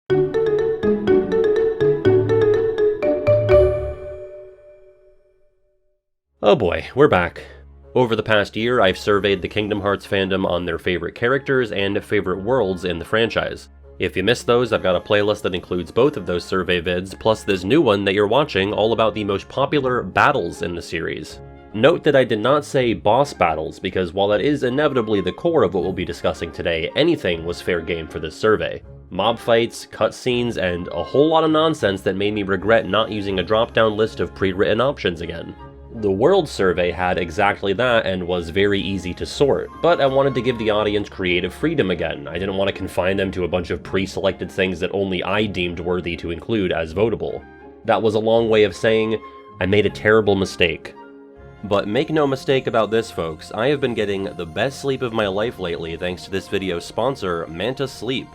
Oh boy, we're back. Over the past year, I've surveyed the Kingdom Hearts fandom on their favorite characters and favorite worlds in the franchise. If you missed those, I've got a playlist that includes both of those survey vids, plus this new one that you're watching all about the most popular battles in the series. Note that I did not say boss battles, because while that is inevitably the core of what we'll be discussing today, anything was fair game for this survey. Mob fights, cutscenes, and a whole lot of nonsense that made me regret not using a drop-down list of pre-written options again. The World survey had exactly that and was very easy to sort, but I wanted to give the audience creative freedom again. I didn't want to confine them to a bunch of pre-selected things that only I deemed worthy to include as votable. That was a long way of saying, I made a terrible mistake. But make no mistake about this, folks, I have been getting the best sleep of my life lately thanks to this video's sponsor, Manta Sleep.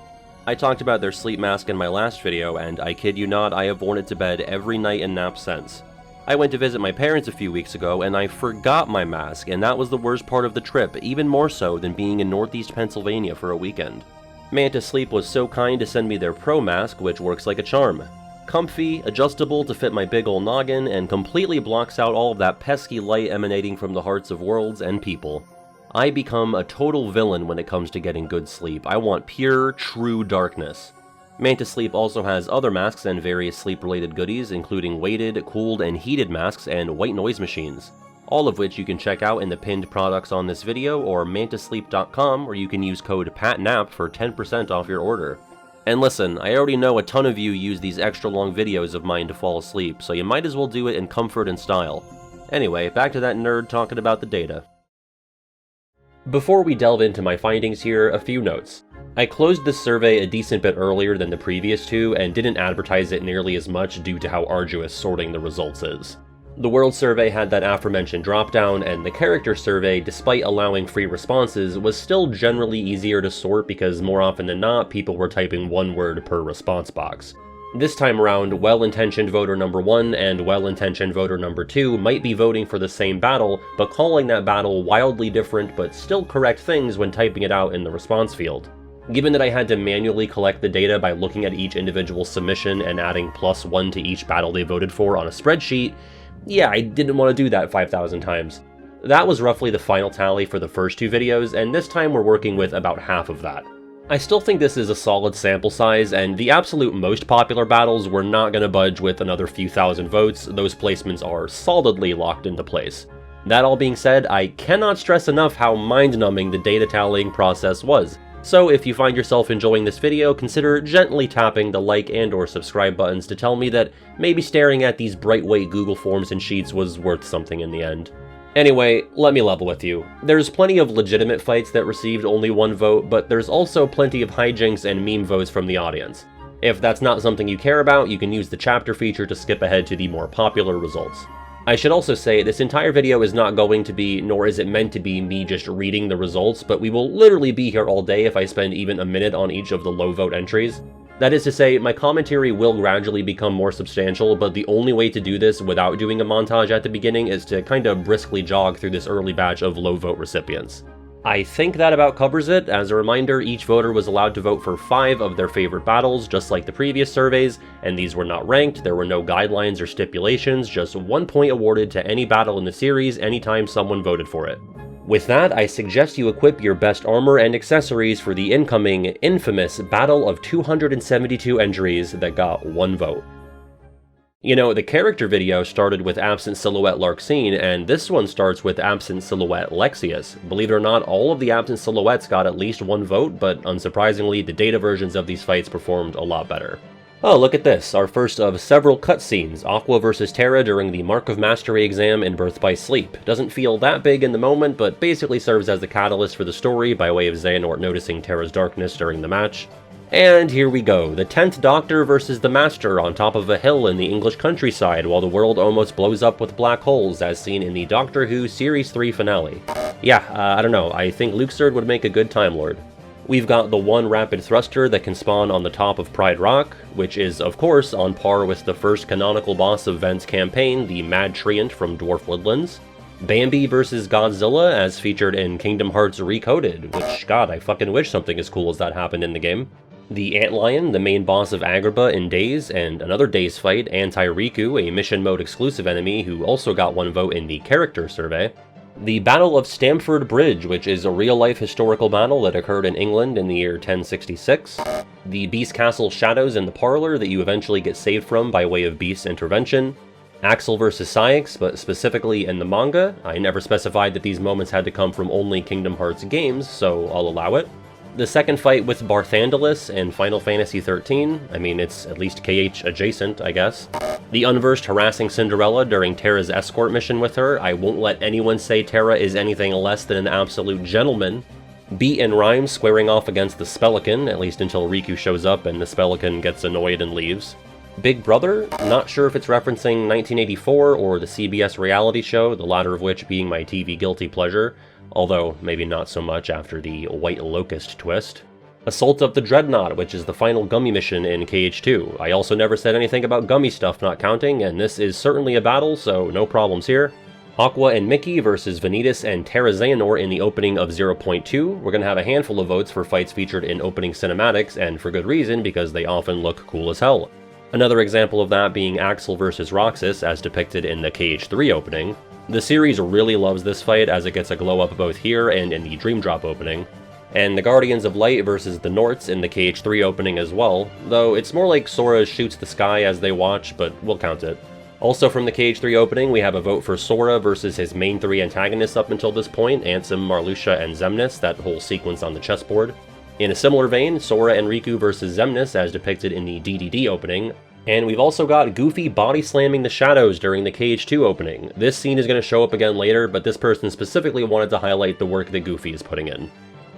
I talked about their sleep mask in my last video, and I kid you not, I have worn it to bed every night and nap since. I went to visit my parents a few weeks ago, and I forgot my mask, and that was the worst part of the trip, even more so than being in Northeast Pennsylvania for a weekend. Manta Sleep was so kind to send me their Pro Mask, which works like a charm. Comfy, adjustable to fit my big ol' noggin, and completely blocks out all of that pesky light emanating from the hearts of worlds and people. I become a total villain when it comes to getting good sleep. I want pure, true darkness. Manta Sleep also has other masks and various sleep-related goodies, including weighted, cooled, and heated masks and white noise machines, all of which you can check out in the pinned products on this video or mantasleep.com, where you can use code PATNAP for 10% off your order. And listen, I already know a ton of you use these extra long videos of mine to fall asleep, so you might as well do it in comfort and style. Anyway, back to that nerd talking about the data. Before we delve into my findings here, a few notes. I closed this survey a decent bit earlier than the previous two and didn't advertise it nearly as much due to how arduous sorting the results is. The World survey had that aforementioned dropdown, and the Character survey, despite allowing free responses, was still generally easier to sort because more often than not, people were typing one word per response box. This time around, well-intentioned voter number 1 and well-intentioned voter number 2 might be voting for the same battle, but calling that battle wildly different but still correct things when typing it out in the response field. Given that I had to manually collect the data by looking at each individual submission and adding +1 to each battle they voted for on a spreadsheet, yeah, I didn't want to do that 5,000 times. That was roughly the final tally for the first two videos, and this time we're working with about half of that. I still think this is a solid sample size, and the absolute most popular battles were not going to budge with another few thousand votes. Those placements are solidly locked into place. That all being said, I cannot stress enough how mind-numbing the data tallying process was. So if you find yourself enjoying this video, consider gently tapping the like and or subscribe buttons to tell me that maybe staring at these bright white Google Forms and Sheets was worth something in the end. Anyway, let me level with you. There's plenty of legitimate fights that received only one vote, but there's also plenty of hijinks and meme votes from the audience. If that's not something you care about, you can use the chapter feature to skip ahead to the more popular results. I should also say, this entire video is not going to be, nor is it meant to be, me just reading the results, but we will literally be here all day if I spend even a minute on each of the low vote entries. That is to say, my commentary will gradually become more substantial, but the only way to do this without doing a montage at the beginning is to kind of briskly jog through this early batch of low vote recipients. I think that about covers it. As a reminder, each voter was allowed to vote for 5 of their favorite battles, just like the previous surveys, and these were not ranked, there were no guidelines or stipulations, just 1 point awarded to any battle in the series anytime someone voted for it. With that, I suggest you equip your best armor and accessories for the incoming, infamous battle of 272 entries that got 1 vote. You know, the character video started with Absent Silhouette Larxene, and this one starts with Absent Silhouette Lexius. Believe it or not, all of the Absent Silhouettes got at least 1 vote, but unsurprisingly, the data versions of these fights performed a lot better. Oh, look at this, our first of several cutscenes, Aqua vs Terra during the Mark of Mastery exam in Birth by Sleep. Doesn't feel that big in the moment, but basically serves as the catalyst for the story by way of Xehanort noticing Terra's darkness during the match. And here we go, the 10th Doctor versus the Master on top of a hill in the English countryside while the world almost blows up with black holes as seen in the Doctor Who Series 3 finale. Yeah, I don't know, I think Luxord would make a good Time Lord. We've got the one rapid thruster that can spawn on the top of Pride Rock, which is, of course, on par with the first canonical boss of Vent's campaign, the Mad Treant from Dwarf Woodlands. Bambi vs Godzilla, as featured in Kingdom Hearts Recoded, which, god, I fucking wish something as cool as that happened in the game. The Antlion, the main boss of Agrabah in Days, and another Days fight, Anti-Riku, a mission mode exclusive enemy who also got 1 vote in the character survey. The Battle of Stamford Bridge, which is a real-life historical battle that occurred in England in the year 1066. The Beast Castle Shadows in the Parlor that you eventually get saved from by way of Beast's intervention. Axel vs. Ceyx, but specifically in the manga. I never specified that these moments had to come from only Kingdom Hearts games, so I'll allow it. The second fight with Barthandelus in Final Fantasy XIII, I mean, it's at least KH adjacent, I guess. The Unversed harassing Cinderella during Terra's escort mission with her. I won't let anyone say Terra is anything less than an absolute gentleman. Beat and Rhyme squaring off against the Spelican, at least until Riku shows up and the Spelican gets annoyed and leaves. Big Brother, not sure if it's referencing 1984 or the CBS reality show, the latter of which being my TV guilty pleasure. Although, maybe not so much after the White Locust twist. Assault of the Dreadnought, which is the final Gummy mission in KH2. I also never said anything about Gummy stuff not counting, and this is certainly a battle, so no problems here. Aqua and Mickey versus Vanitas and Terra Xehanort in the opening of 0.2. We're going to have a handful of votes for fights featured in opening cinematics, and for good reason, because they often look cool as hell. Another example of that being Axel vs. Roxas, as depicted in the KH3 opening. The series really loves this fight, as it gets a glow up both here and in the Dream Drop opening. And the Guardians of Light versus the Norts in the KH3 opening as well, though it's more like Sora shoots the sky as they watch, but we'll count it. Also from the KH3 opening, we have a vote for Sora versus his main 3 antagonists up until this point, Ansem, Marluxia, and Xemnas, that whole sequence on the chessboard. In a similar vein, Sora and Riku versus Xemnas as depicted in the DDD opening. And we've also got Goofy body slamming the Shadows during the KH2 opening. This scene is going to show up again later, but this person specifically wanted to highlight the work that Goofy is putting in.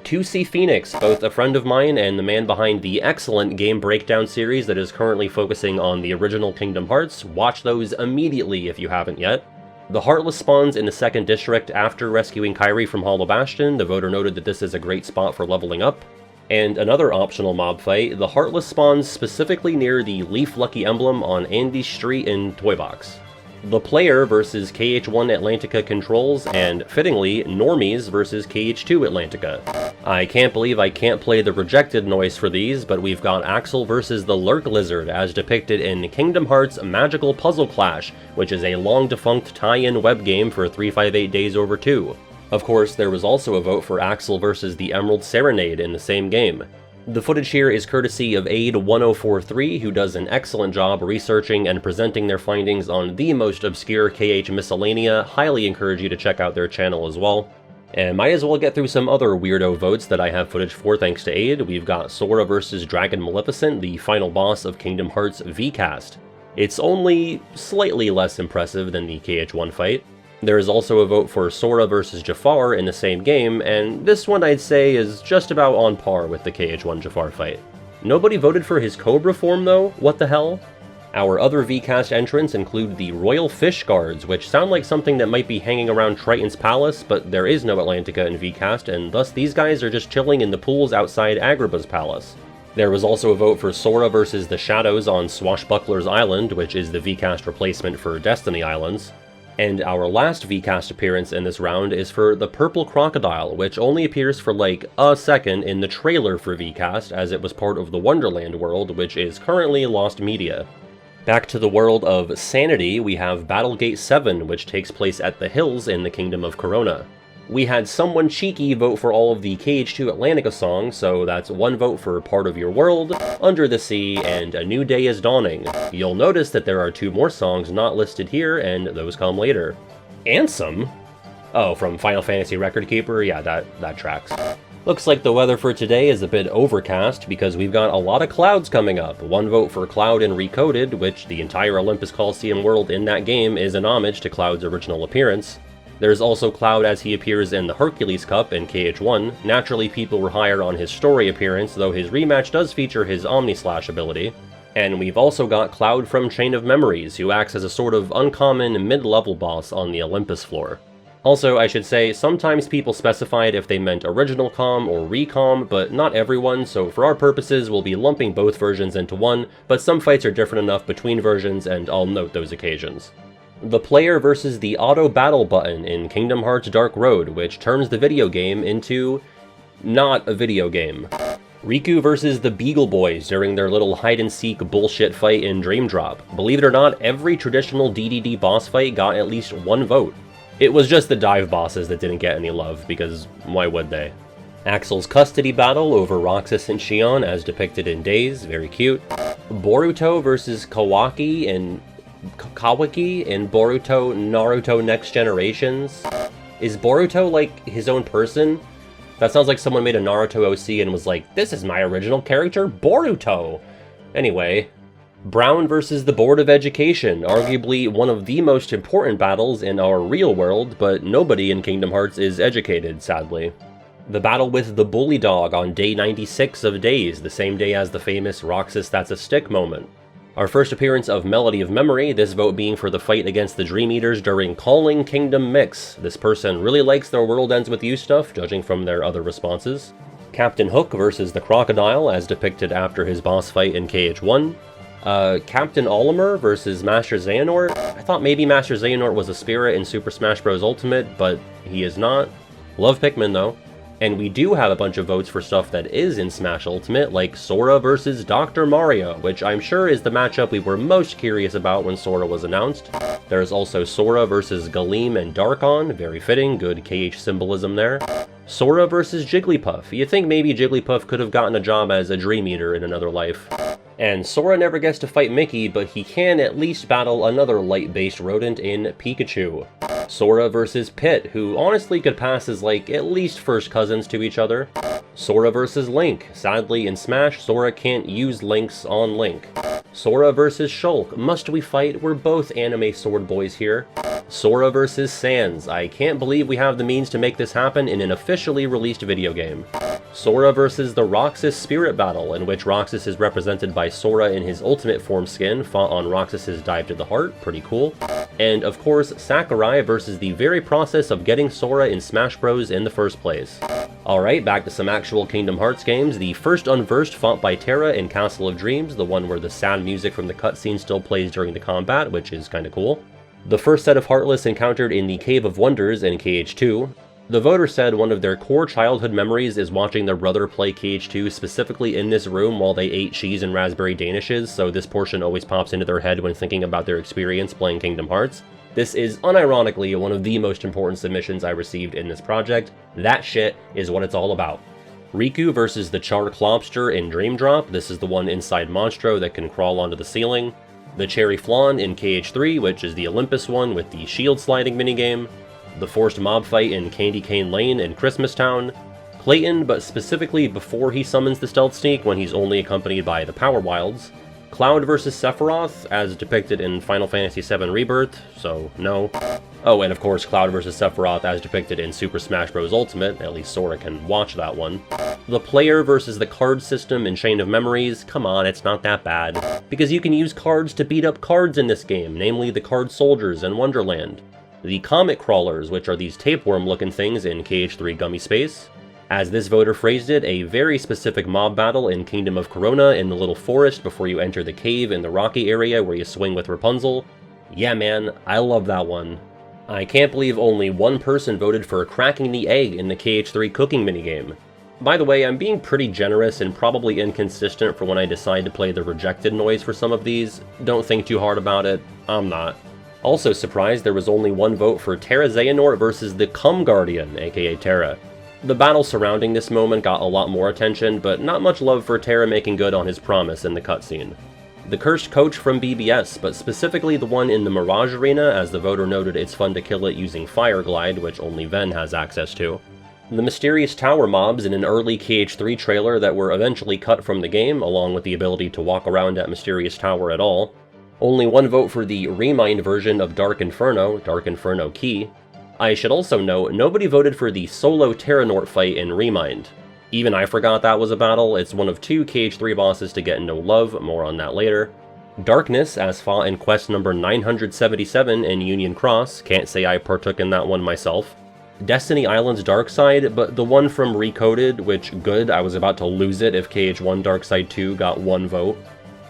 2C Phoenix, both a friend of mine and the man behind the excellent Game Breakdown series that is currently focusing on the original Kingdom Hearts. Watch those immediately if you haven't yet. The Heartless spawns in the 2nd District after rescuing Kairi from Hollow Bastion. The voter noted that this is a great spot for leveling up. And another optional mob fight, the Heartless spawns specifically near the Leaf Lucky emblem on Andy Street in Toy Box. The Player versus KH1 Atlantica controls, and fittingly, Normies versus KH2 Atlantica. I can't believe I can't play the rejected noise for these, but we've got Axel versus the Lurk Lizard as depicted in Kingdom Hearts Magical Puzzle Clash, which is a long-defunct tie-in web game for 358 Days Over 2. Of course, there was also a vote for Axel versus the Emerald Serenade in the same game. The footage here is courtesy of Aid1043, who does an excellent job researching and presenting their findings on the most obscure KH miscellanea. Highly encourage you to check out their channel as well. And might as well get through some other weirdo votes that I have footage for thanks to Aid. We've got Sora versus Dragon Maleficent, the final boss of Kingdom Hearts V-Cast. It's only slightly less impressive than the KH1 fight. There is also a vote for Sora vs. Jafar in the same game, and this one I'd say is just about on par with the KH1 Jafar fight. Nobody voted for his Cobra form though? What the hell? Our other V-Cast entrants include the Royal Fish Guards, which sound like something that might be hanging around Triton's Palace, but there is no Atlantica in V-Cast, and thus these guys are just chilling in the pools outside Agrabah's palace. There was also a vote for Sora versus the Shadows on Swashbuckler's Island, which is the V-Cast replacement for Destiny Islands. And our last V-Cast appearance in this round is for the Purple Crocodile, which only appears for like a second in the trailer for V-Cast, as it was part of the Wonderland world, which is currently lost media. Back to the world of Sanity, we have Battlegate 7, which takes place at the hills in the Kingdom of Corona. We had someone cheeky vote for all of the KH2 Atlantica songs, so that's 1 vote for Part of Your World, Under the Sea, and A New Day is Dawning. You'll notice that there are 2 more songs not listed here, and those come later. Ansem? Oh, from Final Fantasy Record Keeper? Yeah, that tracks. Looks like the weather for today is a bit overcast, because we've got a lot of clouds coming up. 1 vote for Cloud in Recoded, which the entire Olympus Coliseum world in that game is an homage to Cloud's original appearance. There's also Cloud as he appears in the Hercules Cup in KH1. Naturally, people were higher on his story appearance, though his rematch does feature his Omni-Slash ability. And we've also got Cloud from Chain of Memories, who acts as a sort of uncommon mid-level boss on the Olympus floor. Also, I should say, sometimes people specified if they meant original COM or recom, but not everyone, so for our purposes we'll be lumping both versions into one, but some fights are different enough between versions, and I'll note those occasions. The Player versus the Auto Battle button in Kingdom Hearts Dark Road, which turns the video game into not a video game. Riku versus the Beagle Boys during their little hide-and-seek bullshit fight in Dream Drop. Believe it or not, every traditional DDD boss fight got at least one vote. It was just the dive bosses that didn't get any love, because why would they? Axel's custody battle over Roxas and Shion as depicted in Days, very cute. Boruto versus Kawaki in Boruto Naruto Next Generations. Is Boruto like his own person? That sounds like someone made a Naruto OC and was like, this is my original character, Boruto! Anyway, Brown versus the Board of Education, arguably one of the most important battles in our real world, but nobody in Kingdom Hearts is educated, sadly. The battle with the Bully Dog on day 96 of Days, the same day as the famous Roxas That's a Stick moment. Our first appearance of Melody of Memory, this vote being for the fight against the Dream Eaters during Calling Kingdom Mix. This person really likes their World Ends With You stuff, judging from their other responses. Captain Hook versus the Crocodile, as depicted after his boss fight in KH1. Captain Olimar versus Master Xehanort. I thought maybe Master Xehanort was a spirit in Super Smash Bros. Ultimate, but he is not. Love Pikmin though. And we do have a bunch of votes for stuff that is in Smash Ultimate, like Sora versus Dr. Mario, which I'm sure is the matchup we were most curious about when Sora was announced. There's also Sora versus Galeem and Darkon, very fitting, good KH symbolism there. Sora versus Jigglypuff. You'd think maybe Jigglypuff could have gotten a job as a Dream Eater in another life. And Sora never gets to fight Mickey, but he can at least battle another light-based rodent in Pikachu. Sora versus Pit, who honestly could pass as like at least first cousins to each other. Sora versus Link. Sadly, in Smash, Sora can't use links on Link. Sora versus Shulk. Must we fight? We're both anime sword boys here. Sora versus Sans. I can't believe we have the means to make this happen in an officially released video game. Sora versus the Roxas Spirit Battle, in which Roxas is represented by Sora in his Ultimate Form skin, fought on Roxas's Dive to the Heart, pretty cool. And of course, Sakurai versus the very process of getting Sora in Smash Bros. In the first place. Alright, back to some actual Kingdom Hearts games. The first Unversed fought by Terra in Castle of Dreams, the one where the sad music from the cutscene still plays during the combat, which is kinda cool. The first set of Heartless encountered in the Cave of Wonders in KH2. The voter said one of their core childhood memories is watching their brother play KH2 specifically in this room while they ate cheese and raspberry danishes, so this portion always pops into their head when thinking about their experience playing Kingdom Hearts. This is unironically one of the most important submissions I received in this project. That shit is what it's all about. Riku versus the Chark Lobster in Dream Drop. This is the one inside Monstro that can crawl onto the ceiling. The Cherry Flan in KH3, which is the Olympus one with the shield sliding minigame. The forced mob fight in Candy Cane Lane in Christmas Town. Clayton, but specifically before he summons the Stealth Sneak when he's only accompanied by the Power Wilds. Cloud versus Sephiroth, as depicted in Final Fantasy VII Rebirth, so no. Oh, and of course Cloud versus Sephiroth as depicted in Super Smash Bros. Ultimate, at least Sora can watch that one. The player versus the card system in Chain of Memories, come on, it's not that bad. Because you can use cards to beat up cards in this game, namely the Card Soldiers in Wonderland. The Comet Crawlers, which are these tapeworm looking things in KH3 Gummy Space. As this voter phrased it, a very specific mob battle in Kingdom of Corona in the little forest before you enter the cave in the rocky area where you swing with Rapunzel. Yeah man, I love that one. I can't believe only one person voted for cracking the egg in the KH3 cooking minigame. By the way, I'm being pretty generous and probably inconsistent for when I decide to play the rejected noise for some of these. Don't think too hard about it, I'm not. Also surprised there was only one vote for Terra Xehanort versus the Cum Guardian, aka Terra. The battle surrounding this moment got a lot more attention, but not much love for Terra making good on his promise in the cutscene. The Cursed Coach from BBS, but specifically the one in the Mirage Arena, as the voter noted it's fun to kill it using Fire Glide, which only Ven has access to. The mysterious tower mobs in an early KH3 trailer that were eventually cut from the game, along with the ability to walk around at Mysterious Tower at all. Only one vote for the Remind version of Dark Inferno Key. I should also note, nobody voted for the solo Terranort fight in Remind. Even I forgot that was a battle. It's one of two KH3 bosses to get no love, more on that later. Darkness, as fought in quest number 977 in Union Cross, can't say I partook in that one myself. Destiny Island's Darkside, but the one from Recoded, which good, I was about to lose it if KH1 Darkside 2 got one vote.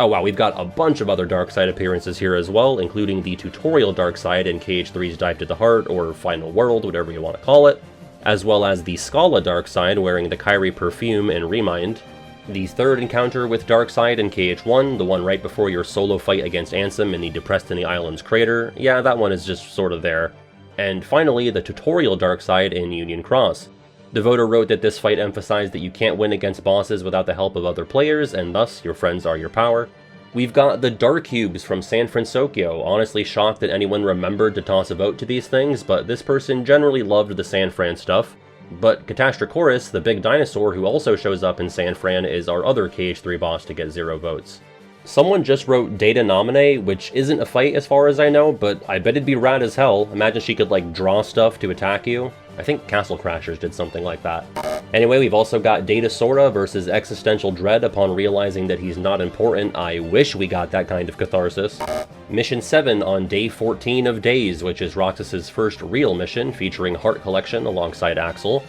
Oh wow, we've got a bunch of other Darkside appearances here as well, including the tutorial Darkside in KH3's Dive to the Heart, or Final World, whatever you want to call it, as well as the Scala Darkside wearing the Kyrie perfume in Remind. The third encounter with Darkseid in KH1, the one right before your solo fight against Ansem in the Deprestiny Islands crater, yeah, that one is just sort of there. And finally, the tutorial Darkseid in Union Cross. Devoto wrote that this fight emphasized that you can't win against bosses without the help of other players, and thus your friends are your power. We've got the Dark Cubes from San Francisco. Honestly shocked that anyone remembered to toss a vote to these things, but this person generally loved the San Fran stuff. But Catastrocorus, the big dinosaur who also shows up in San Fran, is our other KH3 boss to get 0 votes. Someone just wrote Data Nominee, which isn't a fight as far as I know, but I bet it'd be rad as hell. Imagine she could like draw stuff to attack you. I think Castle Crashers did something like that. Anyway, we've also got Data Sora versus Existential Dread upon realizing that he's not important. I wish we got that kind of catharsis. Mission 7 on day 14 of Days, which is Roxas's first real mission, featuring Heart Collection alongside Axel.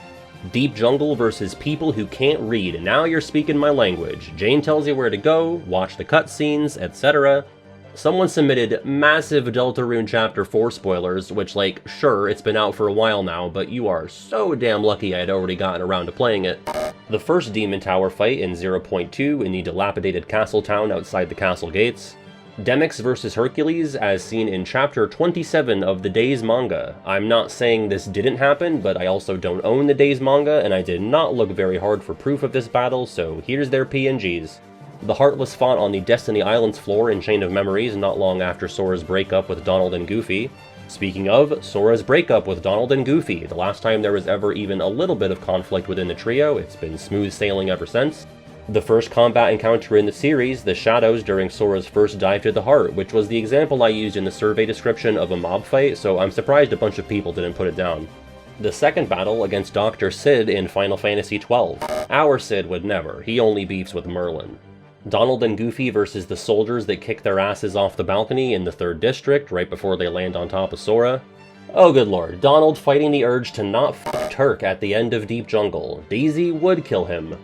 Deep Jungle versus People Who Can't Read. Now you're speaking my language. Jane tells you where to go, watch the cutscenes, etc. Someone submitted massive Deltarune Chapter 4 spoilers, which, like, sure, it's been out for a while now, but you are so damn lucky I had already gotten around to playing it. The first Demon Tower fight in 0.2 in the dilapidated castle town outside the castle gates. Demyx vs Hercules, as seen in Chapter 27 of the Days manga. I'm not saying this didn't happen, but I also don't own the Days manga, and I did not look very hard for proof of this battle, so here's their PNGs. The Heartless fought on the Destiny Islands floor in Chain of Memories not long after Sora's breakup with Donald and Goofy. Speaking of, Sora's breakup with Donald and Goofy, the last time there was ever even a little bit of conflict within the trio, it's been smooth sailing ever since. The first combat encounter in the series, the Shadows during Sora's first dive to the heart, which was the example I used in the survey description of a mob fight, so I'm surprised a bunch of people didn't put it down. The second battle against Dr. Sid in Final Fantasy XII. Our Sid would never, he only beefs with Merlin. Donald and Goofy versus the soldiers that kick their asses off the balcony in the 3rd District right before they land on top of Sora. Oh good lord, Donald fighting the urge to not fuck Turk at the end of Deep Jungle. Daisy would kill him.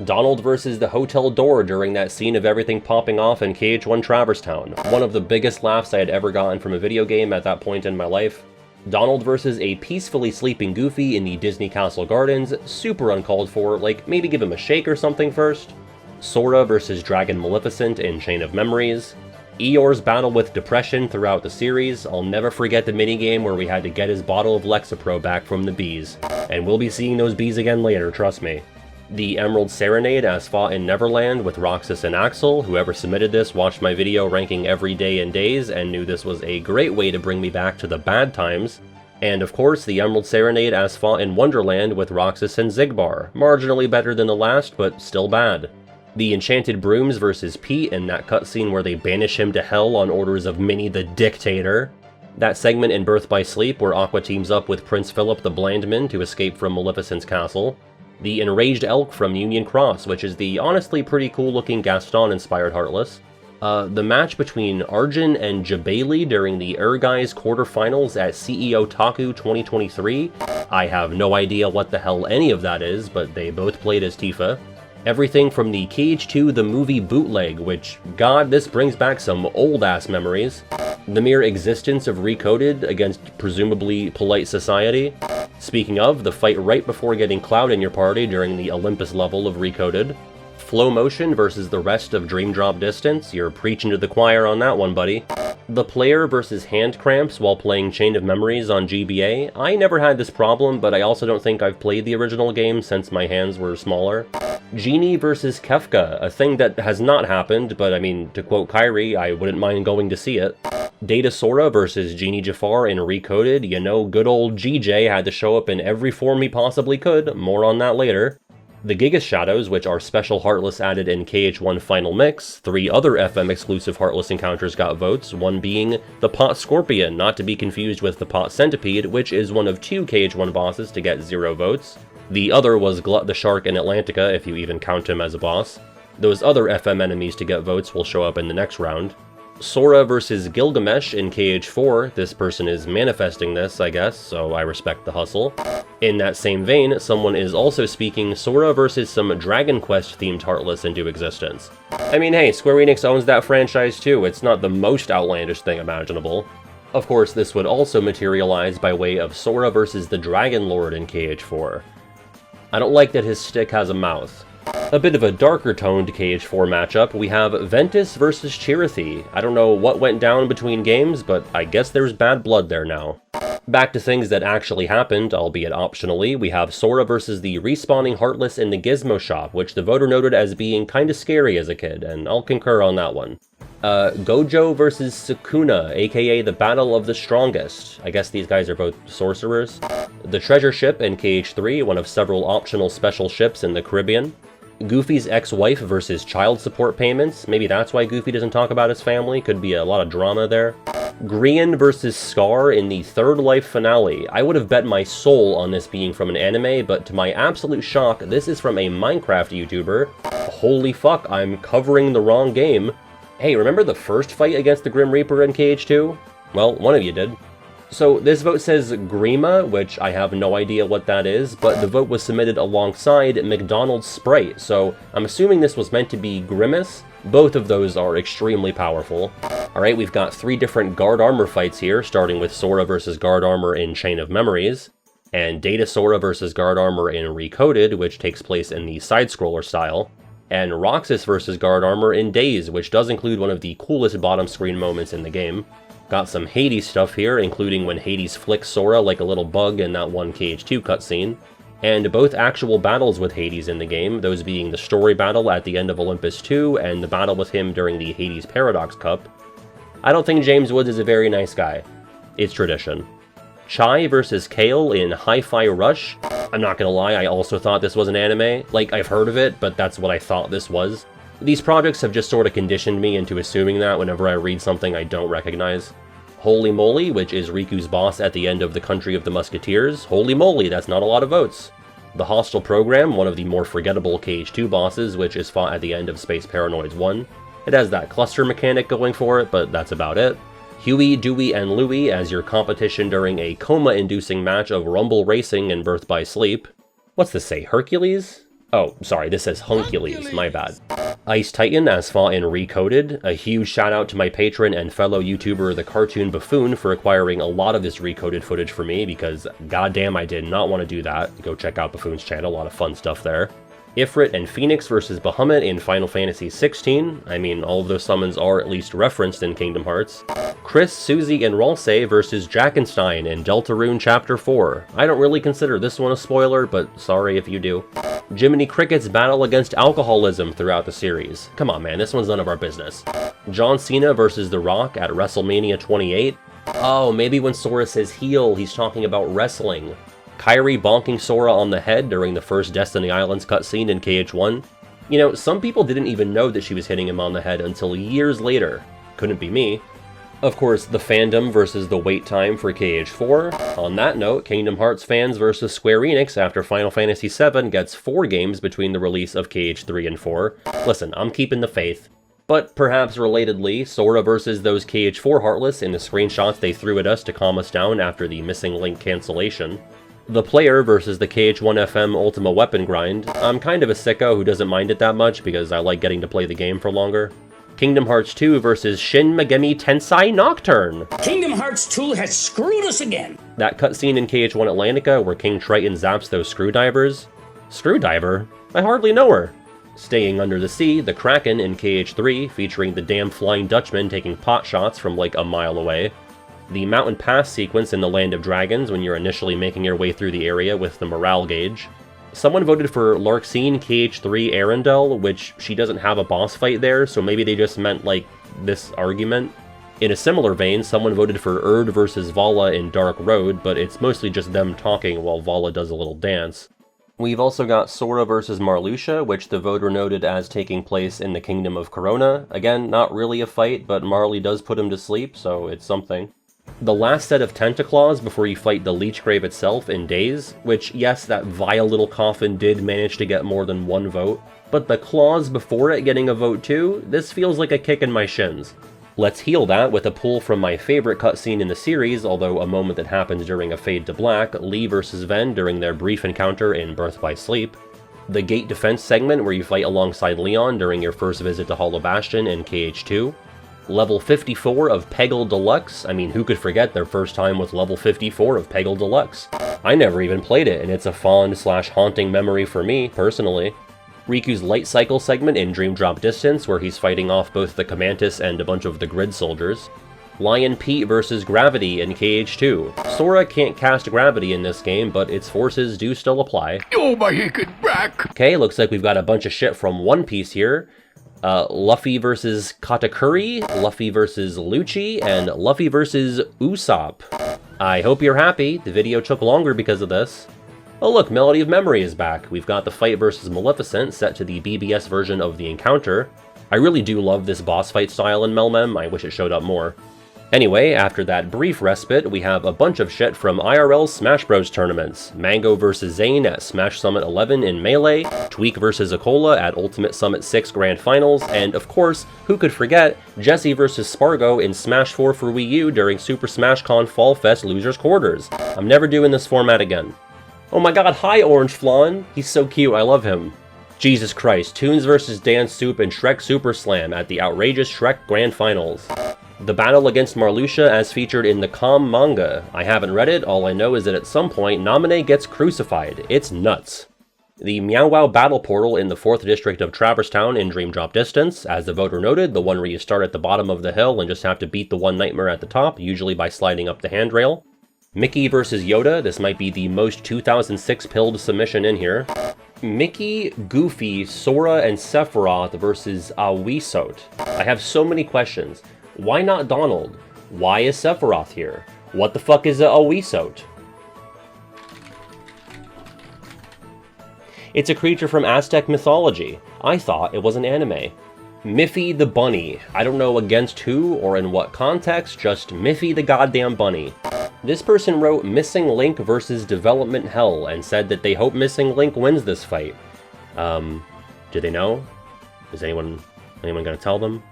Donald versus the hotel door during that scene of everything popping off in KH1 Traverse Town. One of the biggest laughs I had ever gotten from a video game at that point in my life. Donald versus a peacefully sleeping Goofy in the Disney Castle Gardens. Super uncalled for, like maybe give him a shake or something first. Sora versus Dragon Maleficent in Chain of Memories. Eeyore's battle with depression throughout the series. I'll never forget the minigame where we had to get his bottle of Lexapro back from the bees. And we'll be seeing those bees again later, trust me. The Emerald Serenade as fought in Neverland with Roxas and Axel. Whoever submitted this watched my video ranking every day in Days and knew this was a great way to bring me back to the bad times. And of course, the Emerald Serenade as fought in Wonderland with Roxas and Xigbar. Marginally better than the last, but still bad. The Enchanted Brooms versus Pete in that cutscene where they banish him to hell on orders of Minnie the Dictator. That segment in Birth by Sleep where Aqua teams up with Prince Philip the Blandman to escape from Maleficent's castle. The Enraged Elk from Union Cross, which is the honestly pretty cool looking Gaston-inspired Heartless. The match between Arjun and Jabali during the Guys quarterfinals at CEO Taku 2023. I have no idea what the hell any of that is, but they both played as Tifa. Everything from the KH2 the movie bootleg, which, god, this brings back some old-ass memories. The mere existence of Recoded against presumably polite society. Speaking of, the fight right before getting Cloud in your party during the Olympus level of Recoded. Flow Motion versus the rest of Dream Drop Distance. You're preaching to the choir on that one, buddy. The player versus hand cramps while playing Chain of Memories on GBA. I never had this problem, but I also don't think I've played the original game since my hands were smaller. Genie versus Kefka, a thing that has not happened, but I mean, to quote Kyrie, I wouldn't mind going to see it. Data Sora versus Genie Jafar in Recoded. You know, good old GJ had to show up in every form he possibly could, more on that later. The Gigas Shadows, which are special Heartless added in KH1 Final Mix. 3 other FM exclusive Heartless encounters got votes, one being the Pot Scorpion, not to be confused with the Pot Centipede, which is one of 2 KH1 bosses to get 0 votes. The other was Glut the Shark in Atlantica, if you even count him as a boss. Those other FM enemies to get votes will show up in the next round. Sora versus Gilgamesh in KH4, this person is manifesting this, I guess, so I respect the hustle. In that same vein, someone is also speaking Sora versus some Dragon Quest themed Heartless into existence. I mean, hey, Square Enix owns that franchise too, it's not the most outlandish thing imaginable. Of course, this would also materialize by way of Sora versus the Dragon Lord in KH4. I don't like that his stick has a mouth. A bit of a darker toned KH4 matchup, we have Ventus versus Chirithy. I don't know what went down between games, but I guess there's bad blood there now. Back to things that actually happened, albeit optionally, we have Sora versus the respawning Heartless in the Gizmo Shop, which the voter noted as being kinda scary as a kid, and I'll concur on that one. Gojo versus Sukuna, aka the Battle of the Strongest. I guess these guys are both sorcerers. The Treasure Ship in KH3, one of several optional special ships in the Caribbean. Goofy's ex-wife versus child support payments. Maybe that's why Goofy doesn't talk about his family. Could be a lot of drama there. Grian versus Scar in the Third Life finale. I would have bet my soul on this being from an anime, but to my absolute shock, this is from a Minecraft YouTuber. Holy fuck, I'm covering the wrong game. Hey, remember the first fight against the Grim Reaper in KH2? Well, one of you did. So this vote says Grima, which I have no idea what that is, but the vote was submitted alongside McDonald's Sprite, so I'm assuming this was meant to be Grimace. Both of those are extremely powerful. Alright, we've got 3 different guard armor fights here, starting with Sora versus guard armor in Chain of Memories, and Data Sora versus guard armor in Recoded, which takes place in the side-scroller style, and Roxas versus guard armor in Days, which does include one of the coolest bottom screen moments in the game. Got some Hades stuff here, including when Hades flicks Sora like a little bug in that one KH2 cutscene, and both actual battles with Hades in the game, those being the story battle at the end of Olympus 2 and the battle with him during the Hades Paradox Cup. I don't think James Woods is a very nice guy. It's tradition. Chai versus Kale in Hi-Fi Rush. I'm not gonna lie, I also thought this was an anime. Like, I've heard of it, but that's what I thought this was. These projects have just sort of conditioned me into assuming that whenever I read something I don't recognize. Holy Moly, which is Riku's boss at the end of the Country of the Musketeers. Holy moly, that's not a lot of votes. The Hostile Program, one of the more forgettable KH2 bosses, which is fought at the end of Space Paranoids 1. It has that cluster mechanic going for it, but that's about it. Huey, Dewey, and Louie as your competition during a coma-inducing match of Rumble Racing and Birth by Sleep. What's this say, Hercules? Oh, sorry, this says Huncules, my bad. Ice Titan as fought in Recoded. A huge shout out to my patron and fellow YouTuber The Cartoon Buffoon for acquiring a lot of this Recoded footage for me, because goddamn I did not want to do that. Go check out Buffoon's channel, a lot of fun stuff there. Ifrit and Phoenix versus Bahamut in Final Fantasy XVI. I mean, all of those summons are at least referenced in Kingdom Hearts. Chris, Susie, and Ralsei versus Jackenstein in Deltarune Chapter 4. I don't really consider this one a spoiler, but sorry if you do. Jiminy Cricket's battle against alcoholism throughout the series. Come on, man, this one's none of our business. John Cena versus The Rock at WrestleMania 28. Oh, maybe when Sora says heel, he's talking about wrestling. Kairi bonking Sora on the head during the first Destiny Islands cutscene in KH1. You know, some people didn't even know that she was hitting him on the head until years later. Couldn't be me. Of course, the fandom versus the wait time for KH4. On that note, Kingdom Hearts fans versus Square Enix after Final Fantasy VII gets 4 games between the release of KH3 and 4. Listen, I'm keeping the faith. But perhaps relatedly, Sora versus those KH4 Heartless in the screenshots they threw at us to calm us down after the Missing Link cancellation. The Player versus the KH1FM Ultima Weapon grind. I'm kind of a sicko who doesn't mind it that much because I like getting to play the game for longer. Kingdom Hearts 2 versus Shin Megami Tensei Nocturne. Kingdom Hearts 2 has screwed us again. That cutscene in KH1 Atlantica where King Triton zaps those screwdivers. Screwdiver? I hardly know her. Staying Under the Sea, the Kraken in KH3, featuring the damn Flying Dutchman taking pot shots from like a mile away. The Mountain Pass sequence in the Land of Dragons when you're initially making your way through the area with the morale gauge. Someone voted for Larxene KH3 Arendelle, which she doesn't have a boss fight there, so maybe they just meant, like, this argument. In a similar vein, someone voted for Erd versus Vala in Dark Road, but it's mostly just them talking while Vala does a little dance. We've also got Sora versus Marluxia, which the voter noted as taking place in the Kingdom of Corona. Again, not really a fight, but Marley does put him to sleep, so it's something. The last set of Tentaclaws before you fight the Leechgrave itself in Days, which, yes, that vile little coffin did manage to get more than 1 vote, but the claws before it getting a vote too, this feels like a kick in my shins. Let's heal that with a pull from my favorite cutscene in the series, although a moment that happens during a fade to black, Lee versus Ven during their brief encounter in Birth by Sleep. The Gate Defense segment where you fight alongside Leon during your first visit to Hollow Bastion in KH2. Level 54 of Peggle Deluxe. I mean, who could forget their first time with level 54 of Peggle Deluxe? I never even played it, and it's a fond/haunting memory for me, personally. Riku's light cycle segment in Dream Drop Distance, where he's fighting off both the Commantus and a bunch of the Grid soldiers. Lion Pete versus Gravity in KH2. Sora can't cast Gravity in this game, but its forces do still apply. Oh my hickin' back! Okay, looks like we've got a bunch of shit from One Piece here. Luffy versus Katakuri, Luffy versus Lucci, and Luffy versus Usopp. I hope you're happy. The video took longer because of this. Oh look, Melody of Memory is back. We've got the fight versus Maleficent set to the BBS version of the encounter. I really do love this boss fight style in Melmem. I wish it showed up more. Anyway, after that brief respite, we have a bunch of shit from IRL Smash Bros tournaments. Mango vs Zane at Smash Summit 11 in Melee, Tweak vs Akola at Ultimate Summit 6 Grand Finals, and of course, who could forget, Jesse vs Spargo in Smash 4 for Wii U during Super Smash Con Fall Fest Losers Quarters. I'm never doing this format again. Oh my god, hi Orange Flan! He's so cute, I love him. Jesus Christ, Toons vs Dance Soup and Shrek Super Slam at the outrageous Shrek Grand Finals. The battle against Marluxia as featured in the Com manga. I haven't read it, all I know is that at some point, Naminé gets crucified. It's nuts. The Meow Wow Battle Portal in the 4th District of Traverse Town in Dream Drop Distance. As the voter noted, the one where you start at the bottom of the hill and just have to beat the one nightmare at the top, usually by sliding up the handrail. Mickey vs Yoda, this might be the most 2006 pilled submission in here. Mickey, Goofy, Sora, and Sephiroth versus Awisot. I have so many questions. Why not Donald? Why is Sephiroth here? What the fuck is a Awisot? It's a creature from Aztec mythology. I thought it was an anime. Miffy the Bunny. I don't know against who or in what context, just Miffy the goddamn bunny. This person wrote Missing Link versus Development Hell and said that they hope Missing Link wins this fight. Do they know? Is anyone gonna tell them?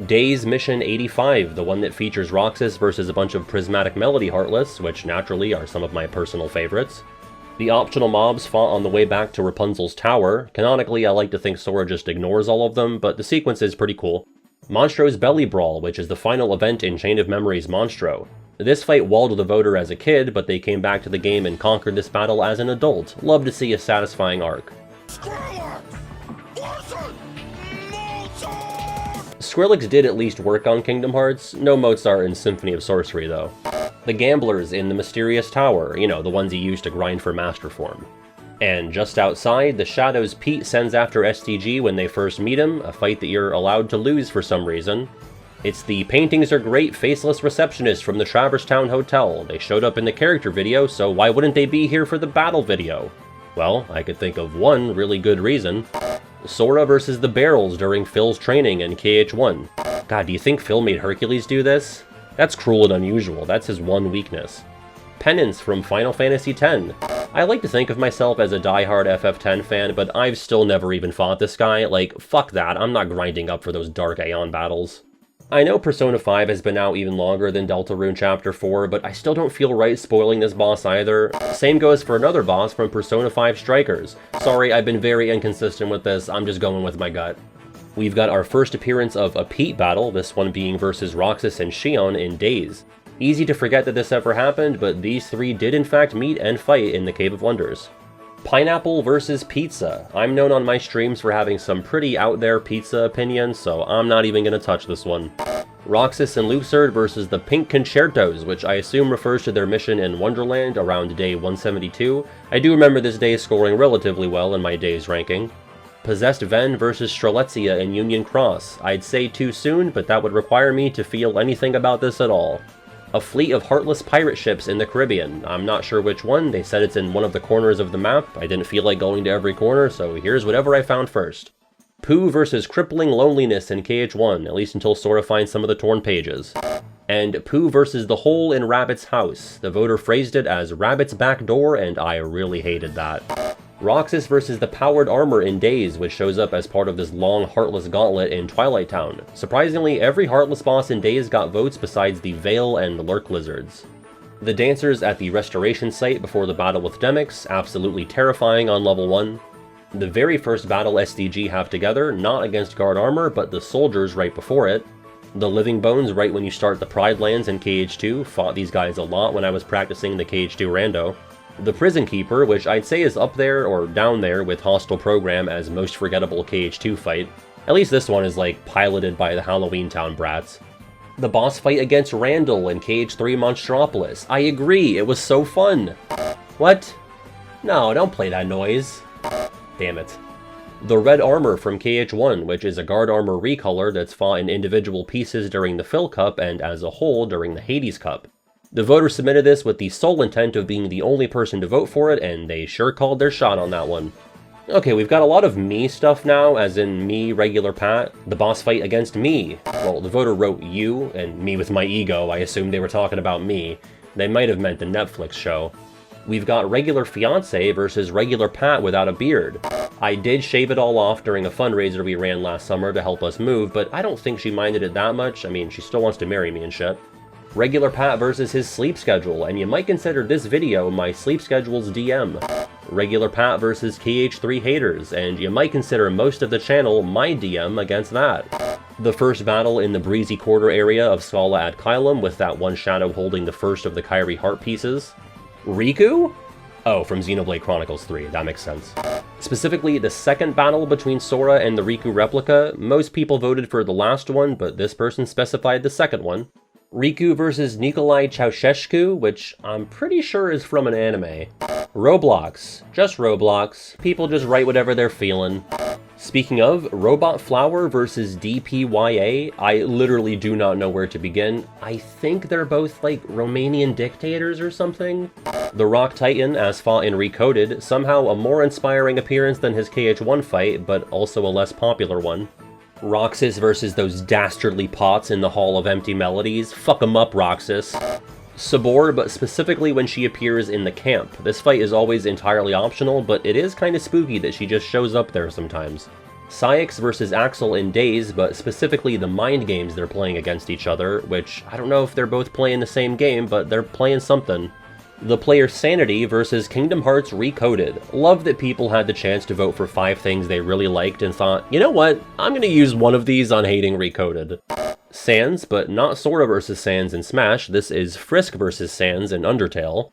Days Mission 85, the one that features Roxas versus a bunch of Prismatic Melody Heartless, which naturally are some of my personal favorites. The optional mobs fought on the way back to Rapunzel's tower. Canonically, I like to think Sora just ignores all of them, but the sequence is pretty cool. Monstro's Belly Brawl, which is the final event in Chain of Memories Monstro. This fight walled the voter as a kid, but they came back to the game and conquered this battle as an adult. Love to see a satisfying arc. Skrillex did at least work on Kingdom Hearts. No Mozart in Symphony of Sorcery, though. The Gamblers in the Mysterious Tower, you know, the ones you use to grind for Master Form. And just outside, the Shadows Pete sends after STG when they first meet him, a fight that you're allowed to lose for some reason. It's the Paintings Are Great faceless receptionist from the Traverse Town Hotel. They showed up in the character video, so why wouldn't they be here for the battle video? Well, I could think of one really good reason. Sora versus the Barrels during Phil's training in KH1. God, do you think Phil made Hercules do this? That's cruel and unusual, that's his one weakness. Penance from Final Fantasy X. I like to think of myself as a diehard FF10 fan, but I've still never even fought this guy. Like, fuck that, I'm not grinding up for those Dark Aeon battles. I know Persona 5 has been out even longer than Deltarune Chapter 4, but I still don't feel right spoiling this boss either. Same goes for another boss from Persona 5 Strikers. Sorry, I've been very inconsistent with this, I'm just going with my gut. We've got our first appearance of a Pete battle, this one being versus Roxas and Xion in Days. Easy to forget that this ever happened, but these three did in fact meet and fight in the Cave of Wonders. Pineapple versus Pizza. I'm known on my streams for having some pretty out there pizza opinions, so I'm not even gonna touch this one. Roxas and Luxord versus the Pink Concertos, which I assume refers to their mission in Wonderland around day 172. I do remember this day scoring relatively well in my day's ranking. Possessed Ven versus Strelitzia in Union Cross. I'd say too soon, but that would require me to feel anything about this at all. A fleet of heartless pirate ships in the Caribbean. I'm not sure which one, they said it's in one of the corners of the map. I didn't feel like going to every corner, so here's whatever I found first. Pooh versus Crippling Loneliness in KH1, at least until Sora finds some of the torn pages. And Pooh versus the Hole in Rabbit's House. The voter phrased it as Rabbit's Back Door, and I really hated that. Roxas versus the Powered Armor in Days, which shows up as part of this long Heartless Gauntlet in Twilight Town. Surprisingly, every Heartless boss in Days got votes besides the Veil and Lurk Lizards. The dancers at the Restoration site before the battle with Demyx, absolutely terrifying on level 1. The very first battle SDG have together, not against Guard Armor, but the soldiers right before it. The Living Bones right when you start the Pride Lands in KH2, fought these guys a lot when I was practicing the KH2 rando. The Prison Keeper, which I'd say is up there or down there with Hostile Program as most forgettable KH2 fight. At least this one is like piloted by the Halloween Town brats. The boss fight against Randall in KH3 Monstropolis. I agree, it was so fun. What? No, don't play that noise. Damn it. The Red Armor from KH1, which is a guard armor recolor that's fought in individual pieces during the Phil Cup and as a whole during the Hades Cup. The voters submitted this with the sole intent of being the only person to vote for it, and they sure called their shot on that one. Okay, we've got a lot of me stuff now, as in me, regular Pat. The boss fight against me. Well, the voter wrote you, and me with my ego, I assumed they were talking about me. They might have meant the Netflix show. We've got regular fiancé versus regular Pat without a beard. I did shave it all off during a fundraiser we ran last summer to help us move, but I don't think she minded it that much. I mean, she still wants to marry me and shit. Regular Pat versus his sleep schedule, and you might consider this video my sleep schedule's DM. Regular Pat versus KH3 haters, and you might consider most of the channel my DM against that. The first battle in the breezy quarter area of Scala ad Kylum with that one shadow holding the first of the Kyrie heart pieces. Riku? Oh, from Xenoblade Chronicles 3, that makes sense. Specifically, the second battle between Sora and the Riku replica. Most people voted for the last one, but this person specified the second one. Riku versus Nikolai Ceausescu, which I'm pretty sure is from an anime. Roblox. Just Roblox. People just write whatever they're feeling. Speaking of, Robot Flower versus DPYA, I literally do not know where to begin. I think they're both like Romanian dictators or something. The Rock Titan, as fought in Recoded, somehow a more inspiring appearance than his KH1 fight, but also a less popular one. Roxas versus those dastardly pots in the Hall of Empty Melodies. Fuck 'em up, Roxas. Sabor, but specifically when she appears in the camp. This fight is always entirely optional, but it is kinda spooky that she just shows up there sometimes. Syx versus Axel in Days, but specifically the mind games they're playing against each other, which I don't know if they're both playing the same game, but they're playing something. The player Sanity versus Kingdom Hearts Recoded. Love that people had the chance to vote for 5 things they really liked and thought, you know what, I'm gonna use one of these on hating Recoded. Sans, but not Sora versus Sans in Smash, this is Frisk versus Sans in Undertale.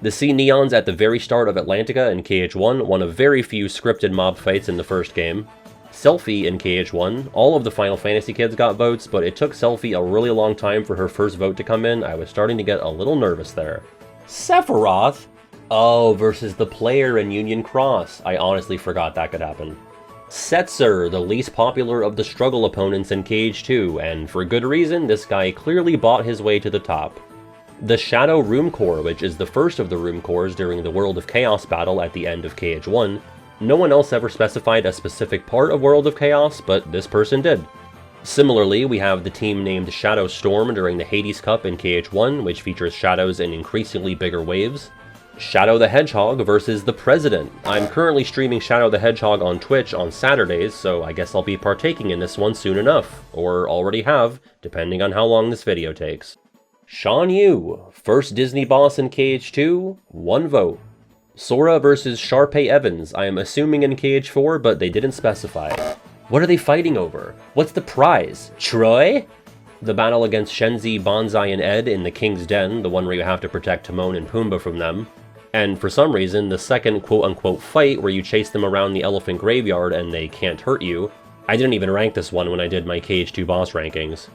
The Sea Neons at the very start of Atlantica in KH1, one of very few scripted mob fights in the first game. Selphie in KH1, all of the Final Fantasy kids got votes, but it took Selphie a really long time for her first vote to come in. I was starting to get a little nervous there. Sephiroth? Oh, versus the player in Union Cross. I honestly forgot that could happen. Setzer, the least popular of the struggle opponents in KH2, and for good reason, this guy clearly bought his way to the top. The Shadow Room Core, which is the first of the Room Cores during the World of Chaos battle at the end of KH1. No one else ever specified a specific part of World of Chaos, but this person did. Similarly, we have the team named Shadow Storm during the Hades Cup in KH1, which features shadows in increasingly bigger waves. Shadow the Hedgehog versus the President. I'm currently streaming Shadow the Hedgehog on Twitch on Saturdays, so I guess I'll be partaking in this one soon enough, or already have, depending on how long this video takes. Shan Yu, first Disney boss in KH2, 1 vote. Sora versus Sharpay Evans, I am assuming in KH4, but they didn't specify. What are they fighting over? What's the prize? Troy? The battle against Shenzi, Banzai, and Ed in the King's Den, the one where you have to protect Timon and Pumbaa from them. And for some reason, the second quote-unquote fight where you chase them around the elephant graveyard and they can't hurt you. I didn't even rank this one when I did my KH2 boss rankings.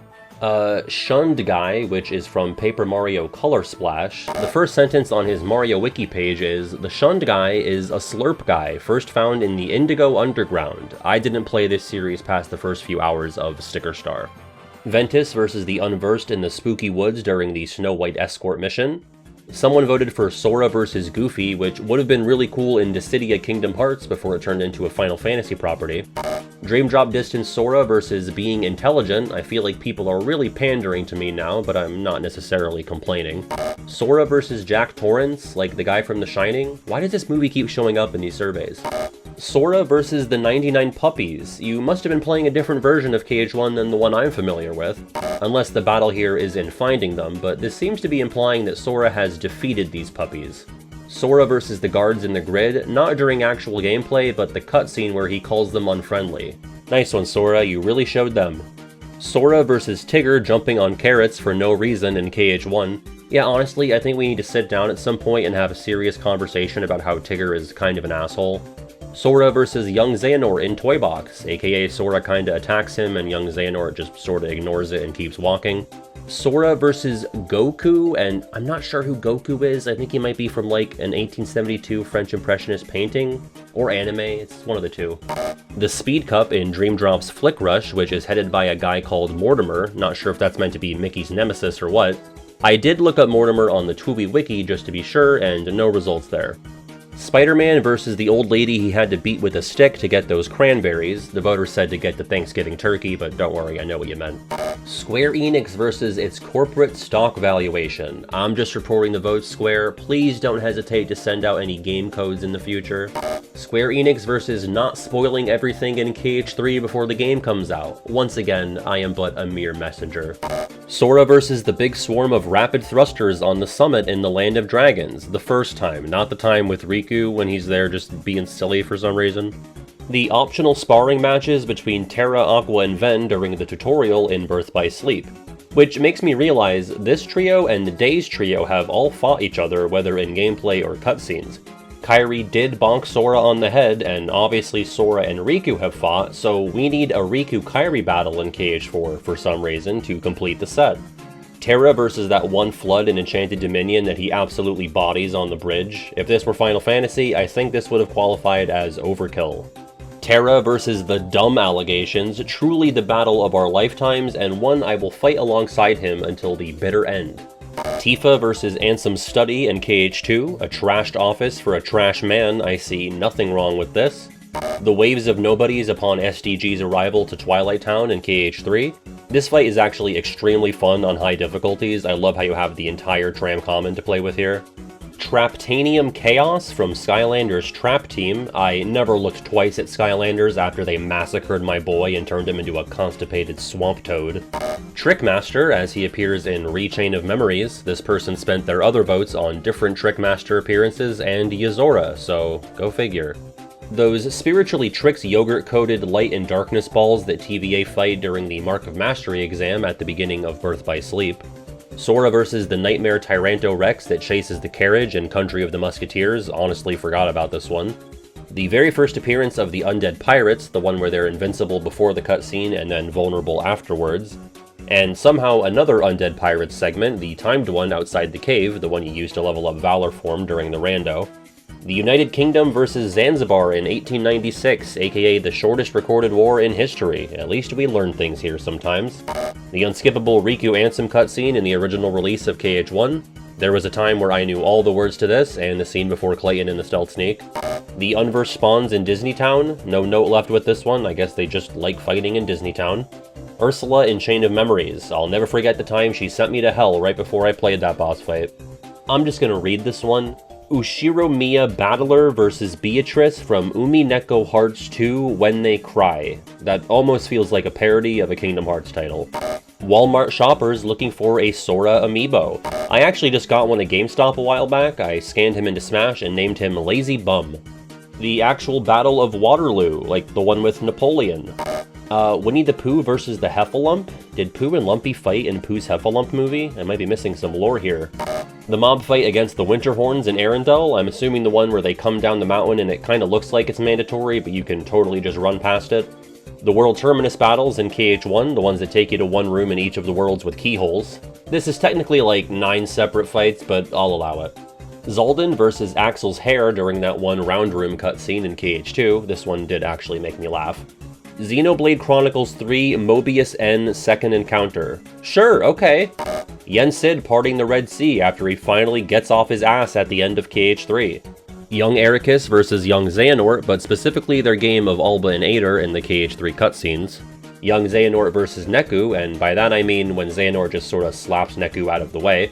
Shunned Guy, which is from Paper Mario Color Splash. The first sentence on his Mario Wiki page is, "The Shunned Guy is a slurp guy, first found in the Indigo Underground. I didn't play this series past the first few hours of Sticker Star." Ventus versus the Unversed in the Spooky Woods during the Snow White escort mission. Someone voted for Sora versus Goofy, which would have been really cool in Dissidia Kingdom Hearts before it turned into a Final Fantasy property. Dream Drop Distance Sora versus Being Intelligent. I feel like people are really pandering to me now, but I'm not necessarily complaining. Sora versus Jack Torrance, like the guy from The Shining. Why does this movie keep showing up in these surveys? Sora versus the 99 Puppies. You must have been playing a different version of KH1 than the one I'm familiar with. Unless the battle here is in finding them, but this seems to be implying that Sora has defeated these puppies. Sora versus the guards in the grid, not during actual gameplay, but the cutscene where he calls them unfriendly. Nice one, Sora, you really showed them. Sora versus Tigger jumping on carrots for no reason in KH1. Yeah, honestly, I think we need to sit down at some point and have a serious conversation about how Tigger is kind of an asshole. Sora versus young Xehanort in Toy Box, aka Sora kinda attacks him and young Xehanort just sorta ignores it and keeps walking. Sora versus Goku, and I'm not sure who Goku is. I think he might be from like an 1872 French Impressionist painting, or anime, it's one of the two. The Speed Cup in Dream Drop's Flick Rush, which is headed by a guy called Mortimer, not sure if that's meant to be Mickey's nemesis or what. I did look up Mortimer on the Tubi wiki just to be sure, and no results there. Spider-Man versus the old lady he had to beat with a stick to get those cranberries. The voter said to get the Thanksgiving turkey, but don't worry, I know what you meant. Square Enix versus its corporate stock valuation. I'm just reporting the votes, Square. Please don't hesitate to send out any game codes in the future. Square Enix versus not spoiling everything in KH3 before the game comes out. Once again, I am but a mere messenger. Sora versus the big swarm of rapid thrusters on the summit in the Land of Dragons. The first time, not the time with Riku when he's there just being silly for some reason. The optional sparring matches between Terra, Aqua, and Ven during the tutorial in Birth by Sleep. Which makes me realize this trio and the Days trio have all fought each other, whether in gameplay or cutscenes. Kairi did bonk Sora on the head, and obviously Sora and Riku have fought, so we need a Riku-Kairi battle in KH4 for some reason to complete the set. Terra versus that one Flood in Enchanted Dominion that he absolutely bodies on the bridge. If this were Final Fantasy, I think this would have qualified as overkill. Terra versus the dumb allegations, truly the battle of our lifetimes, and one I will fight alongside him until the bitter end. Tifa versus Ansem's Study in KH2, a trashed office for a trash man. I see nothing wrong with this. The Waves of Nobodies upon SDG's arrival to Twilight Town in KH3. This fight is actually extremely fun on high difficulties. I love how you have the entire Tram Common to play with here. Traptanium Chaos from Skylanders' Trap Team. I never looked twice at Skylanders after they massacred my boy and turned him into a constipated swamp toad. Trickmaster, as he appears in Rechain of Memories. This person spent their other votes on different Trickmaster appearances and Yozora, so go figure. Those spiritually Trix yogurt-coated light and darkness balls that TVA fight during the Mark of Mastery exam at the beginning of Birth by Sleep. Sora versus the Nightmare Tyranto Rex that chases the carriage in Country of the Musketeers. Honestly forgot about this one. The very first appearance of the Undead Pirates, the one where they're invincible before the cutscene and then vulnerable afterwards. And somehow another Undead Pirates segment, the timed one outside the cave, the one you used to level up Valor form during the rando. The United Kingdom versus Zanzibar in 1896, aka the shortest recorded war in history. At least we learn things here sometimes. The unskippable Riku Ansem cutscene in the original release of KH1. There was a time where I knew all the words to this, and the scene before Clayton in the Stealth Sneak. The Unverse spawns in Disney Town. No note left with this one, I guess they just like fighting in Disney Town. Ursula in Chain of Memories. I'll never forget the time she sent me to hell right before I played that boss fight. I'm just gonna read this one. Ushiromiya Battler versus Beatrice from Umi Neko Hearts 2 When They Cry. That almost feels like a parody of a Kingdom Hearts title. Walmart shoppers looking for a Sora amiibo. I actually just got one at GameStop a while back. I scanned him into Smash and named him Lazy Bum. The actual Battle of Waterloo, like the one with Napoleon. Winnie the Pooh versus the Heffalump? Did Pooh and Lumpy fight in Pooh's Heffalump movie? I might be missing some lore here. The mob fight against the Winterhorns in Arendelle, I'm assuming the one where they come down the mountain and it kinda looks like it's mandatory, but you can totally just run past it. The World Terminus battles in KH1, the ones that take you to one room in each of the worlds with keyholes. This is technically like 9 separate fights, but I'll allow it. Zaldin versus Axel's hair during that one round room cutscene in KH2, this one did actually make me laugh. Xenoblade Chronicles 3 Mobius N Second Encounter. Sure, okay. Yen Sid parting the Red Sea after he finally gets off his ass at the end of KH3. Young Ericus versus Young Xehanort, but specifically their game of Alba and Ader in the KH3 cutscenes. Young Xehanort versus Neku, and by that I mean when Xehanort just sorta slaps Neku out of the way.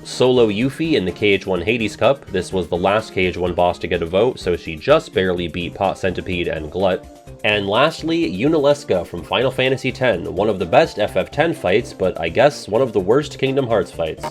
Solo Yuffie in the KH1 Hades Cup. This was the last KH1 boss to get a vote, so she just barely beat Pot Centipede and Glut. And lastly, Unileska from Final Fantasy X, one of the best FF10 fights, but I guess one of the worst Kingdom Hearts fights.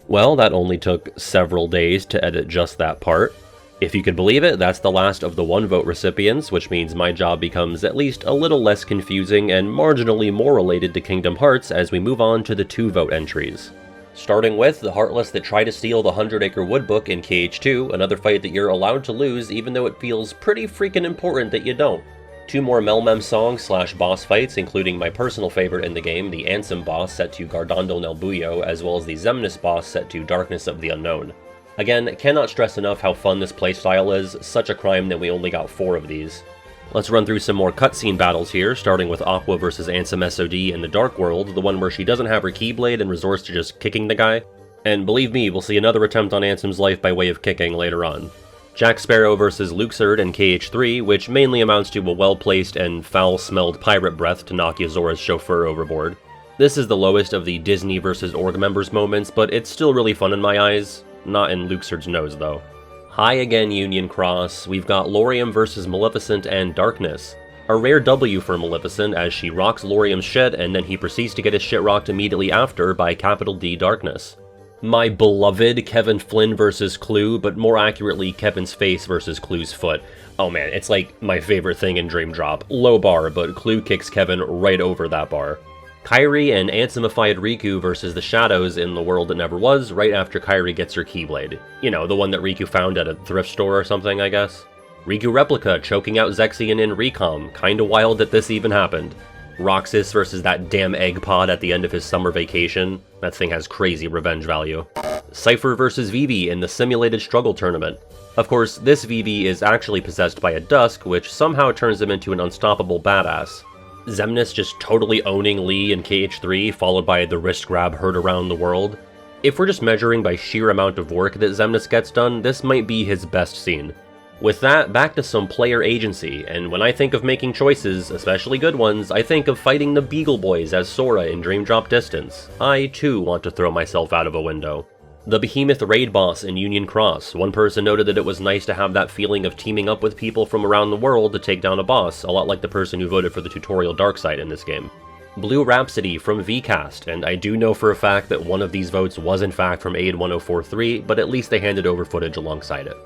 Well, that only took several days to edit just that part. If you could believe it, that's the last of the 1 vote recipients, which means my job becomes at least a little less confusing and marginally more related to Kingdom Hearts as we move on to the 2 vote entries. Starting with the Heartless that try to steal the 100-Acre Woodbook in KH2, another fight that you're allowed to lose even though it feels pretty freaking important that you don't. 2 more Melmem songs / boss fights, including my personal favorite in the game, the Ansem boss set to Gardando nel Buio, as well as the Xemnas boss set to Darkness of the Unknown. Again, cannot stress enough how fun this playstyle is, such a crime that we only got 4 of these. Let's run through some more cutscene battles here, starting with Aqua vs Ansem SOD in the Dark World, the one where she doesn't have her Keyblade and resorts to just kicking the guy. And believe me, we'll see another attempt on Ansem's life by way of kicking later on. Jack Sparrow vs Luxord in KH3, which mainly amounts to a well-placed and foul-smelled pirate breath to knock Yazora's chauffeur overboard. This is the lowest of the Disney vs Org members moments, but it's still really fun in my eyes. Not in Luxord's nose, though. Hi again, Union Cross. We've got Laurium vs Maleficent and Darkness. A rare W for Maleficent as she rocks Laurium's shit and then he proceeds to get his shit rocked immediately after by capital D Darkness. My beloved Kevin Flynn vs Clue, but more accurately Kevin's face versus Clue's foot. Oh man, it's like my favorite thing in Dream Drop. Low bar, but Clue kicks Kevin right over that bar. Kairi and Ansemified Riku versus the Shadows in The World That Never Was, right after Kairi gets her Keyblade. You know, the one that Riku found at a thrift store or something, I guess. Riku Replica choking out Zexion in Recom, kinda wild that this even happened. Roxas versus that damn egg pod at the end of his summer vacation. That thing has crazy revenge value. Cypher versus Vivi in the Simulated Struggle Tournament. Of course, this Vivi is actually possessed by a Dusk, which somehow turns him into an unstoppable badass. Xemnas just totally owning Lee in KH3, followed by the wrist grab heard around the world. If we're just measuring by sheer amount of work that Xemnas gets done, this might be his best scene. With that, back to some player agency, and when I think of making choices, especially good ones, I think of fighting the Beagle Boys as Sora in Dream Drop Distance. I, too, want to throw myself out of a window. The Behemoth raid boss in Union Cross. One person noted that it was nice to have that feeling of teaming up with people from around the world to take down a boss, a lot like the person who voted for the tutorial Darkside in this game. Blue Rhapsody from VCast, and I do know for a fact that one of these votes was in fact from Aid 1043, but at least they handed over footage alongside it.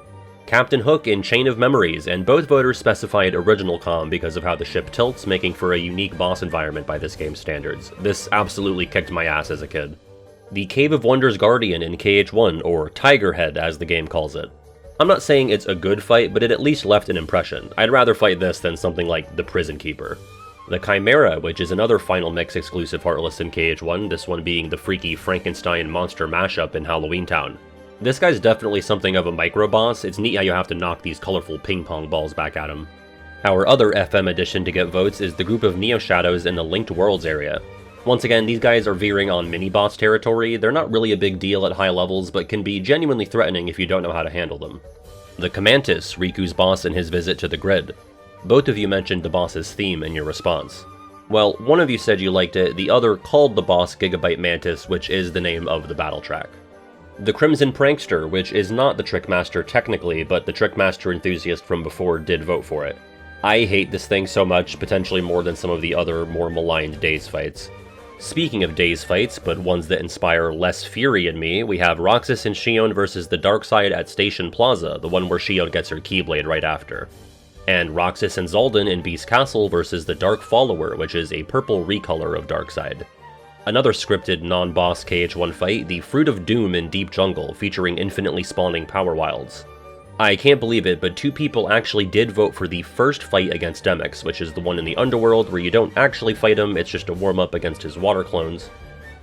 Captain Hook in Chain of Memories, and both voters specified original comm because of how the ship tilts, making for a unique boss environment by this game's standards. This absolutely kicked my ass as a kid. The Cave of Wonders Guardian in KH1, or Tiger Head as the game calls it. I'm not saying it's a good fight, but it at least left an impression. I'd rather fight this than something like the Prison Keeper. The Chimera, which is another Final Mix exclusive Heartless in KH1, this one being the freaky Frankenstein monster mashup in Halloween Town. This guy's definitely something of a micro-boss. It's neat how you have to knock these colorful ping-pong balls back at him. Our other FM addition to get votes is the group of Neo Shadows in the Linked Worlds area. Once again, these guys are veering on mini-boss territory. They're not really a big deal at high levels, but can be genuinely threatening if you don't know how to handle them. The Commantus, Riku's boss in his visit to the grid. Both of you mentioned the boss's theme in your response. Well, one of you said you liked it, the other called the boss Gigabyte Mantis, which is the name of the battle track. The Crimson Prankster, which is not the Trickmaster technically, but the Trickmaster enthusiast from before did vote for it. I hate this thing so much, potentially more than some of the other more maligned Days fights. Speaking of Days fights, but ones that inspire less fury in me, we have Roxas and Xion versus the Darkside at Station Plaza, the one where Xion gets her Keyblade right after. And Roxas and Zaldin in Beast Castle versus the Dark Follower, which is a purple recolor of Darkside. Another scripted non-boss KH1 fight, the Fruit of Doom in Deep Jungle, featuring infinitely spawning Power Wilds. I can't believe it, but 2 people actually did vote for the first fight against Demyx, which is the one in the Underworld where you don't actually fight him, it's just a warm-up against his water clones.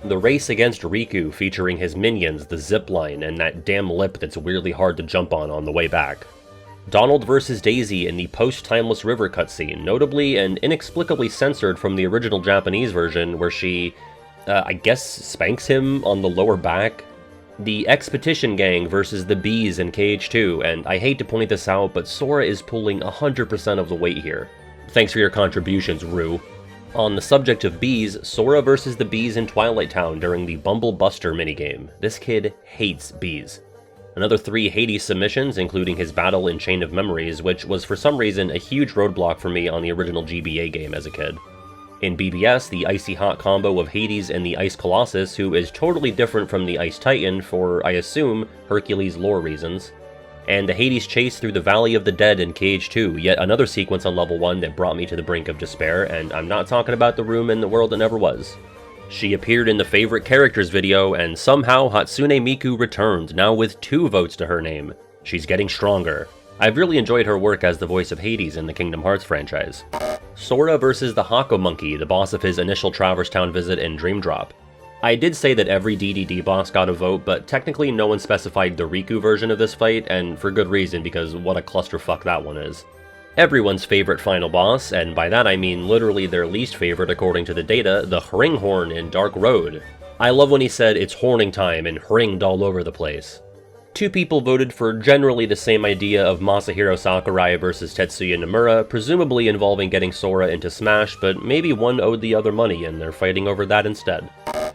The race against Riku, featuring his minions, the zipline, and that damn lip that's weirdly hard to jump on the way back. Donald vs. Daisy in the post-Timeless River cutscene, notably and inexplicably censored from the original Japanese version, where she, I guess, spanks him on the lower back. The Expedition Gang versus the Bees in KH2, and I hate to point this out, but Sora is pulling 100% of the weight here. Thanks for your contributions, Rue. On the subject of bees, Sora versus the Bees in Twilight Town during the Bumble Buster minigame. This kid hates bees. Another 3 Hades submissions, including his battle in Chain of Memories, which was for some reason a huge roadblock for me on the original GBA game as a kid. In BBS, the Icy Hot combo of Hades and the Ice Colossus, who is totally different from the Ice Titan for, I assume, Hercules lore reasons. And the Hades chase through the Valley of the Dead in KH2, yet another sequence on level 1 that brought me to the brink of despair, and I'm not talking about the room in The World That Never Was. She appeared in the favorite characters video, and somehow Hatsune Miku returned, now with 2 votes to her name. She's getting stronger. I've really enjoyed her work as the voice of Hades in the Kingdom Hearts franchise. Sora versus the Hako Monkey, the boss of his initial Traverse Town visit in Dream Drop. I did say that every DDD boss got a vote, but technically no one specified the Riku version of this fight, and for good reason, because what a clusterfuck that one is. Everyone's favorite final boss, and by that I mean literally their least favorite according to the data, the Hringhorn in Dark Road. I love when he said it's horning time and hringed all over the place. 2 people voted for generally the same idea of Masahiro Sakurai versus Tetsuya Nomura, presumably involving getting Sora into Smash, but maybe one owed the other money and they're fighting over that instead.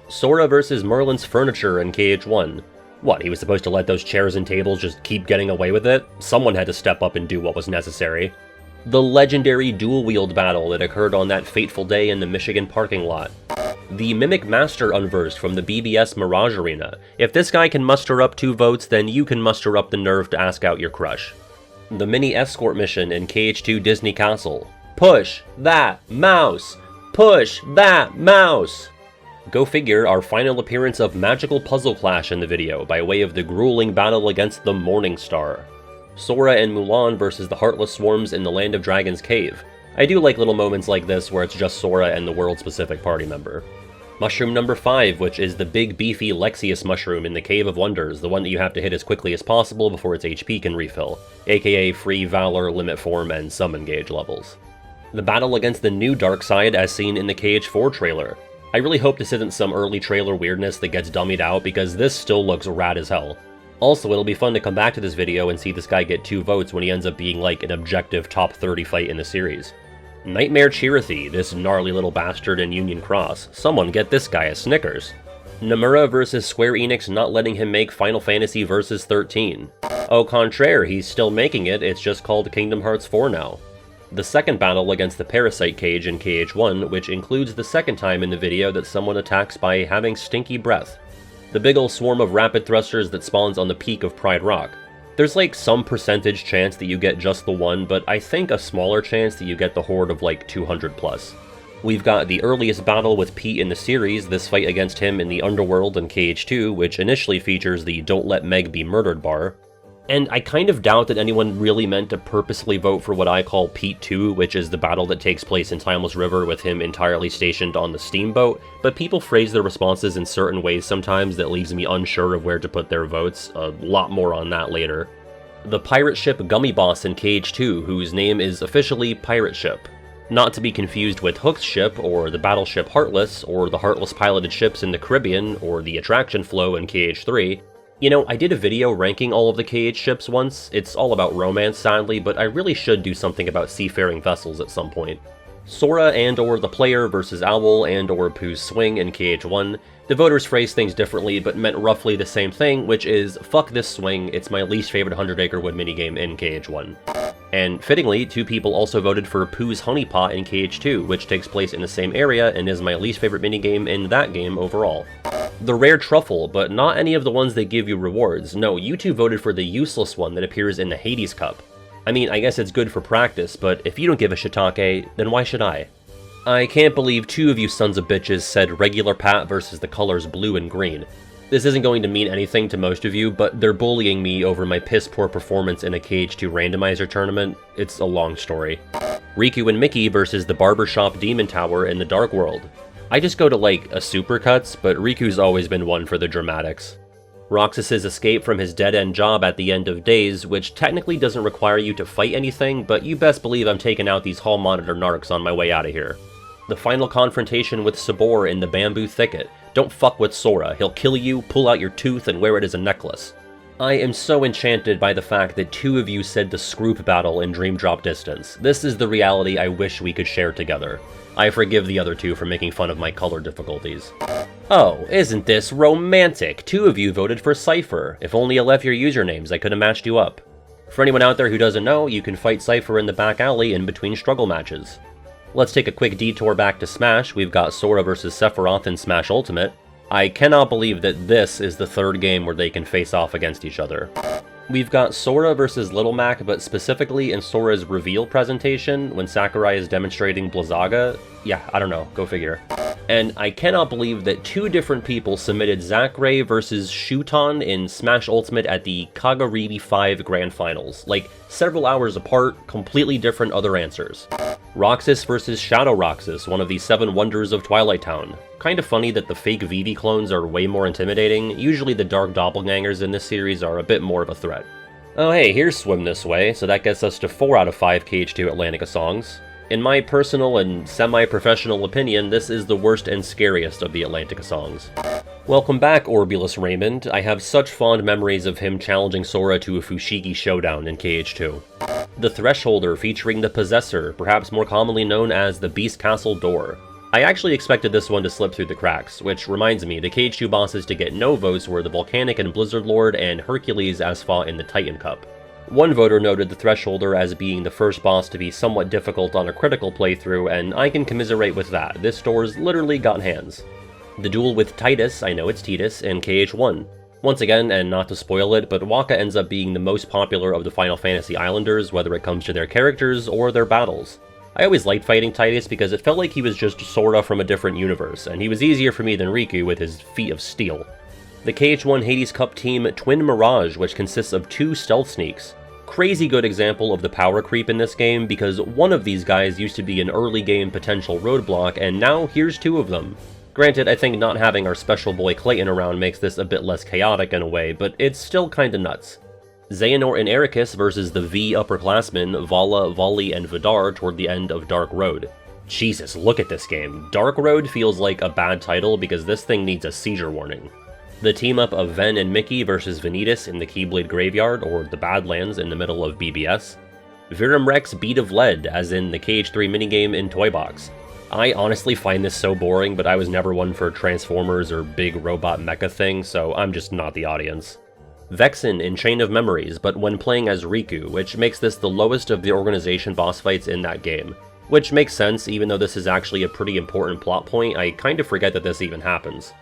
Sora versus Merlin's Furniture in KH1. What, he was supposed to let those chairs and tables just keep getting away with it? Someone had to step up and do what was necessary. The legendary dual-wield battle that occurred on that fateful day in the Michigan parking lot. The Mimic Master unversed from the BBS Mirage Arena. If this guy can muster up 2 votes, then you can muster up the nerve to ask out your crush. The mini escort mission in KH2 Disney Castle. Push that mouse! Push that mouse! Go figure, our final appearance of Magical Puzzle Clash in the video, by way of the grueling battle against the Morning Star. Sora and Mulan versus the Heartless Swarms in the Land of Dragon's Cave. I do like little moments like this where it's just Sora and the world-specific party member. Mushroom number 5, which is the big beefy Lexius mushroom in the Cave of Wonders, the one that you have to hit as quickly as possible before its HP can refill, aka free Valor, Limit Form, and Summon Gauge levels. The battle against the new Darkseid as seen in the KH4 trailer. I really hope this isn't some early trailer weirdness that gets dummied out because this still looks rad as hell. Also, it'll be fun to come back to this video and see this guy get 2 votes when he ends up being like an objective top 30 fight in the series. Nightmare Chirithy, this gnarly little bastard in Union Cross. Someone get this guy a Snickers. Nomura versus Square Enix not letting him make Final Fantasy Versus 13. Au contraire, he's still making it, it's just called Kingdom Hearts 4 now. The second battle against the Parasite Cage in KH1, which includes the second time in the video that someone attacks by having stinky breath. The big ol' swarm of rapid thrusters that spawns on the peak of Pride Rock. There's like some percentage chance that you get just the one, but I think a smaller chance that you get the horde of like 200 plus. We've got the earliest battle with Pete in the series, this fight against him in the Underworld in KH2, which initially features the Don't Let Meg Be Murdered bar. And I kind of doubt that anyone really meant to purposely vote for what I call Pete 2, which is the battle that takes place in Timeless River with him entirely stationed on the steamboat, but people phrase their responses in certain ways sometimes that leaves me unsure of where to put their votes. A lot more on that later. The pirate ship Gummy Boss in KH2, whose name is officially Pirate Ship. Not to be confused with Hook's ship, or the battleship Heartless, or the Heartless piloted ships in the Caribbean, or the Attraction Flow in KH3. You know, I did a video ranking all of the KH ships once. It's all about romance, sadly, but I really should do something about seafaring vessels at some point. Sora and/or the player versus Owl and/or Pooh's Swing in KH1. The voters phrased things differently, but meant roughly the same thing, which is, fuck this swing, it's my least favorite 100-acre wood minigame in KH1. And fittingly, 2 people also voted for Pooh's Honeypot in KH2, which takes place in the same area and is my least favorite minigame in that game overall. The rare truffle, but not any of the ones that give you rewards. No, you 2 voted for the useless one that appears in the Hades Cup. I mean, I guess it's good for practice, but if you don't give a shiitake, then why should I? I can't believe 2 of you sons of bitches said regular Pat versus the colors blue and green. This isn't going to mean anything to most of you, but they're bullying me over my piss-poor performance in a KH2 randomizer tournament. It's a long story. Riku and Mickey versus the Barbershop Demon Tower in the Dark World. I just go to like a supercuts, but Riku's always been one for the dramatics. Roxas's escape from his dead-end job at the end of Days, which technically doesn't require you to fight anything, but you best believe I'm taking out these hall monitor narcs on my way out of here. The final confrontation with Sabor in the Bamboo Thicket. Don't fuck with Sora, he'll kill you, pull out your tooth, and wear it as a necklace. I am so enchanted by the fact that 2 of you said the Scroop battle in Dream Drop Distance. This is the reality I wish we could share together. I forgive the other 2 for making fun of my color difficulties. Oh, isn't this romantic? 2 of you voted for Cypher. If only I left your usernames, I could have matched you up. For anyone out there who doesn't know, you can fight Cypher in the back alley in between struggle matches. Let's take a quick detour back to Smash. We've got Sora vs Sephiroth in Smash Ultimate. I cannot believe that this is the 3rd game where they can face off against each other. We've got Sora versus Little Mac, but specifically in Sora's reveal presentation, when Sakurai is demonstrating Blizzaga. Yeah, I don't know, go figure. And I cannot believe that 2 different people submitted Zachary versus Shuton in Smash Ultimate at the Kagaribi 5 Grand Finals. Like, several hours apart, completely different other answers. Roxas versus Shadow Roxas, one of the 7 wonders of Twilight Town. Kinda funny that the fake Vivi clones are way more intimidating. Usually the dark doppelgangers in this series are a bit more of a threat. Oh hey, here's Swim This Way, so that gets us to 4 out of 5 KH2 Atlantica songs. In my personal and semi-professional opinion, this is the worst and scariest of the Atlantica songs. Welcome back, Orbulus Raymond. I have such fond memories of him challenging Sora to a Fushigi showdown in KH2. The Thresholder featuring the Possessor, perhaps more commonly known as the Beast Castle Door. I actually expected this one to slip through the cracks, which reminds me, the KH2 bosses to get no votes were the Volcanic and Blizzard Lord and Hercules as fought in the Titan Cup. One voter noted the Thresholder as being the first boss to be somewhat difficult on a critical playthrough, and I can commiserate with that. This store's literally got hands. The duel with Titus, I know it's Titus, in KH1. Once again, and not to spoil it, but Wakka ends up being the most popular of the Final Fantasy Islanders, whether it comes to their characters or their battles. I always liked fighting Titus because it felt like he was just Sora from a different universe, and he was easier for me than Riku with his feet of steel. The KH1 Hades Cup team Twin Mirage, which consists of 2 stealth sneaks. Crazy good example of the power creep in this game, because one of these guys used to be an early game potential roadblock, and now here's 2 of them. Granted, I think not having our special boy Clayton around makes this a bit less chaotic in a way, but it's still kinda nuts. Xehanort and Ericus versus the V upperclassmen Vala, Volley, and Vidar toward the end of Dark Road. Jesus, look at this game. Dark Road feels like a bad title because this thing needs a seizure warning. The team-up of Ven and Mickey versus Vanitas in the Keyblade Graveyard, or the Badlands in the middle of BBS. Virum Rex Beat of Lead, as in the KH3 minigame in Toy Box. I honestly find this so boring, but I was never one for Transformers or big robot mecha things, so I'm just not the audience. Vexen in Chain of Memories, but when playing as Riku, which makes this the lowest of the organization boss fights in that game. Which makes sense, even though this is actually a pretty important plot point, I kinda forget that this even happens.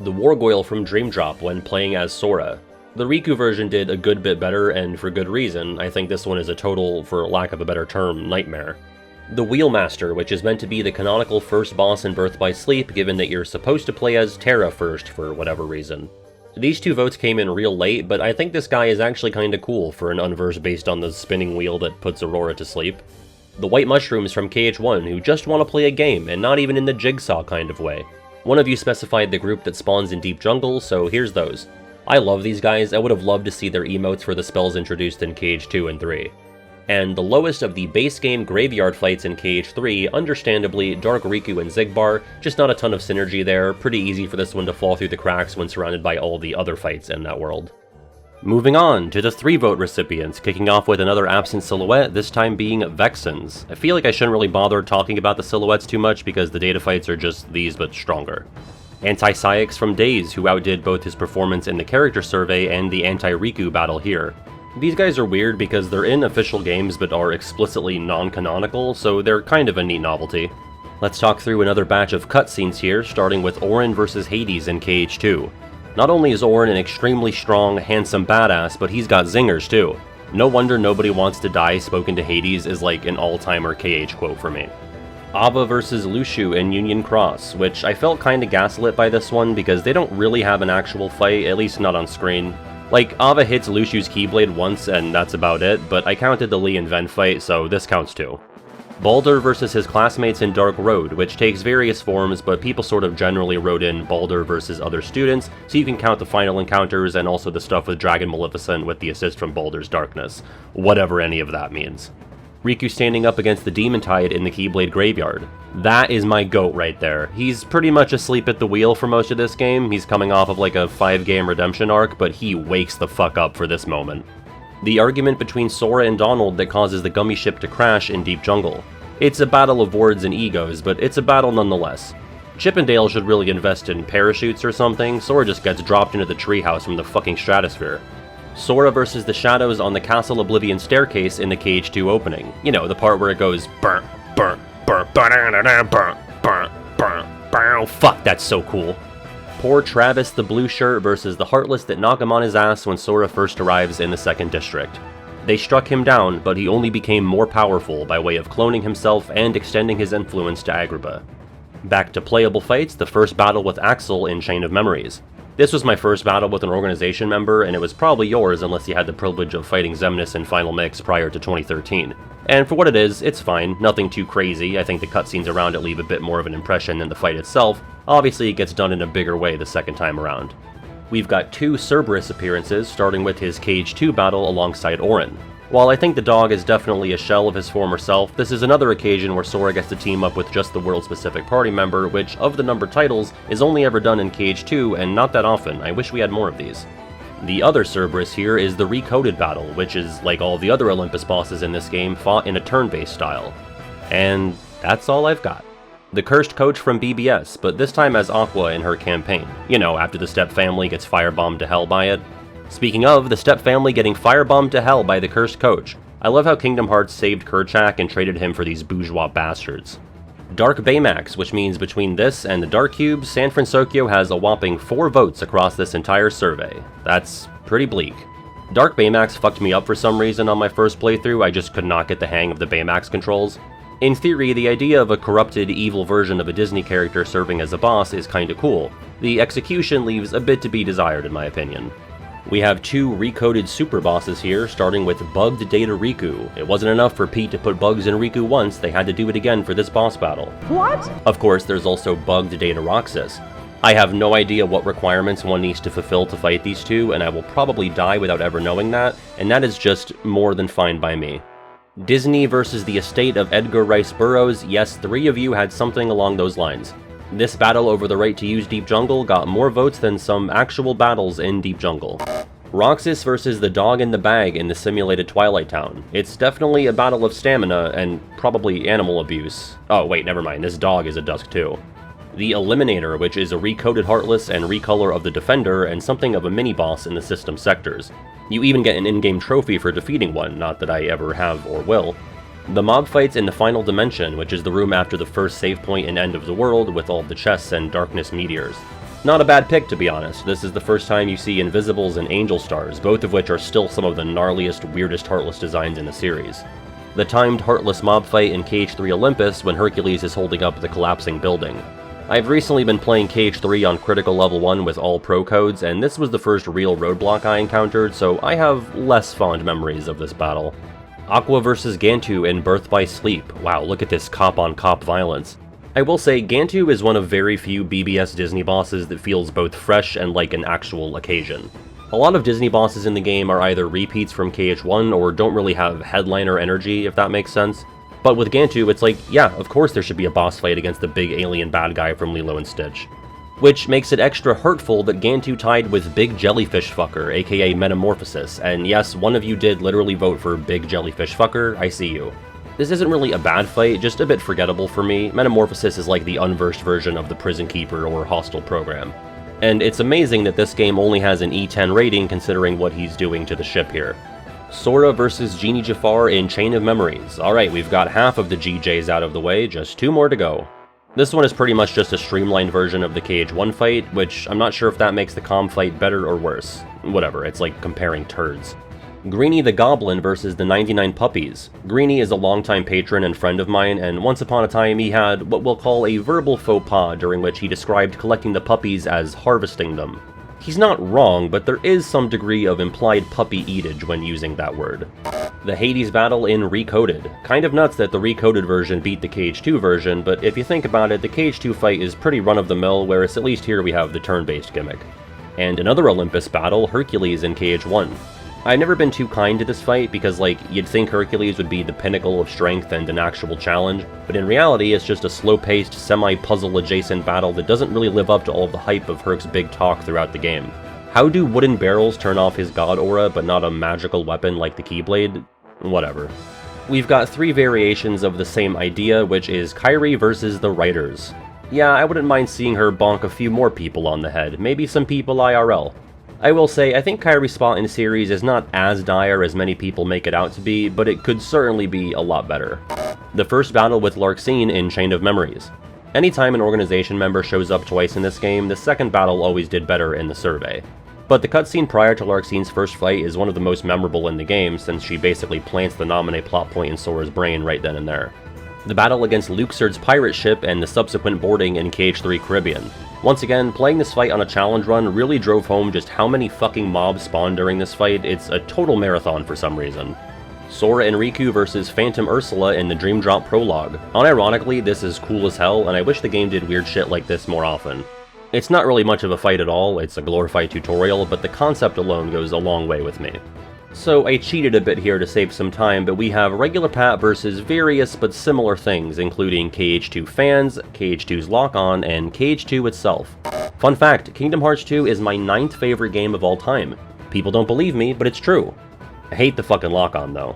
The Wargoyle from Dream Drop when playing as Sora. The Riku version did a good bit better, and for good reason. I think this one is a total, for lack of a better term, nightmare. The Wheelmaster, which is meant to be the canonical first boss in Birth by Sleep, given that you're supposed to play as Terra first for whatever reason. These 2 votes came in real late, but I think this guy is actually kinda cool for an unverse based on the spinning wheel that puts Aurora to sleep. The White Mushrooms from KH1, who just want to play a game, and not even in the Jigsaw kind of way. One of you specified the group that spawns in Deep Jungle, so here's those. I love these guys, I would have loved to see their emotes for the spells introduced in KH2 and 3. And the lowest of the base game graveyard fights in KH3, understandably, Dark Riku and Xigbar, just not a ton of synergy there, pretty easy for this one to fall through the cracks when surrounded by all the other fights in that world. Moving on to the 3-vote recipients, kicking off with another absent silhouette, this time being Vexens. I feel like I shouldn't really bother talking about the silhouettes too much because the data fights are just these but stronger. Anti-Saix from Days, who outdid both his performance in the character survey and the anti-Riku battle here. These guys are weird because they're in official games but are explicitly non-canonical, so they're kind of a neat novelty. Let's talk through another batch of cutscenes here, starting with Auron versus Hades in KH2. Not only is Auron an extremely strong, handsome badass, but he's got zingers too. No wonder Nobody Wants to Die spoken to Hades is like an all-timer KH quote for me. Ava versus Lushu in Union Cross, which I felt kinda gaslit by this one because they don't really have an actual fight, at least not on screen. Like, Ava hits Lushu's Keyblade once and that's about it, but I counted the Lee and Ven fight, so this counts too. Baldur versus his classmates in Dark Road, which takes various forms, but people sort of generally wrote in Baldur versus other students, so you can count the final encounters and also the stuff with Dragon Maleficent with the assist from Baldur's Darkness. Whatever any of that means. Riku standing up against the Demon Tide in the Keyblade Graveyard. That is my GOAT right there. He's pretty much asleep at the wheel for most of this game. He's coming off of like a 5-game redemption arc, but he wakes the fuck up for this moment. The argument between Sora and Donald that causes the gummy ship to crash in Deep Jungle. It's a battle of words and egos, but it's a battle nonetheless. Chippendale should really invest in parachutes or something. Sora just gets dropped into the treehouse from the fucking stratosphere. Sora versus the shadows on the Castle Oblivion staircase in the KH2 opening. You know, the part where it goes burn, burn, burn, burn, burn, burn, burn. Fuck, that's so cool. Poor Travis the Blue Shirt versus the Heartless that knock him on his ass when Sora first arrives in the 2nd District. They struck him down, but he only became more powerful by way of cloning himself and extending his influence to Agrabah. Back to playable fights, the first battle with Axel in Chain of Memories. This was my first battle with an organization member, and it was probably yours unless you had the privilege of fighting Xemnas in Final Mix prior to 2013. And for what it is, it's fine, nothing too crazy. I think the cutscenes around it leave a bit more of an impression than the fight itself. Obviously, it gets done in a bigger way the second time around. We've got 2 Cerberus appearances, starting with his Cage 2 battle alongside Orin. While I think the dog is definitely a shell of his former self, this is another occasion where Sora gets to team up with just the world-specific party member, which, of the numbered titles, is only ever done in Cage 2, and not that often. I wish we had more of these. The other Cerberus here is the Recoded battle, which is, like all the other Olympus bosses in this game, fought in a turn-based style. And that's all I've got. The Cursed Coach from BBS, but this time as Aqua in her campaign. You know, after the Step family gets firebombed to hell by it. Speaking of, the Step family getting firebombed to hell by the Cursed Coach. I love how Kingdom Hearts saved Kerchak and traded him for these bourgeois bastards. Dark Baymax, which means between this and the Dark Cubes, San Francisco has a whopping 4 votes across this entire survey. That's pretty bleak. Dark Baymax fucked me up for some reason on my first playthrough. I just could not get the hang of the Baymax controls. In theory, the idea of a corrupted, evil version of a Disney character serving as a boss is kinda cool. The execution leaves a bit to be desired in my opinion. We have 2 recoded super bosses here, starting with Bugged Data Riku. It wasn't enough for Pete to put bugs in Riku once, they had to do it again for this boss battle. What? Of course, there's also Bugged Data Roxas. I have no idea what requirements one needs to fulfill to fight these two, and I will probably die without ever knowing that, and that is just more than fine by me. Disney versus the estate of Edgar Rice Burroughs, yes, 3 of you had something along those lines. This battle over the right to use Deep Jungle got more votes than some actual battles in Deep Jungle. Roxas versus the dog in the bag in the simulated Twilight Town. It's definitely a battle of stamina and probably animal abuse. Oh wait, never mind, this dog is a Dusk too. The Eliminator, which is a recoded Heartless and recolor of the Defender and something of a mini-boss in the system sectors. You even get an in-game trophy for defeating one, not that I ever have or will. The mob fights in the Final Dimension, which is the room after the first save point and end of the world with all the chests and darkness meteors. Not a bad pick, to be honest. This is the first time you see Invisibles and Angel Stars, both of which are still some of the gnarliest, weirdest Heartless designs in the series. The timed Heartless mob fight in Cage 3 Olympus when Hercules is holding up the collapsing building. I've recently been playing Cage 3 on Critical Level 1 with all pro codes, and this was the first real roadblock I encountered, so I have less fond memories of this battle. Aqua vs. Gantu in Birth by Sleep. Wow, look at this cop-on-cop violence. I will say, Gantu is one of very few BBS Disney bosses that feels both fresh and like an actual occasion. A lot of Disney bosses in the game are either repeats from KH1 or don't really have headliner energy, if that makes sense. But with Gantu, it's like, yeah, of course there should be a boss fight against the big alien bad guy from Lilo and Stitch. Which makes it extra hurtful that Gantu tied with Big Jellyfish Fucker, aka Metamorphosis, and yes, one of you did literally vote for Big Jellyfish Fucker, I see you. This isn't really a bad fight, just a bit forgettable for me. Metamorphosis is like the unversed version of the Prison Keeper or Hostile program. And it's amazing that this game only has an E10 rating considering what he's doing to the ship here. Sora vs. Genie Jafar in Chain of Memories. Alright, we've got half of the GJs out of the way, just 2 more to go. This one is pretty much just a streamlined version of the KH1 fight, which I'm not sure if that makes the Com fight better or worse. Whatever, it's like comparing turds. Greenie the Goblin versus the 99 Puppies. Greenie is a longtime patron and friend of mine, and once upon a time he had what we'll call a verbal faux pas during which he described collecting the puppies as harvesting them. He's not wrong, but there is some degree of implied puppy eatage when using that word. The Hades battle in Recoded. Kind of nuts that the Recoded version beat the Cage 2 version, but if you think about it, the Cage 2 fight is pretty run-of-the-mill, whereas at least here we have the turn-based gimmick. And another Olympus battle, Hercules in Cage 1. I've never been too kind to this fight because, like, you'd think Hercules would be the pinnacle of strength and an actual challenge, but in reality it's just a slow-paced, semi-puzzle adjacent battle that doesn't really live up to all of the hype of Herc's big talk throughout the game. How do wooden barrels turn off his god aura but not a magical weapon like the Keyblade? Whatever. We've got 3 variations of the same idea, which is Kairi versus the Writers. Yeah, I wouldn't mind seeing her bonk a few more people on the head, maybe some people IRL. I will say, I think Kairi's spot in series is not as dire as many people make it out to be, but it could certainly be a lot better. The first battle with Larxene in Chain of Memories. Anytime an organization member shows up twice in this game, the second battle always did better in the survey. But the cutscene prior to Larxene's first fight is one of the most memorable in the game, since she basically plants the Naminé plot point in Sora's brain right then and there. the battle against Luxord's pirate ship and the subsequent boarding in KH3 Caribbean. Once again, playing this fight on a challenge run really drove home just how many fucking mobs spawn during this fight. It's a total marathon for some reason. Sora and Riku versus Phantom Ursula in the Dream Drop Prologue. Unironically, this is cool as hell, and I wish the game did weird shit like this more often. It's not really much of a fight at all, it's a glorified tutorial, but the concept alone goes a long way with me. So I cheated a bit here to save some time, but we have regular Pat versus various but similar things, including KH2 fans, KH2's lock-on, and KH2 itself. Fun fact, Kingdom Hearts 2 is my 9th favorite game of all time. People don't believe me, but it's true. I hate the fucking lock-on though.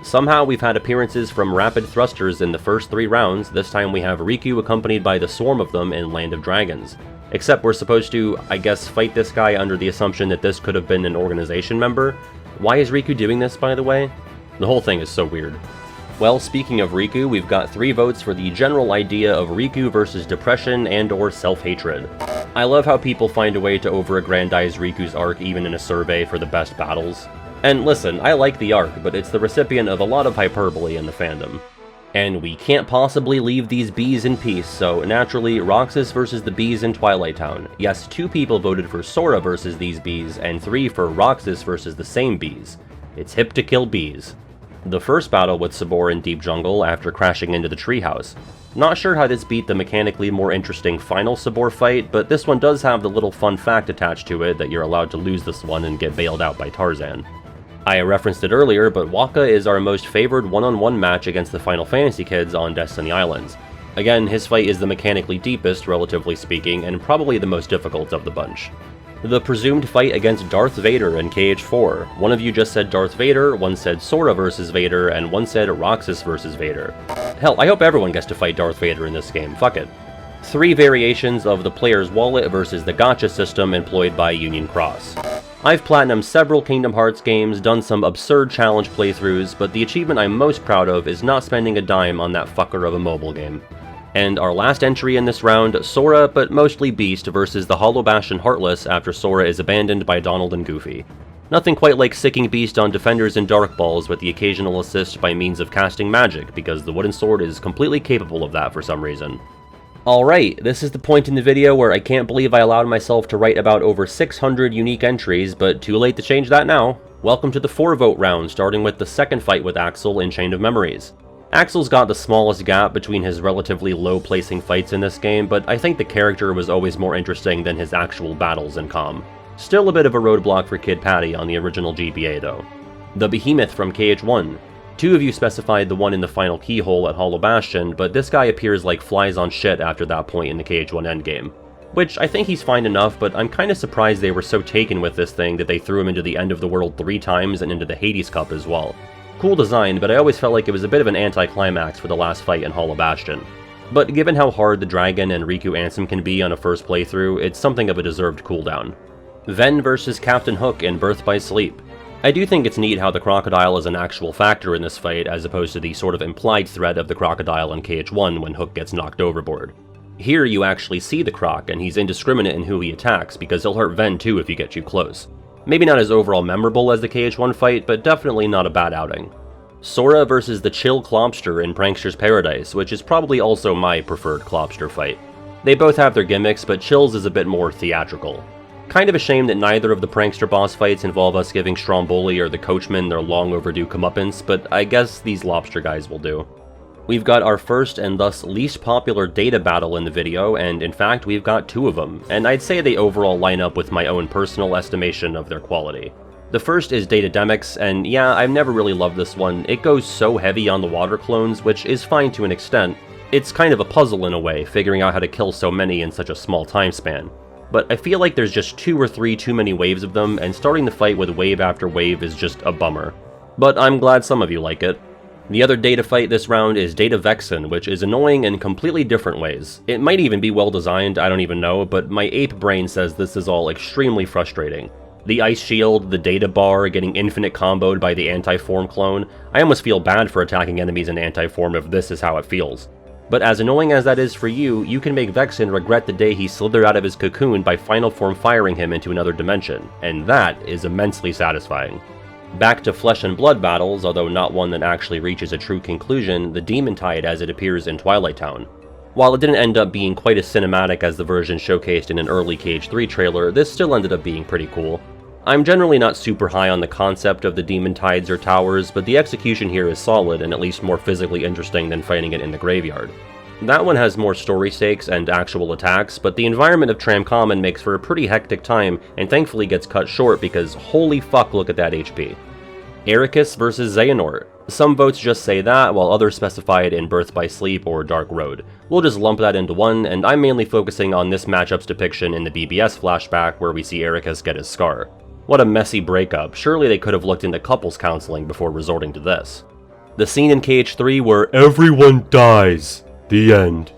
Somehow we've had appearances from Rapid Thrusters in the first 3 rounds. This time we have Riku accompanied by the swarm of them in Land of Dragons. Except we're supposed to, I guess, fight this guy under the assumption that this could have been an organization member. Why is Riku doing this, by the way? The whole thing is so weird. Well, speaking of Riku, we've got 3 votes for the general idea of Riku versus depression and or self-hatred. I love how people find a way to over-aggrandize Riku's arc even in a survey for the best battles. And listen, I like the arc, but it's the recipient of a lot of hyperbole in the fandom. And we can't possibly leave these bees in peace, so naturally, Roxas versus the bees in Twilight Town. Yes, 2 people voted for Sora versus these bees, and 3 for Roxas versus the same bees. It's hip to kill bees. The first battle with Sabor in Deep Jungle after crashing into the treehouse. Not sure how this beat the mechanically more interesting final Sabor fight, but this one does have the little fun fact attached to it that you're allowed to lose this one and get bailed out by Tarzan. I referenced it earlier, but Waka is our most favored one-on-one match against the Final Fantasy kids on Destiny Islands. Again, his fight is the mechanically deepest, relatively speaking, and probably the most difficult of the bunch. The presumed fight against Darth Vader in KH4. One of you just said Darth Vader, one said Sora versus Vader, and one said Roxas versus Vader. Hell, I hope everyone gets to fight Darth Vader in this game, fuck it. 3 variations of the player's wallet versus the gacha system employed by Union Cross. I've platinumed several Kingdom Hearts games, done some absurd challenge playthroughs, but the achievement I'm most proud of is not spending a dime on that fucker of a mobile game. And our last entry in this round, Sora, but mostly Beast, versus the Hollow Bastion Heartless after Sora is abandoned by Donald and Goofy. Nothing quite like sicking Beast on defenders and Dark Balls with the occasional assist by means of casting magic, because the wooden sword is completely capable of that for some reason. Alright, this is the point in the video where I can't believe I allowed myself to write about over 600 unique entries, but too late to change that now. Welcome to the 4-vote round, starting with the second fight with Axel in Chain of Memories. Axel's got the smallest gap between his relatively low-placing fights in this game, but I think the character was always more interesting than his actual battles in COM. Still a bit of a roadblock for Kid Patty on the original GBA though. The Behemoth from KH1. 2 of you specified the one in the final keyhole at Hollow Bastion, but this guy appears like flies on shit after that point in the KH1 endgame. Which, I think he's fine enough, but I'm kinda surprised they were so taken with this thing that they threw him into the End of the World 3 times and into the Hades Cup as well. Cool design, but I always felt like it was a bit of an anticlimax for the last fight in Hollow Bastion. But given how hard the Dragon and Riku Ansem can be on a first playthrough, it's something of a deserved cooldown. Ven versus Captain Hook in Birth by Sleep. I do think it's neat how the crocodile is an actual factor in this fight, as opposed to the sort of implied threat of the crocodile in KH1 when Hook gets knocked overboard. Here you actually see the croc, and he's indiscriminate in who he attacks, because he'll hurt Ven too if you get too close. Maybe not as overall memorable as the KH1 fight, but definitely not a bad outing. Sora versus the Chill Clopster in Prankster's Paradise, which is probably also my preferred Clopster fight. They both have their gimmicks, but Chill's is a bit more theatrical. Kind of a shame that neither of the Prankster boss fights involve us giving Stromboli or the Coachman their long overdue comeuppance, but I guess these lobster guys will do. We've got our first and thus least popular data battle in the video, and in fact we've got 2 of them, and I'd say they overall line up with my own personal estimation of their quality. The first is Datademics, and yeah, I've never really loved this one. It goes so heavy on the water clones, which is fine to an extent. It's kind of a puzzle in a way, figuring out how to kill so many in such a small time span. But I feel like there's just 2 or 3 too many waves of them, and starting the fight with wave after wave is just a bummer. But I'm glad some of you like it. The other data fight this round is Data Vexen, which is annoying in completely different ways. It might even be well designed, I don't even know, but my ape brain says this is all extremely frustrating. The ice shield, the data bar, getting infinite comboed by the anti-form clone. I almost feel bad for attacking enemies in anti-form if this is how it feels. But as annoying as that is for you, you can make Vexen regret the day he slithered out of his cocoon by final form firing him into another dimension, and that is immensely satisfying. Back to flesh and blood battles, although not one that actually reaches a true conclusion, the Demon Tide as it appears in Twilight Town. While it didn't end up being quite as cinematic as the version showcased in an early KH3 trailer, this still ended up being pretty cool. I'm generally not super high on the concept of the Demon Tides or towers, but the execution here is solid and at least more physically interesting than fighting it in the graveyard. That one has more story stakes and actual attacks, but the environment of Tram Common makes for a pretty hectic time and thankfully gets cut short because holy fuck look at that HP. Ericus vs Xehanort. Some votes just say that, while others specify it in Birth by Sleep or Dark Road. We'll just lump that into one, and I'm mainly focusing on this matchup's depiction in the BBS flashback where we see Ericus get his scar. What a messy breakup, surely they could have looked into couples counseling before resorting to this. The scene in KH3 where everyone dies. The end.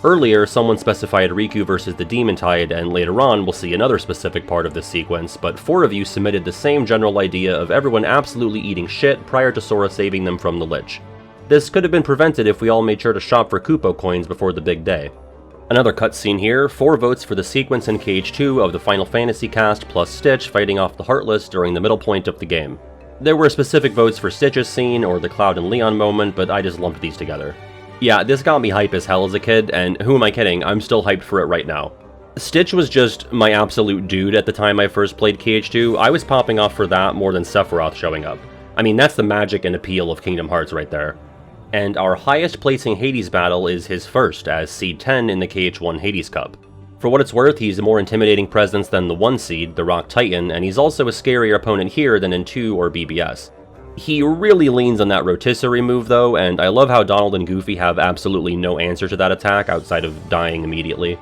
Earlier, someone specified Riku versus the Demon Tide, and later on we'll see another specific part of this sequence, but 4 of you submitted the same general idea of everyone absolutely eating shit prior to Sora saving them from the Lich. This could have been prevented if we all made sure to shop for Kupo coins before the big day. Another cutscene here, 4 votes for the sequence in KH2 of the Final Fantasy cast plus Stitch fighting off the Heartless during the middle point of the game. There were specific votes for Stitch's scene or the Cloud and Leon moment, but I just lumped these together. Yeah, this got me hype as hell as a kid, and who am I kidding, I'm still hyped for it right now. Stitch was just my absolute dude at the time I first played KH2. I was popping off for that more than Sephiroth showing up. I mean, that's the magic and appeal of Kingdom Hearts right there. And our highest placing Hades battle is his first, as Seed 10 in the KH1 Hades Cup. For what it's worth, he's a more intimidating presence than the 1 seed, the Rock Titan, and he's also a scarier opponent here than in 2 or BBS. He really leans on that rotisserie move though, and I love how Donald and Goofy have absolutely no answer to that attack outside of dying immediately.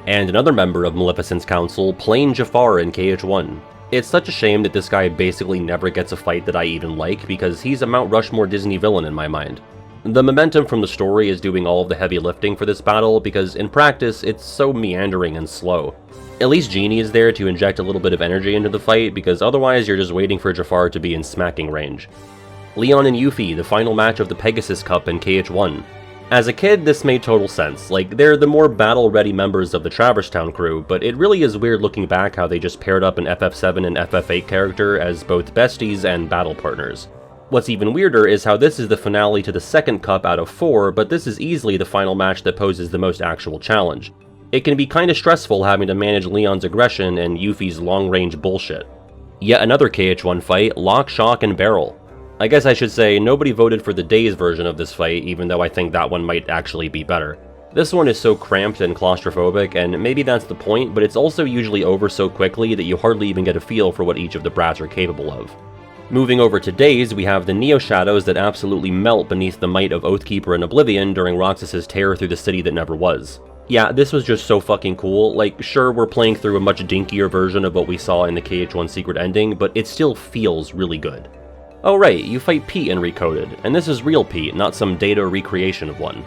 And another member of Maleficent's council, Plain Jafar in KH1. It's such a shame that this guy basically never gets a fight that I even like, because he's a Mount Rushmore Disney villain in my mind. The momentum from the story is doing all of the heavy lifting for this battle, because in practice, it's so meandering and slow. At least Genie is there to inject a little bit of energy into the fight, because otherwise you're just waiting for Jafar to be in smacking range. Leon and Yuffie, the final match of the Pegasus Cup in KH1. As a kid, this made total sense, like they're the more battle-ready members of the Traverse Town crew, but it really is weird looking back how they just paired up an FF7 and FF8 character as both besties and battle partners. What's even weirder is how this is the finale to the second cup out of 4, but this is easily the final match that poses the most actual challenge. It can be kinda stressful having to manage Leon's aggression and Yuffie's long-range bullshit. Yet another KH1 fight, Lock, Shock, and Barrel. I guess I should say nobody voted for the Days version of this fight, even though I think that one might actually be better. This one is so cramped and claustrophobic, and maybe that's the point, but it's also usually over so quickly that you hardly even get a feel for what each of the brats are capable of. Moving over to Days, we have the Neo Shadows that absolutely melt beneath the might of Oathkeeper and Oblivion during Roxas's tear through the city that never was. Yeah, this was just so fucking cool. Like, sure, we're playing through a much dinkier version of what we saw in the KH1 secret ending, but it still feels really good. Oh right, you fight Pete in Recoded, and this is real Pete, not some data recreation of one.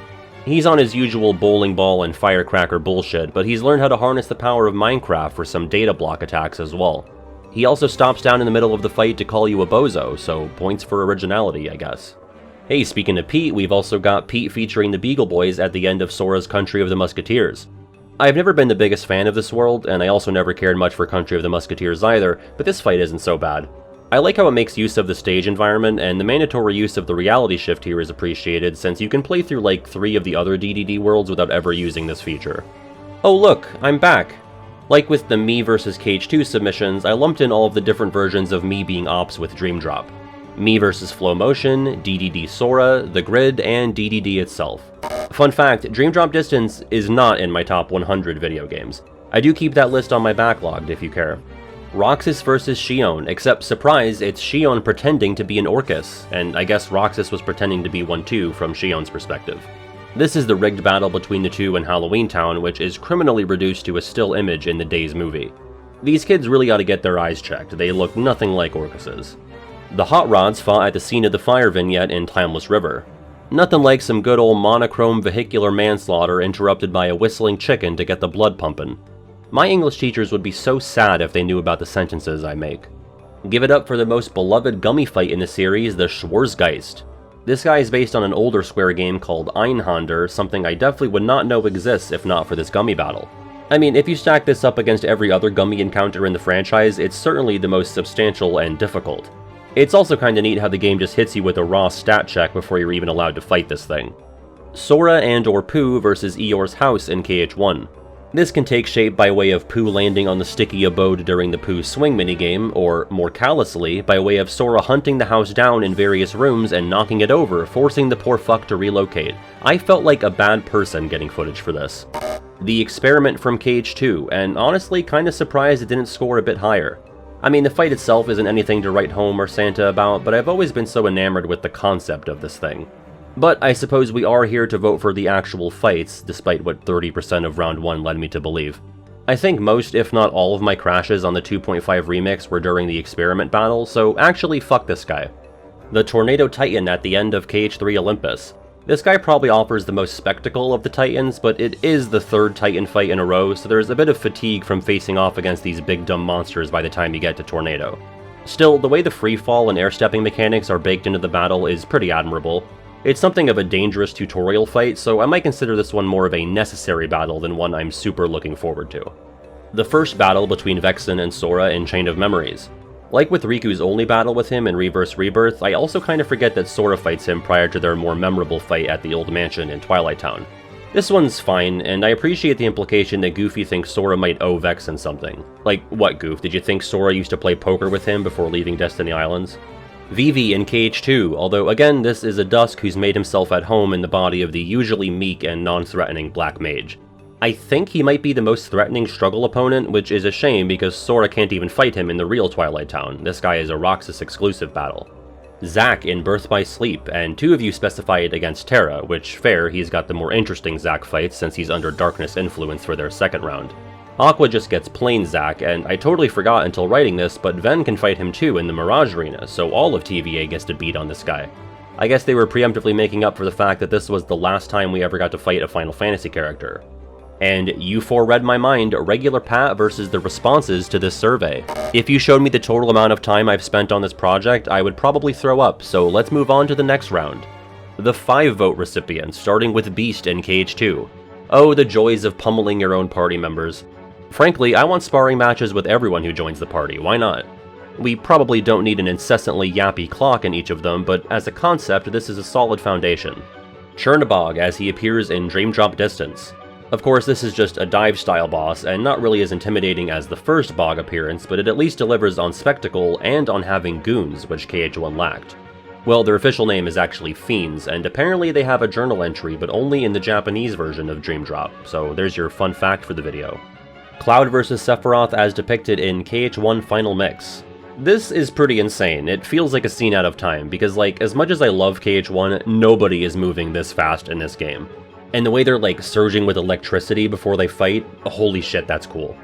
He's on his usual bowling ball and firecracker bullshit, but he's learned how to harness the power of Minecraft for some data block attacks as well. He also stops down in the middle of the fight to call you a bozo, so points for originality, I guess. Hey, speaking of Pete, we've also got Pete featuring the Beagle Boys at the end of Sora's Country of the Musketeers. I've never been the biggest fan of this world, and I also never cared much for Country of the Musketeers either, but this fight isn't so bad. I like how it makes use of the stage environment, and the mandatory use of the reality shift here is appreciated, since you can play through like 3 of the other DDD worlds without ever using this feature. Oh look, I'm back! Like with the Me vs KH2 submissions, I lumped in all of the different versions of me being ops with Dream Drop. Me vs Flow Motion, DDD Sora, The Grid, and DDD itself. Fun fact, Dream Drop Distance is not in my top 100 video games. I do keep that list on my backlog if you care. Roxas vs Xion, except surprise, it's Xion pretending to be an Orcus, and I guess Roxas was pretending to be one too from Xion's perspective. This is the rigged battle between the two in Halloween Town, which is criminally reduced to a still image in the Days movie. These kids really ought to get their eyes checked, they look nothing like Orcuses. The Hot Rods fought at the scene of the fire vignette in Timeless River. Nothing like some good old monochrome vehicular manslaughter interrupted by a whistling chicken to get the blood pumping. My English teachers would be so sad if they knew about the sentences I make. Give it up for the most beloved gummy fight in the series, the Schwarzgeist. This guy is based on an older Square game called Einhander, something I definitely would not know exists if not for this gummy battle. I mean, if you stack this up against every other gummy encounter in the franchise, it's certainly the most substantial and difficult. It's also kinda neat how the game just hits you with a raw stat check before you're even allowed to fight this thing. Sora and/or Pooh versus Eeyore's house in KH1. This can take shape by way of Pooh landing on the sticky abode during the Pooh swing minigame, or, more callously, by way of Sora hunting the house down in various rooms and knocking it over, forcing the poor fuck to relocate. I felt like a bad person getting footage for this. The Experiment from KH2, and honestly kinda surprised it didn't score a bit higher. I mean, the fight itself isn't anything to write home or Santa about, but I've always been so enamored with the concept of this thing. But I suppose we are here to vote for the actual fights, despite what 30% of round 1 led me to believe. I think most, if not all, of my crashes on the 2.5 remix were during the Experiment battle, so actually fuck this guy. The Tornado Titan at the end of KH3 Olympus. This guy probably offers the most spectacle of the Titans, but it is the 3rd Titan fight in a row, so there's a bit of fatigue from facing off against these big dumb monsters by the time you get to Tornado. Still, the way the freefall and air-stepping mechanics are baked into the battle is pretty admirable. It's something of a dangerous tutorial fight, so I might consider this one more of a necessary battle than one I'm super looking forward to. The first battle between Vexen and Sora in Chain of Memories. Like with Riku's only battle with him in Reverse Rebirth, I also kinda forget that Sora fights him prior to their more memorable fight at the Old Mansion in Twilight Town. This one's fine, and I appreciate the implication that Goofy thinks Sora might owe Vexen something. Like, what, Goof? Did you think Sora used to play poker with him before leaving Destiny Islands? Vivi in KH2, although again this is a Dusk who's made himself at home in the body of the usually meek and non-threatening Black Mage. I think he might be the most threatening struggle opponent, which is a shame because Sora can't even fight him in the real Twilight Town. This guy is a Roxas exclusive battle. Zack in Birth by Sleep, and 2 of you specify it against Terra, which, fair, he's got the more interesting Zack fights since he's under Darkness influence for their second round. Aqua just gets plain Zack, and I totally forgot until writing this, but Ven can fight him too in the Mirage Arena, so all of TVA gets to beat on this guy. I guess they were preemptively making up for the fact that this was the last time we ever got to fight a Final Fantasy character. And you foreread my mind, Regular Pat versus the responses to this survey. If you showed me the total amount of time I've spent on this project, I would probably throw up, so let's move on to the next round. The 5-vote recipients, starting with Beast in KH2. Oh, the joys of pummeling your own party members. Frankly, I want sparring matches with everyone who joins the party, why not? We probably don't need an incessantly yappy clock in each of them, but as a concept, this is a solid foundation. Chernabog as he appears in Dream Drop Distance. Of course, this is just a dive-style boss, and not really as intimidating as the first Bog appearance, but it at least delivers on spectacle and on having goons, which KH1 lacked. Well, their official name is actually Fiends, and apparently they have a journal entry, but only in the Japanese version of Dream Drop, so there's your fun fact for the video. Cloud vs Sephiroth as depicted in KH1 Final Mix. This is pretty insane. It feels like a scene out of time, because like, as much as I love KH1, nobody is moving this fast in this game. And the way they're like surging with electricity before they fight, holy shit, that's cool.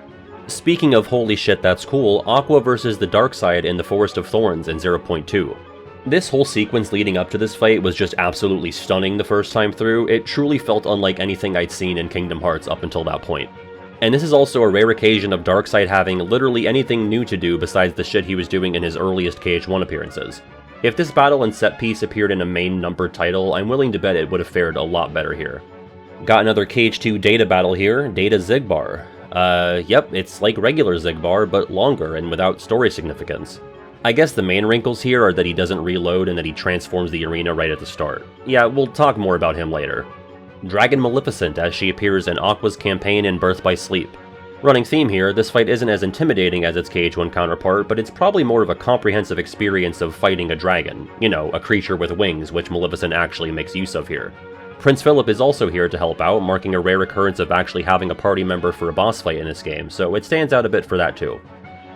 Speaking of holy shit, that's cool, Aqua versus the Dark Side in the Forest of Thorns in 0.2. This whole sequence leading up to this fight was just absolutely stunning the first time through. It truly felt unlike anything I'd seen in Kingdom Hearts up until that point. And this is also a rare occasion of Darkseid having literally anything new to do besides the shit he was doing in his earliest KH1 appearances. If this battle and set piece appeared in a main numbered title, I'm willing to bet it would have fared a lot better here. Got another KH2 Data battle here, Data Xigbar. Yep, it's like regular Xigbar, but longer and without story significance. I guess the main wrinkles here are that he doesn't reload and that he transforms the arena right at the start. Yeah, we'll talk more about him later. Dragon Maleficent as she appears in Aqua's campaign in Birth by Sleep. Running theme here, this fight isn't as intimidating as its KH1 counterpart, but it's probably more of a comprehensive experience of fighting a dragon. You know, a creature with wings, which Maleficent actually makes use of here. Prince Philip is also here to help out, marking a rare occurrence of actually having a party member for a boss fight in this game, so it stands out a bit for that too.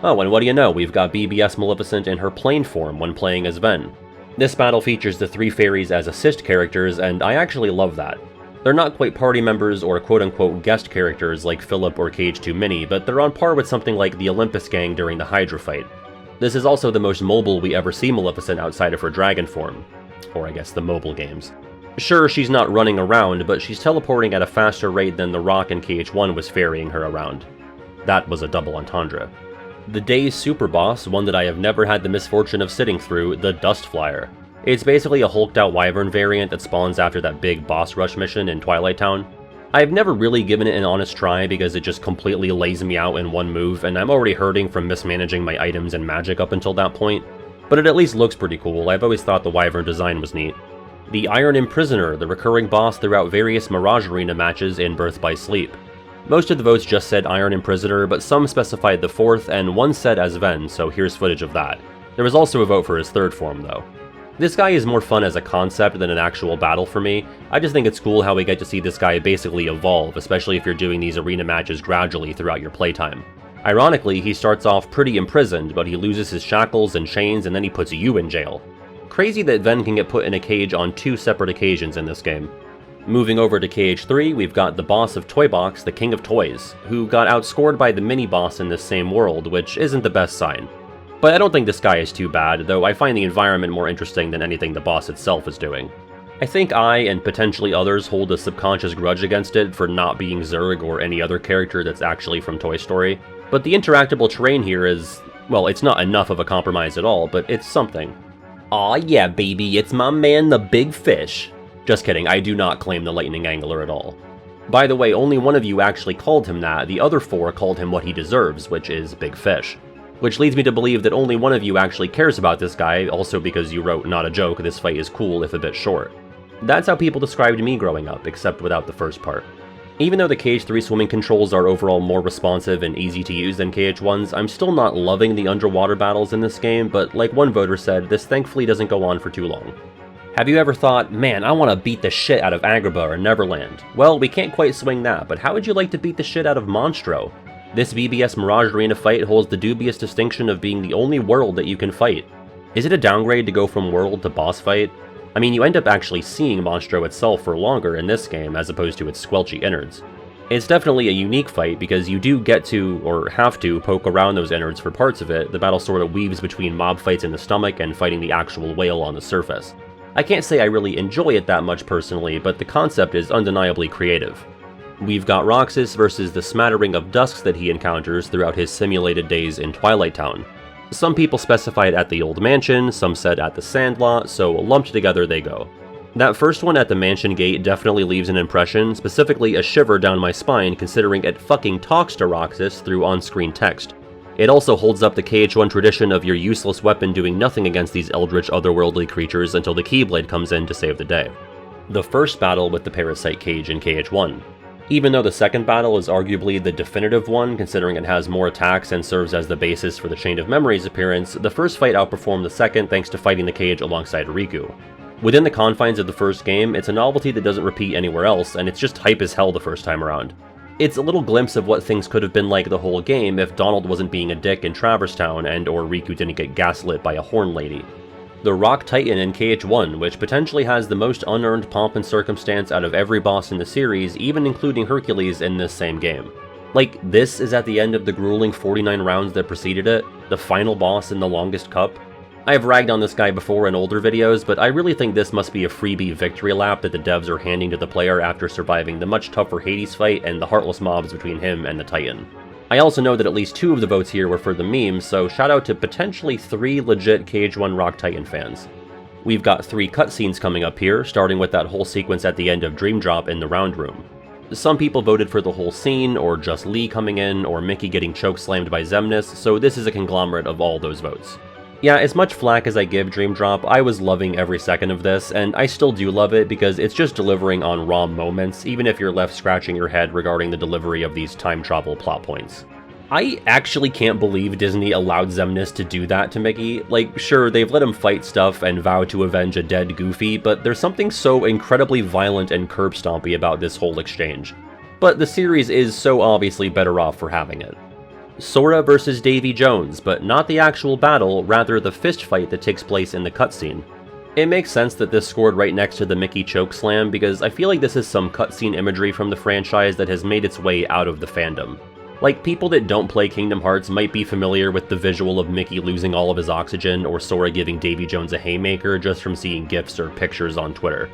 Oh, and what do you know, we've got BBS Maleficent in her plane form when playing as Ven. This battle features the 3 fairies as assist characters, and I actually love that. They're not quite party members or quote-unquote guest characters like Philip or KH2 Mini, but they're on par with something like the Olympus gang during the Hydra fight. This is also the most mobile we ever see Maleficent outside of her dragon form. Or I guess the mobile games. Sure, she's not running around, but she's teleporting at a faster rate than the Rock in KH1 was ferrying her around. That was a double entendre. The day's super boss, one that I have never had the misfortune of sitting through, the Dust Flyer. It's basically a hulked out wyvern variant that spawns after that big boss rush mission in Twilight Town. I've never really given it an honest try because it just completely lays me out in one move, and I'm already hurting from mismanaging my items and magic up until that point. but it at least looks pretty cool. I've always thought the wyvern design was neat. The Iron Imprisoner, the recurring boss throughout various Mirage Arena matches in Birth by Sleep. Most of the votes just said Iron Imprisoner, but some specified the fourth, and one said as Ven, so here's footage of that. There was also a vote for his third form, though. This guy is more fun as a concept than an actual battle for me. I just think it's cool how we get to see this guy basically evolve, especially if you're doing these arena matches gradually throughout your playtime. Ironically, he starts off pretty imprisoned, but he loses his shackles and chains and then he puts you in jail. Crazy that Ven can get put in a cage on 2 separate occasions in this game. Moving over to KH3, we've got the boss of Toy Box, the King of Toys, who got outscored by the mini-boss in this same world, which isn't the best sign. But I don't think this guy is too bad, though I find the environment more interesting than anything the boss itself is doing. I think I, and potentially others, hold a subconscious grudge against it for not being Zurg or any other character that's actually from Toy Story, but the interactable terrain here is, well, it's not enough of a compromise at all, but it's something. Aw yeah baby, it's my man the Big Fish. Just kidding, I do not claim the Lightning Angler at all. By the way, only one of you actually called him that, the other 4 called him what he deserves, which is Big Fish. Which leads me to believe that only one of you actually cares about this guy, also because you wrote not a joke, this fight is cool if a bit short. That's how people described me growing up, except without the first part. Even though the KH3 swimming controls are overall more responsive and easy to use than KH1's, I'm still not loving the underwater battles in this game, but like one voter said, this thankfully doesn't go on for too long. Have you ever thought, man, I want to beat the shit out of Agrabah or Neverland? Well, we can't quite swing that, but how would you like to beat the shit out of Monstro? This BBS Mirage Arena fight holds the dubious distinction of being the only world that you can fight. Is it a downgrade to go from world to boss fight? I mean, you end up actually seeing Monstro itself for longer in this game as opposed to its squelchy innards. It's definitely a unique fight because you do get to, or have to, poke around those innards for parts of it. The battle sort of weaves between mob fights in the stomach and fighting the actual whale on the surface. I can't say I really enjoy it that much personally, but the concept is undeniably creative. We've got Roxas versus the smattering of dusks that he encounters throughout his simulated days in Twilight Town. Some people specified at the old mansion, some said at the Sandlot, so lumped together they go. That first one at the mansion gate definitely leaves an impression, specifically a shiver down my spine considering it fucking talks to Roxas through on-screen text. It also holds up the KH1 tradition of your useless weapon doing nothing against these eldritch otherworldly creatures until the Keyblade comes in to save the day. The first battle with the Parasite Cage in KH1. Even though the second battle is arguably the definitive one, considering it has more attacks and serves as the basis for the Chain of Memories appearance, the first fight outperformed the second thanks to fighting the cage alongside Riku. Within the confines of the first game, it's a novelty that doesn't repeat anywhere else, and it's just hype as hell the first time around. It's a little glimpse of what things could have been like the whole game if Donald wasn't being a dick in Traverse Town and or Riku didn't get gaslit by a horn lady. The Rock Titan in KH1, which potentially has the most unearned pomp and circumstance out of every boss in the series, even including Hercules in this same game. Like, this is at the end of the grueling 49 rounds that preceded it, the final boss in the longest cup. I have ragged on this guy before in older videos, but I really think this must be a freebie victory lap that the devs are handing to the player after surviving the much tougher Hades fight and the heartless mobs between him and the Titan. I also know that at least 2 of the votes here were for the memes, so shout out to potentially 3 legit KH1 Rock Titan fans. We've got 3 cutscenes coming up here, starting with that whole sequence at the end of Dream Drop in the Round Room. Some people voted for the whole scene, or just Lee coming in, or Mickey getting chokeslammed by Xemnas, so this is a conglomerate of all those votes. Yeah, as much flack as I give Dream Drop, I was loving every second of this, and I still do love it because it's just delivering on raw moments, even if you're left scratching your head regarding the delivery of these time travel plot points. I actually can't believe Disney allowed Xemnas to do that to Mickey. Like, sure, they've let him fight stuff and vow to avenge a dead Goofy, but there's something so incredibly violent and curb-stompy about this whole exchange. But the series is so obviously better off for having it. Sora versus Davy Jones, but not the actual battle, rather the fist fight that takes place in the cutscene. It makes sense that this scored right next to the Mickey chokeslam because I feel like this is some cutscene imagery from the franchise that has made its way out of the fandom. Like, people that don't play Kingdom Hearts might be familiar with the visual of Mickey losing all of his oxygen or Sora giving Davy Jones a haymaker just from seeing GIFs or pictures on Twitter.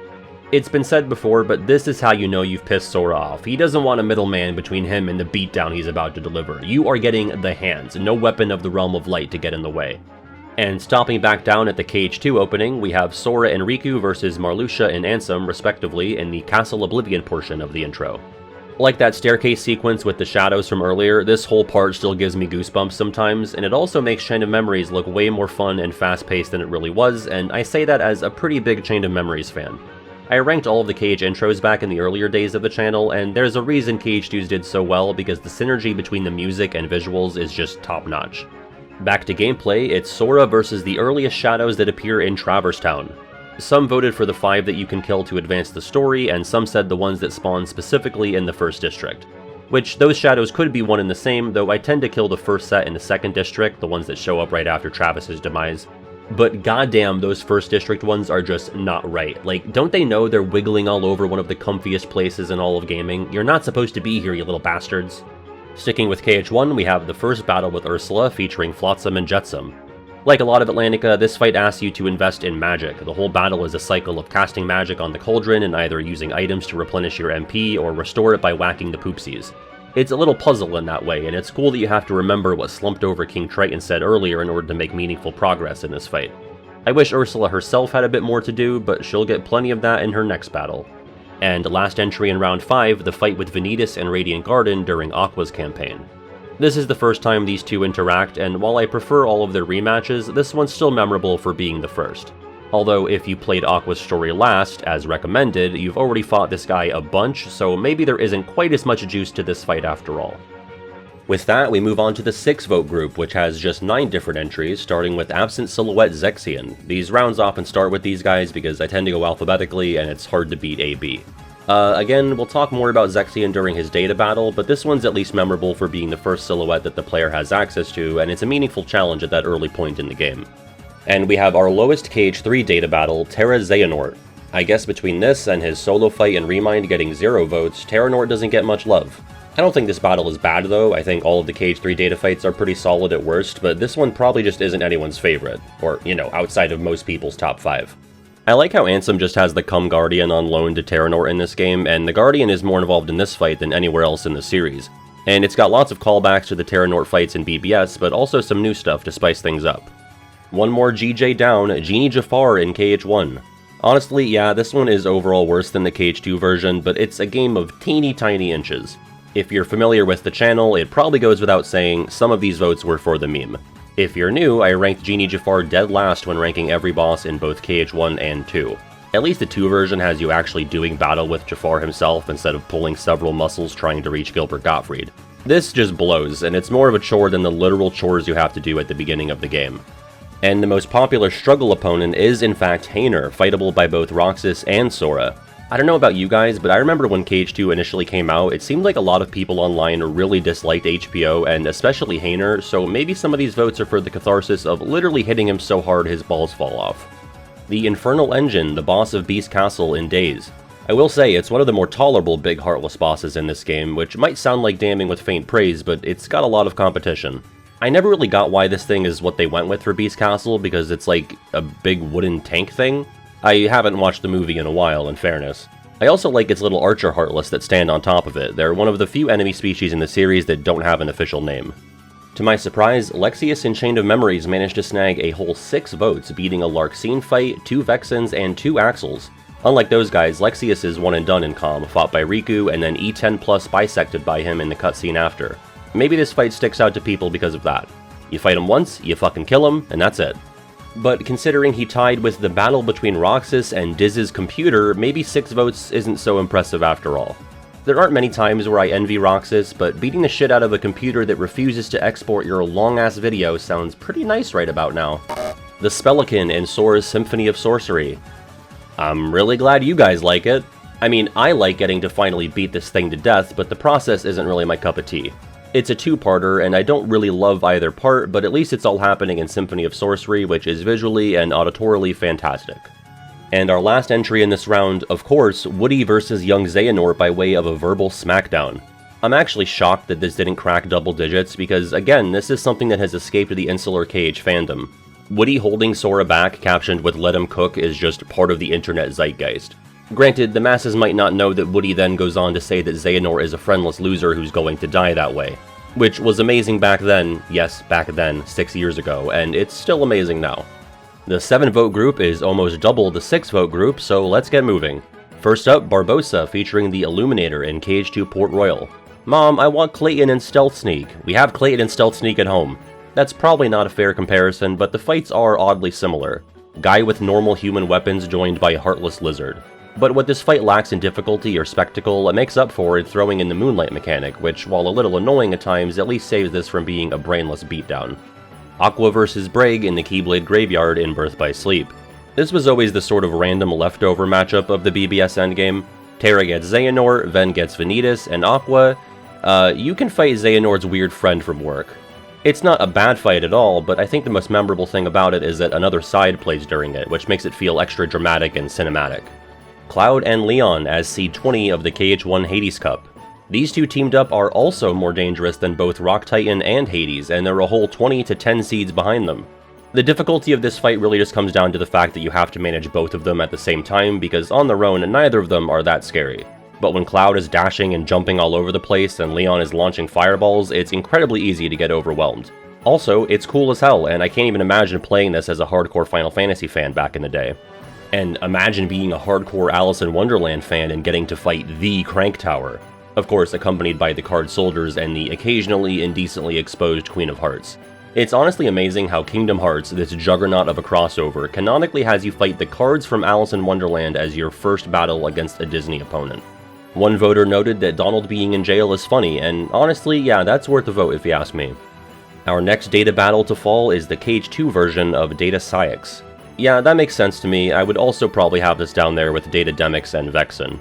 It's been said before, but this is how you know you've pissed Sora off. He doesn't want a middleman between him and the beatdown he's about to deliver. You are getting the hands, no weapon of the Realm of Light to get in the way. And stopping back down at the KH2 opening, we have Sora and Riku versus Marluxia and Ansem, respectively, in the Castle Oblivion portion of the intro. Like that staircase sequence with the shadows from earlier, this whole part still gives me goosebumps sometimes, and it also makes Chain of Memories look way more fun and fast-paced than it really was, and I say that as a pretty big Chain of Memories fan. I ranked all of the KH intros back in the earlier days of the channel, and there's a reason KH2s did so well because the synergy between the music and visuals is just top-notch. Back to gameplay, it's Sora versus the earliest shadows that appear in Traverse Town. Some voted for the 5 that you can kill to advance the story, and some said the ones that spawn specifically in the first district. Which, those shadows could be one and the same, though I tend to kill the first set in the second district, the ones that show up right after Travis's demise. But goddamn, those first district ones are just not right. Like, don't they know they're wiggling all over one of the comfiest places in all of gaming? You're not supposed to be here, you little bastards. Sticking with KH1, we have the first battle with Ursula featuring Flotsam and Jetsam. Like a lot of Atlantica, this fight asks you to invest in magic. The whole battle is a cycle of casting magic on the cauldron and either using items to replenish your MP or restore it by whacking the poopsies. It's a little puzzle in that way, and it's cool that you have to remember what slumped over King Triton said earlier in order to make meaningful progress in this fight. I wish Ursula herself had a bit more to do, but she'll get plenty of that in her next battle. And last entry in round 5, the fight with Vanitas and Radiant Garden during Aqua's campaign. This is the first time these two interact, and while I prefer all of their rematches, this one's still memorable for being the first. Although if you played Aqua's story last, as recommended, you've already fought this guy a bunch, so maybe there isn't quite as much juice to this fight after all. With that, we move on to the 6-vote group, which has just 9 different entries, starting with Absent Silhouette Zexion. These rounds often start with these guys because I tend to go alphabetically, and it's hard to beat AB. Again, we'll talk more about Zexion during his data battle, but this one's at least memorable for being the first silhouette that the player has access to, and it's a meaningful challenge at that early point in the game. And we have our lowest KH3 data battle, Terra Xehanort. I guess between this and his solo fight and Remind getting 0 votes, Terranort doesn't get much love. I don't think this battle is bad though, I think all of the KH3 data fights are pretty solid at worst, but this one probably just isn't anyone's favorite, or, you know, outside of most people's top 5. I like how Ansem just has the Come Guardian on loan to Terranort in this game, and the Guardian is more involved in this fight than anywhere else in the series. And it's got lots of callbacks to the Terranort fights in BBS, but also some new stuff to spice things up. One more GJ down, Genie Jafar in KH1. Honestly, yeah, this one is overall worse than the KH2 version, but it's a game of teeny tiny inches. If you're familiar with the channel, it probably goes without saying, some of these votes were for the meme. If you're new, I ranked Genie Jafar dead last when ranking every boss in both KH1 and 2. At least the 2 version has you actually doing battle with Jafar himself instead of pulling several muscles trying to reach Gilbert Gottfried. This just blows, and it's more of a chore than the literal chores you have to do at the beginning of the game. And the most popular struggle opponent is in fact Hainer, fightable by both Roxas and Sora. I don't know about you guys, but I remember when KH2 initially came out, it seemed like a lot of people online really disliked HPO, and especially Hainer, so maybe some of these votes are for the catharsis of literally hitting him so hard his balls fall off. The Infernal Engine, the boss of Beast Castle in Days. I will say, it's one of the more tolerable big heartless bosses in this game, which might sound like damning with faint praise, but it's got a lot of competition. I never really got why this thing is what they went with for Beast Castle, because it's like a big wooden tank thing. I haven't watched the movie in a while, in fairness. I also like its little archer heartless that stand on top of it. They're one of the few enemy species in the series that don't have an official name. To my surprise, Lexaeus in Chain of Memories managed to snag a whole 6 votes, beating a Larxene fight, 2 Vexens, and 2 Axles. Unlike those guys, Lexaeus is one and done in COM, fought by Riku and then E10 plus bisected by him in the cutscene after. Maybe this fight sticks out to people because of that. You fight him once, you fucking kill him, and that's it. But considering he tied with the battle between Roxas and Diz's computer, maybe 6 votes isn't so impressive after all. There aren't many times where I envy Roxas, but beating the shit out of a computer that refuses to export your long-ass video sounds pretty nice right about now. The Spellikin in Sora's Symphony of Sorcery. I'm really glad you guys like it. I mean, I like getting to finally beat this thing to death, but the process isn't really my cup of tea. It's a 2-parter, and I don't really love either part, but at least it's all happening in Symphony of Sorcery, which is visually and auditorily fantastic. And our last entry in this round, of course, Woody vs. Young Xehanort by way of a verbal smackdown. I'm actually shocked that this didn't crack double digits, because again, this is something that has escaped the insular KH fandom. Woody holding Sora back, captioned with "Let him cook," is just part of the internet zeitgeist. Granted, the masses might not know that Woody then goes on to say that Xehanort is a friendless loser who's going to die that way. Which was amazing back then, yes, back then, 6 years ago, and it's still amazing now. The 7-vote group is almost double the 6-vote group, so let's get moving. First up, Barbossa featuring the Illuminator in Cage 2 Port Royal. Mom, I want Clayton and Stealth Sneak. We have Clayton and Stealth Sneak at home. That's probably not a fair comparison, but the fights are oddly similar. Guy with normal human weapons joined by a heartless lizard. But what this fight lacks in difficulty or spectacle, it makes up for in throwing in the Moonlight mechanic, which, while a little annoying at times, at least saves this from being a brainless beatdown. Aqua vs. Braig in the Keyblade Graveyard in Birth by Sleep. This was always the sort of random leftover matchup of the BBS endgame. Terra gets Xehanort, Ven gets Vanitas, and Aqua, you can fight Xehanort's weird friend from work. It's not a bad fight at all, but I think the most memorable thing about it is that another side plays during it, which makes it feel extra dramatic and cinematic. Cloud and Leon as Seed 20 of the KH1 Hades Cup. These two teamed up are also more dangerous than both Rock Titan and Hades, and there are a whole 20 to 10 seeds behind them. The difficulty of this fight really just comes down to the fact that you have to manage both of them at the same time, because on their own, neither of them are that scary. But when Cloud is dashing and jumping all over the place and Leon is launching fireballs, it's incredibly easy to get overwhelmed. Also, it's cool as hell, and I can't even imagine playing this as a hardcore Final Fantasy fan back in the day. And imagine being a hardcore Alice in Wonderland fan and getting to fight the Crank Tower. Of course, accompanied by the card soldiers and the occasionally indecently exposed Queen of Hearts. It's honestly amazing how Kingdom Hearts, this juggernaut of a crossover, canonically has you fight the cards from Alice in Wonderland as your first battle against a Disney opponent. One voter noted that Donald being in jail is funny, and honestly, yeah, that's worth a vote if you ask me. Our next Data battle to fall is the Cage 2 version of Data Syx. Yeah, that makes sense to me. I would also probably have this down there with Data Demyx and Vexen.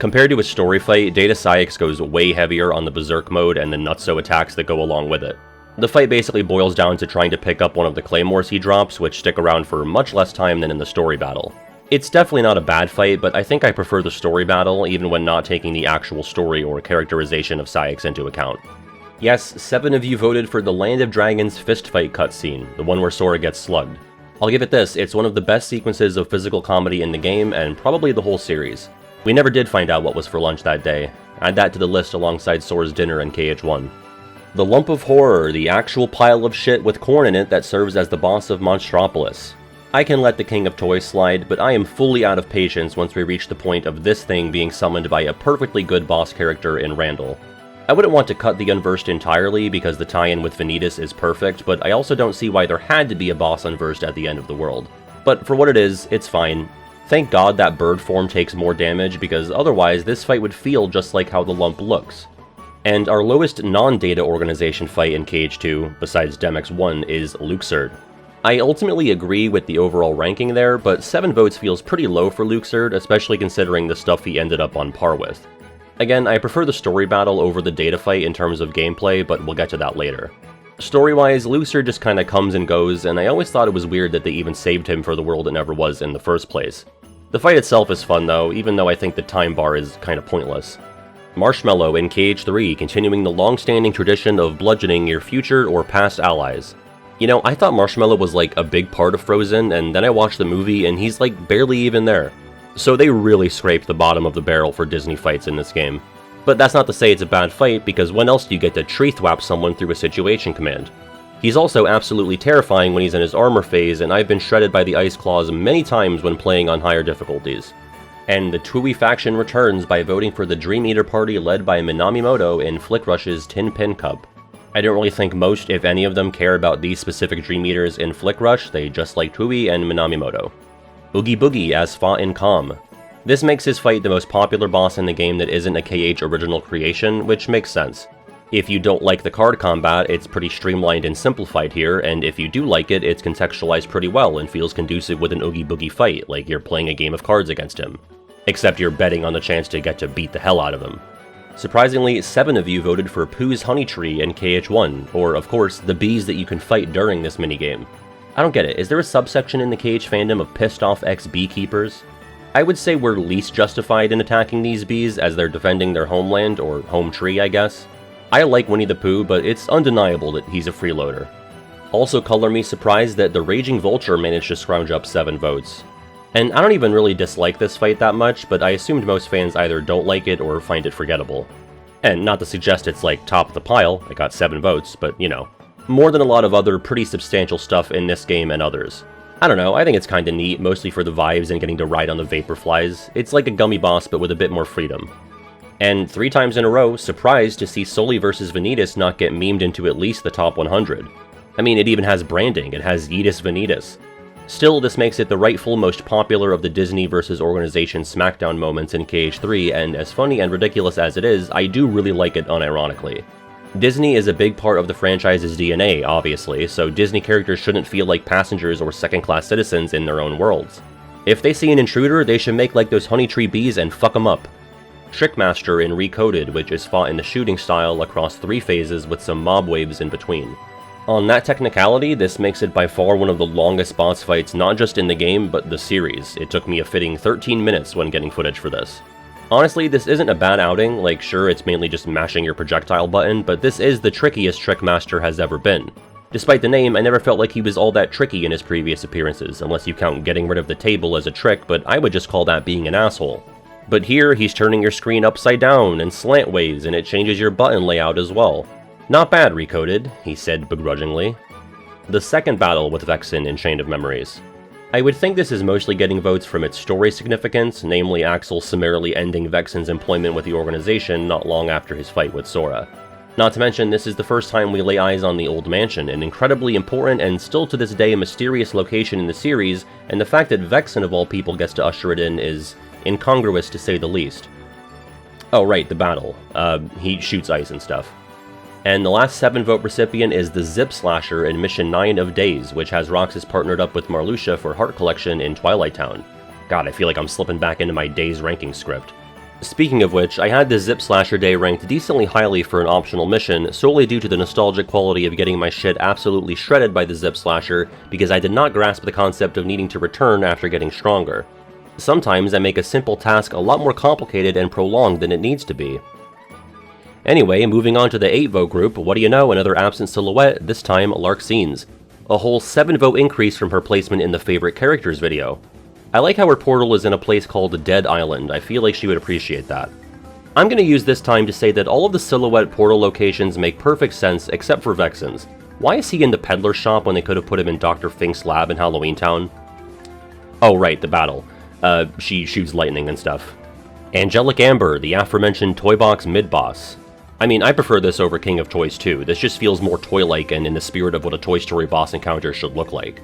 Compared to a story fight, Data Syx goes way heavier on the Berserk mode and the nutso attacks that go along with it. The fight basically boils down to trying to pick up one of the claymores he drops, which stick around for much less time than in the story battle. It's definitely not a bad fight, but I think I prefer the story battle, even when not taking the actual story or characterization of Syx into account. Yes, 7 of you voted for the Land of Dragons fistfight cutscene, the one where Sora gets slugged. I'll give it this, it's one of the best sequences of physical comedy in the game, and probably the whole series. We never did find out what was for lunch that day. Add that to the list alongside Sora's dinner in KH1. The Lump of Horror, the actual pile of shit with corn in it that serves as the boss of Monstropolis. I can let the King of Toys slide, but I am fully out of patience once we reach the point of this thing being summoned by a perfectly good boss character in Randall. I wouldn't want to cut the Unversed entirely because the tie-in with Vanitas is perfect, but I also don't see why there had to be a boss Unversed at the end of the world. But for what it is, it's fine. Thank God that bird form takes more damage, because otherwise this fight would feel just like how the Lump looks. And our lowest non-Data organization fight in Cage 2, besides Demyx 1, is Luxord. I ultimately agree with the overall ranking there, but 7 votes feels pretty low for Luxord, especially considering the stuff he ended up on par with. Again, I prefer the story battle over the Data fight in terms of gameplay, but we'll get to that later. Story-wise, Luxord just kinda comes and goes, and I always thought it was weird that they even saved him for the world it never was in the first place. The fight itself is fun though, even though I think the time bar is kinda pointless. Marshmallow in Cage 3, continuing the long-standing tradition of bludgeoning your future or past allies. You know, I thought Marshmallow was like a big part of Frozen, and then I watched the movie and he's like barely even there. So they really scraped the bottom of the barrel for Disney fights in this game. But that's not to say it's a bad fight, because when else do you get to tree thwap someone through a situation command? He's also absolutely terrifying when he's in his armor phase, and I've been shredded by the Ice Claws many times when playing on higher difficulties. And the Tui faction returns by voting for the Dream Eater party led by Minamimoto in Flick Rush's Tin Pin Cup. I don't really think most, if any of them, care about these specific Dream Eaters in Flick Rush, they just like Tui and Minamimoto. Oogie Boogie as Fa in Calm. This makes his fight the most popular boss in the game that isn't a KH original creation, which makes sense. If you don't like the card combat, it's pretty streamlined and simplified here, and if you do like it, it's contextualized pretty well and feels conducive with an Oogie Boogie fight, like you're playing a game of cards against him. Except you're betting on the chance to get to beat the hell out of him. Surprisingly, 7 of you voted for Pooh's Honey Tree in KH1, or of course, the bees that you can fight during this minigame. I don't get it, is there a subsection in the KH fandom of pissed off ex-beekeepers? I would say we're least justified in attacking these bees as they're defending their homeland, or home tree I guess. I like Winnie the Pooh, but it's undeniable that he's a freeloader. Also color me surprised that the Raging Vulture managed to scrounge up 7 votes. And I don't even really dislike this fight that much, but I assumed most fans either don't like it or find it forgettable. And not to suggest it's like top of the pile, it got 7 votes, but you know. More than a lot of other pretty substantial stuff in this game and others. I don't know, I think it's kinda neat, mostly for the vibes and getting to ride on the Vaporflies. It's like a gummy boss, but with a bit more freedom. And 3 times in a row, surprised to see Sully vs. Vanitas not get memed into at least the top 100. I mean, it even has branding, it has Yeetus Vanitas. Still, this makes it the rightful most popular of the Disney vs. Organization SmackDown moments in KH3, and as funny and ridiculous as it is, I do really like it unironically. Disney is a big part of the franchise's DNA, obviously, so Disney characters shouldn't feel like passengers or second-class citizens in their own worlds. If they see an intruder, they should make like those honey tree bees and fuck them up. Trickmaster in Recoded, which is fought in the shooting style across 3 phases with some mob waves in between. On that technicality, this makes it by far one of the longest boss fights not just in the game, but the series. It took me a fitting 13 minutes when getting footage for this. Honestly, this isn't a bad outing, like sure it's mainly just mashing your projectile button, but this is the trickiest Trickmaster has ever been. Despite the name, I never felt like he was all that tricky in his previous appearances, unless you count getting rid of the table as a trick, but I would just call that being an asshole. But here, he's turning your screen upside down and slantways, and it changes your button layout as well. Not bad, Recoded, he said begrudgingly. The second battle with Vexen in Chain of Memories. I would think this is mostly getting votes from its story significance, namely Axel summarily ending Vexen's employment with the organization not long after his fight with Sora. Not to mention, this is the first time we lay eyes on the Old Mansion, an incredibly important and still to this day mysterious location in the series, and the fact that Vexen of all people gets to usher it in is incongruous to say the least. Oh right, the battle. He shoots ice and stuff. And the last 7-vote recipient is the Zip Slasher in Mission 9 of Days, which has Roxas partnered up with Marluxia for Heart Collection in Twilight Town. God, I feel like I'm slipping back into my Days ranking script. Speaking of which, I had the Zip Slasher Day ranked decently highly for an optional mission, solely due to the nostalgic quality of getting my shit absolutely shredded by the Zip Slasher, because I did not grasp the concept of needing to return after getting stronger. Sometimes I make a simple task a lot more complicated and prolonged than it needs to be. Anyway, moving on to the 8-vote group, what do you know, another absent silhouette, this time Larxene's. A whole 7-vote increase from her placement in the favorite characters video. I like how her portal is in a place called Dead Island, I feel like she would appreciate that. I'm going to use this time to say that all of the silhouette portal locations make perfect sense except for Vexen's. Why is he in the peddler shop when they could have put him in Dr. Fink's lab in Halloween Town? Oh right, the battle. She shoots lightning and stuff. Angelic Amber, the aforementioned Toy Box mid-boss. I mean, I prefer this over King of Toys too. This just feels more toy-like and in the spirit of what a Toy Story boss encounter should look like.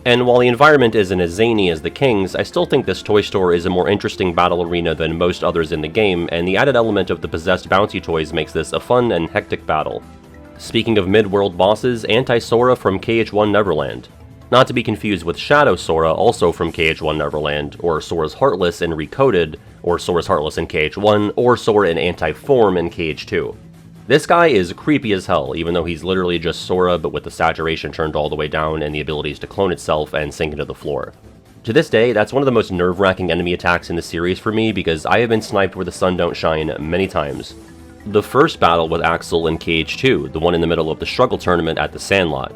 And while the environment isn't as zany as the King's, I still think this toy store is a more interesting battle arena than most others in the game, and the added element of the possessed bouncy toys makes this a fun and hectic battle. Speaking of mid-world bosses, Anti-Sora from KH1 Neverland. Not to be confused with Shadow Sora, also from KH1 Neverland, or Sora's Heartless in Recoded, or Sora's Heartless in KH1, or Sora in Anti-Form in KH2. This guy is creepy as hell, even though he's literally just Sora but with the saturation turned all the way down and the abilities to clone itself and sink into the floor. To this day, that's one of the most nerve-wracking enemy attacks in the series for me because I have been sniped where the sun don't shine many times. The first battle with Axel in KH2, the one in the middle of the Struggle Tournament at the Sandlot.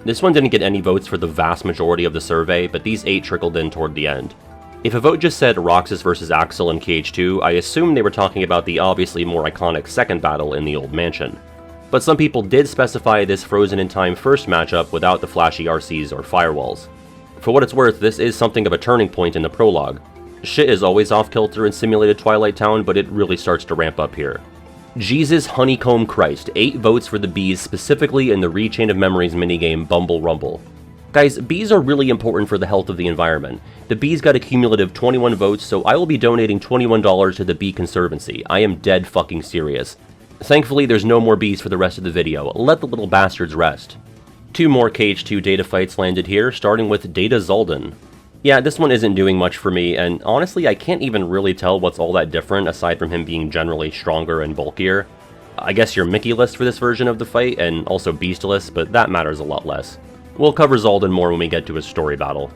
This one didn't get any votes for the vast majority of the survey, but these 8 trickled in toward the end. If a vote just said Roxas vs. Axel in KH2, I assumed they were talking about the obviously more iconic second battle in the Old Mansion. But some people did specify this frozen in time first matchup without the flashy RCs or firewalls. For what it's worth, this is something of a turning point in the prologue. Shit is always off-kilter in simulated Twilight Town, but it really starts to ramp up here. Jesus Honeycomb Christ, 8 votes for the bees specifically in the Chain of Memories minigame Bumble Rumble. Guys, bees are really important for the health of the environment. The bees got a cumulative 21 votes, so I will be donating $21 to the Bee Conservancy. I am dead fucking serious. Thankfully, there's no more bees for the rest of the video. Let the little bastards rest. 2 more KH2 data fights landed here, starting with Data Zoldan. Yeah, this one isn't doing much for me, and honestly, I can't even really tell what's all that different aside from him being generally stronger and bulkier. I guess you're Mickey-less for this version of the fight, and also Beastless, but that matters a lot less. We'll cover Zoldan more when we get to his story battle.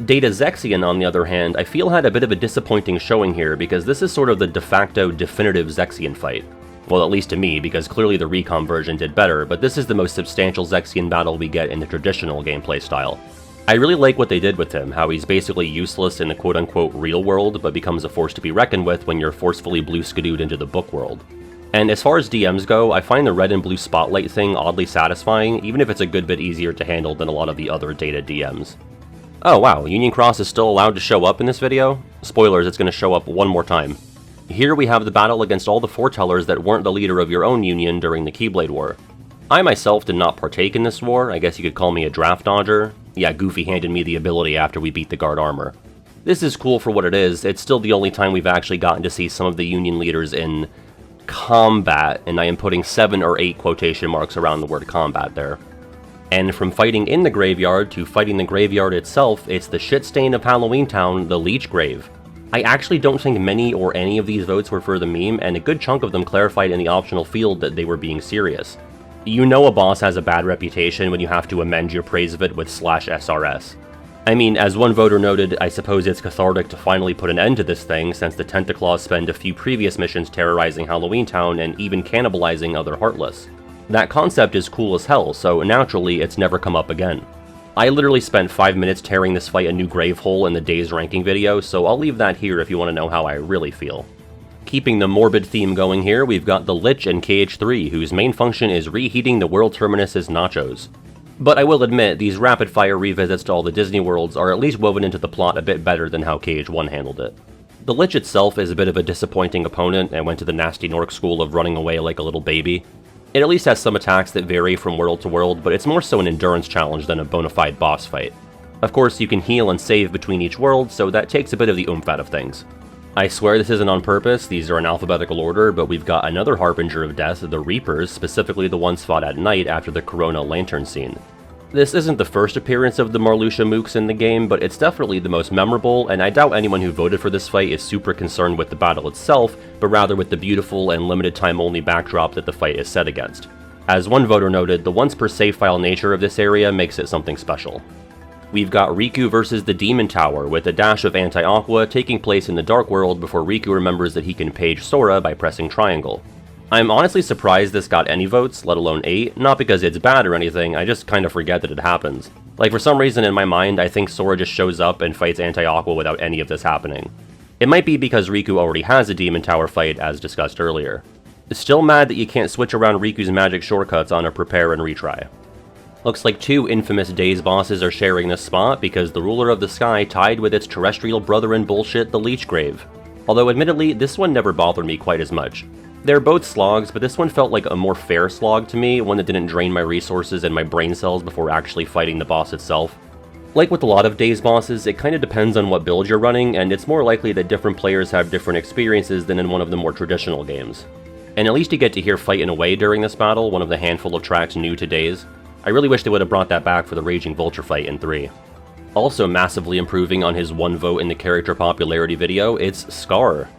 Data Zexion, on the other hand, I feel had a bit of a disappointing showing here because this is sort of the de facto definitive Zexion fight. Well, at least to me, because clearly the Recom version did better, but this is the most substantial Zexion battle we get in the traditional gameplay style. I really like what they did with him, how he's basically useless in the quote-unquote real world, but becomes a force to be reckoned with when you're forcefully blue-skidooed into the book world. And as far as DMs go, I find the red and blue spotlight thing oddly satisfying, even if it's a good bit easier to handle than a lot of the other Data DMs. Oh wow, Union Cross is still allowed to show up in this video? Spoilers, it's going to show up one more time. Here we have the battle against all the foretellers that weren't the leader of your own union during the Keyblade War. I myself did not partake in this war, I guess you could call me a draft dodger. Yeah, Goofy handed me the ability after we beat the guard armor. This is cool for what it is, it's still the only time we've actually gotten to see some of the Union leaders in combat, and I am putting 7 or 8 quotation marks around the word combat there. And from fighting in the graveyard to fighting the graveyard itself, it's the shit stain of Halloween Town, the Leech Grave. I actually don't think many or any of these votes were for the meme, and a good chunk of them clarified in the optional field that they were being serious. You know a boss has a bad reputation when you have to amend your praise of it with /SRS. I mean, as one voter noted, I suppose it's cathartic to finally put an end to this thing, since the Tentaclaws spend a few previous missions terrorizing Halloween Town and even cannibalizing other Heartless. That concept is cool as hell, so naturally it's never come up again. I literally spent 5 minutes tearing this fight a new grave hole in the day's ranking video, so I'll leave that here if you want to know how I really feel. Keeping the morbid theme going here, we've got the Lich in KH3, whose main function is reheating the world terminus's nachos. But I will admit, these rapid-fire revisits to all the Disney worlds are at least woven into the plot a bit better than how KH1 handled it. The Lich itself is a bit of a disappointing opponent and went to the nasty Nork school of running away like a little baby. It at least has some attacks that vary from world to world, but it's more so an endurance challenge than a bona fide boss fight. Of course, you can heal and save between each world, so that takes a bit of the oomph out of things. I swear this isn't on purpose, these are in alphabetical order, but we've got another Harbinger of Death, the Reapers, specifically the ones fought at night after the Corona Lantern scene. This isn't the first appearance of the Marluxia Mooks in the game, but it's definitely the most memorable, and I doubt anyone who voted for this fight is super concerned with the battle itself, but rather with the beautiful and limited time only backdrop that the fight is set against. As one voter noted, the once per save file nature of this area makes it something special. We've got Riku versus the Demon Tower, with a dash of Anti-Aqua taking place in the Dark World before Riku remembers that he can page Sora by pressing triangle. I'm honestly surprised this got any votes, let alone 8, not because it's bad or anything, I just kind of forget that it happens. Like, for some reason in my mind, I think Sora just shows up and fights Anti-Aqua without any of this happening. It might be because Riku already has a Demon Tower fight, as discussed earlier. Still mad that you can't switch around Riku's magic shortcuts on a prepare and retry. Looks like 2 infamous Days bosses are sharing this spot because the Ruler of the Sky tied with its terrestrial brother in bullshit, the Leech Grave. Although admittedly, this one never bothered me quite as much. They're both slogs, but this one felt like a more fair slog to me, one that didn't drain my resources and my brain cells before actually fighting the boss itself. Like with a lot of Days bosses, it kinda depends on what build you're running, and it's more likely that different players have different experiences than in one of the more traditional games. And at least you get to hear Fightin' Away during this battle, one of the handful of tracks new to Days. I really wish they would have brought that back for the Raging Vulture fight in 3. Also massively improving on his 1 vote in the character popularity video, it's Scar.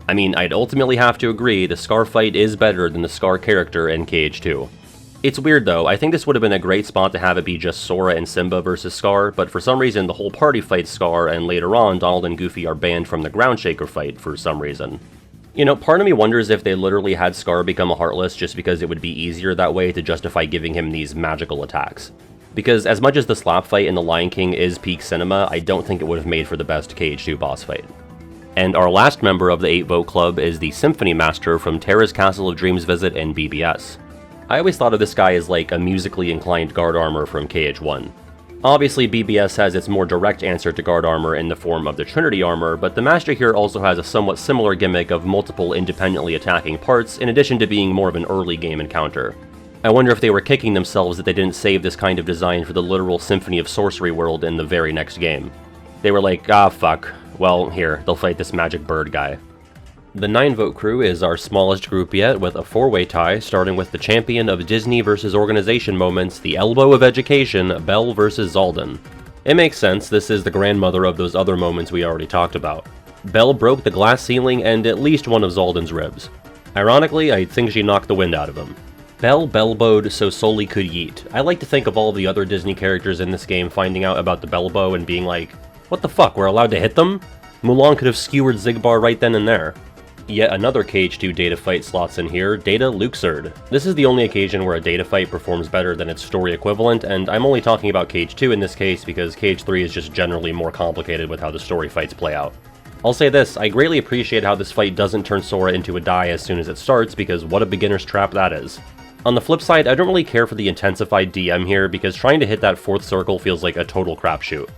I mean, I'd ultimately have to agree, the Scar fight is better than the Scar character in KH2. It's weird though, I think this would have been a great spot to have it be just Sora and Simba versus Scar, but for some reason the whole party fights Scar, and later on Donald and Goofy are banned from the Ground Shaker fight for some reason. You know, part of me wonders if they literally had Scar become a Heartless just because it would be easier that way to justify giving him these magical attacks. Because as much as the slap fight in The Lion King is peak cinema, I don't think it would have made for the best KH2 boss fight. And our last member of the 8-vote club is the Symphony Master from Terra's Castle of Dreams visit in BBS. I always thought of this guy as like a musically inclined guard armor from KH1. Obviously BBS has its more direct answer to guard armor in the form of the Trinity armor, but the Master here also has a somewhat similar gimmick of multiple independently attacking parts, in addition to being more of an early game encounter. I wonder if they were kicking themselves that they didn't save this kind of design for the literal Symphony of Sorcery world in the very next game. They were like, ah fuck, well here, they'll fight this magic bird guy. The 9-vote crew is our smallest group yet, with a 4-way tie, starting with the champion of Disney versus organization moments, the elbow of education, Belle versus Zaldin. It makes sense, this is the grandmother of those other moments we already talked about. Belle broke the glass ceiling and at least one of Zaldin's ribs. Ironically, I think she knocked the wind out of him. Belle bellbowed so Soli could yeet. I like to think of all the other Disney characters in this game finding out about the bellbow and being like, what the fuck, we're allowed to hit them? Mulan could have skewered Xigbar right then and there. Yet another KH2 data fight slots in here, Data Luxord. This is the only occasion where a data fight performs better than its story equivalent, and I'm only talking about KH2 in this case because KH3 is just generally more complicated with how the story fights play out. I'll say this, I greatly appreciate how this fight doesn't turn Sora into a die as soon as it starts, because what a beginner's trap that is. On the flip side, I don't really care for the intensified DM here, because trying to hit that 4th circle feels like a total crapshoot.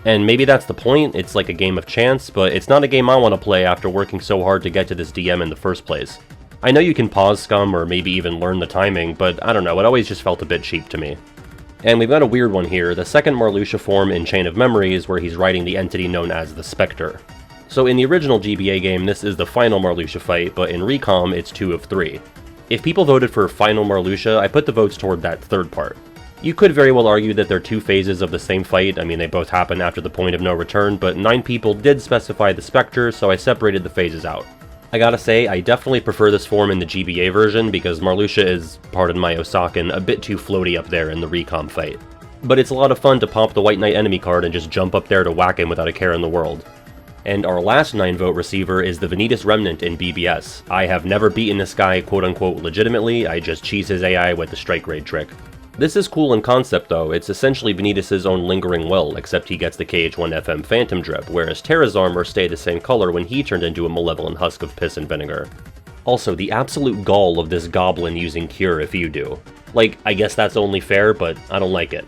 And maybe that's the point, it's like a game of chance, but it's not a game I want to play after working so hard to get to this DM in the first place. I know you can pause scum or maybe even learn the timing, but I don't know, it always just felt a bit cheap to me. And we've got a weird one here, the second Marluxia form in Chain of Memories where he's riding the entity known as the Spectre. So in the original GBA game, this is the final Marluxia fight, but in Recom, it's 2 of 3. If people voted for final Marluxia, I put the votes toward that third part. You could very well argue that they're 2 phases of the same fight, I mean they both happen after the point of no return, but 9 people did specify the Spectre, so I separated the phases out. I gotta say, I definitely prefer this form in the GBA version because Marluxia is, pardon my Osakan, a bit too floaty up there in the Recom fight. But it's a lot of fun to pop the White Knight enemy card and just jump up there to whack him without a care in the world. And our last 9-vote receiver is the Vanitas Remnant in BBS. I have never beaten this guy quote-unquote legitimately, I just cheese his AI with the strike grade trick. This is cool in concept though, it's essentially Vanitas' own Lingering Will, except he gets the KH-1FM Phantom Drip, whereas Terra's armor stayed the same color when he turned into a malevolent husk of piss and vinegar. Also, the absolute gall of this goblin using Cure if you do. Like, I guess that's only fair, but I don't like it.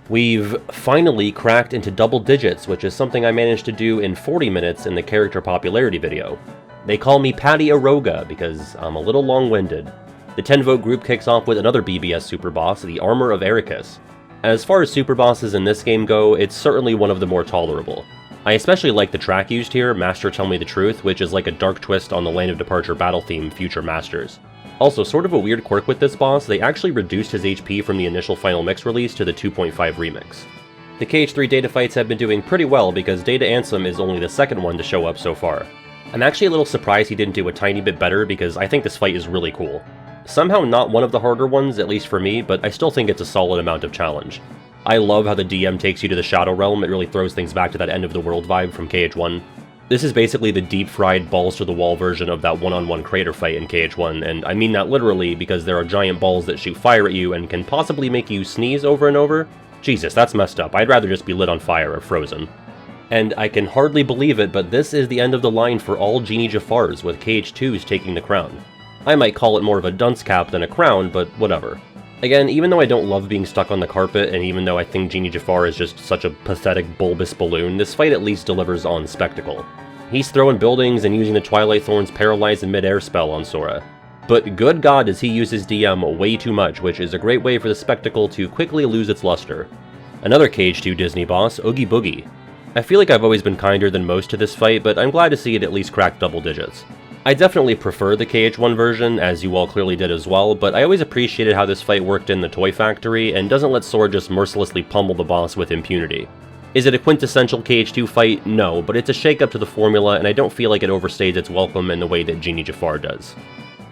We've finally cracked into double digits, which is something I managed to do in 40 minutes in the character popularity video. They call me Patty Aroga because I'm a little long-winded. The 10-vote group kicks off with another BBS super boss, the Armor of Ericus. As far as super bosses in this game go, it's certainly one of the more tolerable. I especially like the track used here, Master Tell Me the Truth, which is like a dark twist on the Land of Departure battle theme, Future Masters. Also, sort of a weird quirk with this boss, they actually reduced his HP from the initial Final Mix release to the 2.5 remix. The KH3 data fights have been doing pretty well because Data Ansem is only the second one to show up so far. I'm actually a little surprised he didn't do a tiny bit better because I think this fight is really cool. Somehow not one of the harder ones, at least for me, but I still think it's a solid amount of challenge. I love how the DM takes you to the Shadow Realm, it really throws things back to that end of the world vibe from KH1. This is basically the deep-fried, balls-to-the-wall version of that one-on-one crater fight in KH1, and I mean that literally because there are giant balls that shoot fire at you and can possibly make you sneeze over and over. Jesus, that's messed up, I'd rather just be lit on fire or frozen. And I can hardly believe it, but this is the end of the line for all Genie Jafars, with KH2s taking the crown. I might call it more of a dunce cap than a crown, but whatever. Again, even though I don't love being stuck on the carpet, and even though I think Genie Jafar is just such a pathetic bulbous balloon, this fight at least delivers on spectacle. He's throwing buildings and using the Twilight Thorn's Paralyze in Mid-Air spell on Sora. But good god does he use his DM way too much, which is a great way for the spectacle to quickly lose its luster. Another KH2 Disney boss, Oogie Boogie. I feel like I've always been kinder than most to this fight, but I'm glad to see it at least crack double digits. I definitely prefer the KH1 version, as you all clearly did as well, but I always appreciated how this fight worked in the Toy Factory, and doesn't let Sora just mercilessly pummel the boss with impunity. Is it a quintessential KH2 fight? No, but it's a shake-up to the formula, and I don't feel like it overstays its welcome in the way that Genie Jafar does.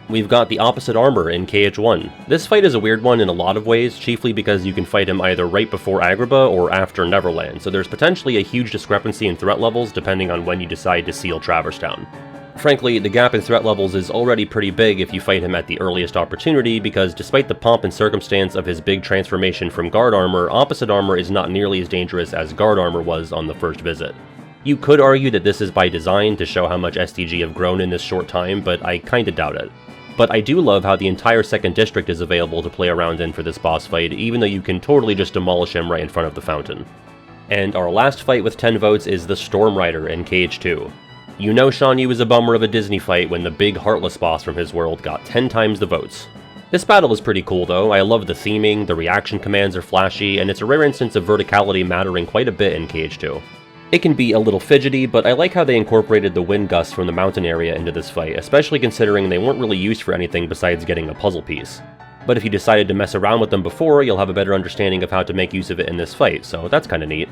We've got the opposite armor in KH1. This fight is a weird one in a lot of ways, chiefly because you can fight him either right before Agrabah or after Neverland, so there's potentially a huge discrepancy in threat levels depending on when you decide to seal Traverse Town. Frankly, the gap in threat levels is already pretty big if you fight him at the earliest opportunity, because despite the pomp and circumstance of his big transformation from guard armor, opposite armor is not nearly as dangerous as guard armor was on the first visit. You could argue that this is by design to show how much STG have grown in this short time, but I kinda doubt it. But I do love how the entire second district is available to play around in for this boss fight, even though you can totally just demolish him right in front of the fountain. And our last fight with 10 votes is the Storm Rider in KH2. You know Shan Yu is a bummer of a Disney fight when the big Heartless boss from his world got 10 times the votes. This battle is pretty cool though, I love the theming, the reaction commands are flashy, and it's a rare instance of verticality mattering quite a bit in KH2. It can be a little fidgety, but I like how they incorporated the wind gusts from the mountain area into this fight, especially considering they weren't really used for anything besides getting a puzzle piece. But if you decided to mess around with them before, you'll have a better understanding of how to make use of it in this fight, so that's kinda neat.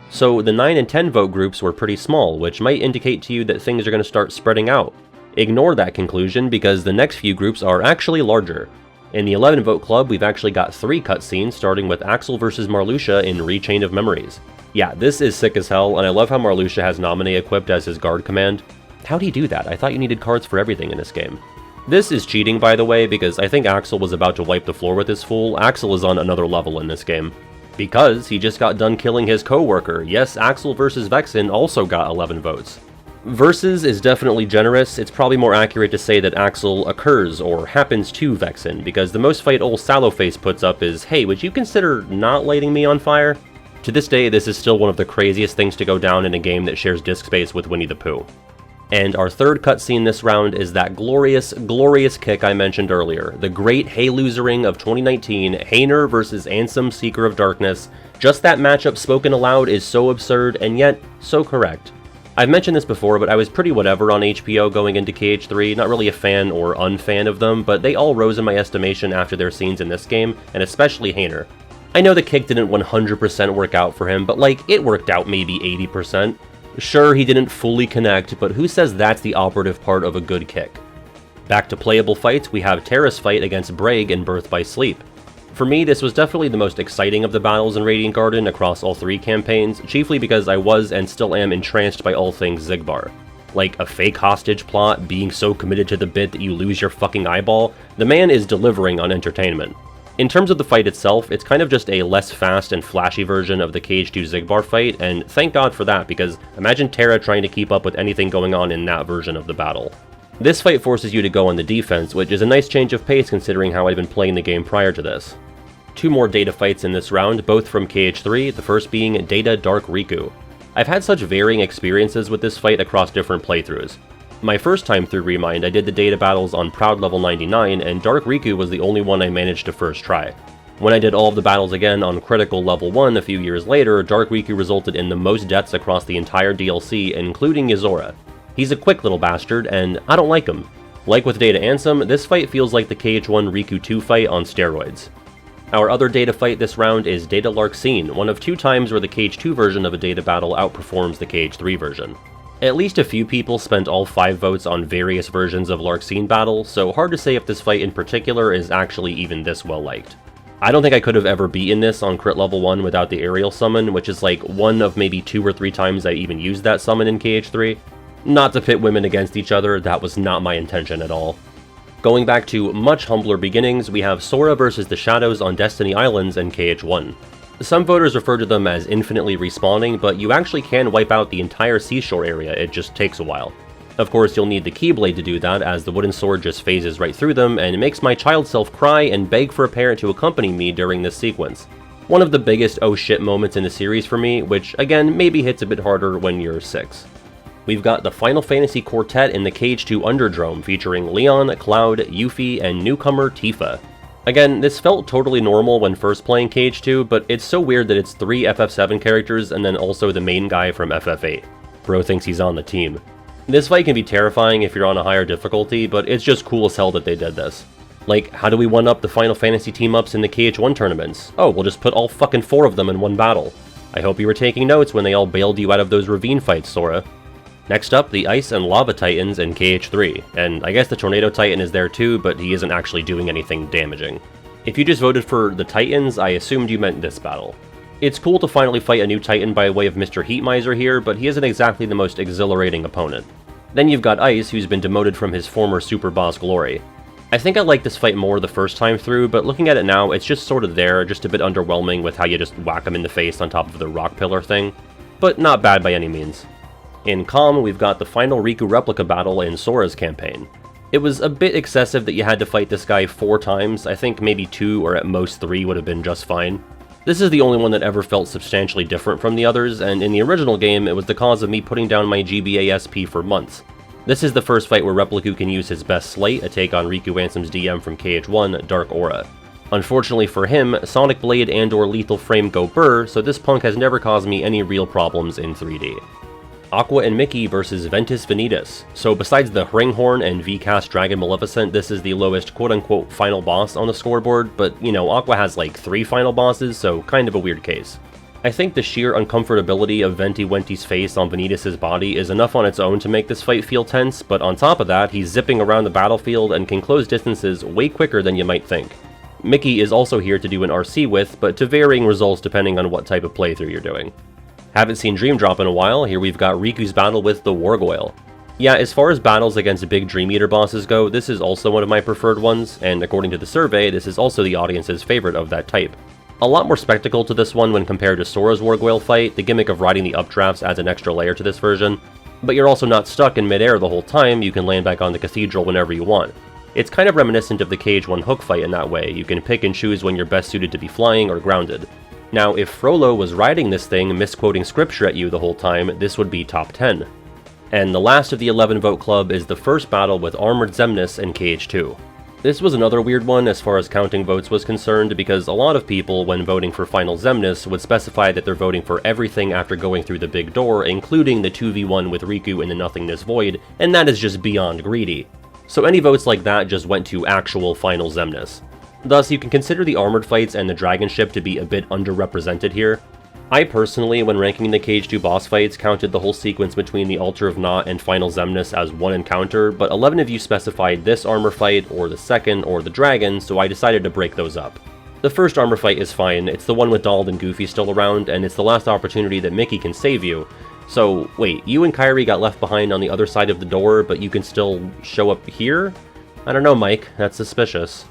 So the 9 and 10 vote groups were pretty small, which might indicate to you that things are going to start spreading out. Ignore that conclusion because the next few groups are actually larger. In the 11 vote club, we've actually got 3 cutscenes, starting with Axel vs Marluxia in Rechain of Memories. Yeah, this is sick as hell, and I love how Marluxia has Nominee equipped as his guard command. How'd he do that? I thought you needed cards for everything in this game. This is cheating, by the way, because I think Axel was about to wipe the floor with this fool. Axel is on another level in this game. Because he just got done killing his co-worker. Yes, Axel vs Vexen also got 11 votes. Versus is definitely generous. It's probably more accurate to say that Axel occurs or happens to Vexen, because the most fight old Sallowface puts up is, hey, would you consider not lighting me on fire? To this day, this is still one of the craziest things to go down in a game that shares disk space with Winnie the Pooh. And our third cutscene this round is that glorious, glorious kick I mentioned earlier, the great Hey Losering of 2019, Hayner versus Ansem Seeker of Darkness. Just that matchup spoken aloud is so absurd, and yet, so correct. I've mentioned this before, but I was pretty whatever on HPO going into KH3, not really a fan or unfan of them, but they all rose in my estimation after their scenes in this game, and especially Hayner. I know the kick didn't 100% work out for him, but like, it worked out maybe 80%. Sure, he didn't fully connect, but who says that's the operative part of a good kick? Back to playable fights, we have Terra's fight against Braig in Birth by Sleep. For me, this was definitely the most exciting of the battles in Radiant Garden across all three campaigns, chiefly because I was and still am entranced by all things Xigbar. Like a fake hostage plot, being so committed to the bit that you lose your fucking eyeball, the man is delivering on entertainment. In terms of the fight itself, it's kind of just a less fast and flashy version of the KH2 Xigbar fight, and thank God for that, because imagine Terra trying to keep up with anything going on in that version of the battle. This fight forces you to go on the defense, which is a nice change of pace considering how I'd been playing the game prior to this. Two more Data fights in this round, both from KH3, the first being Data Dark Riku. I've had such varying experiences with this fight across different playthroughs. My first time through Remind, I did the Data battles on Proud level 99, and Dark Riku was the only one I managed to first try. When I did all of the battles again on Critical level 1 a few years later, Dark Riku resulted in the most deaths across the entire DLC, including Yozora. He's a quick little bastard, and I don't like him. Like with Data Ansem, this fight feels like the KH1 Riku 2 fight on steroids. Our other Data fight this round is Data Larxene, one of two times where the KH2 version of a Data battle outperforms the KH3 version. At least a few people spent all 5 votes on various versions of Larxene battle, so hard to say if this fight in particular is actually even this well liked. I don't think I could have ever beaten this on Crit level 1 without the aerial summon, which is like one of maybe 2 or 3 times I even used that summon in KH3. Not to pit women against each other, that was not my intention at all. Going back to much humbler beginnings, we have Sora versus the Shadows on Destiny Islands in KH1. Some voters refer to them as infinitely respawning, but you actually can wipe out the entire seashore area, it just takes a while. Of course, you'll need the Keyblade to do that, as the wooden sword just phases right through them, and it makes my child self cry and beg for a parent to accompany me during this sequence. One of the biggest oh shit moments in the series for me, which again maybe hits a bit harder when you're 6. We've got the Final Fantasy Quartet in the KH2 Underdrome, featuring Leon, Cloud, Yuffie, and newcomer Tifa. Again, this felt totally normal when first playing KH2, but it's so weird that it's 3 FF7 characters and then also the main guy from FF8. Bro thinks he's on the team. This fight can be terrifying if you're on a higher difficulty, but it's just cool as hell that they did this. Like, how do we one-up the Final Fantasy team-ups in the KH1 tournaments? Oh, we'll just put all fucking 4 of them in one battle. I hope you were taking notes when they all bailed you out of those ravine fights, Sora. Next up, the Ice and Lava Titans in KH3, and I guess the Tornado Titan is there too, but he isn't actually doing anything damaging. If you just voted for the Titans, I assumed you meant this battle. It's cool to finally fight a new Titan by way of Mr. Heat Miser here, but he isn't exactly the most exhilarating opponent. Then you've got Ice, who's been demoted from his former Super Boss glory. I think I liked this fight more the first time through, but looking at it now, it's just sort of there, just a bit underwhelming with how you just whack him in the face on top of the rock pillar thing. But not bad by any means. In Calm, we've got the final Riku replica battle in Sora's campaign. It was a bit excessive that you had to fight this guy 4 times, I think maybe 2 or at most 3 would have been just fine. This is the only one that ever felt substantially different from the others, and in the original game it was the cause of me putting down my GBA SP for months. This is the first fight where Repliku can use his best Slate, a take on Riku Ansem's DM from KH1, Dark Aura. Unfortunately for him, Sonic Blade and or Lethal Frame go burr, so this punk has never caused me any real problems in 3D. Aqua and Mickey versus Ventus Vanitas. So besides the Hringhorn and V-Cast Dragon Maleficent, this is the lowest quote-unquote final boss on the scoreboard, but you know, Aqua has like 3 final bosses, so kind of a weird case. I think the sheer uncomfortability of Venti Wenti's face on Vanitas' body is enough on its own to make this fight feel tense, but on top of that, he's zipping around the battlefield and can close distances way quicker than you might think. Mickey is also here to do an RC with, but to varying results depending on what type of playthrough you're doing. Haven't seen Dream Drop in a while, here we've got Riku's battle with the Wargoyle. Yeah, as far as battles against big Dream Eater bosses go, this is also one of my preferred ones, and according to the survey, this is also the audience's favorite of that type. A lot more spectacle to this one when compared to Sora's Wargoyle fight, the gimmick of riding the updrafts adds an extra layer to this version, but you're also not stuck in midair the whole time, you can land back on the cathedral whenever you want. It's kind of reminiscent of the KH1 Hook fight in that way, you can pick and choose when you're best suited to be flying or grounded. Now, if Frollo was writing this thing misquoting scripture at you the whole time, this would be top 10. And the last of the 11 vote club is the first battle with Armored Xemnas in KH2. This was another weird one as far as counting votes was concerned, because a lot of people, when voting for Final Xemnas, would specify that they're voting for everything after going through the big door, including the 2v1 with Riku in the Nothingness Void, and that is just beyond greedy. So any votes like that just went to actual Final Xemnas. Thus, you can consider the armored fights and the dragon ship to be a bit underrepresented here. I personally, when ranking the KH2 boss fights, counted the whole sequence between the Altar of Naught and Final Xemnas as one encounter, but 11 of you specified this armor fight, or the second, or the dragon, so I decided to break those up. The first armor fight is fine, it's the one with Donald and Goofy still around, and it's the last opportunity that Mickey can save you. So, wait, you and Kairi got left behind on the other side of the door, but you can still show up here? I don't know, Mike, that's suspicious.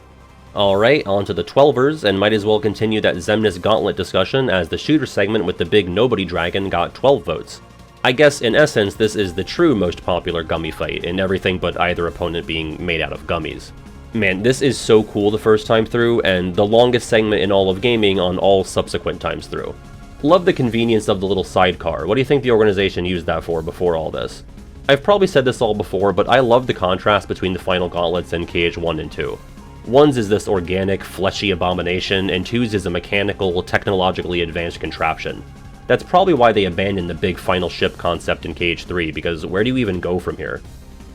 Alright, on to the 12ers, and might as well continue that Xemnas Gauntlet discussion as the shooter segment with the big nobody dragon got 12 votes. I guess in essence this is the true most popular gummy fight, in everything but either opponent being made out of gummies. Man, this is so cool the first time through, and the longest segment in all of gaming on all subsequent times through. Love the convenience of the little sidecar. What do you think the organization used that for before all this? I've probably said this all before, but I love the contrast between the final gauntlets in KH1 and 2. One's is this organic, fleshy abomination, and two's is a mechanical, technologically advanced contraption. That's probably why they abandoned the big final ship concept in KH3, because where do you even go from here?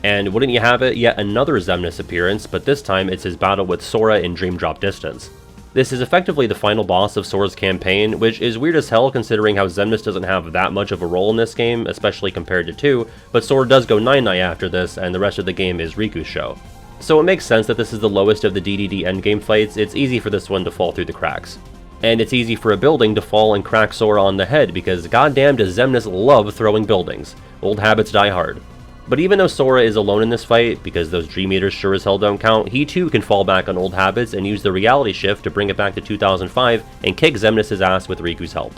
And wouldn't you have it, yet another Xemnas appearance, but this time it's his battle with Sora in Dream Drop Distance. This is effectively the final boss of Sora's campaign, which is weird as hell considering how Xemnas doesn't have that much of a role in this game, especially compared to 2, but Sora does go 9-9 after this, and the rest of the game is Riku's show. So it makes sense that this is the lowest of the DDD endgame fights. It's easy for this one to fall through the cracks. And it's easy for a building to fall and crack Sora on the head, because goddamn does Xemnas love throwing buildings. Old habits die hard. But even though Sora is alone in this fight, because those Dream Eaters sure as hell don't count, he too can fall back on old habits and use the reality shift to bring it back to 2005 and kick Xemnas' ass with Riku's help.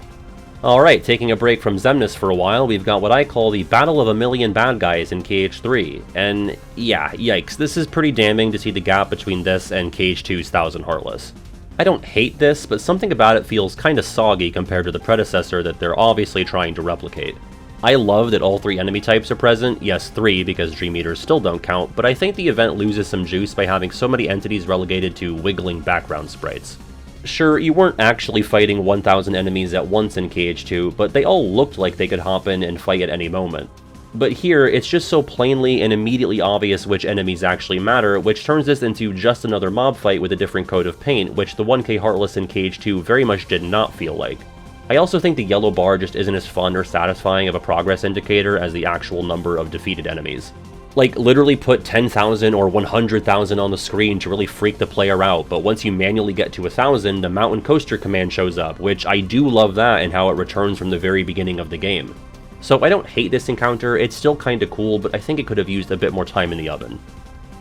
Alright, taking a break from Xemnas for a while, we've got what I call the Battle of a Million Bad Guys in KH3, and yeah, yikes, this is pretty damning to see the gap between this and KH2's Thousand Heartless. I don't hate this, but something about it feels kinda soggy compared to the predecessor that they're obviously trying to replicate. I love that all 3 enemy types are present, yes 3 because Dream Eaters still don't count, but I think the event loses some juice by having so many entities relegated to wiggling background sprites. Sure, you weren't actually fighting 1,000 enemies at once in KH2, but they all looked like they could hop in and fight at any moment. But here, it's just so plainly and immediately obvious which enemies actually matter, which turns this into just another mob fight with a different coat of paint, which the 1K Heartless in KH2 very much did not feel like. I also think the yellow bar just isn't as fun or satisfying of a progress indicator as the actual number of defeated enemies. Like, literally put 10,000 or 100,000 on the screen to really freak the player out, but once you manually get to 1,000, the Mountain Coaster command shows up, which I do love that and how it returns from the very beginning of the game. So I don't hate this encounter, it's still kinda cool, but I think it could have used a bit more time in the oven.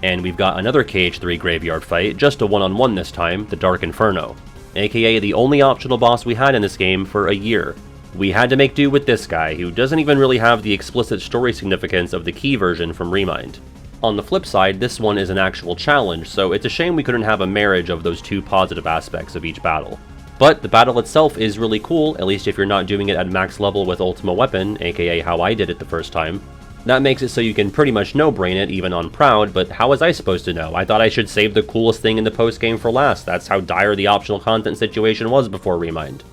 And we've got another KH3 graveyard fight, just a one-on-one this time, the Dark Inferno, aka the only optional boss we had in this game for a year. We had to make do with this guy, who doesn't even really have the explicit story significance of the key version from Remind. On the flip side, this one is an actual challenge, so it's a shame we couldn't have a marriage of those 2 positive aspects of each battle. But the battle itself is really cool, at least if you're not doing it at max level with Ultima Weapon, aka how I did it the first time. That makes it so you can pretty much no-brain it, even on Proud, but how was I supposed to know? I thought I should save the coolest thing in the post-game for last. That's how dire the optional content situation was before Remind.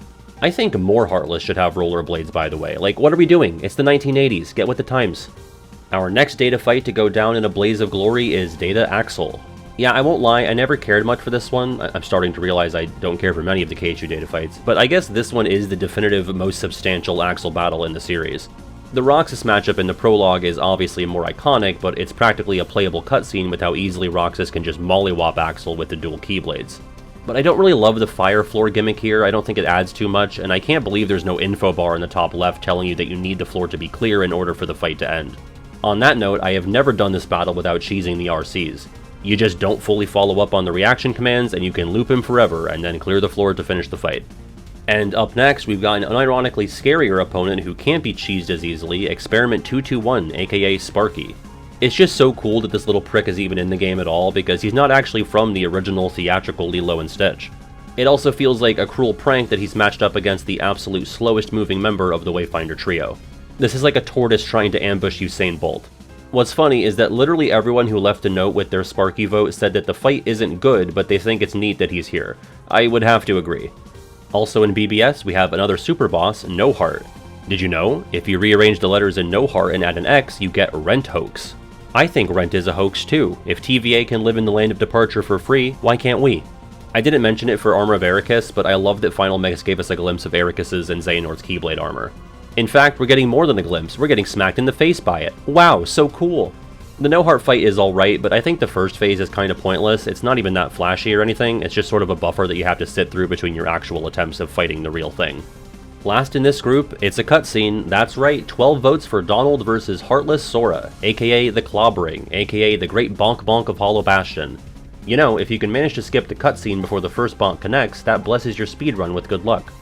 I think more Heartless should have rollerblades, by the way. Like, what are we doing? It's the 1980s. Get with the times. Our next Data fight to go down in a blaze of glory is Data Axel. Yeah, I won't lie, I never cared much for this one. I'm starting to realize I don't care for many of the KH2 Data fights, but I guess this one is the definitive, most substantial Axel battle in the series. The Roxas matchup in the prologue is obviously more iconic, but it's practically a playable cutscene with how easily Roxas can just mollywop Axel with the dual Keyblades. But I don't really love the fire floor gimmick here, I don't think it adds too much, and I can't believe there's no info bar in the top left telling you that you need the floor to be clear in order for the fight to end. On that note, I have never done this battle without cheesing the RCs. You just don't fully follow up on the reaction commands, and you can loop him forever, and then clear the floor to finish the fight. And up next, we've got an unironically scarier opponent who can't be cheesed as easily, Experiment 221, aka Sparky. It's just so cool that this little prick is even in the game at all, because he's not actually from the original theatrical Lilo and Stitch. It also feels like a cruel prank that he's matched up against the absolute slowest moving member of the Wayfinder trio. This is like a tortoise trying to ambush Usain Bolt. What's funny is that literally everyone who left a note with their Sparky vote said that the fight isn't good, but they think it's neat that he's here. I would have to agree. Also in BBS, we have another super boss, No Heart. Did you know? If you rearrange the letters in No Heart and add an X, you get Rent Hoax. I think Rent is a hoax too. If TVA can live in the land of departure for free, why can't we? I didn't mention it for Armor of Ericus, but I love that Final Mix gave us a glimpse of Ericus's and Xehanort's Keyblade armor. In fact, we're getting more than a glimpse, we're getting smacked in the face by it. Wow, so cool! The No Heart fight is alright, but I think the first phase is kinda pointless. It's not even that flashy or anything, it's just sort of a buffer that you have to sit through between your actual attempts of fighting the real thing. Last in this group, it's a cutscene. That's right, 12 votes for Donald versus Heartless Sora, aka the Clobbering, aka the Great Bonk Bonk of Hollow Bastion. You know, if you can manage to skip the cutscene before the first bonk connects, that blesses your speedrun with good luck.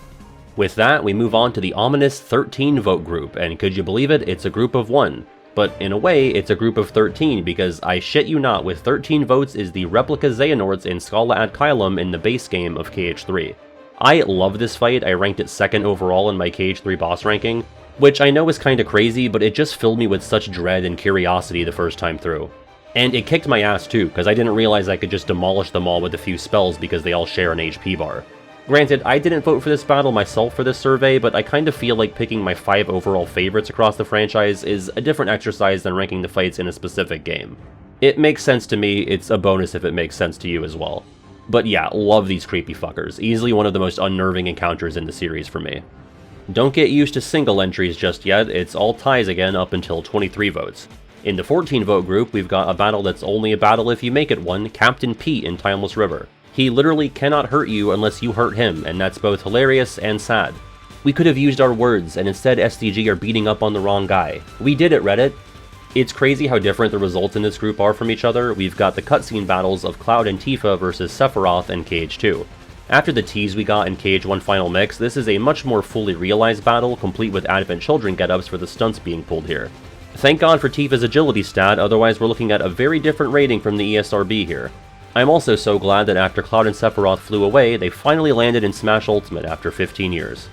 With that, we move on to the ominous 13 vote group, and could you believe it, it's a group of 1. But in a way, it's a group of 13, because I shit you not, with 13 votes is the replica Xehanorts in Scala ad Caelum in the base game of KH3. I love this fight, I ranked it 2nd overall in my KH3 boss ranking, which I know is kinda crazy, but it just filled me with such dread and curiosity the first time through. And it kicked my ass too, because I didn't realize I could just demolish them all with a few spells because they all share an HP bar. Granted, I didn't vote for this battle myself for this survey, but I kinda feel like picking my 5 overall favorites across the franchise is a different exercise than ranking the fights in a specific game. It makes sense to me, it's a bonus if it makes sense to you as well. But yeah, love these creepy fuckers, easily one of the most unnerving encounters in the series for me. Don't get used to single entries just yet, it's all ties again up until 23 votes. In the 14 vote group, we've got a battle that's only a battle if you make it one, Captain Pete in Timeless River. He literally cannot hurt you unless you hurt him, and that's both hilarious and sad. We could have used our words, and instead SDG are beating up on the wrong guy. We did it, Reddit! It's crazy how different the results in this group are from each other. We've got the cutscene battles of Cloud and Tifa versus Sephiroth and KH2. After the tease we got in KH1 Final Mix, this is a much more fully realized battle, complete with Advent Children getups for the stunts being pulled here. Thank God for Tifa's agility stat, otherwise we're looking at a very different rating from the ESRB here. I'm also so glad that after Cloud and Sephiroth flew away, they finally landed in Smash Ultimate after 15 years.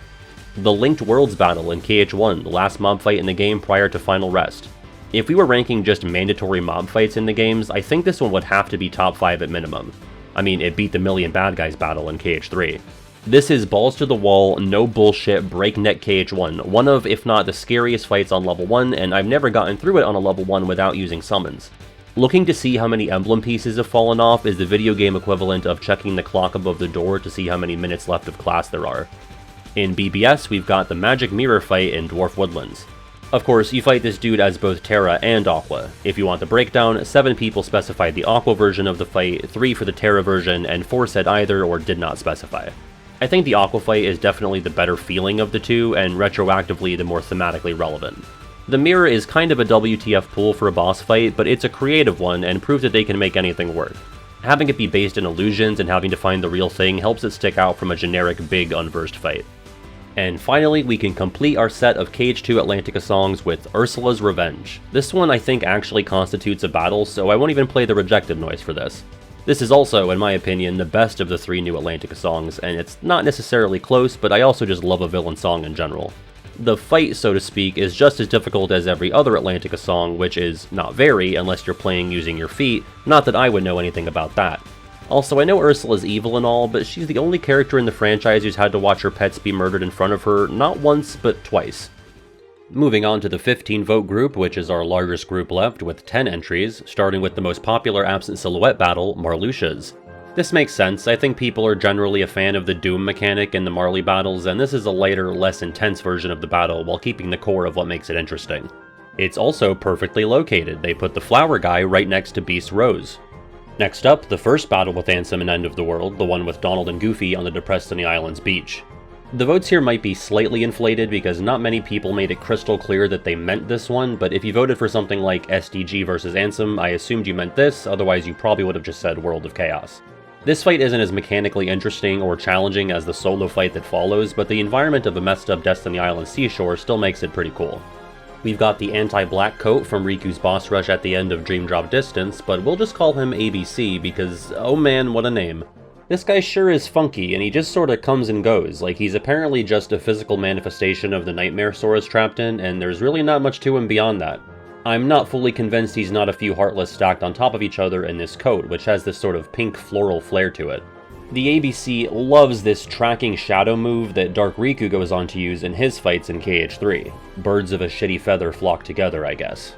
The Linked Worlds battle in KH1, the last mob fight in the game prior to Final Rest. If we were ranking just mandatory mob fights in the games, I think this one would have to be top 5 at minimum. I mean, it beat the Million Bad Guys battle in KH3. This is balls to the wall, no bullshit, breakneck KH1, one of, if not the scariest fights on level 1, and I've never gotten through it on a level 1 without using summons. Looking to see how many emblem pieces have fallen off is the video game equivalent of checking the clock above the door to see how many minutes left of class there are. In BBS, we've got the Magic Mirror fight in Dwarf Woodlands. Of course, you fight this dude as both Terra and Aqua. If you want the breakdown, 7 people specified the Aqua version of the fight, 3 for the Terra version, and 4 said either or did not specify. I think the Aqua fight is definitely the better feeling of the two, and retroactively the more thematically relevant. The Mirror is kind of a WTF pool for a boss fight, but it's a creative one and proves that they can make anything work. Having it be based in illusions and having to find the real thing helps it stick out from a generic big unversed fight. And finally, we can complete our set of KH2 Atlantica songs with Ursula's Revenge. This one I think actually constitutes a battle, so I won't even play the rejected noise for this. This is also, in my opinion, the best of the 3 new Atlantica songs, and it's not necessarily close, but I also just love a villain song in general. The fight, so to speak, is just as difficult as every other Atlantica song, which is not very, unless you're playing using your feet, not that I would know anything about that. Also, I know Ursula's evil and all, but she's the only character in the franchise who's had to watch her pets be murdered in front of her, not once, but twice. Moving on to the 15-vote group, which is our largest group left, with 10 entries, starting with the most popular absent silhouette battle, Marluxia's. This makes sense. I think people are generally a fan of the Doom mechanic in the Marley battles, and this is a lighter, less intense version of the battle while keeping the core of what makes it interesting. It's also perfectly located. They put the flower guy right next to Beast Rose. Next up, the first battle with Ansem and End of the World, the one with Donald and Goofy on the Deprestony Islands beach. The votes here might be slightly inflated because not many people made it crystal clear that they meant this one, but if you voted for something like SDG versus Ansem, I assumed you meant this, otherwise you probably would have just said World of Chaos. This fight isn't as mechanically interesting or challenging as the solo fight that follows, but the environment of a messed up Destiny Island seashore still makes it pretty cool. We've got the anti-black coat from Riku's boss rush at the end of Dream Drop Distance, but we'll just call him ABC because, oh man, what a name. This guy sure is funky, and he just sorta comes and goes, like he's apparently just a physical manifestation of the nightmare Sora's trapped in, and there's really not much to him beyond that. I'm not fully convinced he's not a few Heartless stacked on top of each other in this coat, which has this sort of pink floral flair to it. The ABC loves this tracking shadow move that Dark Riku goes on to use in his fights in KH3. Birds of a shitty feather flock together, I guess.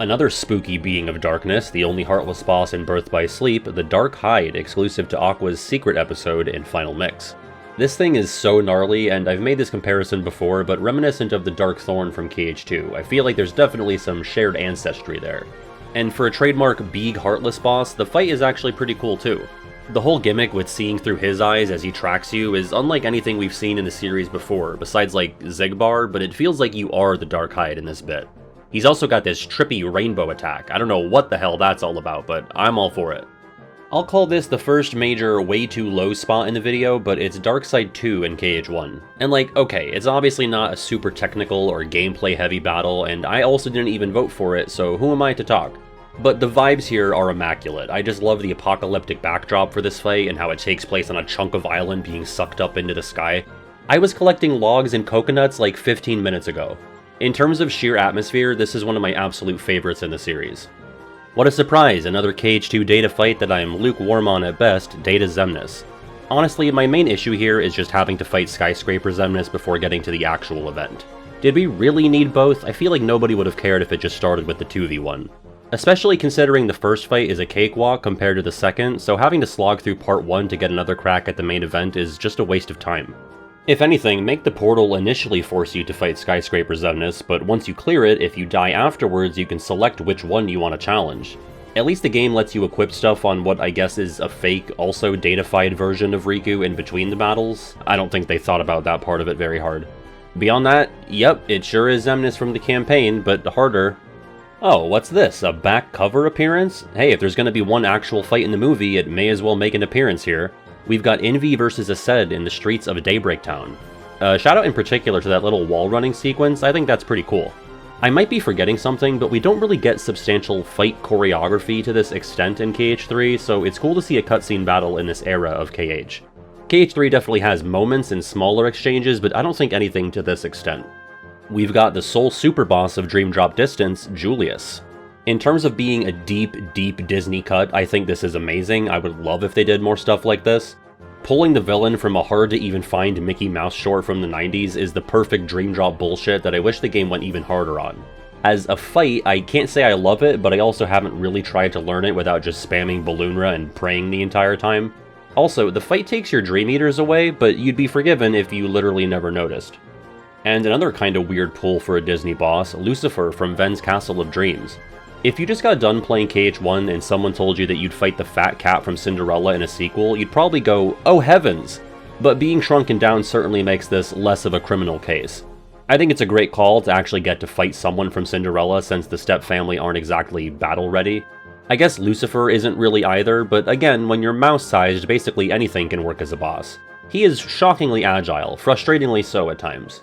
Another spooky being of darkness, the only Heartless boss in Birth by Sleep, the Dark Hide, exclusive to Aqua's secret episode in Final Mix. This thing is so gnarly, and I've made this comparison before, but reminiscent of the Dark Thorn from KH2, I feel like there's definitely some shared ancestry there. And for a trademark big Heartless boss, the fight is actually pretty cool too. The whole gimmick with seeing through his eyes as he tracks you is unlike anything we've seen in the series before, besides like Xigbar, but it feels like you are the Dark Hide in this bit. He's also got this trippy rainbow attack. I don't know what the hell that's all about, but I'm all for it. I'll call this the first major way too low spot in the video, but it's Darkside 2 in KH1. And like, okay, it's obviously not a super technical or gameplay heavy battle, and I also didn't even vote for it, so who am I to talk? But the vibes here are immaculate. I just love the apocalyptic backdrop for this fight and how it takes place on a chunk of island being sucked up into the sky. I was collecting logs and coconuts like 15 minutes ago. In terms of sheer atmosphere, this is one of my absolute favorites in the series. What a surprise, another KH2 Data fight that I am lukewarm on at best, Data Xemnas. Honestly, my main issue here is just having to fight Skyscraper Xemnas before getting to the actual event. Did we really need both? I feel like nobody would have cared if it just started with the 2v1. Especially considering the first fight is a cakewalk compared to the second, so having to slog through part 1 to get another crack at the main event is just a waste of time. If anything, make the portal initially force you to fight Skyscraper Xemnas, but once you clear it, if you die afterwards, you can select which one you want to challenge. At least the game lets you equip stuff on what I guess is a fake, also datafied version of Riku in between the battles. I don't think they thought about that part of it very hard. Beyond that, yep, it sure is Xemnas from the campaign, but harder. Oh, what's this? A back cover appearance? Hey, if there's gonna be one actual fight in the movie, it may as well make an appearance here. We've got Envy versus Aced in the streets of Daybreak Town. Shout out in particular to that little wall running sequence, I think that's pretty cool. I might be forgetting something, but we don't really get substantial fight choreography to this extent in KH3, so it's cool to see a cutscene battle in this era of KH. KH3 definitely has moments and smaller exchanges, but I don't think anything to this extent. We've got the sole super boss of Dream Drop Distance, Julius. In terms of being a deep Disney cut, I think this is amazing. I would love if they did more stuff like this. Pulling the villain from a hard-to-even-find Mickey Mouse short from the 90s is the perfect Dream Drop bullshit that I wish the game went even harder on. As a fight, I can't say I love it, but I also haven't really tried to learn it without just spamming Balloonra and praying the entire time. Also, the fight takes your Dream Eaters away, but you'd be forgiven if you literally never noticed. And another kinda weird pull for a Disney boss, Lucifer from Ven's Castle of Dreams. If you just got done playing KH1 and someone told you that you'd fight the fat cat from Cinderella in a sequel, you'd probably go, oh heavens! But being shrunken down certainly makes this less of a criminal case. I think it's a great call to actually get to fight someone from Cinderella since the Step family aren't exactly battle ready. I guess Lucifer isn't really either, but again, when you're mouse-sized, basically anything can work as a boss. He is shockingly agile, frustratingly so at times.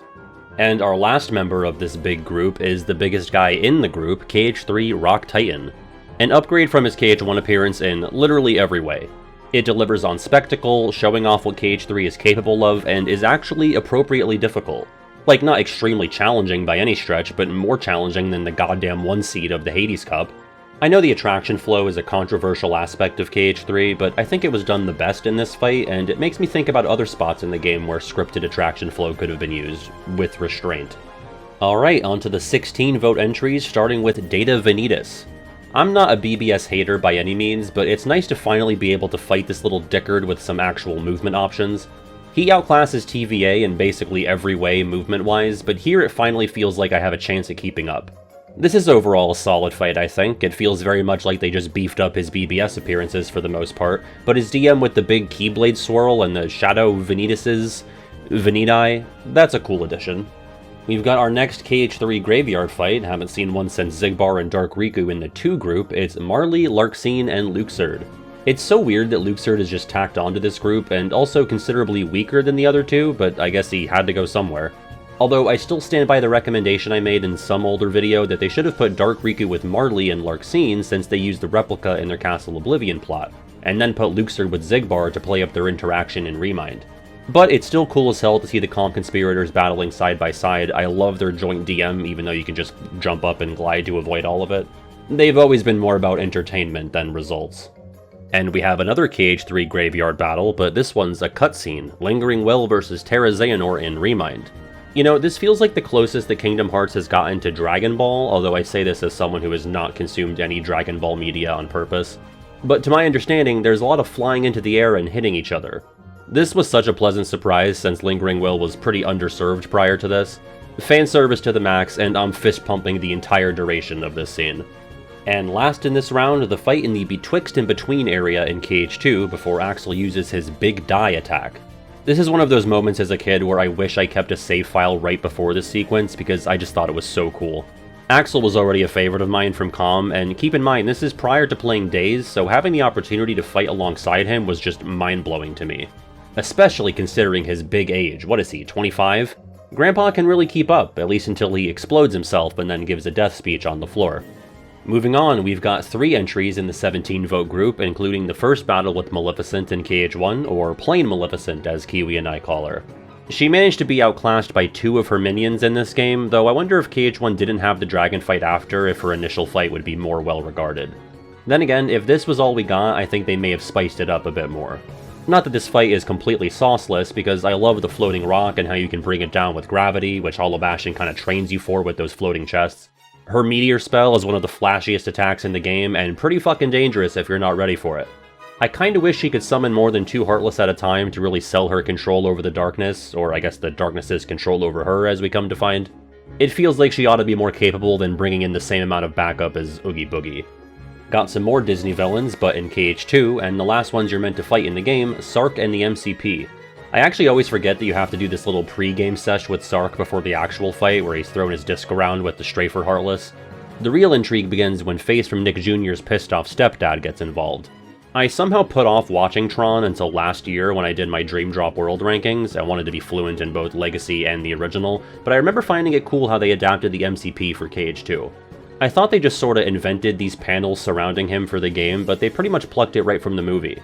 And our last member of this big group is the biggest guy in the group, KH3 Rock Titan. An upgrade from his KH1 appearance in literally every way. It delivers on spectacle, showing off what KH3 is capable of, and is actually appropriately difficult. Like, not extremely challenging by any stretch, but more challenging than the goddamn 1 seed of the Hades Cup. I know the attraction flow is a controversial aspect of KH3, but I think it was done the best in this fight, and it makes me think about other spots in the game where scripted attraction flow could have been used, with restraint. Alright, on to the 16 vote entries, starting with Data Vanitas. I'm not a BBS hater by any means, but it's nice to finally be able to fight this little dickard with some actual movement options. He outclasses TVA in basically every way movement-wise, but here it finally feels like I have a chance at keeping up. This is overall a solid fight, I think. It feels very much like they just beefed up his BBS appearances for the most part, but his DM with the big Keyblade swirl and the Shadow Vanitases, that's a cool addition. We've got our next KH3 graveyard fight, haven't seen one since Xigbar and Dark Riku in the 2 group. It's Marley, Larxene, and Luxord. It's so weird that Luxord is just tacked onto this group, and also considerably weaker than the other two, but I guess he had to go somewhere. Although I still stand by the recommendation I made in some older video that they should have put Dark Riku with Marley and Larxene since they used the replica in their Castle Oblivion plot. and then put Luxor with Xigbar to play up their interaction in Remind. But it's still cool as hell to see the Calm Conspirators battling side by side. I love their joint DM, even though you can just jump up and glide to avoid all of it. They've always been more about entertainment than results. And we have another KH3 graveyard battle, but this one's a cutscene, Lingering Will versus Terra Xehanort in Remind. You know, this feels like the closest that Kingdom Hearts has gotten to Dragon Ball, although I say this as someone who has not consumed any Dragon Ball media on purpose. But to my understanding, there's a lot of flying into the air and hitting each other. This was such a pleasant surprise since Lingering Will was pretty underserved prior to this. Fan service to the max, and I'm fist pumping the entire duration of this scene. And last in this round, the fight in the Betwixt and Between area in KH2 before Axel uses his Big Die attack. This is one of those moments as a kid where I wish I kept a save file right before this sequence because I just thought it was so cool. Axel was already a favorite of mine from Calm, and keep in mind this is prior to playing Days, so having the opportunity to fight alongside him was just mind-blowing to me. Especially considering his big age. What is he, 25? Grandpa can really keep up, at least until he explodes himself and then gives a death speech on the floor. Moving on, we've got 3 entries in the 17-vote group, including the first battle with Maleficent in KH1, or Plain Maleficent as Kiwi and I call her. She managed to be outclassed by 2 of her minions in this game, though I wonder if KH1 didn't have the dragon fight after, if her initial fight would be more well regarded. Then again, if this was all we got, I think they may have spiced it up a bit more. Not that this fight is completely sauceless, because I love the floating rock and how you can bring it down with gravity, which Hollow Bastion kinda trains you for with those floating chests. Her meteor spell is one of the flashiest attacks in the game, and pretty fucking dangerous if you're not ready for it. I kinda wish she could summon more than 2 Heartless at a time to really sell her control over the darkness, or I guess the darkness's control over her as we come to find. It feels like she ought to be more capable than bringing in the same amount of backup as Oogie Boogie. Got some more Disney villains, but in KH2, and the last ones you're meant to fight in the game, Sark and the MCP. I actually always forget that you have to do this little pre-game sesh with Sark before the actual fight, where he's throwing his disc around with the Strafer Heartless. The real intrigue begins when Face from Nick Jr.'s pissed-off stepdad gets involved. I somehow put off watching Tron until last year when I did my Dream Drop World rankings. I wanted to be fluent in both Legacy and the original, but I remember finding it cool how they adapted the MCP for KH2. I thought they just sorta invented these panels surrounding him for the game, but they pretty much plucked it right from the movie.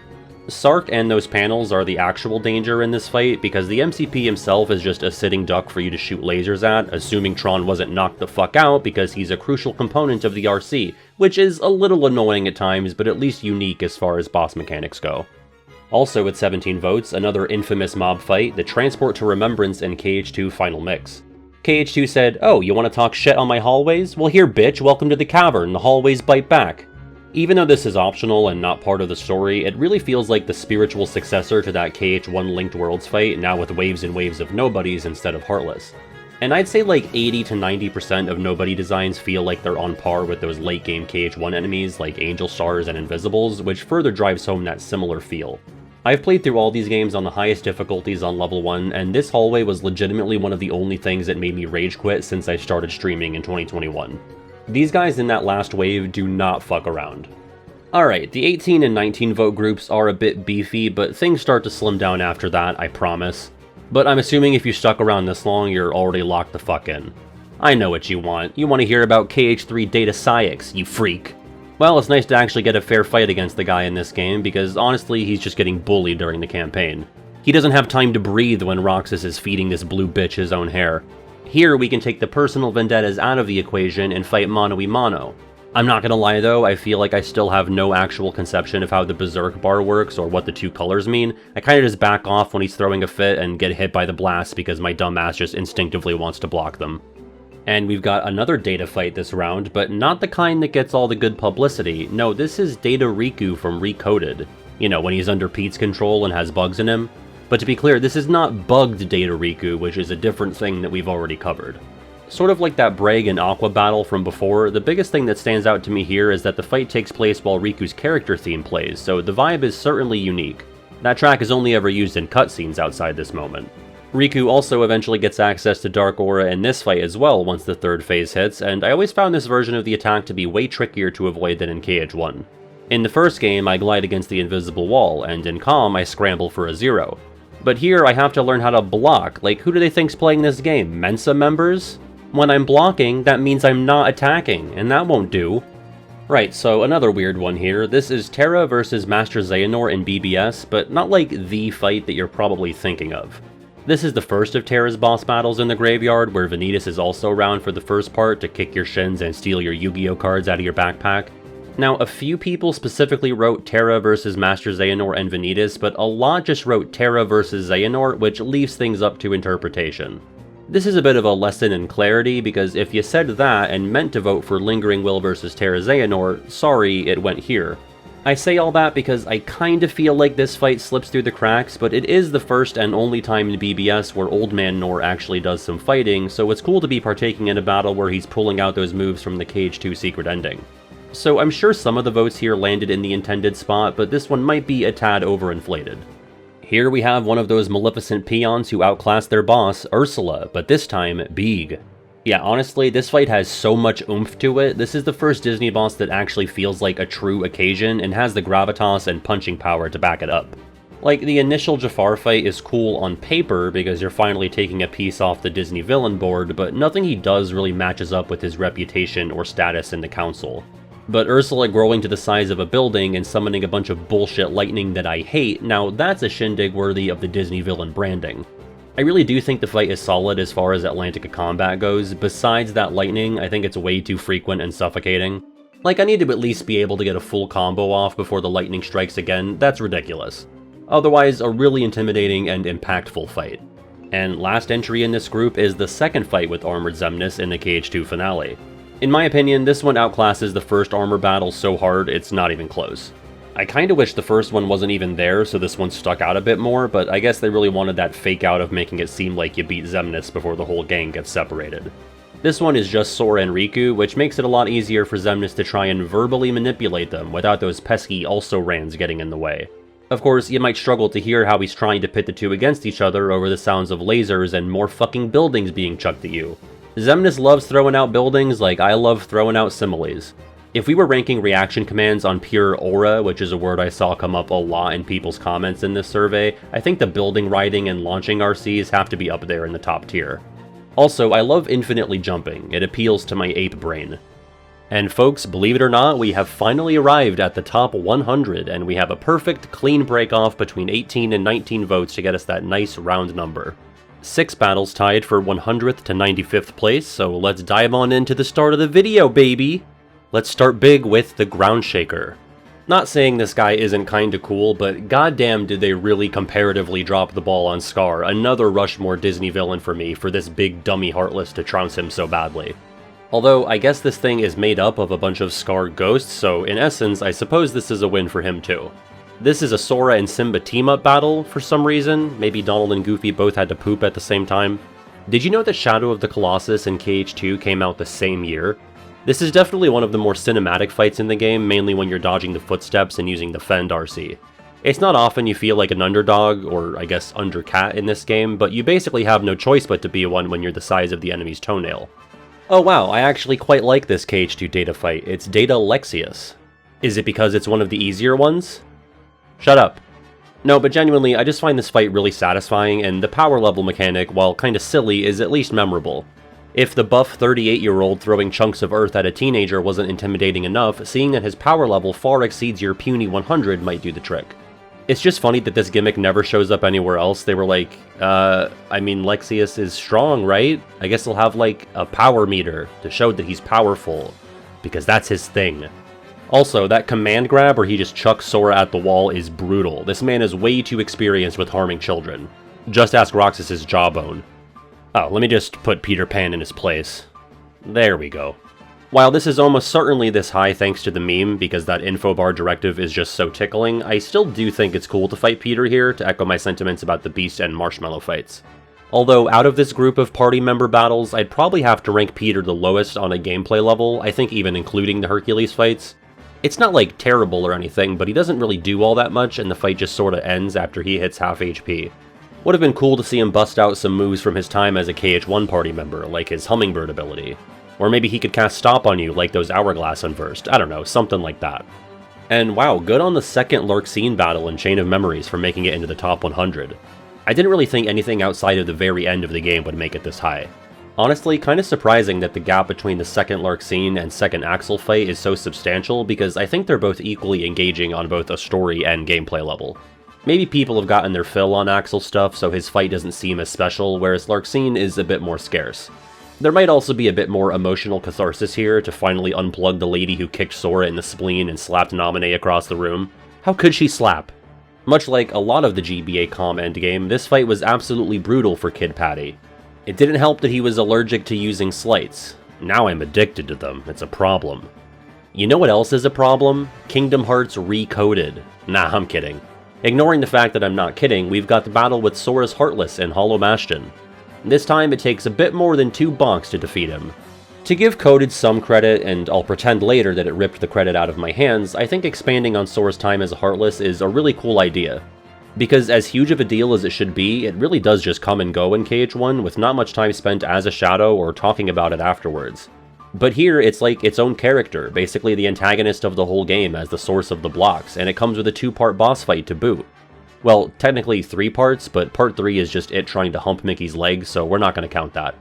Sark and those panels are the actual danger in this fight, because the MCP himself is just a sitting duck for you to shoot lasers at, assuming Tron wasn't knocked the fuck out because he's a crucial component of the RC, which is a little annoying at times, but at least unique as far as boss mechanics go. Also with 17 votes, another infamous mob fight, the Transport to Remembrance in KH2 Final Mix. KH2 said, "Oh, you want to talk shit on my hallways? Well here bitch, welcome to the cavern, the hallways bite back." Even though this is optional and not part of the story, it really feels like the spiritual successor to that KH1 Linked Worlds fight, now with waves and waves of nobodies instead of Heartless. And I'd say like 80 to 90% of nobody designs feel like they're on par with those late game KH1 enemies like Angel Stars and Invisibles, which further drives home that similar feel. I've played through all these games on the highest difficulties on level 1, and this hallway was legitimately one of the only things that made me rage quit since I started streaming in 2021. These guys in that last wave do not fuck around. Alright, the 18 and 19 vote groups are a bit beefy, but things start to slim down after that, I promise. But I'm assuming if you stuck around this long, you're already locked the fuck in. I know what you want. You want to hear about KH3 Data Psyx, you freak. Well, it's nice to actually get a fair fight against the guy in this game, because honestly, he's just getting bullied during the campaign. He doesn't have time to breathe when Roxas is feeding this blue bitch his own hair. Here, we can take the personal vendettas out of the equation and fight mano-y-mano. I'm not gonna lie though, I feel like I still have no actual conception of how the Berserk bar works or what the 2 colors mean. I kinda just back off when he's throwing a fit and get hit by the blasts because my dumb ass just instinctively wants to block them. And we've got another Data fight this round, but not the kind that gets all the good publicity. No, this is Data Riku from Recoded. You know, when he's under Pete's control and has bugs in him. But to be clear, this is not bugged Data Riku, which is a different thing that we've already covered. Sort of like that Braig and Aqua battle from before, the biggest thing that stands out to me here is that the fight takes place while Riku's character theme plays, so the vibe is certainly unique. That track is only ever used in cutscenes outside this moment. Riku also eventually gets access to Dark Aura in this fight as well once the 3rd phase hits, and I always found this version of the attack to be way trickier to avoid than in KH1. In the first game, I glide against the invisible wall, and in Calm, I scramble for a 0. But here, I have to learn how to block. Like, who do they think's playing this game? Mensa members? When I'm blocking, that means I'm not attacking, and that won't do. Right, so another weird one here. This is Terra versus Master Xehanort in BBS, but not like the fight that you're probably thinking of. This is the first of Terra's boss battles in the graveyard, where Vanitas is also around for the first part to kick your shins and steal your Yu-Gi-Oh cards out of your backpack. Now, a few people specifically wrote Terra versus Master Xehanort and Vanitas, but a lot just wrote Terra versus Xehanort, which leaves things up to interpretation. This is a bit of a lesson in clarity, because if you said that and meant to vote for Lingering Will versus Terra Xehanort, sorry, it went here. I say all that because I kinda feel like this fight slips through the cracks, but it is the first and only time in BBS where Old Man Nor actually does some fighting, so it's cool to be partaking in a battle where he's pulling out those moves from the Cage 2 secret ending. So I'm sure some of the votes here landed in the intended spot, but this one might be a tad overinflated. Here we have one of those Maleficent peons who outclassed their boss, Ursula, but this time, big. Yeah, honestly, this fight has so much oomph to it. This is the first Disney boss that actually feels like a true occasion and has the gravitas and punching power to back it up. Like, the initial Jafar fight is cool on paper because you're finally taking a piece off the Disney villain board, but nothing he does really matches up with his reputation or status in the council. But Ursula growing to the size of a building and summoning a bunch of bullshit lightning that I hate, now that's a shindig worthy of the Disney villain branding. I really do think the fight is solid as far as Atlantica combat goes. Besides that lightning, I think it's way too frequent and suffocating. Like, I need to at least be able to get a full combo off before the lightning strikes again. That's ridiculous. Otherwise, a really intimidating and impactful fight. And last entry in this group is the second fight with Armored Xemnas in the Cage 2 finale. In my opinion, this one outclasses the first armor battle so hard it's not even close. I kinda wish the first one wasn't even there, so this one stuck out a bit more, but I guess they really wanted that fake out of making it seem like you beat Xemnas before the whole gang gets separated. This one is just Sora and Riku, which makes it a lot easier for Xemnas to try and verbally manipulate them without those pesky also-rans getting in the way. Of course, you might struggle to hear how he's trying to pit the two against each other over the sounds of lasers and more fucking buildings being chucked at you. Xemnas loves throwing out buildings like I love throwing out similes. If we were ranking reaction commands on pure aura, which is a word I saw come up a lot in people's comments in this survey, I think the building riding and launching RCs have to be up there in the top tier. Also, I love infinitely jumping. It appeals to my ape brain. And folks, believe it or not, we have finally arrived at the top 100, and we have a perfect, clean break-off between 18 and 19 votes to get us that nice round number. 6 battles tied for 100th to 95th place, so let's dive on into the start of the video, baby! Let's start big with the Ground Shaker. Not saying this guy isn't kinda cool, but goddamn did they really comparatively drop the ball on Scar, another Rushmore Disney villain for me, for this big dummy Heartless to trounce him so badly. Although, I guess this thing is made up of a bunch of Scar ghosts, so in essence, I suppose this is a win for him too. This is a Sora and Simba team-up battle, for some reason. Maybe Donald and Goofy both had to poop at the same time. Did you know that Shadow of the Colossus and KH2 came out the same year? This is definitely one of the more cinematic fights in the game, mainly when you're dodging the footsteps and using the Fend RC. It's not often you feel like an underdog, or I guess undercat in this game, but you basically have no choice but to be one when you're the size of the enemy's toenail. Oh wow, I actually quite like this KH2 data fight. It's Data Lexius. Is it because it's one of the easier ones? Shut up. No, but genuinely, I just find this fight really satisfying, and the power level mechanic, while kinda silly, is at least memorable. If the buff 38-year-old throwing chunks of earth at a teenager wasn't intimidating enough, seeing that his power level far exceeds your puny 100 might do the trick. It's just funny that this gimmick never shows up anywhere else. They were like, I mean, Lexius is strong, right? I guess he'll have, like, a power meter to show that he's powerful, because that's his thing. Also, that command grab where he just chucks Sora at the wall is brutal. This man is way too experienced with harming children. Just ask Roxas's jawbone. Oh, let me just put Peter Pan in his place. There we go. While this is almost certainly this high thanks to the meme, because that infobar directive is just so tickling, I still do think it's cool to fight Peter here, to echo my sentiments about the Beast and Marshmallow fights. Although, out of this group of party member battles, I'd probably have to rank Peter the lowest on a gameplay level, I think even including the Hercules fights. It's not like terrible or anything, but he doesn't really do all that much, and the fight just sorta ends after he hits half HP. Would have been cool to see him bust out some moves from his time as a KH1 party member, like his Hummingbird ability. Or maybe he could cast Stop on you like those Hourglass Unversed, I don't know, something like that. And wow, good on the second Lurkseen battle in Chain of Memories for making it into the top 100. I didn't really think anything outside of the very end of the game would make it this high. Honestly, kinda surprising that the gap between the second Larxene and second Axel fight is so substantial, because I think they're both equally engaging on both a story and gameplay level. Maybe people have gotten their fill on Axel stuff, so his fight doesn't seem as special, whereas Larxene is a bit more scarce. There might also be a bit more emotional catharsis here to finally unplug the lady who kicked Sora in the spleen and slapped Naminé across the room. How could she slap? Much like a lot of the GBA comm endgame, this fight was absolutely brutal for Kid Patty. It didn't help that he was allergic to using slights. Now I'm addicted to them, it's a problem. You know what else is a problem? Kingdom Hearts Recoded. Nah, I'm kidding. Ignoring the fact that I'm not kidding, we've got the battle with Sora's Heartless in Hollow Bastion. This time it takes a bit more than 2 bonks to defeat him. To give Coded some credit, and I'll pretend later that it ripped the credit out of my hands, I think expanding on Sora's time as a Heartless is a really cool idea. Because as huge of a deal as it should be, it really does just come and go in KH1 with not much time spent as a Shadow or talking about it afterwards. But here, it's like its own character, basically the antagonist of the whole game as the source of the blocks, and it comes with a 2-part boss fight to boot. Well, technically 3 parts, but part 3 is just it trying to hump Mickey's leg, so we're not going to count that.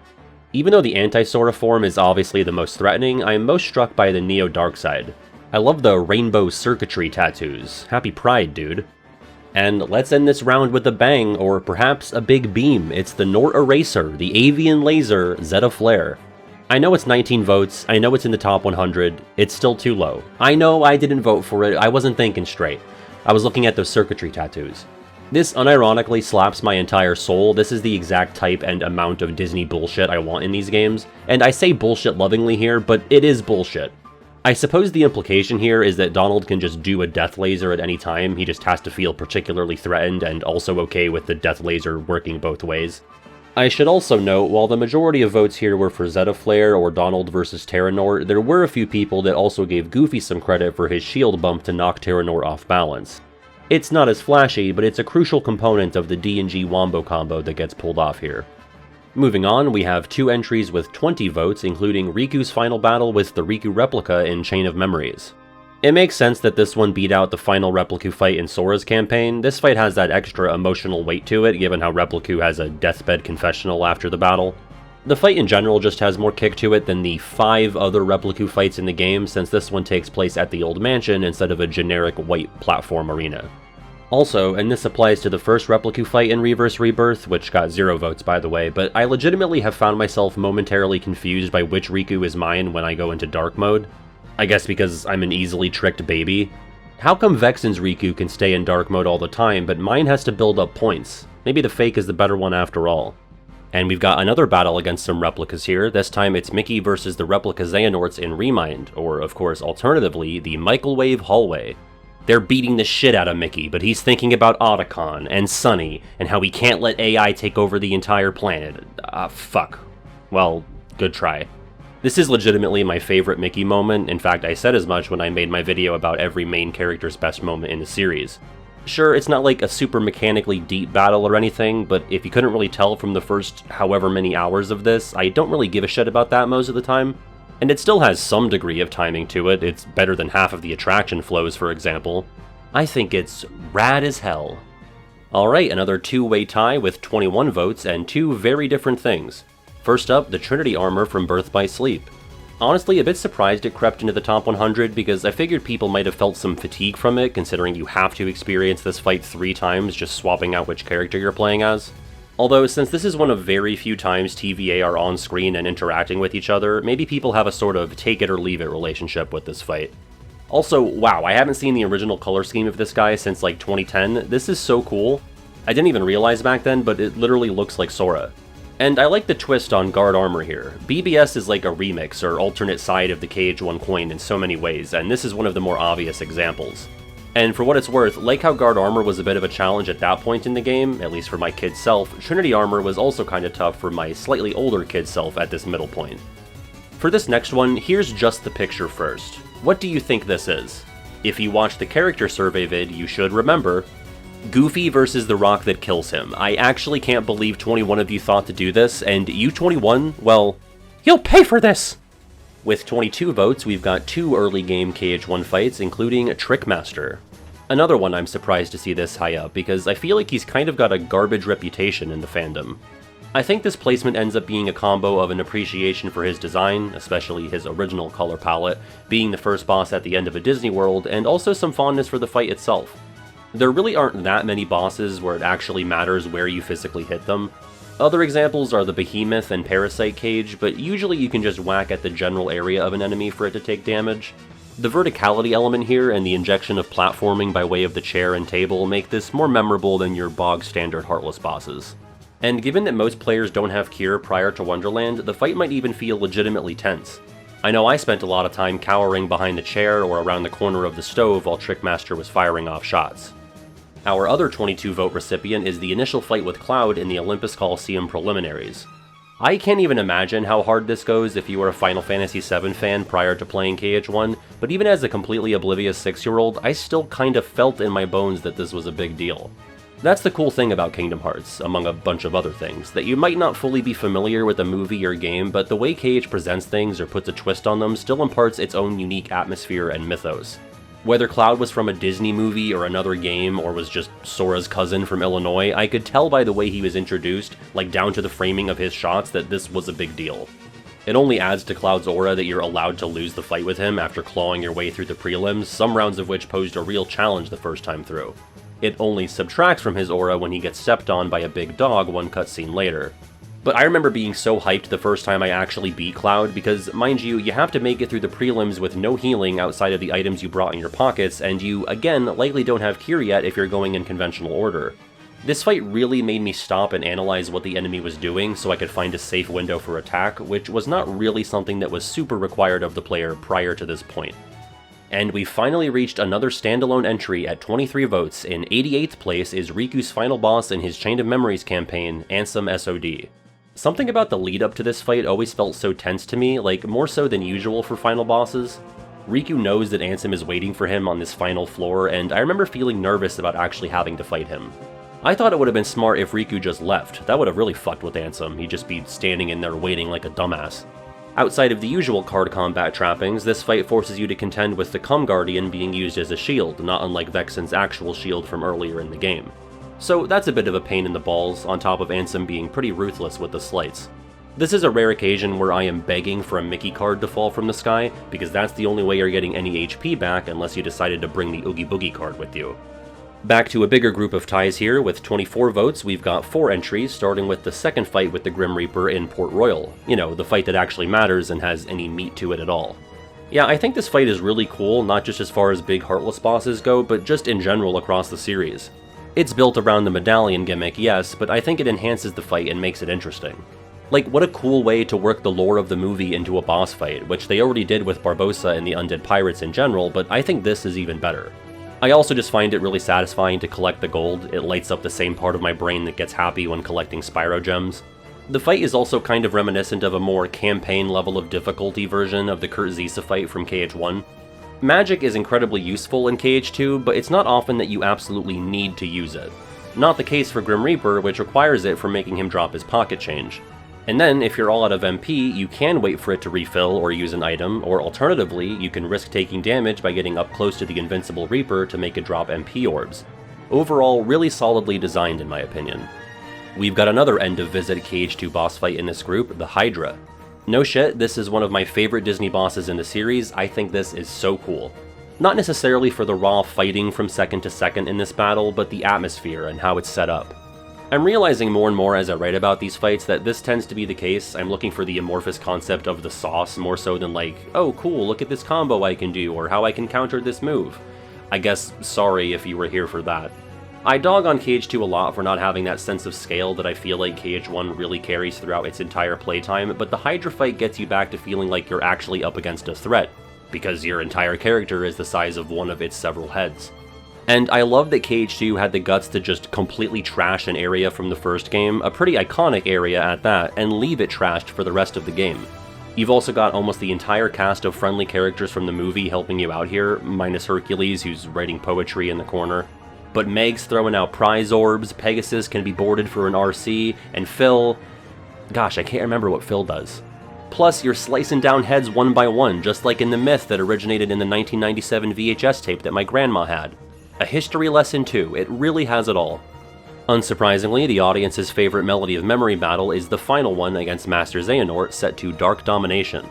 Even though the anti-Sora form is obviously the most threatening, I am most struck by the Neo Darkseid. I love the rainbow circuitry tattoos. Happy Pride, dude. And let's end this round with a bang, or perhaps a big beam. It's the Nort Eraser, the Avian Laser, Zeta Flare. I know it's 19 votes, I know it's in the top 100, it's still too low. I know I didn't vote for it, I wasn't thinking straight. I was looking at those circuitry tattoos. This unironically slaps my entire soul. This is the exact type and amount of Disney bullshit I want in these games. And I say bullshit lovingly here, but it is bullshit. I suppose the implication here is that Donald can just do a death laser at any time, he just has to feel particularly threatened and also okay with the death laser working both ways. I should also note, while the majority of votes here were for Zeta Flare or Donald versus Terranort, there were a few people that also gave Goofy some credit for his shield bump to knock Terranort off balance. It's not as flashy, but it's a crucial component of the D&G Wombo combo that gets pulled off here. Moving on, we have 2 entries with 20 votes, including Riku's final battle with the Riku replica in Chain of Memories. It makes sense that this one beat out the final Repliku fight in Sora's campaign. This fight has that extra emotional weight to it, given how Repliku has a deathbed confessional after the battle. The fight in general just has more kick to it than the 5 other Repliku fights in the game, since this one takes place at the old mansion instead of a generic white platform arena. Also, and this applies to the first Repliku fight in Reverse Rebirth, which got 0 votes by the way, but I legitimately have found myself momentarily confused by which Riku is mine when I go into dark mode. I guess because I'm an easily tricked baby. How come Vexen's Riku can stay in dark mode all the time, but mine has to build up points? Maybe the fake is the better one after all. And we've got another battle against some replicas here. This time it's Mickey versus the replica Xehanorts in Remind, or of course alternatively, the Microwave Hallway. They're beating the shit out of Mickey, but he's thinking about Otacon and Sunny, and how he can't let AI take over the entire planet. Fuck. Well, good try. This is legitimately my favorite Mickey moment. In fact, I said as much when I made my video about every main character's best moment in the series. Sure, it's not like a super mechanically deep battle or anything, but if you couldn't really tell from the first however many hours of this, I don't really give a shit about that most of the time. And it still has some degree of timing to it. It's better than half of the attraction flows, for example. I think it's rad as hell. Alright, another 2-way tie with 21 votes and 2 very different things. First up, the Trinity armor from Birth by Sleep. Honestly, a bit surprised it crept into the top 100 because I figured people might have felt some fatigue from it, considering you have to experience this fight 3 times just swapping out which character you're playing as. Although, since this is one of very few times TVA are on screen and interacting with each other, maybe people have a sort of take-it-or-leave-it relationship with this fight. Also, wow, I haven't seen the original color scheme of this guy since like 2010. This is so cool. I didn't even realize back then, but it literally looks like Sora. And I like the twist on guard armor here. BBS is like a remix or alternate side of the KH1 coin in so many ways, and this is one of the more obvious examples. And for what it's worth, like how guard armor was a bit of a challenge at that point in the game, at least for my kid self, Trinity armor was also kinda tough for my slightly older kid self at this middle point. For this next one, here's just the picture first. What do you think this is? If you watched the character survey vid, you should remember Goofy versus the rock that kills him. I actually can't believe 21 of you thought to do this, and you 21, well, you'll pay for this! With 22 votes, we've got 2 early game KH1 fights, including Trickmaster. Another one I'm surprised to see this high up, because I feel like he's kind of got a garbage reputation in the fandom. I think this placement ends up being a combo of an appreciation for his design, especially his original color palette, being the first boss at the end of a Disney World, and also some fondness for the fight itself. There really aren't that many bosses where it actually matters where you physically hit them. Other examples are the Behemoth and Parasite Cage, but usually you can just whack at the general area of an enemy for it to take damage. The verticality element here and the injection of platforming by way of the chair and table make this more memorable than your bog-standard Heartless bosses. And given that most players don't have cure prior to Wonderland, the fight might even feel legitimately tense. I know I spent a lot of time cowering behind the chair or around the corner of the stove while Trickmaster was firing off shots. Our other 22 vote recipient is the initial fight with Cloud in the Olympus Coliseum preliminaries. I can't even imagine how hard this goes if you were a Final Fantasy VII fan prior to playing KH1, but even as a completely oblivious 6-year-old, I still kind of felt in my bones that this was a big deal. That's the cool thing about Kingdom Hearts, among a bunch of other things, that you might not fully be familiar with a movie or game, but the way KH presents things or puts a twist on them still imparts its own unique atmosphere and mythos. Whether Cloud was from a Disney movie or another game, or was just Sora's cousin from Illinois, I could tell by the way he was introduced, like down to the framing of his shots, that this was a big deal. It only adds to Cloud's aura that you're allowed to lose the fight with him after clawing your way through the prelims, some rounds of which posed a real challenge the first time through. It only subtracts from his aura when he gets stepped on by a big dog one cutscene later. But I remember being so hyped the first time I actually beat Cloud, because, mind you have to make it through the prelims with no healing outside of the items you brought in your pockets, and you, again, likely don't have cure yet if you're going in conventional order. This fight really made me stop and analyze what the enemy was doing so I could find a safe window for attack, which was not really something that was super required of the player prior to this point. And we finally reached another standalone entry at 23 votes. In 88th place is Riku's final boss in his Chain of Memories campaign, Ansem SOD. Something about the lead up to this fight always felt so tense to me, like more so than usual for final bosses. Riku knows that Ansem is waiting for him on this final floor, and I remember feeling nervous about actually having to fight him. I thought it would have been smart if Riku just left. That would have really fucked with Ansem. He'd just be standing in there waiting like a dumbass. Outside of the usual card combat trappings, this fight forces you to contend with the Cum Guardian being used as a shield, not unlike Vexen's actual shield from earlier in the game. So that's a bit of a pain in the balls, on top of Ansem being pretty ruthless with the slights. This is a rare occasion where I am begging for a Mickey card to fall from the sky, because that's the only way you're getting any HP back unless you decided to bring the Oogie Boogie card with you. Back to a bigger group of ties here. With 24 votes, we've got 4 entries, starting with the second fight with the Grim Reaper in Port Royal. You know, the fight that actually matters and has any meat to it at all. Yeah, I think this fight is really cool, not just as far as big Heartless bosses go, but just in general across the series. It's built around the medallion gimmick, yes, but I think it enhances the fight and makes it interesting. Like, what a cool way to work the lore of the movie into a boss fight, which they already did with Barbossa and the Undead Pirates in general, but I think this is even better. I also just find it really satisfying to collect the gold. It lights up the same part of my brain that gets happy when collecting Spyro Gems. The fight is also kind of reminiscent of a more campaign level of difficulty version of the Kurt Zisa fight from KH1. Magic is incredibly useful in KH2, but it's not often that you absolutely need to use it. Not the case for Grim Reaper, which requires it for making him drop his pocket change. And then, if you're all out of MP, you can wait for it to refill or use an item, or alternatively, you can risk taking damage by getting up close to the Invincible Reaper to make it drop MP orbs. Overall, really solidly designed in my opinion. We've got another end of visit KH2 boss fight in this group, the Hydra. No shit, this is one of my favorite Disney bosses in the series. I think this is so cool. Not necessarily for the raw fighting from second to second in this battle, but the atmosphere and how it's set up. I'm realizing more and more as I write about these fights that this tends to be the case. I'm looking for the amorphous concept of the sauce more so than like, oh cool, look at this combo I can do, or how I can counter this move. I guess sorry if you were here for that. I dog on KH2 a lot for not having that sense of scale that I feel like KH1 really carries throughout its entire playtime, but the Hydra fight gets you back to feeling like you're actually up against a threat, because your entire character is the size of one of its several heads. And I love that KH2 had the guts to just completely trash an area from the first game, a pretty iconic area at that, and leave it trashed for the rest of the game. You've also got almost the entire cast of friendly characters from the movie helping you out here, minus Hercules, who's writing poetry in the corner. But Meg's throwing out prize orbs, Pegasus can be boarded for an RC, and Phil... Gosh, I can't remember what Phil does. Plus, you're slicing down heads one by one, just like in the myth that originated in the 1997 VHS tape that my grandma had. A history lesson too, it really has it all. Unsurprisingly, the audience's favorite Melody of Memory battle is the final one against Master Xehanort, set to Dark Domination.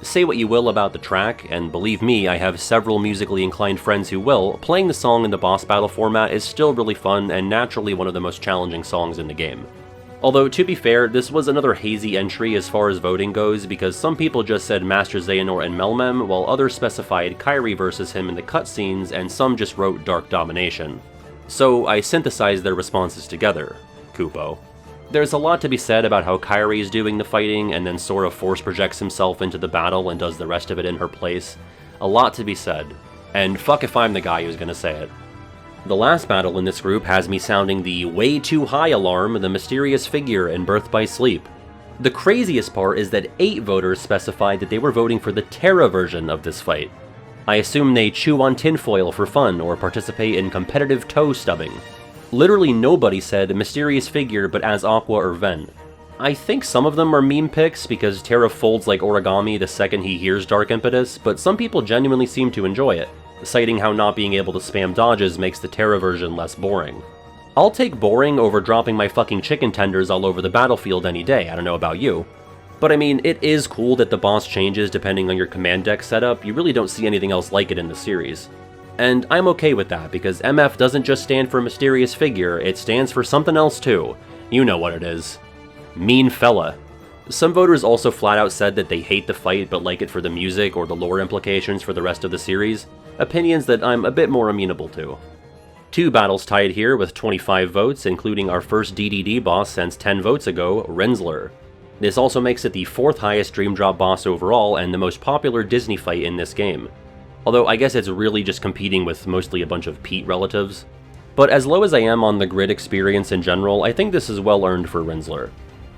Say what you will about the track, and believe me, I have several musically inclined friends who will, playing the song in the boss battle format is still really fun and naturally one of the most challenging songs in the game. Although, to be fair, this was another hazy entry as far as voting goes, because some people just said Master Xehanort and Melmem, while others specified Kairi versus him in the cutscenes, and some just wrote Dark Domination. So I synthesized their responses together. Kupo. There's a lot to be said about how Kairi is doing the fighting, and then Sora force projects himself into the battle and does the rest of it in her place. A lot to be said. And fuck if I'm the guy who's gonna say it. The last battle in this group has me sounding the way too high alarm, the mysterious figure in Birth by Sleep. The craziest part is that 8 voters specified that they were voting for the Terra version of this fight. I assume they chew on tinfoil for fun or participate in competitive toe stubbing. Literally nobody said mysterious figure but as Aqua or Ven. I think some of them are meme pics because Terra folds like origami the second he hears Dark Impetus, but some people genuinely seem to enjoy it, citing how not being able to spam dodges makes the Terra version less boring. I'll take boring over dropping my fucking chicken tenders all over the battlefield any day, I don't know about you. But I mean, it is cool that the boss changes depending on your command deck setup, you really don't see anything else like it in the series. And I'm okay with that, because MF doesn't just stand for mysterious figure, it stands for something else too. You know what it is. Mean fella. Some voters also flat out said that they hate the fight but like it for the music or the lore implications for the rest of the series, opinions that I'm a bit more amenable to. 2 battles tied here with 25 votes, including our first DDD boss since 10 votes ago, Renzler. This also makes it the 4th highest Dream Drop boss overall and the most popular Disney fight in this game. Although I guess it's really just competing with mostly a bunch of Pete relatives. But as low as I am on the grid experience in general, I think this is well earned for Renzler.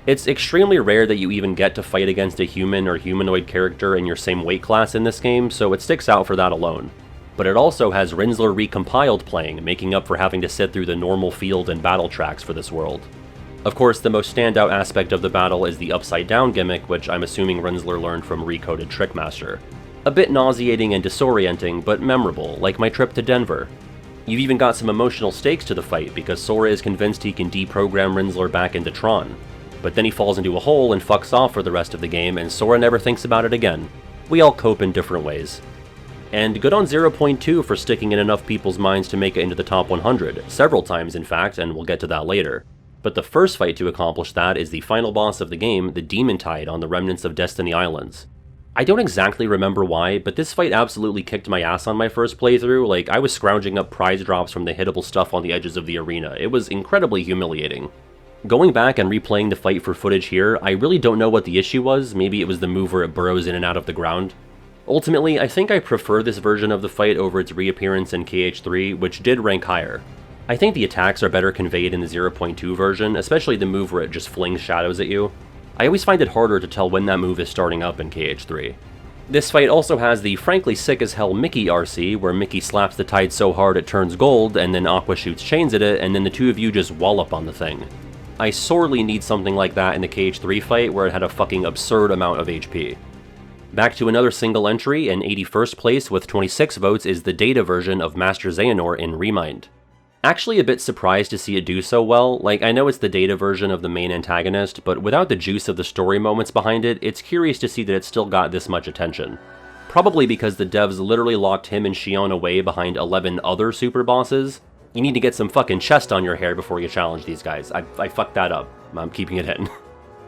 It's extremely rare that you even get to fight against a human or humanoid character in your same weight class in this game, so it sticks out for that alone. But it also has Renzler recompiled playing, making up for having to sit through the normal field and battle tracks for this world. Of course, the most standout aspect of the battle is the upside down gimmick, which I'm assuming Renzler learned from Recoded Trickmaster. A bit nauseating and disorienting, but memorable, like my trip to Denver. You've even got some emotional stakes to the fight, because Sora is convinced he can deprogram Renzler back into Tron. But then he falls into a hole and fucks off for the rest of the game, and Sora never thinks about it again. We all cope in different ways. And good on 0.2 for sticking in enough people's minds to make it into the top 100, several times in fact, and we'll get to that later. But the first fight to accomplish that is the final boss of the game, the Demon Tide on the remnants of Destiny Islands. I don't exactly remember why, but this fight absolutely kicked my ass on my first playthrough, like I was scrounging up prize drops from the hittable stuff on the edges of the arena. It was incredibly humiliating. Going back and replaying the fight for footage here, I really don't know what the issue was, maybe it was the move where it burrows in and out of the ground. Ultimately, I think I prefer this version of the fight over its reappearance in KH3, which did rank higher. I think the attacks are better conveyed in the 0.2 version, especially the move where it just flings shadows at you. I always find it harder to tell when that move is starting up in KH3. This fight also has the frankly sick as hell Mickey RC, where Mickey slaps the tide so hard it turns gold, and then Aqua shoots chains at it, and then the two of you just wallop on the thing. I sorely need something like that in the KH3 fight, where it had a fucking absurd amount of HP. Back to another single entry, in 81st place with 26 votes is the Data version of Master Xehanort in Remind. Actually a bit surprised to see it do so well, like I know it's the Data version of the main antagonist, but without the juice of the story moments behind it, it's curious to see that it still got this much attention. Probably because the devs literally locked him and Xion away behind 11 other super bosses. You need to get some fucking chest on your hair before you challenge these guys. I fucked that up. I'm keeping it in.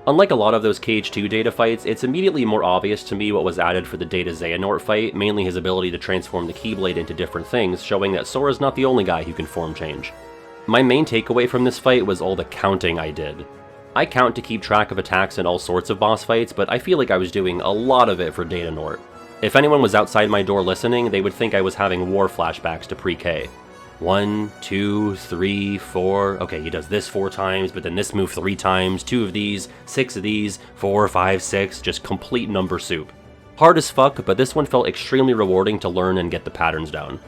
Unlike a lot of those KH2 Data fights, it's immediately more obvious to me what was added for the Data Xehanort fight, mainly his ability to transform the Keyblade into different things, showing that Sora's not the only guy who can form change. My main takeaway from this fight was all the counting I did. I count to keep track of attacks in all sorts of boss fights, but I feel like I was doing a lot of it for Data Nort. If anyone was outside my door listening, they would think I was having war flashbacks to pre-K. 1, 2, 3, 4, okay, he does this 4 times, but then this move 3 times, 2 of these, 6 of these, 4, 5, 6, just complete number soup. Hard as fuck, but this one felt extremely rewarding to learn and get the patterns down.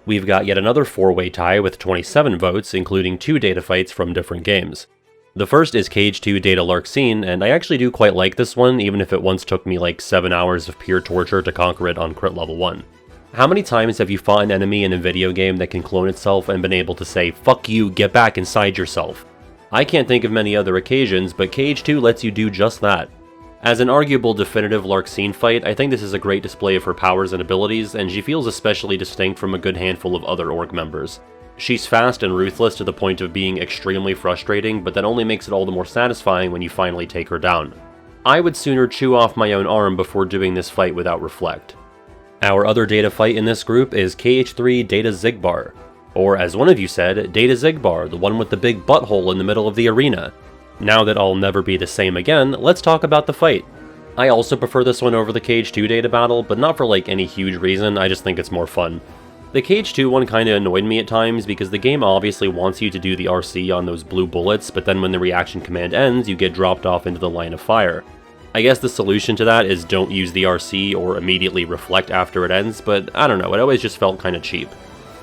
We've got yet another 4-way tie with 27 votes, including 2 data fights from different games. The first is KH2 Data Larxene, and I actually do quite like this one, even if it once took me like 7 hours of pure torture to conquer it on crit level 1. How many times have you fought an enemy in a video game that can clone itself and been able to say, "Fuck you, get back inside yourself"? I can't think of many other occasions, but KH2 lets you do just that. As an arguable definitive Larxene fight, I think this is a great display of her powers and abilities, and she feels especially distinct from a good handful of other org members. She's fast and ruthless to the point of being extremely frustrating, but that only makes it all the more satisfying when you finally take her down. I would sooner chew off my own arm before doing this fight without reflect. Our other Data fight in this group is KH3 Data Zigbar. Or as one of you said, Data Zigbar, the one with the big butthole in the middle of the arena. Now that I'll never be the same again, let's talk about the fight. I also prefer this one over the KH2 Data battle, but not for like any huge reason, I just think it's more fun. The KH2 one kinda annoyed me at times because the game obviously wants you to do the RC on those blue bullets, but then when the reaction command ends, you get dropped off into the line of fire. I guess the solution to that is don't use the RC or immediately reflect after it ends, but I don't know, it always just felt kinda cheap.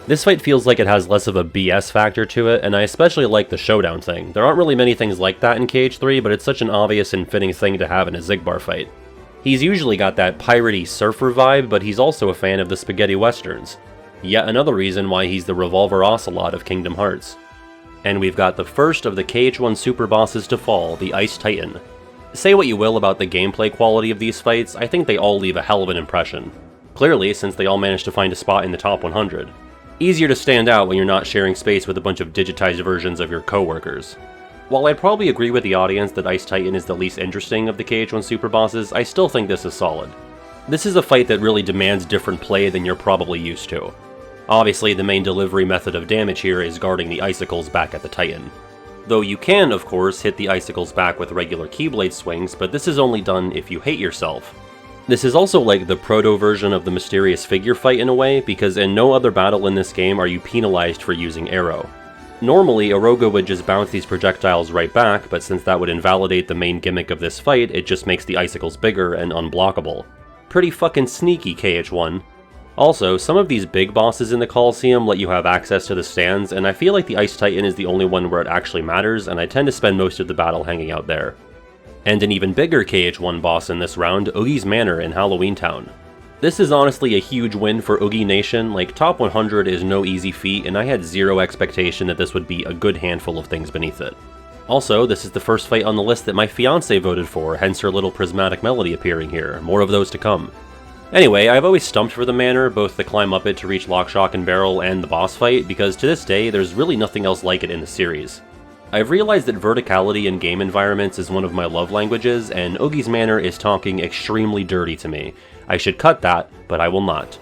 This fight feels like it has less of a BS factor to it, and I especially like the showdown thing. There aren't really many things like that in KH3, but it's such an obvious and fitting thing to have in a Zigbar fight. He's usually got that piratey surfer vibe, but he's also a fan of the spaghetti westerns. Yet another reason why he's the Revolver Ocelot of Kingdom Hearts. And we've got the first of the KH1 super bosses to fall, the Ice Titan. Say what you will about the gameplay quality of these fights, I think they all leave a hell of an impression. Clearly, since they all managed to find a spot in the top 100. Easier to stand out when you're not sharing space with a bunch of digitized versions of your coworkers. While I'd probably agree with the audience that Ice Titan is the least interesting of the KH1 super bosses, I still think this is solid. This is a fight that really demands different play than you're probably used to. Obviously, the main delivery method of damage here is guarding the icicles back at the Titan. Though you can, of course, hit the icicles back with regular Keyblade swings, but this is only done if you hate yourself. This is also like the proto-version of the mysterious figure fight in a way, because in no other battle in this game are you penalized for using arrow. Normally, Oroga would just bounce these projectiles right back, but since that would invalidate the main gimmick of this fight, it just makes the icicles bigger and unblockable. Pretty fucking sneaky, KH1. Also, some of these big bosses in the Coliseum let you have access to the stands, and I feel like the Ice Titan is the only one where it actually matters, and I tend to spend most of the battle hanging out there. And an even bigger KH1 boss in this round, Oogie's Manor in Halloween Town. This is honestly a huge win for Oogie Nation. Like, top 100 is no easy feat, and I had zero expectation that this would be a good handful of things beneath it. Also, this is the first fight on the list that my fiancé voted for, hence her little prismatic melody appearing here. More of those to come. Anyway, I've always stumped for the manor, both the climb up it to reach Lock, Shock, and Barrel and the boss fight, because to this day, there's really nothing else like it in the series. I've realized that verticality in game environments is one of my love languages, and Oogie's Manor is talking extremely dirty to me. I should cut that, but I will not.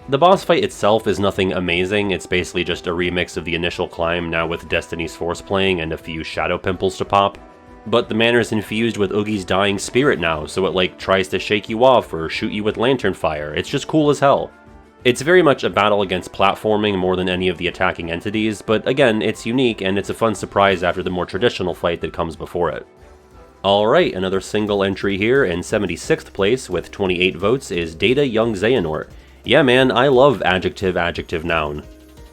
The boss fight itself is nothing amazing, it's basically just a remix of the initial climb, now with Destiny's Force playing and a few shadow pimples to pop. But the manor is infused with Oogie's dying spirit now, so it like tries to shake you off or shoot you with lantern fire. It's just cool as hell. It's very much a battle against platforming more than any of the attacking entities, but again, it's unique and it's a fun surprise after the more traditional fight that comes before it. Alright, another single entry here in 76th place with 28 votes is Data Young Xehanort. Yeah man, I love adjective noun.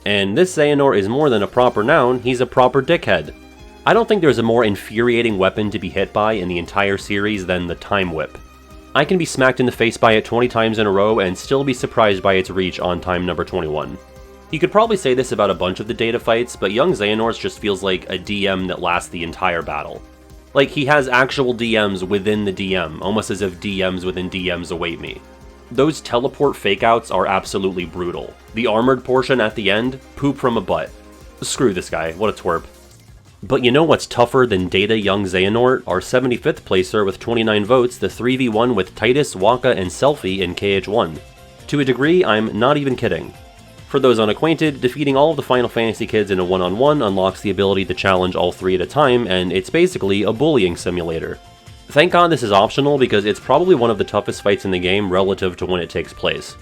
And this Xehanort is more than a proper noun, he's a proper dickhead. I don't think there's a more infuriating weapon to be hit by in the entire series than the Time Whip. I can be smacked in the face by it 20 times in a row and still be surprised by its reach on time number 21. You could probably say this about a bunch of the Data fights, but Young Xehanort just feels like a DM that lasts the entire battle. Like, he has actual DMs within the DM, almost as if DMs within DMs await me. Those teleport fakeouts are absolutely brutal. The armored portion at the end, poop from a butt. Screw this guy, what a twerp. But you know what's tougher than Data Young Xehanort? Our 75th placer with 29 votes, the 3v1 with Titus, Waka, and Selphie in KH1. To a degree, I'm not even kidding. For those unacquainted, defeating all of the Final Fantasy kids in a one-on-one unlocks the ability to challenge all three at a time, and it's basically a bullying simulator. Thank God this is optional because it's probably one of the toughest fights in the game relative to when it takes place.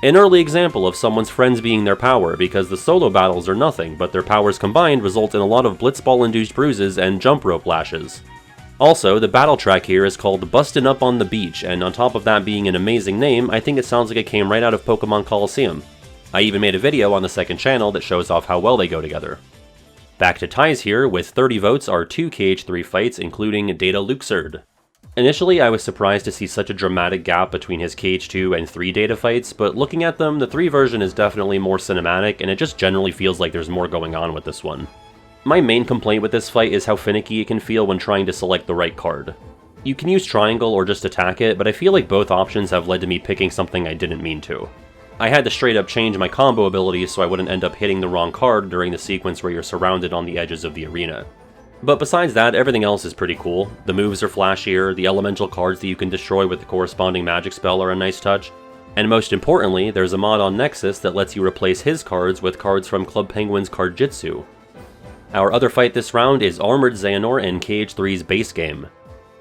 An early example of someone's friends being their power, because the solo battles are nothing, but their powers combined result in a lot of blitzball-induced bruises and jump rope lashes. Also, the battle track here is called Bustin' Up on the Beach, and on top of that being an amazing name, I think it sounds like it came right out of Pokemon Coliseum. I even made a video on the second channel that shows off how well they go together. Back to ties here, with 30 votes are 2 KH3 fights, including Data Luxord. Initially, I was surprised to see such a dramatic gap between his KH2 and 3 data fights, but looking at them, the 3 version is definitely more cinematic, and it just generally feels like there's more going on with this one. My main complaint with this fight is how finicky it can feel when trying to select the right card. You can use triangle or just attack it, but I feel like both options have led to me picking something I didn't mean to. I had to straight up change my combo abilities so I wouldn't end up hitting the wrong card during the sequence where you're surrounded on the edges of the arena. But besides that, everything else is pretty cool. The moves are flashier, the elemental cards that you can destroy with the corresponding magic spell are a nice touch, and most importantly, there's a mod on Nexus that lets you replace his cards with cards from Club Penguin's Card Jitsu. Our other fight this round is Armored Xehanort in KH3's base game.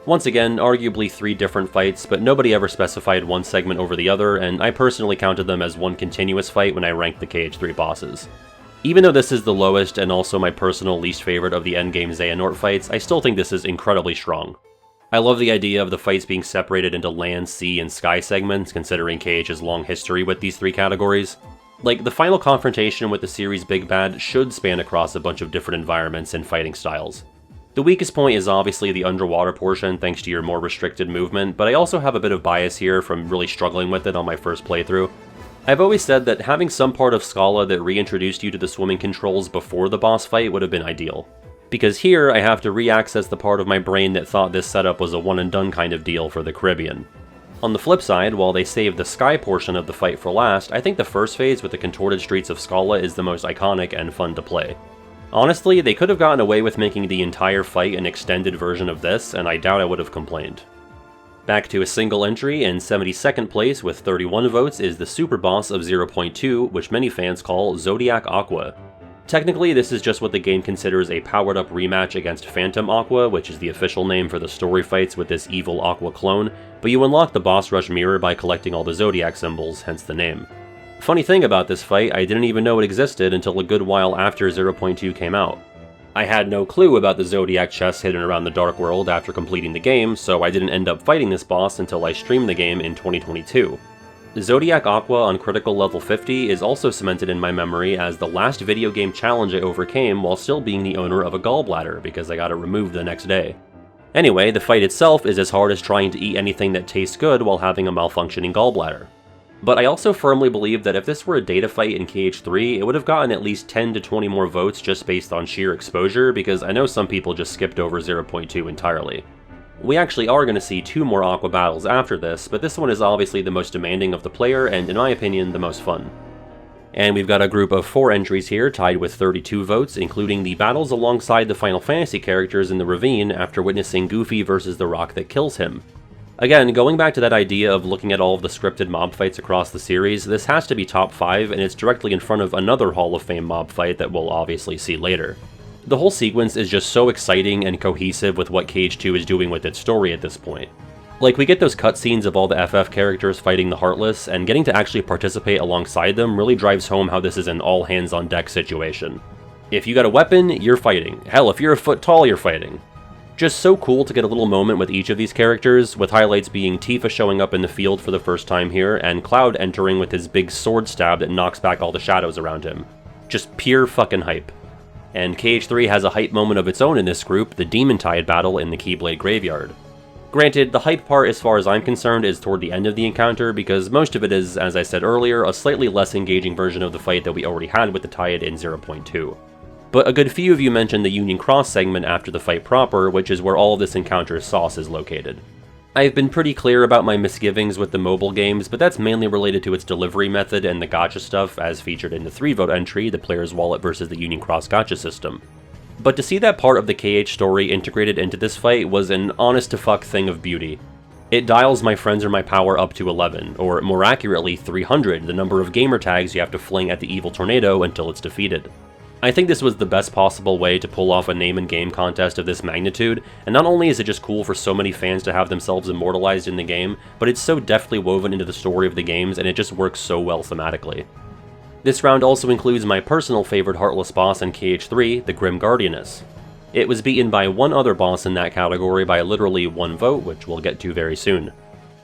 Once again, arguably 3 different fights, but nobody ever specified one segment over the other, and I personally counted them as one continuous fight when I ranked the KH3 bosses. Even though this is the lowest and also my personal least favorite of the endgame Xehanort fights, I still think this is incredibly strong. I love the idea of the fights being separated into land, sea, and sky segments, considering KH's long history with these 3 categories. Like, the final confrontation with the series' big bad should span across a bunch of different environments and fighting styles. The weakest point is obviously the underwater portion thanks to your more restricted movement, but I also have a bit of bias here from really struggling with it on my first playthrough. I've always said that having some part of Scala that reintroduced you to the swimming controls before the boss fight would have been ideal. Because here, I have to re-access the part of my brain that thought this setup was a one-and-done kind of deal for the Caribbean. On the flip side, while they saved the sky portion of the fight for last, I think the first phase with the contorted streets of Scala is the most iconic and fun to play. Honestly, they could have gotten away with making the entire fight an extended version of this, and I doubt I would have complained. Back to a single entry, in 72nd place with 31 votes is the super boss of 0.2, which many fans call Zodiac Aqua. Technically, this is just what the game considers a powered-up rematch against Phantom Aqua, which is the official name for the story fights with this evil Aqua clone, but you unlock the boss rush mirror by collecting all the Zodiac symbols, hence the name. Funny thing about this fight, I didn't even know it existed until a good while after 0.2 came out. I had no clue about the Zodiac chest hidden around the Dark World after completing the game, so I didn't end up fighting this boss until I streamed the game in 2022. Zodiac Aqua on critical level 50 is also cemented in my memory as the last video game challenge I overcame while still being the owner of a gallbladder because I got it removed the next day. Anyway, the fight itself is as hard as trying to eat anything that tastes good while having a malfunctioning gallbladder. But I also firmly believe that if this were a data fight in KH3, it would have gotten at least 10 to 20 more votes just based on sheer exposure, because I know some people just skipped over 0.2 entirely. We actually are going to see 2 more Aqua battles after this, but this one is obviously the most demanding of the player and, in my opinion, the most fun. And we've got a group of 4 entries here tied with 32 votes, including the battles alongside the Final Fantasy characters in the ravine after witnessing Goofy versus the rock that kills him. Again, going back to that idea of looking at all of the scripted mob fights across the series, this has to be top 5, and it's directly in front of another Hall of Fame mob fight that we'll obviously see later. The whole sequence is just so exciting and cohesive with what KH2 is doing with its story at this point. Like, we get those cutscenes of all the FF characters fighting the Heartless, and getting to actually participate alongside them really drives home how this is an all-hands-on-deck situation. If you got a weapon, you're fighting. Hell, if you're a foot tall, you're fighting. Just so cool to get a little moment with each of these characters, with highlights being Tifa showing up in the field for the first time here, and Cloud entering with his big sword stab that knocks back all the shadows around him. Just pure fucking hype. And KH3 has a hype moment of its own in this group, the Demontide battle in the Keyblade Graveyard. Granted, the hype part as far as I'm concerned is toward the end of the encounter, because most of it is, as I said earlier, a slightly less engaging version of the fight that we already had with the Tiad in 0.2. But a good few of you mentioned the Union Cross segment after the fight proper, which is where all of this encounter's sauce is located. I've been pretty clear about my misgivings with the mobile games, but that's mainly related to its delivery method and the gacha stuff, as featured in the 3-vote entry, the player's wallet versus the Union Cross gacha system. But to see that part of the KH story integrated into this fight was an honest-to-fuck thing of beauty. It dials my friends or my power up to 11, or more accurately 300, the number of gamer tags you have to fling at the evil tornado until it's defeated. I think this was the best possible way to pull off a name and game contest of this magnitude, and not only is it just cool for so many fans to have themselves immortalized in the game, but it's so deftly woven into the story of the games and it just works so well thematically. This round also includes my personal favorite Heartless boss in KH3, the Grim Guardianess. It was beaten by one other boss in that category by literally 1 vote, which we'll get to very soon.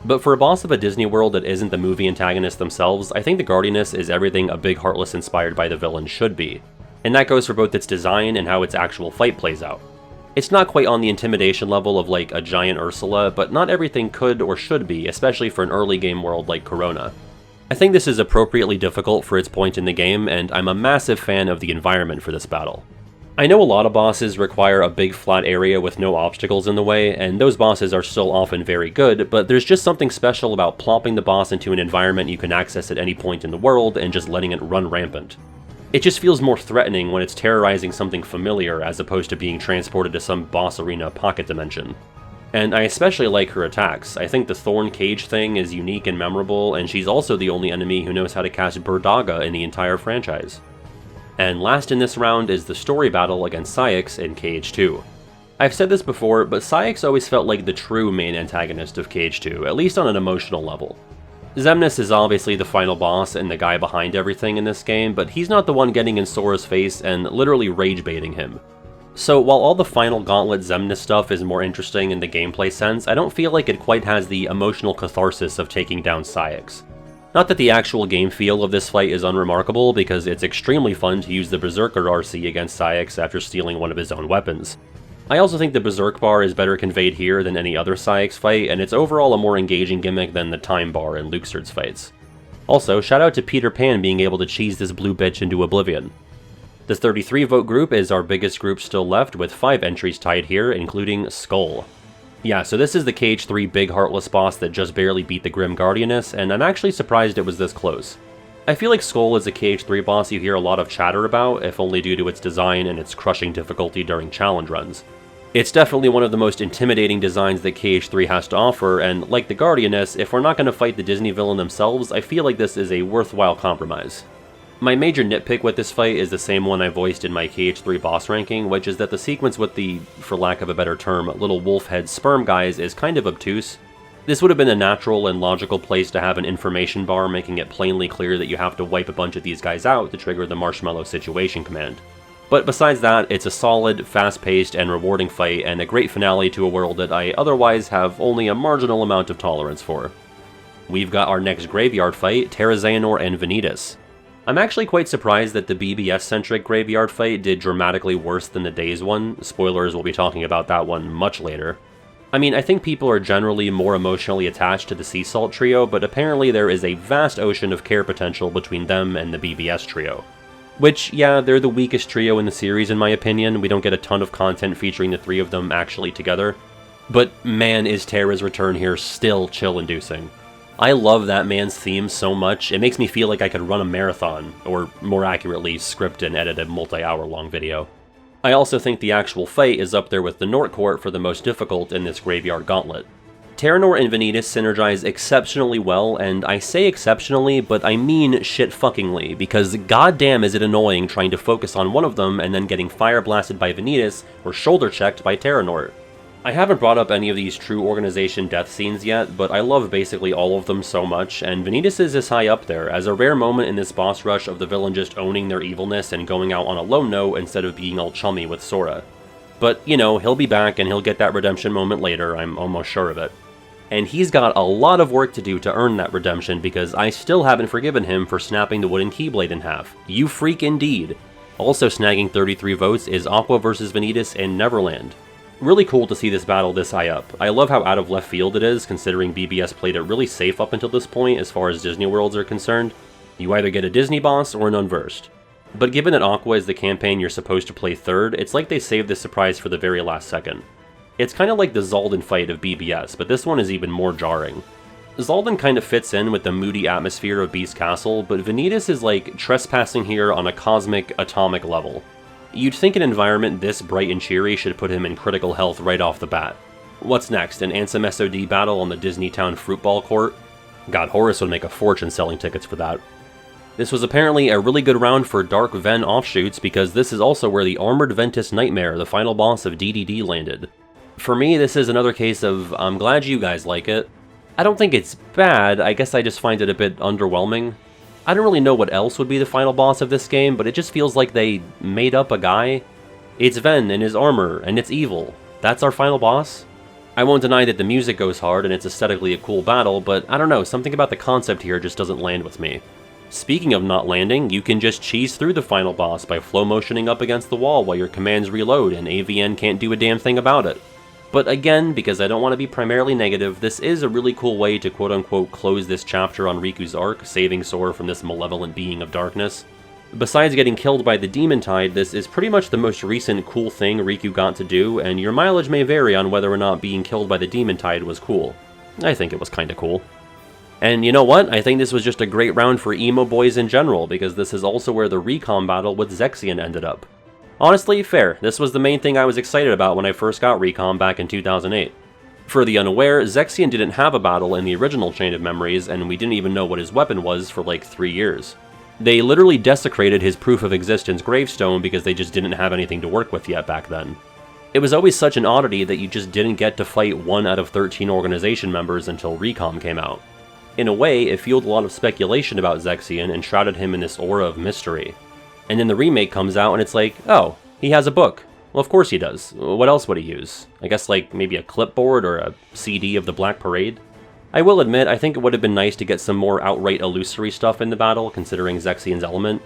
But for a boss of a Disney World that isn't the movie antagonists themselves, I think the Guardianess is everything a big Heartless inspired by the villain should be. And that goes for both its design and how its actual fight plays out. It's not quite on the intimidation level of like a giant Ursula, but not everything could or should be, especially for an early game world like Corona. I think this is appropriately difficult for its point in the game, and I'm a massive fan of the environment for this battle. I know a lot of bosses require a big flat area with no obstacles in the way, and those bosses are still often very good, but there's just something special about plopping the boss into an environment you can access at any point in the world and just letting it run rampant. It just feels more threatening when it's terrorizing something familiar as opposed to being transported to some boss arena pocket dimension. And I especially like her attacks. I think the Thorn Cage thing is unique and memorable, and she's also the only enemy who knows how to cast Burdaga in the entire franchise. And last in this round is the story battle against Saïx in KH2. I've said this before, but Saïx always felt like the true main antagonist of KH2, at least on an emotional level. Xemnas is obviously the final boss and the guy behind everything in this game, but he's not the one getting in Sora's face and literally rage-baiting him. So while all the final Gauntlet Xemnas stuff is more interesting in the gameplay sense, I don't feel like it quite has the emotional catharsis of taking down Saïx. Not that the actual game feel of this fight is unremarkable, because it's extremely fun to use the Berserker RC against Saïx after stealing one of his own weapons. I also think the Berserk bar is better conveyed here than any other Saïx fight, and it's overall a more engaging gimmick than the Time bar in Luxord's fights. Also, shout out to Peter Pan being able to cheese this blue bitch into oblivion. The 33 vote group is our biggest group still left, with 5 entries tied here, including Skull. Yeah, so this is the KH3 big heartless boss that just barely beat the Grim Guardianess, and I'm actually surprised it was this close. I feel like Skull is a KH3 boss you hear a lot of chatter about, if only due to its design and its crushing difficulty during challenge runs. It's definitely one of the most intimidating designs that KH3 has to offer, and like the Guardianess, if we're not going to fight the Disney villain themselves, I feel like this is a worthwhile compromise. My major nitpick with this fight is the same one I voiced in my KH3 boss ranking, which is that the sequence with the, for lack of a better term, little wolf head sperm guys is kind of obtuse. This would have been a natural and logical place to have an information bar making it plainly clear that you have to wipe a bunch of these guys out to trigger the Marshmallow Situation command. But besides that, it's a solid, fast-paced, and rewarding fight, and a great finale to a world that I otherwise have only a marginal amount of tolerance for. We've got our next graveyard fight, Terra Xehanort and Vanitas. I'm actually quite surprised that the BBS-centric graveyard fight did dramatically worse than the Days one. Spoilers, we'll be talking about that one much later. I mean, I think people are generally more emotionally attached to the Sea Salt trio, but apparently there is a vast ocean of care potential between them and the BBS trio. Which, yeah, they're the weakest trio in the series in my opinion. We don't get a ton of content featuring the three of them actually together. But man, is Terra's return here still chill-inducing. I love that man's theme so much, it makes me feel like I could run a marathon, or more accurately, script and edit a multi-hour long video. I also think the actual fight is up there with the Nort Court for the most difficult in this Graveyard Gauntlet. Terranort and Vanitas synergize exceptionally well, and I say exceptionally, but I mean shit-fuckingly, because goddamn is it annoying trying to focus on one of them and then getting fire blasted by Vanitas or shoulder-checked by Terranort. I haven't brought up any of these true organization death scenes yet, but I love basically all of them so much, and Vanitas' is high up there, as a rare moment in this boss rush of the villain just owning their evilness and going out on a low note instead of being all chummy with Sora. But, you know, he'll be back and he'll get that redemption moment later, I'm almost sure of it. And he's got a lot of work to do to earn that redemption, because I still haven't forgiven him for snapping the wooden Keyblade in half. You freak indeed! Also snagging 33 votes is Aqua vs Vanitas in Neverland. Really cool to see this battle this high up. I love how out of left field it is, considering BBS played it really safe up until this point as far as Disney Worlds are concerned. You either get a Disney boss or an Unversed. But given that Aqua is the campaign you're supposed to play third, it's like they saved this surprise for the very last second. It's kind of like the Zaldin fight of BBS, but this one is even more jarring. Zaldin kind of fits in with the moody atmosphere of Beast Castle, but Vanitas is like trespassing here on a cosmic, atomic level. You'd think an environment this bright and cheery should put him in critical health right off the bat. What's next, an Ansem SOD battle on the Disney Town Fruitball Court? God, Horace would make a fortune selling tickets for that. This was apparently a really good round for Dark Ven offshoots, because this is also where the Armored Ventus Nightmare, the final boss of DDD, landed. For me, this is another case of, I'm glad you guys like it. I don't think it's bad, I guess I just find it a bit underwhelming. I don't really know what else would be the final boss of this game, but it just feels like they made up a guy. It's Ven in his armor, and it's evil. That's our final boss? I won't deny that the music goes hard and it's aesthetically a cool battle, but I don't know, something about the concept here just doesn't land with me. Speaking of not landing, you can just cheese through the final boss by flow motioning up against the wall while your commands reload, and AVN can't do a damn thing about it. But again, because I don't want to be primarily negative, this is a really cool way to quote-unquote close this chapter on Riku's arc, saving Sora from this malevolent being of darkness. Besides getting killed by the Demon Tide, this is pretty much the most recent cool thing Riku got to do, and your mileage may vary on whether or not being killed by the Demon Tide was cool. I think it was kinda cool. And you know what? I think this was just a great round for emo boys in general, because this is also where the recon battle with Zexion ended up. Honestly, fair. This was the main thing I was excited about when I first got recon back in 2008. For the unaware, Zexion didn't have a battle in the original Chain of Memories, and we didn't even know what his weapon was for like 3 years. They literally desecrated his proof of existence gravestone because they just didn't have anything to work with yet back then. It was always such an oddity that you just didn't get to fight 1 out of 13 organization members until recon came out. In a way, it fueled a lot of speculation about Zexion and shrouded him in this aura of mystery. And then the remake comes out and it's like, oh, he has a book. Well, of course he does. What else would he use? I guess like maybe a clipboard or a CD of the Black Parade? I will admit, I think it would have been nice to get some more outright illusory stuff in the battle, considering Zexion's element.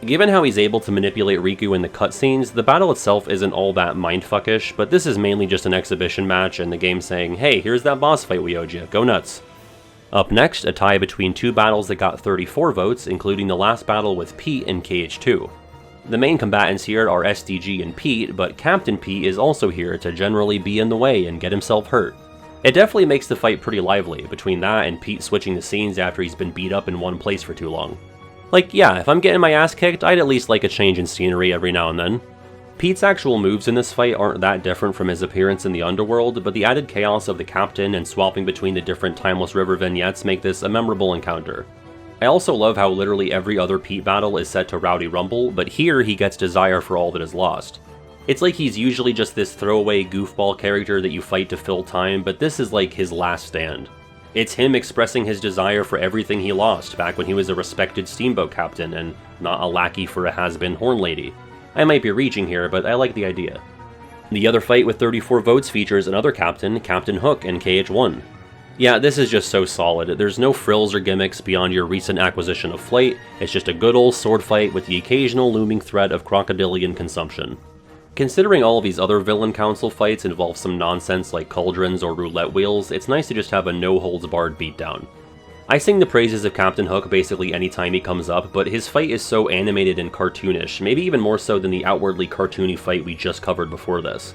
Given how he's able to manipulate Riku in the cutscenes, the battle itself isn't all that mindfuckish, but this is mainly just an exhibition match and the game saying, hey, here's that boss fight we owed you, go nuts. Up next, a tie between 2 battles that got 34 votes, including the last battle with Pete in KH2. The main combatants here are SDG and Pete, but Captain Pete is also here to generally be in the way and get himself hurt. It definitely makes the fight pretty lively, between that and Pete switching the scenes after he's been beat up in one place for too long. Like, yeah, if I'm getting my ass kicked, I'd at least like a change in scenery every now and then. Pete's actual moves in this fight aren't that different from his appearance in the underworld, but the added chaos of the captain and swapping between the different Timeless River vignettes make this a memorable encounter. I also love how literally every other Pete battle is set to Rowdy Rumble, but here he gets desire for all that is lost. It's like he's usually just this throwaway goofball character that you fight to fill time, but this is like his last stand. It's him expressing his desire for everything he lost back when he was a respected steamboat captain and not a lackey for a has-been horn lady. I might be reaching here, but I like the idea. The other fight with 34 votes features another captain, Captain Hook, in KH1. Yeah, this is just so solid. There's no frills or gimmicks beyond your recent acquisition of flight, it's just a good old sword fight with the occasional looming threat of crocodilian consumption. Considering all of these other villain council fights involve some nonsense like cauldrons or roulette wheels, it's nice to just have a no-holds-barred beatdown. I sing the praises of Captain Hook basically anytime he comes up, but his fight is so animated and cartoonish, maybe even more so than the outwardly cartoony fight we just covered before this.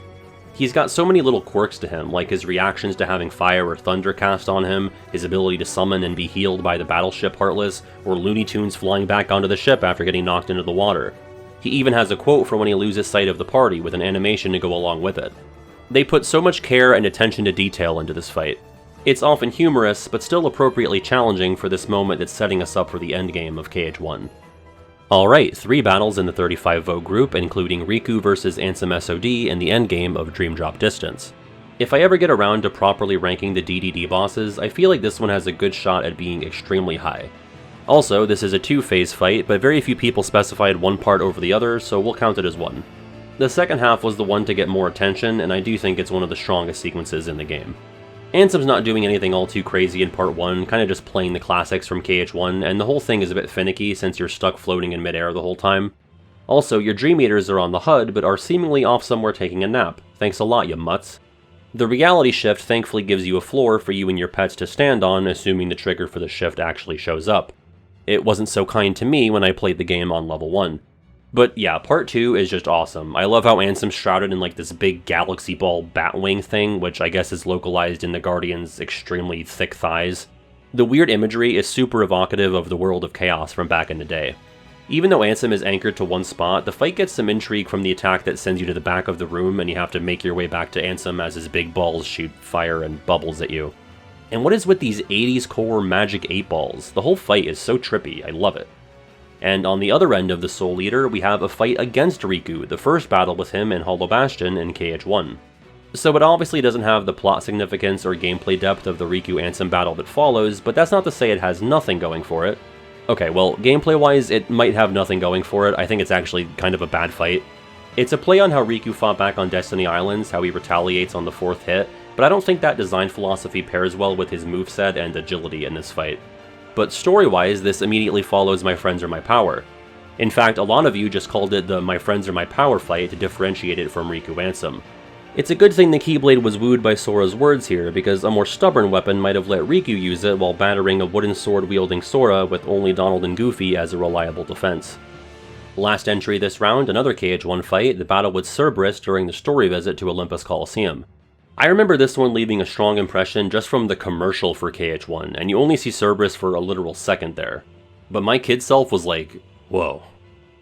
He's got so many little quirks to him, like his reactions to having fire or thunder cast on him, his ability to summon and be healed by the battleship Heartless, or Looney Tunes flying back onto the ship after getting knocked into the water. He even has a quote for when he loses sight of the party with an animation to go along with it. They put so much care and attention to detail into this fight. It's often humorous, but still appropriately challenging for this moment that's setting us up for the endgame of KH1. Alright, 3 battles in the 35 vote group, including Riku vs Ansem SOD in the endgame of Dream Drop Distance. If I ever get around to properly ranking the DDD bosses, I feel like this one has a good shot at being extremely high. Also, this is a 2-phase fight, but very few people specified one part over the other, so we'll count it as one. The second half was the one to get more attention, and I do think it's one of the strongest sequences in the game. Ansem's not doing anything all too crazy in part 1, kinda just playing the classics from KH1, and the whole thing is a bit finicky since you're stuck floating in midair the whole time. Also, your Dream Eaters are on the HUD, but are seemingly off somewhere taking a nap. Thanks a lot, you mutts. The reality shift thankfully gives you a floor for you and your pets to stand on, assuming the trigger for the shift actually shows up. It wasn't so kind to me when I played the game on level 1. But yeah, part 2 is just awesome. I love how Ansem's shrouded in like this big galaxy ball batwing thing, which I guess is localized in the Guardian's extremely thick thighs. The weird imagery is super evocative of the World of Chaos from back in the day. Even though Ansem is anchored to one spot, the fight gets some intrigue from the attack that sends you to the back of the room and you have to make your way back to Ansem as his big balls shoot fire and bubbles at you. And what is with these 80s core magic 8 balls? The whole fight is so trippy, I love it. And on the other end of the Soul Eater, we have a fight against Riku, the first battle with him in Hollow Bastion in KH1. So it obviously doesn't have the plot significance or gameplay depth of the Riku Ansem battle that follows, but that's not to say it has nothing going for it. Okay, well, gameplay-wise, it might have nothing going for it. I think it's actually kind of a bad fight. It's a play on how Riku fought back on Destiny Islands, how he retaliates on the 4th hit, but I don't think that design philosophy pairs well with his moveset and agility in this fight. but story-wise, this immediately follows My Friends Are My Power. In fact, a lot of you just called it the My Friends Are My Power fight to differentiate it from Riku Ansem. It's a good thing the Keyblade was wooed by Sora's words here, because a more stubborn weapon might have let Riku use it while battering a wooden sword-wielding Sora with only Donald and Goofy as a reliable defense. Last entry this round, another KH1 fight, the battle with Cerberus during the story visit to Olympus Coliseum. I remember this one leaving a strong impression just from the commercial for KH1, and you only see Cerberus for a literal second there. But my kid self was like, whoa.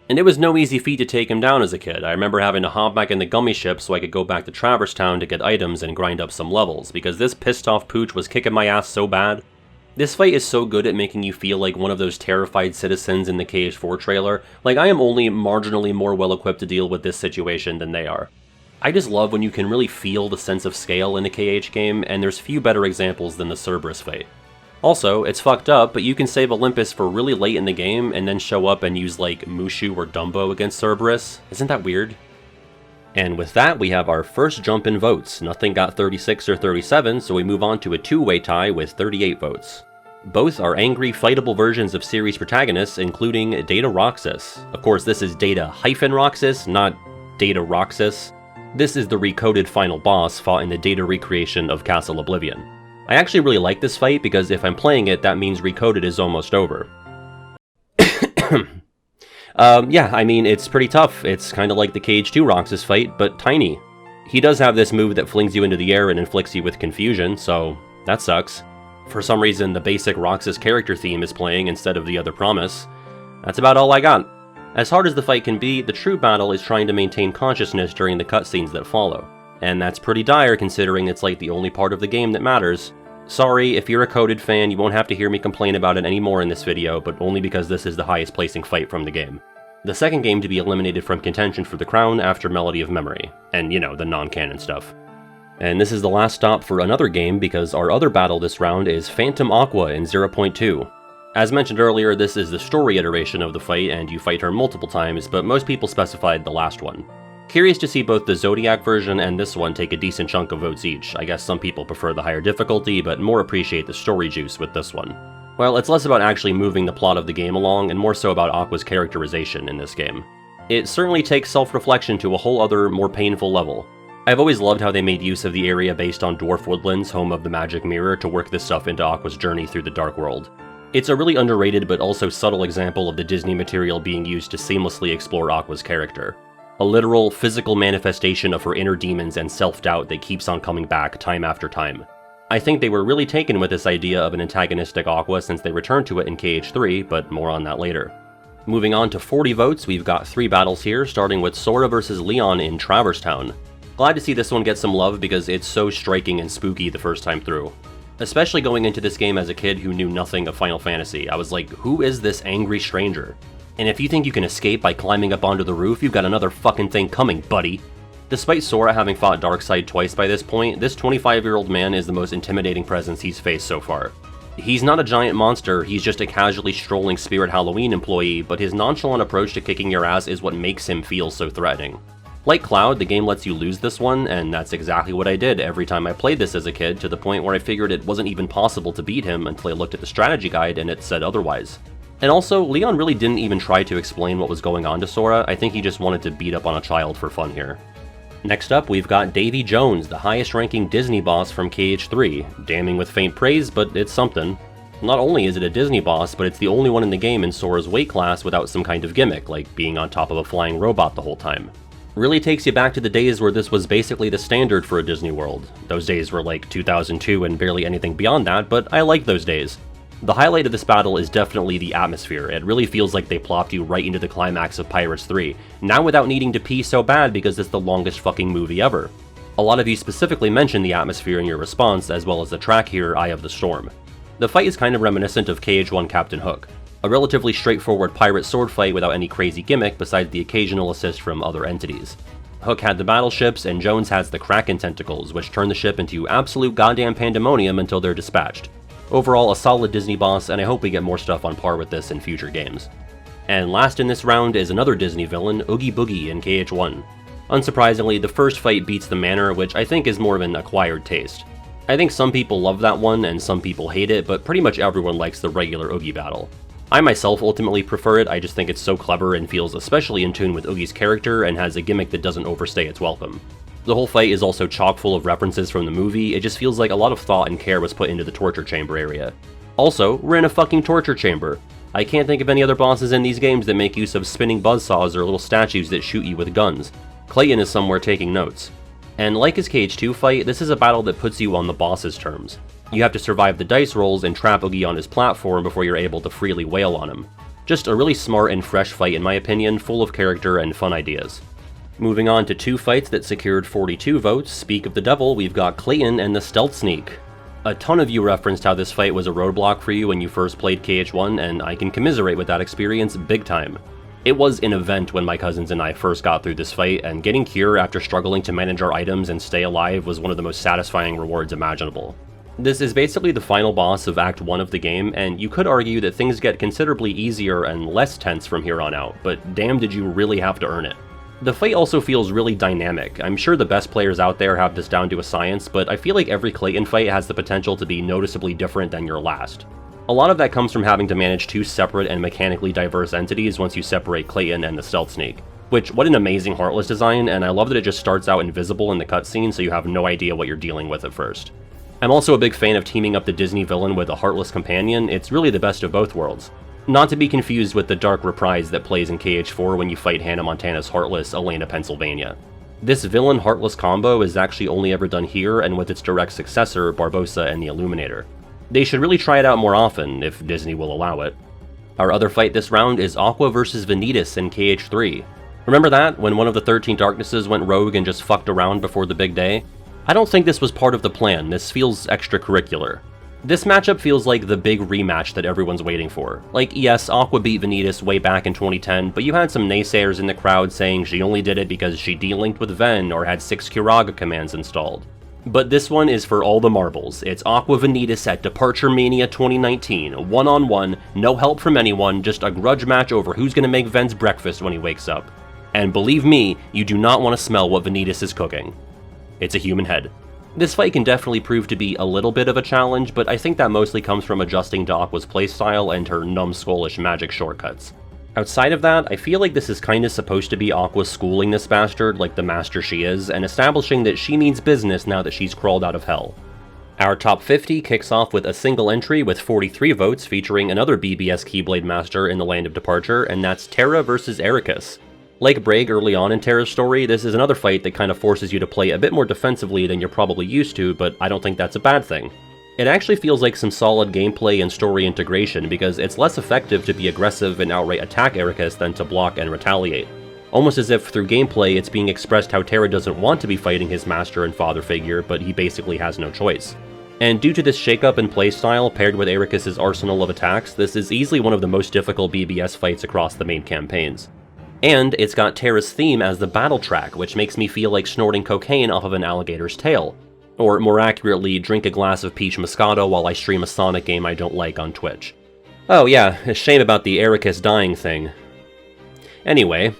And it was no easy feat to take him down as a kid. I remember having to hop back in the gummy ship so I could go back to Traverse Town to get items and grind up some levels, because this pissed off pooch was kicking my ass so bad. This fight is so good at making you feel like one of those terrified citizens in the KH4 trailer. Like, I am only marginally more well equipped to deal with this situation than they are. I just love when you can really feel the sense of scale in a KH game, and there's few better examples than the Cerberus fight. Also, it's fucked up, but you can save Olympus for really late in the game and then show up and use like Mushu or Dumbo against Cerberus. Isn't that weird? And with that, we have our first jump in votes. Nothing got 36 or 37, so we move on to a two-way tie with 38 votes. Both are angry, fightable versions of series protagonists, including Data Roxas. Of course, this is Data-Roxas, not Data Roxas. This is the recoded final boss fought in the Data recreation of Castle Oblivion. I actually really like this fight because if I'm playing it, that means Recoded is almost over. Yeah, I mean, it's pretty tough. It's kind of like the KH2 Roxas fight, but tiny. He does have this move that flings you into the air and inflicts you with confusion, so that sucks. For some reason, the basic Roxas character theme is playing instead of the other promise. That's about all I got. As hard as the fight can be, the true battle is trying to maintain consciousness during the cutscenes that follow. And that's pretty dire considering it's like the only part of the game that matters. Sorry, if you're a Coded fan, you won't have to hear me complain about it anymore in this video, but only because this is the highest placing fight from the game. The second game to be eliminated from contention for the crown after Melody of Memory, and you know, the non-canon stuff. And this is the last stop for another game because our other battle this round is Phantom Aqua in 0.2. As mentioned earlier, this is the story iteration of the fight and you fight her multiple times, but most people specified the last one. Curious to see both the Zodiac version and this one take a decent chunk of votes each. I guess some people prefer the higher difficulty, but more appreciate the story juice with this one. Well, it's less about actually moving the plot of the game along, and more so about Aqua's characterization in this game. It certainly takes self-reflection to a whole other, more painful level. I've always loved how they made use of the area based on Dwarf Woodlands, home of the Magic Mirror, to work this stuff into Aqua's journey through the Dark World. It's a really underrated but also subtle example of the Disney material being used to seamlessly explore Aqua's character. A literal, physical manifestation of her inner demons and self-doubt that keeps on coming back time after time. I think they were really taken with this idea of an antagonistic Aqua since they returned to it in KH3, but more on that later. Moving on to 40 votes, we've got 3 battles here, starting with Sora vs. Leon in Traverse Town. Glad to see this one get some love because it's so striking and spooky the first time through. Especially going into this game as a kid who knew nothing of Final Fantasy, I was like, who is this angry stranger? And if you think you can escape by climbing up onto the roof, you've got another fucking thing coming, buddy. Despite Sora having fought Darkseid twice by this point, this 25-year-old man is the most intimidating presence he's faced so far. He's not a giant monster, he's just a casually strolling Spirit Halloween employee, but his nonchalant approach to kicking your ass is what makes him feel so threatening. Like Cloud, the game lets you lose this one, and that's exactly what I did every time I played this as a kid, to the point where I figured it wasn't even possible to beat him until I looked at the strategy guide and it said otherwise. And also, Leon really didn't even try to explain what was going on to Sora. I think he just wanted to beat up on a child for fun here. Next up, we've got Davy Jones, the highest-ranking Disney boss from KH3. Damning with faint praise, but it's something. Not only is it a Disney boss, but it's the only one in the game in Sora's weight class without some kind of gimmick, like being on top of a flying robot the whole time. Really takes you back to the days where this was basically the standard for a Disney World. Those days were like 2002 and barely anything beyond that, but I like those days. The highlight of this battle is definitely the atmosphere. It really feels like they plopped you right into the climax of Pirates 3, now without needing to pee so bad because it's the longest fucking movie ever. A lot of you specifically mentioned the atmosphere in your response, as well as the track here, Eye of the Storm. The fight is kind of reminiscent of KH1 Captain Hook, a relatively straightforward pirate sword fight without any crazy gimmick besides the occasional assist from other entities. Hook had the battleships, and Jones has the Kraken tentacles, which turn the ship into absolute goddamn pandemonium until they're dispatched. Overall, a solid Disney boss, and I hope we get more stuff on par with this in future games. And last in this round is another Disney villain, Oogie Boogie in KH1. Unsurprisingly, the first fight beats the manner, which I think is more of an acquired taste. I think some people love that one and some people hate it, but pretty much everyone likes the regular Oogie battle. I myself ultimately prefer it, I just think it's so clever and feels especially in tune with Oogie's character and has a gimmick that doesn't overstay its welcome. The whole fight is also chock full of references from the movie, it just feels like a lot of thought and care was put into the torture chamber area. Also, we're in a fucking torture chamber. I can't think of any other bosses in these games that make use of spinning buzzsaws or little statues that shoot you with guns. Clayton is somewhere taking notes. And like his KH2 fight, this is a battle that puts you on the boss's terms. You have to survive the dice rolls and trap Oogie on his platform before you're able to freely wail on him. Just a really smart and fresh fight in my opinion, full of character and fun ideas. Moving on to 2 fights that secured 42 votes, speak of the devil, we've got Clayton and the Stealth Sneak. A ton of you referenced how this fight was a roadblock for you when you first played KH1, and I can commiserate with that experience big time. It was an event when my cousins and I first got through this fight, and getting Cure after struggling to manage our items and stay alive was one of the most satisfying rewards imaginable. This is basically the final boss of Act 1 of the game, and you could argue that things get considerably easier and less tense from here on out, but damn did you really have to earn it. The fight also feels really dynamic. I'm sure the best players out there have this down to a science, but I feel like every Clayton fight has the potential to be noticeably different than your last. A lot of that comes from having to manage 2 separate and mechanically diverse entities once you separate Clayton and the Stealth Sneak. Which, what an amazing Heartless design, and I love that it just starts out invisible in the cutscene so you have no idea what you're dealing with at first. I'm also a big fan of teaming up the Disney villain with a Heartless companion, it's really the best of both worlds. Not to be confused with the dark reprise that plays in KH4 when you fight Hannah Montana's Heartless, Elena, Pennsylvania. This villain-Heartless combo is actually only ever done here and with its direct successor, Barbossa and the Illuminator. They should really try it out more often, if Disney will allow it. Our other fight this round is Aqua vs Vanitas in KH3. Remember that, when one of the 13 Darknesses went rogue and just fucked around before the big day? I don't think this was part of the plan, this feels extracurricular. This matchup feels like the big rematch that everyone's waiting for. Like, yes, Aqua beat Vanitas way back in 2010, but you had some naysayers in the crowd saying she only did it because she delinked with Ven or had 6 Curaga commands installed. But this one is for all the marbles. It's Aqua Vanitas at Departure Mania 2019, one-on-one, no help from anyone, just a grudge match over who's gonna make Ven's breakfast when he wakes up. And believe me, you do not want to smell what Vanitas is cooking. It's a human head. This fight can definitely prove to be a little bit of a challenge, but I think that mostly comes from adjusting to Aqua's playstyle and her numbskullish magic shortcuts. Outside of that, I feel like this is kinda supposed to be Aqua schooling this bastard like the master she is, and establishing that she means business now that she's crawled out of hell. Our top 50 kicks off with a single entry with 43 votes featuring another BBS Keyblade Master in the Land of Departure, and that's Terra vs Ericus. Like Braig early on in Terra's story, this is another fight that kind of forces you to play a bit more defensively than you're probably used to, but I don't think that's a bad thing. It actually feels like some solid gameplay and story integration because it's less effective to be aggressive and outright attack Ericus than to block and retaliate. Almost as if through gameplay it's being expressed how Terra doesn't want to be fighting his master and father figure, but he basically has no choice. And due to this shakeup in playstyle paired with Ericus' arsenal of attacks, this is easily one of the most difficult BBS fights across the main campaigns. And it's got Terra's theme as the battle track, which makes me feel like snorting cocaine off of an alligator's tail. Or more accurately, drink a glass of peach moscato while I stream a Sonic game I don't like on Twitch. Oh yeah, a shame about the Ericus dying thing. Anyway,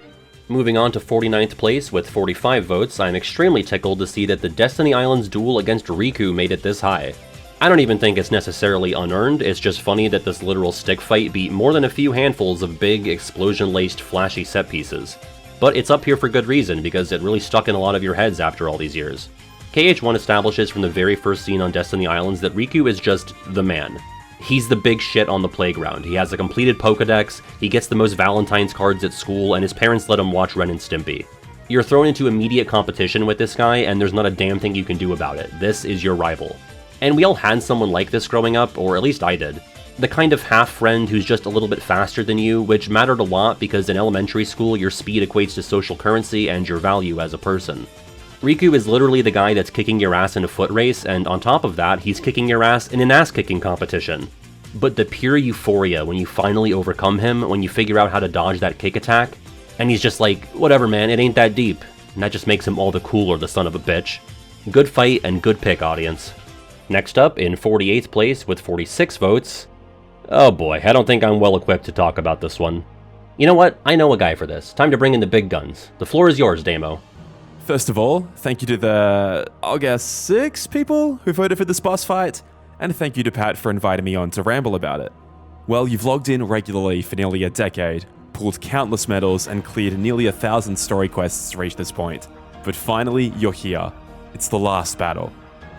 moving on to 49th place with 45 votes, I'm extremely tickled to see that the Destiny Islands duel against Riku made it this high. I don't even think it's necessarily unearned, it's just funny that this literal stick fight beat more than a few handfuls of big, explosion-laced, flashy set pieces. But it's up here for good reason, because it really stuck in a lot of your heads after all these years. KH1 establishes from the very first scene on Destiny Islands that Riku is just the man. He's the big shit on the playground, he has a completed Pokedex, he gets the most Valentine's cards at school, and his parents let him watch Ren and Stimpy. You're thrown into immediate competition with this guy, and there's not a damn thing you can do about it. This is your rival. And we all had someone like this growing up, or at least I did. The kind of half-friend who's just a little bit faster than you, which mattered a lot because in elementary school your speed equates to social currency and your value as a person. Riku is literally the guy that's kicking your ass in a foot race, and on top of that, he's kicking your ass in an ass-kicking competition. But the pure euphoria when you finally overcome him, when you figure out how to dodge that kick attack, and he's just like, whatever man, it ain't that deep, and that just makes him all the cooler, the son of a bitch. Good fight and good pick, audience. Next up, in 48th place with 46 votes... Oh boy, I don't think I'm well equipped to talk about this one. You know what? I know a guy for this. Time to bring in the big guns. The floor is yours, Damo. First of all, thank you to the, I'll guess, 6 people who voted for this boss fight, and thank you to Pat for inviting me on to ramble about it. Well, you've logged in regularly for nearly a decade, pulled countless medals, and cleared nearly 1,000 story quests to reach this point. But finally, you're here. It's the last battle.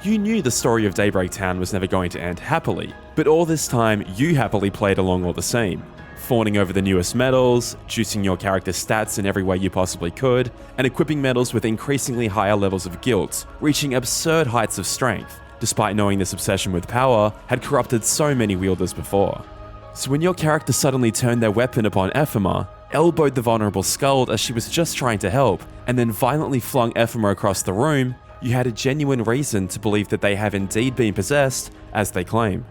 You knew the story of Daybreak Town was never going to end happily, but all this time, you happily played along all the same, fawning over the newest medals, juicing your character's stats in every way you possibly could, and equipping medals with increasingly higher levels of guilt, reaching absurd heights of strength, despite knowing this obsession with power had corrupted so many wielders before. So when your character suddenly turned their weapon upon Ephema, elbowed the vulnerable Skuld as she was just trying to help, and then violently flung Ephema across the room, you had a genuine reason to believe that they have indeed been possessed, as they claim.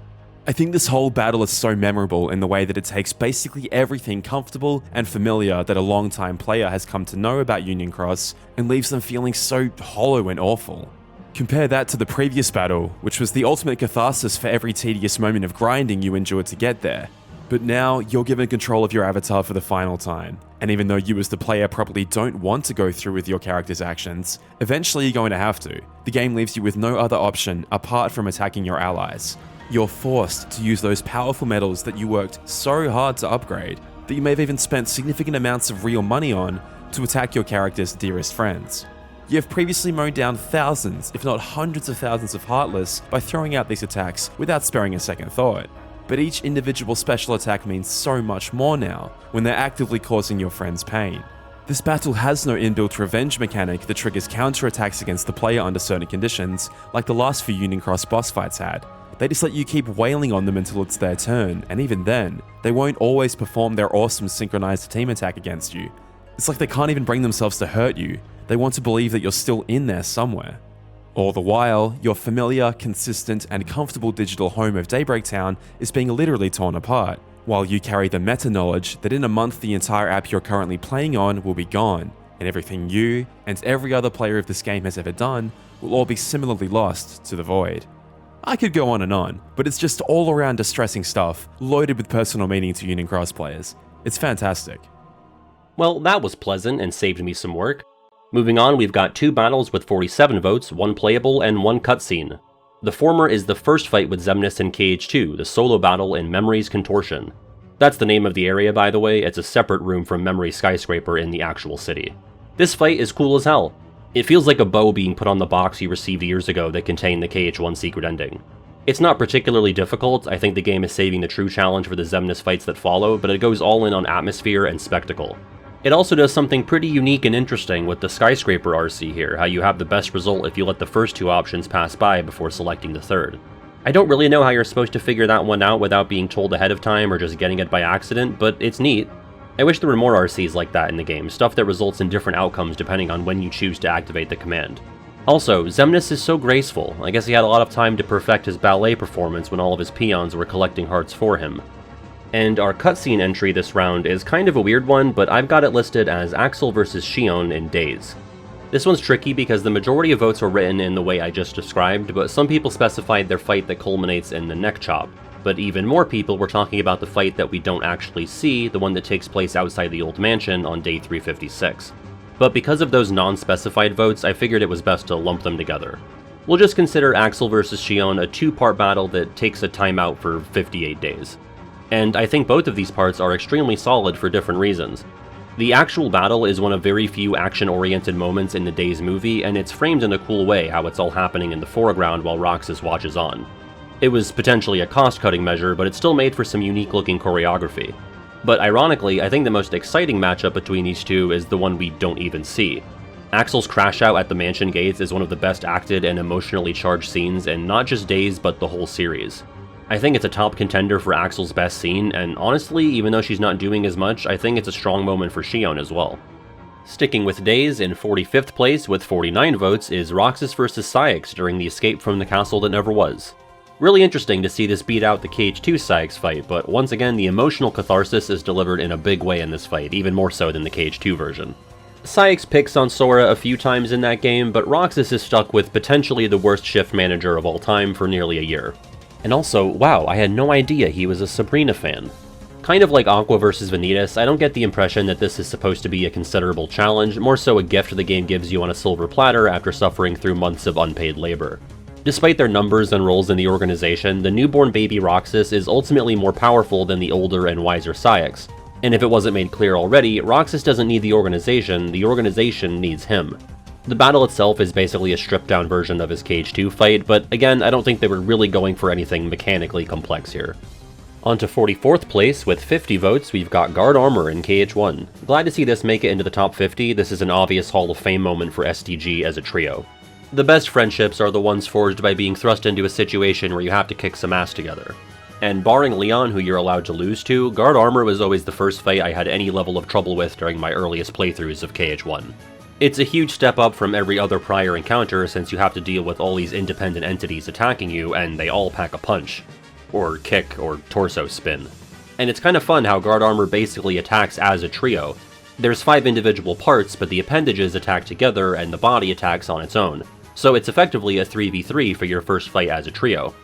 I think this whole battle is so memorable in the way that it takes basically everything comfortable and familiar that a long-time player has come to know about Union Cross and leaves them feeling so hollow and awful. Compare that to the previous battle, which was the ultimate catharsis for every tedious moment of grinding you endured to get there. But now, you're given control of your avatar for the final time, and even though you as the player probably don't want to go through with your character's actions, eventually you're going to have to. The game leaves you with no other option apart from attacking your allies. You're forced to use those powerful medals that you worked so hard to upgrade, that you may have even spent significant amounts of real money on, to attack your character's dearest friends. You have previously mowed down thousands, if not hundreds of thousands of Heartless by throwing out these attacks without sparing a second thought. But each individual special attack means so much more now, when they're actively causing your friends pain. This battle has no inbuilt revenge mechanic that triggers counterattacks against the player under certain conditions, like the last few Union Cross boss fights had. They just let you keep wailing on them until it's their turn, and even then, they won't always perform their awesome synchronized team attack against you. It's like they can't even bring themselves to hurt you. They want to believe that you're still in there somewhere. All the while, your familiar, consistent, and comfortable digital home of Daybreak Town is being literally torn apart, while you carry the meta-knowledge that in a month the entire app you're currently playing on will be gone, and everything you and every other player of this game has ever done will all be similarly lost to the void. I could go on, but it's just all-around distressing stuff, loaded with personal meaning to Union Cross players. It's fantastic. Well, that was pleasant and saved me some work. Moving on, we've got 2 battles with 47 votes, 1 playable and 1 cutscene. The former is the first fight with Xemnas in KH2, the solo battle in Memory's Contortion. That's the name of the area, by the way. It's a separate room from Memory Skyscraper in the actual city. This fight is cool as hell. It feels like a bow being put on the box you received years ago that contained the KH1 secret ending. It's not particularly difficult. I think the game is saving the true challenge for the Xemnas fights that follow, but it goes all in on atmosphere and spectacle. It also does something pretty unique and interesting with the Skyscraper RC here, how you have the best result if you let the first 2 options pass by before selecting the third. I don't really know how you're supposed to figure that one out without being told ahead of time or just getting it by accident, but it's neat. I wish there were more RCs like that in the game, stuff that results in different outcomes depending on when you choose to activate the command. Also, Xemnas is so graceful. I guess he had a lot of time to perfect his ballet performance when all of his peons were collecting hearts for him. And our cutscene entry this round is kind of a weird one, but I've got it listed as Axel vs Xion in Days. This one's tricky because the majority of votes were written in the way I just described, but some people specified their fight that culminates in the neck chop. But even more people were talking about the fight that we don't actually see, the one that takes place outside the old mansion on day 356. But because of those non-specified votes, I figured it was best to lump them together. We'll just consider Axel vs Xion a 2-part battle that takes a timeout for 58 days. And I think both of these parts are extremely solid for different reasons. The actual battle is one of very few action-oriented moments in the Days movie, and it's framed in a cool way how it's all happening in the foreground while Roxas watches on. It was potentially a cost-cutting measure, but it still made for some unique-looking choreography. But ironically, I think the most exciting matchup between these two is the one we don't even see. Axel's crash out at the mansion gates is one of the best acted and emotionally charged scenes in not just Days, but the whole series. I think it's a top contender for Axel's best scene, and honestly, even though she's not doing as much, I think it's a strong moment for Xion as well. Sticking with Days, in 45th place with 49 votes is Roxas vs Syx during the escape from the castle that never was. Really interesting to see this beat out the KH2 Syx fight, but once again the emotional catharsis is delivered in a big way in this fight, even more so than the KH2 version. Syx picks on Sora a few times in that game, but Roxas is stuck with potentially the worst shift manager of all time for nearly a year. And also, wow, I had no idea he was a Sabrina fan. Kind of like Aqua vs Vanitas, I don't get the impression that this is supposed to be a considerable challenge, more so a gift the game gives you on a silver platter after suffering through months of unpaid labor. Despite their numbers and roles in the organization, the newborn baby Roxas is ultimately more powerful than the older and wiser Saïx. And if it wasn't made clear already, Roxas doesn't need the organization needs him. The battle itself is basically a stripped-down version of his Cage 2 fight, but again, I don't think they were really going for anything mechanically complex here. On to 44th place, with 50 votes, we've got Guard Armor in KH1. Glad to see this make it into the top 50, this is an obvious Hall of Fame moment for STG as a trio. The best friendships are the ones forged by being thrust into a situation where you have to kick some ass together. And barring Leon, who you're allowed to lose to, Guard Armor was always the first fight I had any level of trouble with during my earliest playthroughs of KH1. It's a huge step up from every other prior encounter since you have to deal with all these independent entities attacking you and they all pack a punch. Or kick, or torso spin. And it's kind of fun how Guard Armor basically attacks as a trio. There's 5 individual parts, but the appendages attack together and the body attacks on its own. So it's effectively a 3v3 for your first fight as a trio.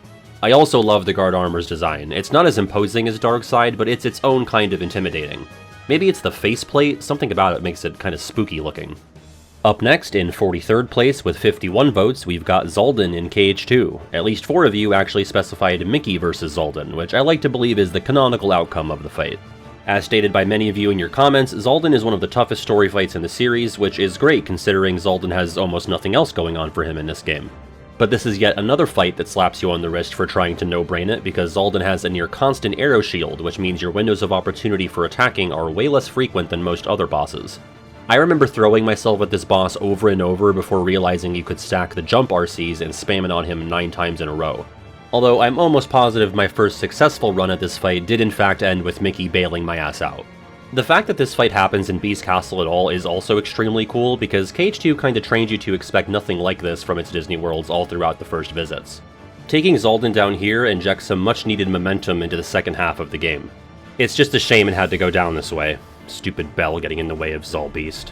I also love the Guard Armor's design. It's not as imposing as Darkseid, but it's its own kind of intimidating. Maybe it's the faceplate, something about it makes it kind of spooky looking. Up next, in 43rd place with 51 votes, we've got Zaldin in KH2. At least 4 of you actually specified Mickey vs Zaldin, which I like to believe is the canonical outcome of the fight. As stated by many of you in your comments, Zaldin is one of the toughest story fights in the series, which is great considering Zaldin has almost nothing else going on for him in this game. But this is yet another fight that slaps you on the wrist for trying to no-brain it, because Zaldin has a near constant arrow shield, which means your windows of opportunity for attacking are way less frequent than most other bosses. I remember throwing myself at this boss over and over before realizing you could stack the jump RCs and spam it on him 9 times in a row. Although I'm almost positive my first successful run at this fight did in fact end with Mickey bailing my ass out. The fact that this fight happens in Beast Castle at all is also extremely cool because KH2 kinda trained you to expect nothing like this from its Disney worlds all throughout the first visits. Taking Zaldin down here injects some much needed momentum into the second half of the game. It's just a shame it had to go down this way. Stupid Bell getting in the way of Zalbeast.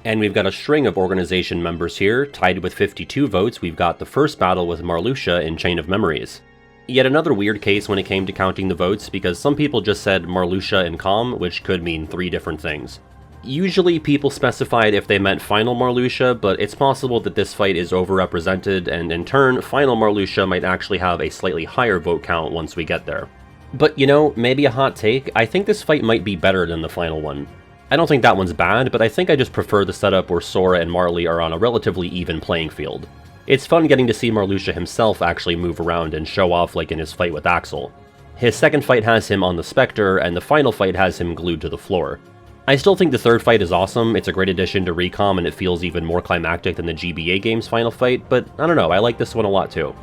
And we've got a string of organization members here. Tied with 52 votes, we've got the first battle with Marluxia in Chain of Memories. Yet another weird case when it came to counting the votes, because some people just said Marluxia and Calm, which could mean 3 different things. Usually people specified if they meant Final Marluxia, but it's possible that this fight is overrepresented, and in turn, Final Marluxia might actually have a slightly higher vote count once we get there. But you know, maybe a hot take, I think this fight might be better than the final one. I don't think that one's bad, but I think I just prefer the setup where Sora and Marley are on a relatively even playing field. It's fun getting to see Marluxia himself actually move around and show off like in his fight with Axel. His second fight has him on the Spectre, and the final fight has him glued to the floor. I still think the third fight is awesome, it's a great addition to Recom and it feels even more climactic than the GBA game's final fight, but I don't know, I like this one a lot too.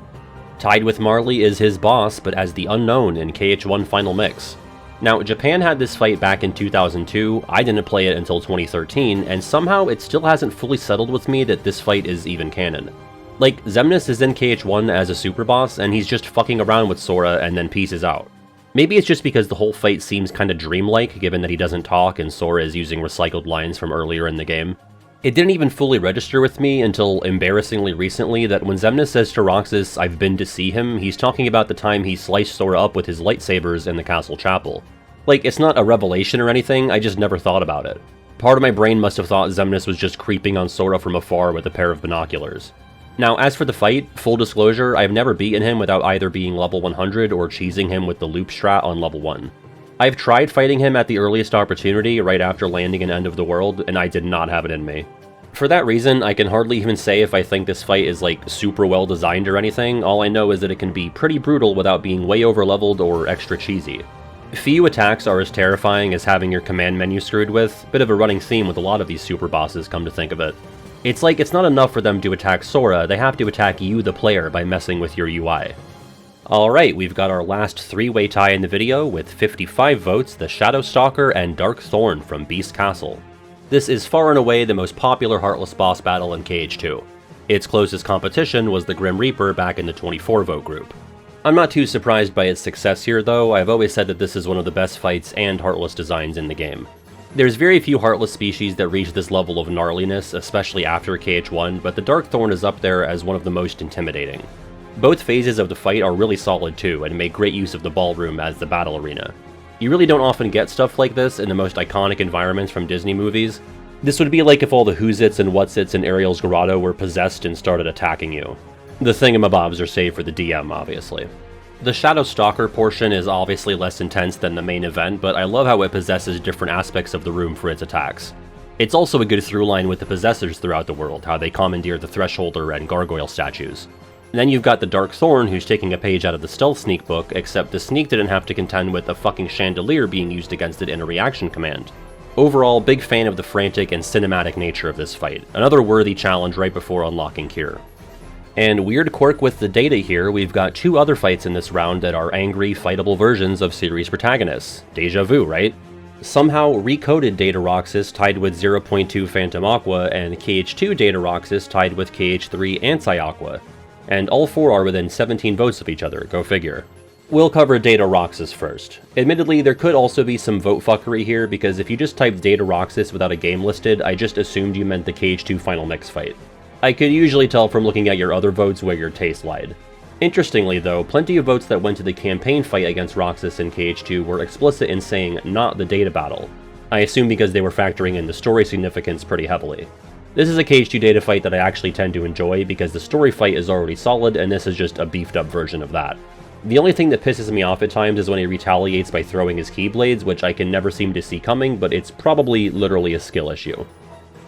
Tied with Marley is his boss, but as the Unknown in KH1 Final Mix. Now, Japan had this fight back in 2002, I didn't play it until 2013, and somehow it still hasn't fully settled with me that this fight is even canon. Like, Xemnas is in KH1 as a super boss, and he's just fucking around with Sora and then pieces out. Maybe it's just because the whole fight seems kinda dreamlike, given that he doesn't talk and Sora is using recycled lines from earlier in the game. It didn't even fully register with me until embarrassingly recently that when Xemnas says to Roxas, "I've been to see him," he's talking about the time he sliced Sora up with his lightsabers in the castle chapel. Like, it's not a revelation or anything, I just never thought about it. Part of my brain must have thought Xemnas was just creeping on Sora from afar with a pair of binoculars. Now, as for the fight, full disclosure, I've never beaten him without either being level 100 or cheesing him with the loop strat on level 1. I've tried fighting him at the earliest opportunity right after landing in End of the World, and I did not have it in me. For that reason, I can hardly even say if I think this fight is like super well designed or anything, all I know is that it can be pretty brutal without being way over leveled or extra cheesy. Few attacks are as terrifying as having your command menu screwed with, bit of a running theme with a lot of these super bosses come to think of it. It's like it's not enough for them to attack Sora, they have to attack you the player by messing with your UI. Alright, we've got our last 3-way tie in the video, with 55 votes, the Shadow Stalker and Dark Thorn from Beast Castle. This is far and away the most popular Heartless boss battle in KH2. Its closest competition was the Grim Reaper back in the 24-vote group. I'm not too surprised by its success here though, I've always said that this is one of the best fights and Heartless designs in the game. There's very few Heartless species that reach this level of gnarliness, especially after KH1, but the Dark Thorn is up there as one of the most intimidating. Both phases of the fight are really solid too, and make great use of the ballroom as the battle arena. You really don't often get stuff like this in the most iconic environments from Disney movies. This would be like if all the Who's-Its and What's-Its in Ariel's grotto were possessed and started attacking you. The thingamabobs are saved for the DM, obviously. The Shadow Stalker portion is obviously less intense than the main event, but I love how it possesses different aspects of the room for its attacks. It's also a good through line with the possessors throughout the world, how they commandeer the Thresholder and Gargoyle statues. And then you've got the Dark Thorn, who's taking a page out of the Stealth Sneak book, except the Sneak didn't have to contend with a fucking chandelier being used against it in a reaction command. Overall, big fan of the frantic and cinematic nature of this fight, another worthy challenge right before unlocking Cure. And weird quirk with the data here, we've got two other fights in this round that are angry, fightable versions of series protagonists. Deja vu, right? Somehow recoded Data Roxas tied with 0.2 Phantom Aqua, and KH2 Data Roxas tied with KH3 Anti-Aqua. And all four are within 17 votes of each other, go figure. We'll cover Data Roxas first. Admittedly, there could also be some vote fuckery here, because if you just typed Data Roxas without a game listed, I just assumed you meant the KH2 Final Mix fight. I could usually tell from looking at your other votes where your taste lied. Interestingly though, plenty of votes that went to the campaign fight against Roxas and KH2 were explicit in saying not the data battle. I assume because they were factoring in the story significance pretty heavily. This is a KH2 data fight that I actually tend to enjoy because the story fight is already solid and this is just a beefed up version of that. The only thing that pisses me off at times is when he retaliates by throwing his Keyblades, which I can never seem to see coming, but it's probably literally a skill issue.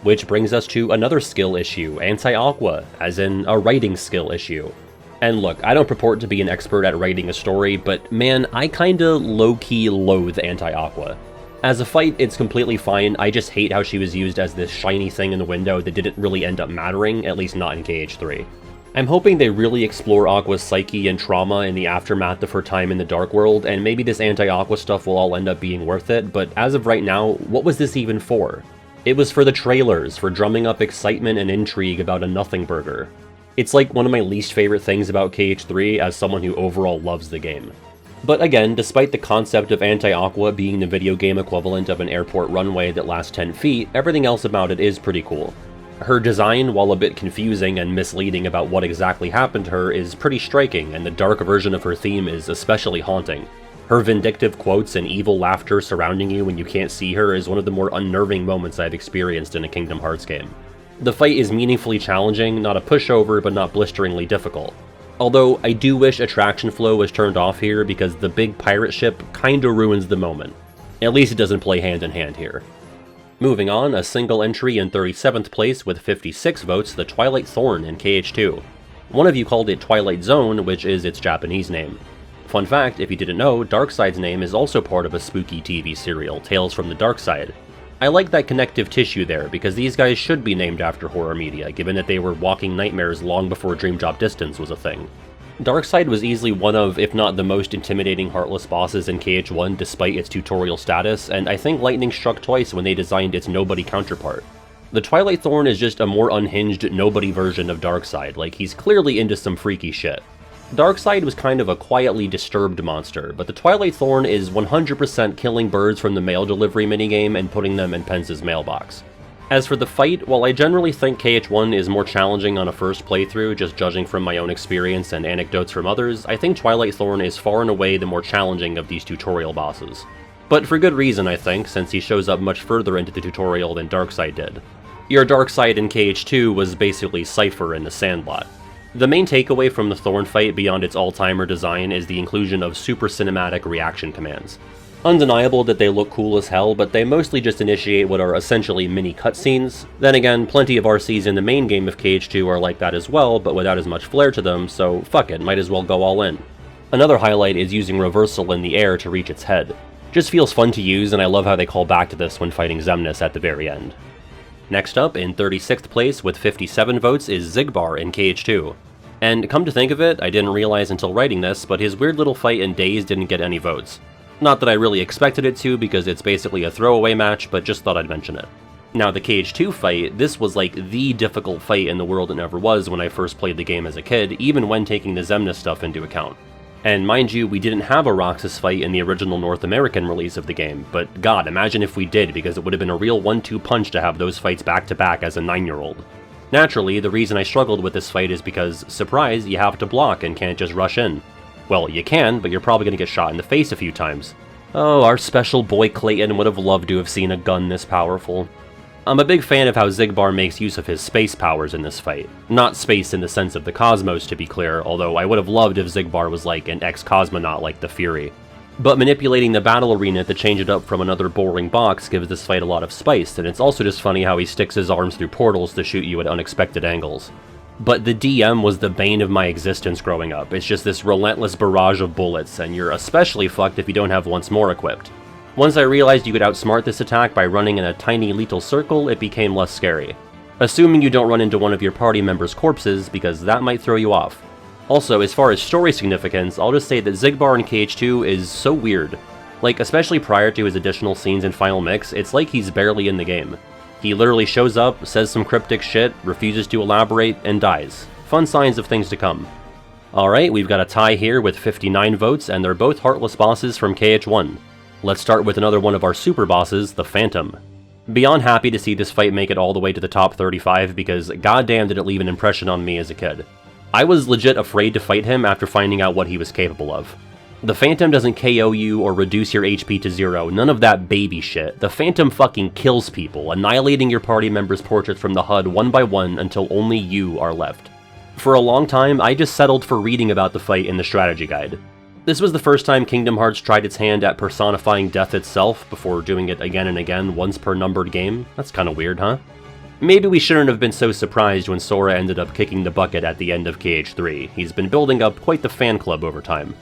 Which brings us to another skill issue, Anti-Aqua, as in a writing skill issue. And look, I don't purport to be an expert at writing a story, but man, I kinda low-key loathe Anti-Aqua. As a fight, it's completely fine, I just hate how she was used as this shiny thing in the window that didn't really end up mattering, at least not in KH3. I'm hoping they really explore Aqua's psyche and trauma in the aftermath of her time in the Dark World, and maybe this Anti-Aqua stuff will all end up being worth it, but as of right now, what was this even for? It was for the trailers, for drumming up excitement and intrigue about a nothing burger. It's like one of my least favorite things about KH3 as someone who overall loves the game. But again, despite the concept of Anti-Aqua being the video game equivalent of an airport runway that lasts 10 feet, everything else about it is pretty cool. Her design, while a bit confusing and misleading about what exactly happened to her, is pretty striking, and the dark version of her theme is especially haunting. Her vindictive quotes and evil laughter surrounding you when you can't see her is one of the more unnerving moments I've experienced in a Kingdom Hearts game. The fight is meaningfully challenging, not a pushover, but not blisteringly difficult. Although, I do wish Attraction Flow was turned off here because the big pirate ship kinda ruins the moment. At least it doesn't play hand in hand here. Moving on, a single entry in 37th place with 56 votes, the Twilight Thorn in KH2. One of you called it Twilight Zone, which is its Japanese name. Fun fact, if you didn't know, Darkseid's name is also part of a spooky TV serial, Tales from the Dark Side. I like that connective tissue there, because these guys should be named after horror media, given that they were walking nightmares long before Dream Drop Distance was a thing. Darkseid was easily one of, if not the most intimidating Heartless bosses in KH1 despite its tutorial status, and I think lightning struck twice when they designed its nobody counterpart. The Twilight Thorn is just a more unhinged nobody version of Darkseid, like he's clearly into some freaky shit. Darkseid was kind of a quietly disturbed monster, but the Twilight Thorn is 100% killing birds from the mail delivery minigame and putting them in Pence's mailbox. As for the fight, while I generally think KH1 is more challenging on a first playthrough, just judging from my own experience and anecdotes from others, I think Twilight Thorn is far and away the more challenging of these tutorial bosses. But for good reason, I think, since he shows up much further into the tutorial than Darkseid did. Your Darkseid in KH2 was basically Cypher in the Sandlot. The main takeaway from the Thorn fight beyond its all-timer design is the inclusion of super cinematic reaction commands. Undeniable that they look cool as hell, but they mostly just initiate what are essentially mini cutscenes. Then again, plenty of RCs in the main game of KH2 are like that as well, but without as much flair to them, so fuck it, might as well go all in. Another highlight is using reversal in the air to reach its head. Just feels fun to use, and I love how they call back to this when fighting Xemnas at the very end. Next up, in 36th place with 57 votes, is Xigbar in KH2. And come to think of it, I didn't realize until writing this, but his weird little fight in Days didn't get any votes. Not that I really expected it to, because it's basically a throwaway match, but just thought I'd mention it. Now, the KH2 fight, this was like the difficult fight in the world it ever was when I first played the game as a kid, even when taking the Xemnas stuff into account. And mind you, we didn't have a Roxas fight in the original North American release of the game, but god, imagine if we did, because it would have been a real 1-2 punch to have those fights back to back as a 9-year-old. Naturally, the reason I struggled with this fight is because, surprise, you have to block and can't just rush in. Well, you can, but you're probably going to get shot in the face a few times. Oh, our special boy Clayton would have loved to have seen a gun this powerful. I'm a big fan of how Xigbar makes use of his space powers in this fight. Not space in the sense of the cosmos, to be clear, although I would have loved if Xigbar was like an ex-cosmonaut like the Fury. But manipulating the battle arena to change it up from another boring box gives this fight a lot of spice, and it's also just funny how he sticks his arms through portals to shoot you at unexpected angles. But the DM was the bane of my existence growing up. It's just this relentless barrage of bullets, and you're especially fucked if you don't have once more equipped. Once I realized you could outsmart this attack by running in a tiny lethal circle, it became less scary. Assuming you don't run into one of your party members' corpses, because that might throw you off. Also, as far as story significance, I'll just say that Xigbar in KH2 is so weird. Like, especially prior to his additional scenes in Final Mix, it's like he's barely in the game. He literally shows up, says some cryptic shit, refuses to elaborate, and dies. Fun signs of things to come. Alright, we've got a tie here with 59 votes, and they're both Heartless bosses from KH1. Let's start with another one of our super bosses, the Phantom. Beyond happy to see this fight make it all the way to the top 35 because goddamn did it leave an impression on me as a kid. I was legit afraid to fight him after finding out what he was capable of. The Phantom doesn't KO you or reduce your HP to 0, none of that baby shit. The Phantom fucking kills people, annihilating your party members' portraits from the HUD one by one until only you are left. For a long time, I just settled for reading about the fight in the strategy guide. This was the first time Kingdom Hearts tried its hand at personifying death itself before doing it again and again once per numbered game. That's kinda weird, huh? Maybe we shouldn't have been so surprised when Sora ended up kicking the bucket at the end of KH3. He's been building up quite the fan club over time.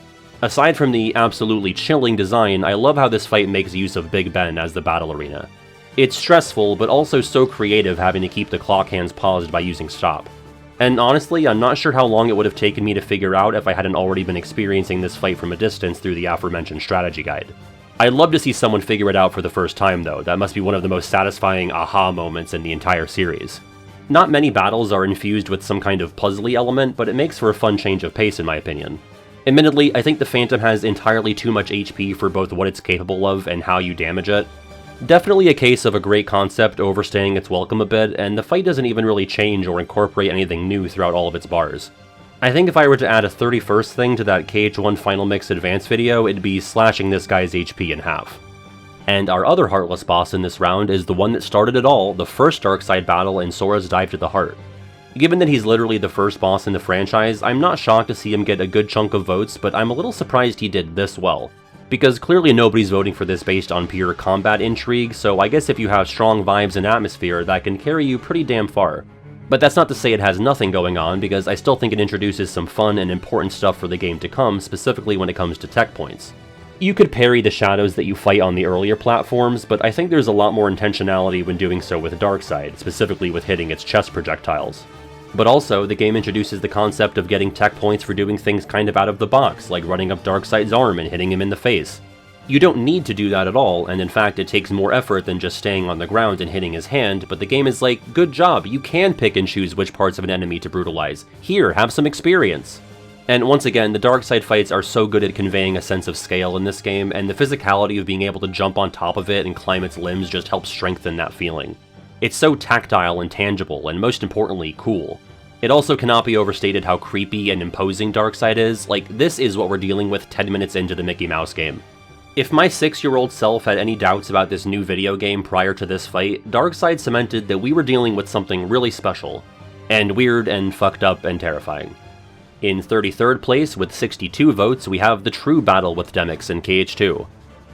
Aside from the absolutely chilling design, I love how this fight makes use of Big Ben as the battle arena. It's stressful, but also so creative having to keep the clock hands paused by using stop. And honestly, I'm not sure how long it would have taken me to figure out if I hadn't already been experiencing this fight from a distance through the aforementioned strategy guide. I'd love to see someone figure it out for the first time though, that must be one of the most satisfying aha moments in the entire series. Not many battles are infused with some kind of puzzly element, but it makes for a fun change of pace in my opinion. Admittedly, I think the Phantom has entirely too much HP for both what it's capable of and how you damage it. Definitely a case of a great concept overstaying its welcome a bit, and the fight doesn't even really change or incorporate anything new throughout all of its bars. I think if I were to add a 31st thing to that KH1 Final Mix Advance video, it'd be slashing this guy's HP in half. And our other Heartless boss in this round is the one that started it all, the first Darkseid battle in Sora's Dive to the Heart. Given that he's literally the first boss in the franchise, I'm not shocked to see him get a good chunk of votes, but I'm a little surprised he did this well. Because clearly nobody's voting for this based on pure combat intrigue, so I guess if you have strong vibes and atmosphere, that can carry you pretty damn far. But that's not to say it has nothing going on, because I still think it introduces some fun and important stuff for the game to come, specifically when it comes to tech points. You could parry the shadows that you fight on the earlier platforms, but I think there's a lot more intentionality when doing so with Darkseid, specifically with hitting its chest projectiles. But also, the game introduces the concept of getting tech points for doing things kind of out of the box, like running up Darkseid's arm and hitting him in the face. You don't need to do that at all, and in fact it takes more effort than just staying on the ground and hitting his hand, but the game is like, good job, you can pick and choose which parts of an enemy to brutalize. Here, have some experience. And once again, the Darkseid fights are so good at conveying a sense of scale in this game, and the physicality of being able to jump on top of it and climb its limbs just helps strengthen that feeling. It's so tactile and tangible, and most importantly, cool. It also cannot be overstated how creepy and imposing Darkseid is, like this is what we're dealing with 10 minutes into the Mickey Mouse game. If my 6-year-old self had any doubts about this new video game prior to this fight, Darkseid cemented that we were dealing with something really special, and weird and fucked up and terrifying. In 33rd place, with 62 votes, we have the true battle with Demyx in KH2.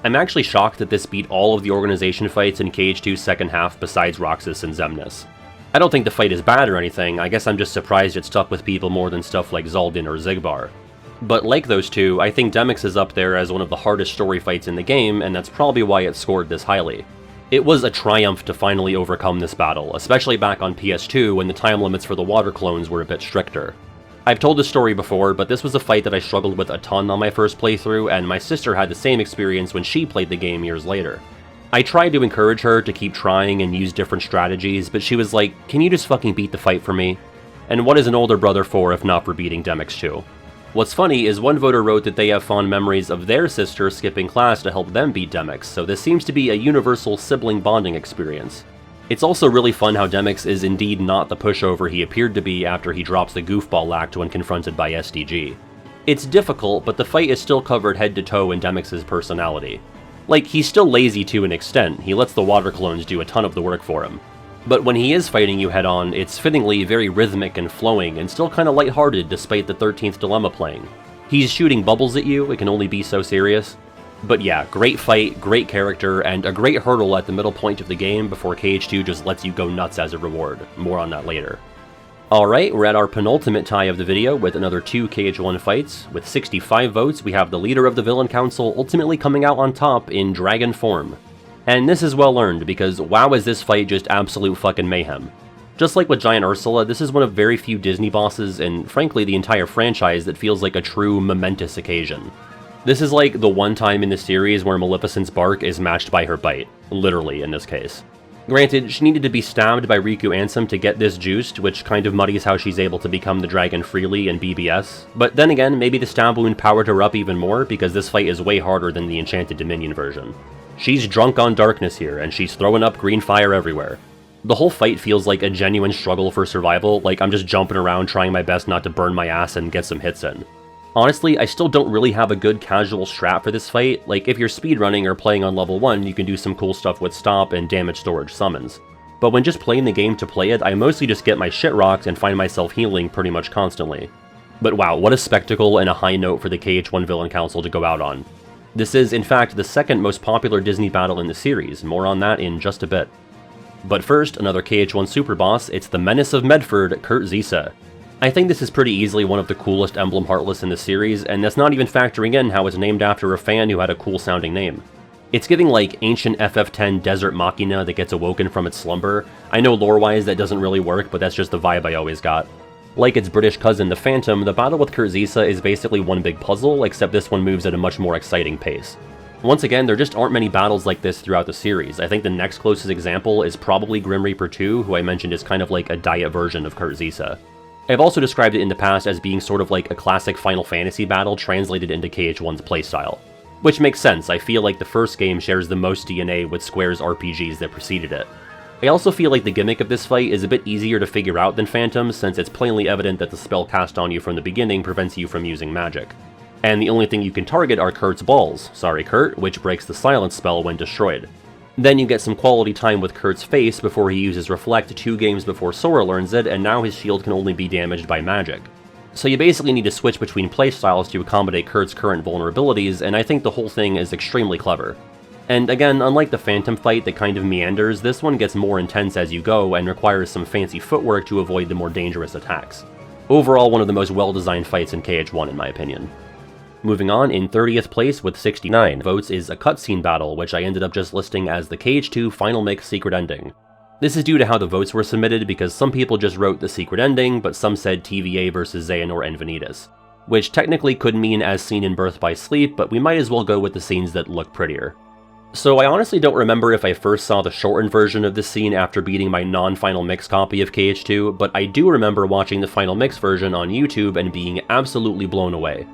I'm actually shocked that this beat all of the organization fights in KH2's second half besides Roxas and Xemnas. I don't think the fight is bad or anything, I guess I'm just surprised it stuck with people more than stuff like Xaldin or Xigbar. But like those two, I think Demyx is up there as one of the hardest story fights in the game, and that's probably why it scored this highly. It was a triumph to finally overcome this battle, especially back on PS2 when the time limits for the water clones were a bit stricter. I've told this story before, but this was a fight that I struggled with a ton on my first playthrough, and my sister had the same experience when she played the game years later. I tried to encourage her to keep trying and use different strategies, but she was like, can you just fucking beat the fight for me? And what is an older brother for if not for beating Demyx 2? What's funny is one voter wrote that they have fond memories of their sister skipping class to help them beat Demyx, so this seems to be a universal sibling bonding experience. It's also really fun how Demyx is indeed not the pushover he appeared to be after he drops the goofball act when confronted by SDG. It's difficult, but the fight is still covered head to toe in Demyx's personality. Like, he's still lazy to an extent, he lets the water clones do a ton of the work for him. But when he is fighting you head-on, it's fittingly very rhythmic and flowing, and still kinda lighthearted despite the 13th Dilemma playing. He's shooting bubbles at you, it can only be so serious. But yeah, great fight, great character, and a great hurdle at the middle point of the game before KH2 just lets you go nuts as a reward. More on that later. Alright, we're at our penultimate tie of the video with another 2 KH1 fights. With 65 votes, we have the leader of the Villain Council ultimately coming out on top in dragon form. And this is well earned, because wow is this fight just absolute fucking mayhem. Just like with Giant Ursula, this is one of very few Disney bosses, and frankly the entire franchise, that feels like a true momentous occasion. This is like the one time in the series where Maleficent's bark is matched by her bite, literally in this case. Granted, she needed to be stabbed by Riku Ansem to get this juiced, which kind of muddies how she's able to become the dragon freely in BBS, but then again, maybe the stab wound powered her up even more because this fight is way harder than the Enchanted Dominion version. She's drunk on darkness here, and she's throwing up green fire everywhere. The whole fight feels like a genuine struggle for survival, like I'm just jumping around trying my best not to burn my ass and get some hits in. Honestly, I still don't really have a good casual strat for this fight. Like, if you're speedrunning or playing on level 1, you can do some cool stuff with stop and damage storage summons. But when just playing the game to play it, I mostly just get my shit rocked and find myself healing pretty much constantly. But wow, what a spectacle and a high note for the KH1 Villain Council to go out on. This is, in fact, the second most popular Disney battle in the series, more on that in just a bit. But first, another KH1 super boss, it's the Menace of Medford, Kurt Zisa. I think this is pretty easily one of the coolest Emblem Heartless in the series, and that's not even factoring in how it's named after a fan who had a cool sounding name. It's giving like ancient FF10 Desert Machina that gets awoken from its slumber. I know lore-wise that doesn't really work, but that's just the vibe I always got. Like its British cousin the Phantom, the battle with Kurt Zisa is basically one big puzzle, except this one moves at a much more exciting pace. Once again, there just aren't many battles like this throughout the series. I think the next closest example is probably Grim Reaper 2, who I mentioned is kind of like a diet version of Kurt Zisa. I've also described it in the past as being sort of like a classic Final Fantasy battle translated into KH1's playstyle. Which makes sense, I feel like the first game shares the most DNA with Square's RPGs that preceded it. I also feel like the gimmick of this fight is a bit easier to figure out than Phantom's, since it's plainly evident that the spell cast on you from the beginning prevents you from using magic. And the only thing you can target are Kurt's balls, sorry Kurt, which breaks the silence spell when destroyed. Then you get some quality time with Kurt's face before he uses Reflect 2 games before Sora learns it, and now his shield can only be damaged by magic. So you basically need to switch between playstyles to accommodate Kurt's current vulnerabilities, and I think the whole thing is extremely clever. And again, unlike the Phantom fight that kind of meanders, this one gets more intense as you go and requires some fancy footwork to avoid the more dangerous attacks. Overall, one of the most well-designed fights in KH1 in my opinion. Moving on, in 30th place with 69 votes is a cutscene battle, which I ended up just listing as the KH2 Final Mix Secret Ending. This is due to how the votes were submitted, because some people just wrote the secret ending, but some said TVA versus Xehanort and Vanitas, which technically could mean as seen in Birth by Sleep, but we might as well go with the scenes that look prettier. So I honestly don't remember if I first saw the shortened version of this scene after beating my non-Final Mix copy of KH2, but I do remember watching the Final Mix version on YouTube and being absolutely blown away.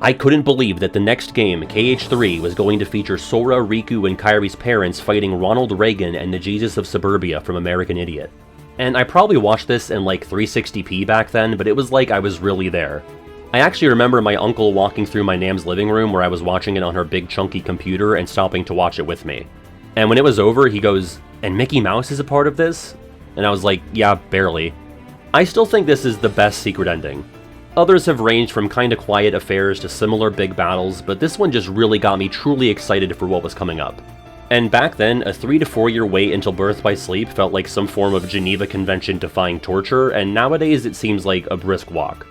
I couldn't believe that the next game, KH3, was going to feature Sora, Riku, and Kairi's parents fighting Ronald Reagan and the Jesus of Suburbia from American Idiot. And I probably watched this in like 360p back then, but it was like I was really there. I actually remember my uncle walking through my Nam's living room where I was watching it on her big chunky computer and stopping to watch it with me. And when it was over, he goes, "And Mickey Mouse is a part of this?" And I was like, yeah, barely. I still think this is the best secret ending. Others have ranged from kinda quiet affairs to similar big battles, but this one just really got me truly excited for what was coming up. And back then, a 3 to 4 year wait until Birth by Sleep felt like some form of Geneva Convention defying torture, and nowadays it seems like a brisk walk.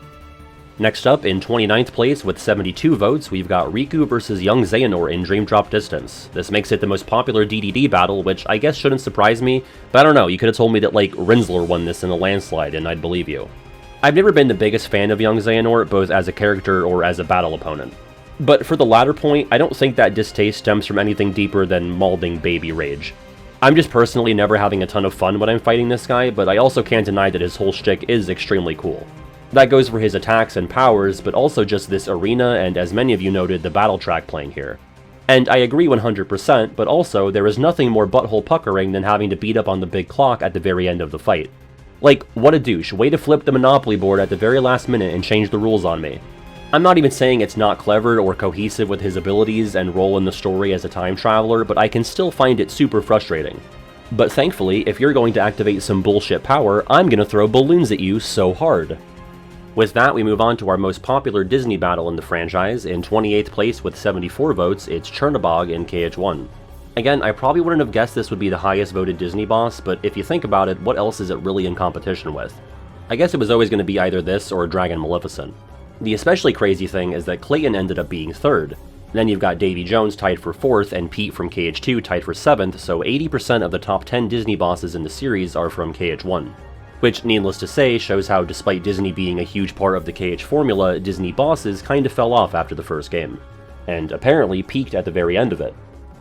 Next up, in 29th place with 72 votes, we've got Riku vs young Xehanort in Dream Drop Distance. This makes it the most popular DDD battle, which I guess shouldn't surprise me, but I don't know, you could have told me that like Rinsler won this in a landslide and I'd believe you. I've never been the biggest fan of young Xehanort, both as a character or as a battle opponent. But for the latter point, I don't think that distaste stems from anything deeper than malding baby rage. I'm just personally never having a ton of fun when I'm fighting this guy, but I also can't deny that his whole shtick is extremely cool. That goes for his attacks and powers, but also just this arena and, as many of you noted, the battle track playing here. And I agree 100%, but also there is nothing more butthole puckering than having to beat up on the big clock at the very end of the fight. Like, what a douche, way to flip the Monopoly board at the very last minute and change the rules on me. I'm not even saying it's not clever or cohesive with his abilities and role in the story as a time traveler, but I can still find it super frustrating. But thankfully, if you're going to activate some bullshit power, I'm gonna throw balloons at you so hard. With that, we move on to our most popular Disney battle in the franchise. In 28th place with 74 votes, it's Chernabog in KH1. Again, I probably wouldn't have guessed this would be the highest voted Disney boss, but if you think about it, what else is it really in competition with? I guess it was always going to be either this or Dragon Maleficent. The especially crazy thing is that Clayton ended up being 3rd. Then you've got Davy Jones tied for 4th and Pete from KH2 tied for 7th, so 80% of the top 10 Disney bosses in the series are from KH1. Which, needless to say, shows how despite Disney being a huge part of the KH formula, Disney bosses kinda fell off after the first game. And apparently peaked at the very end of it.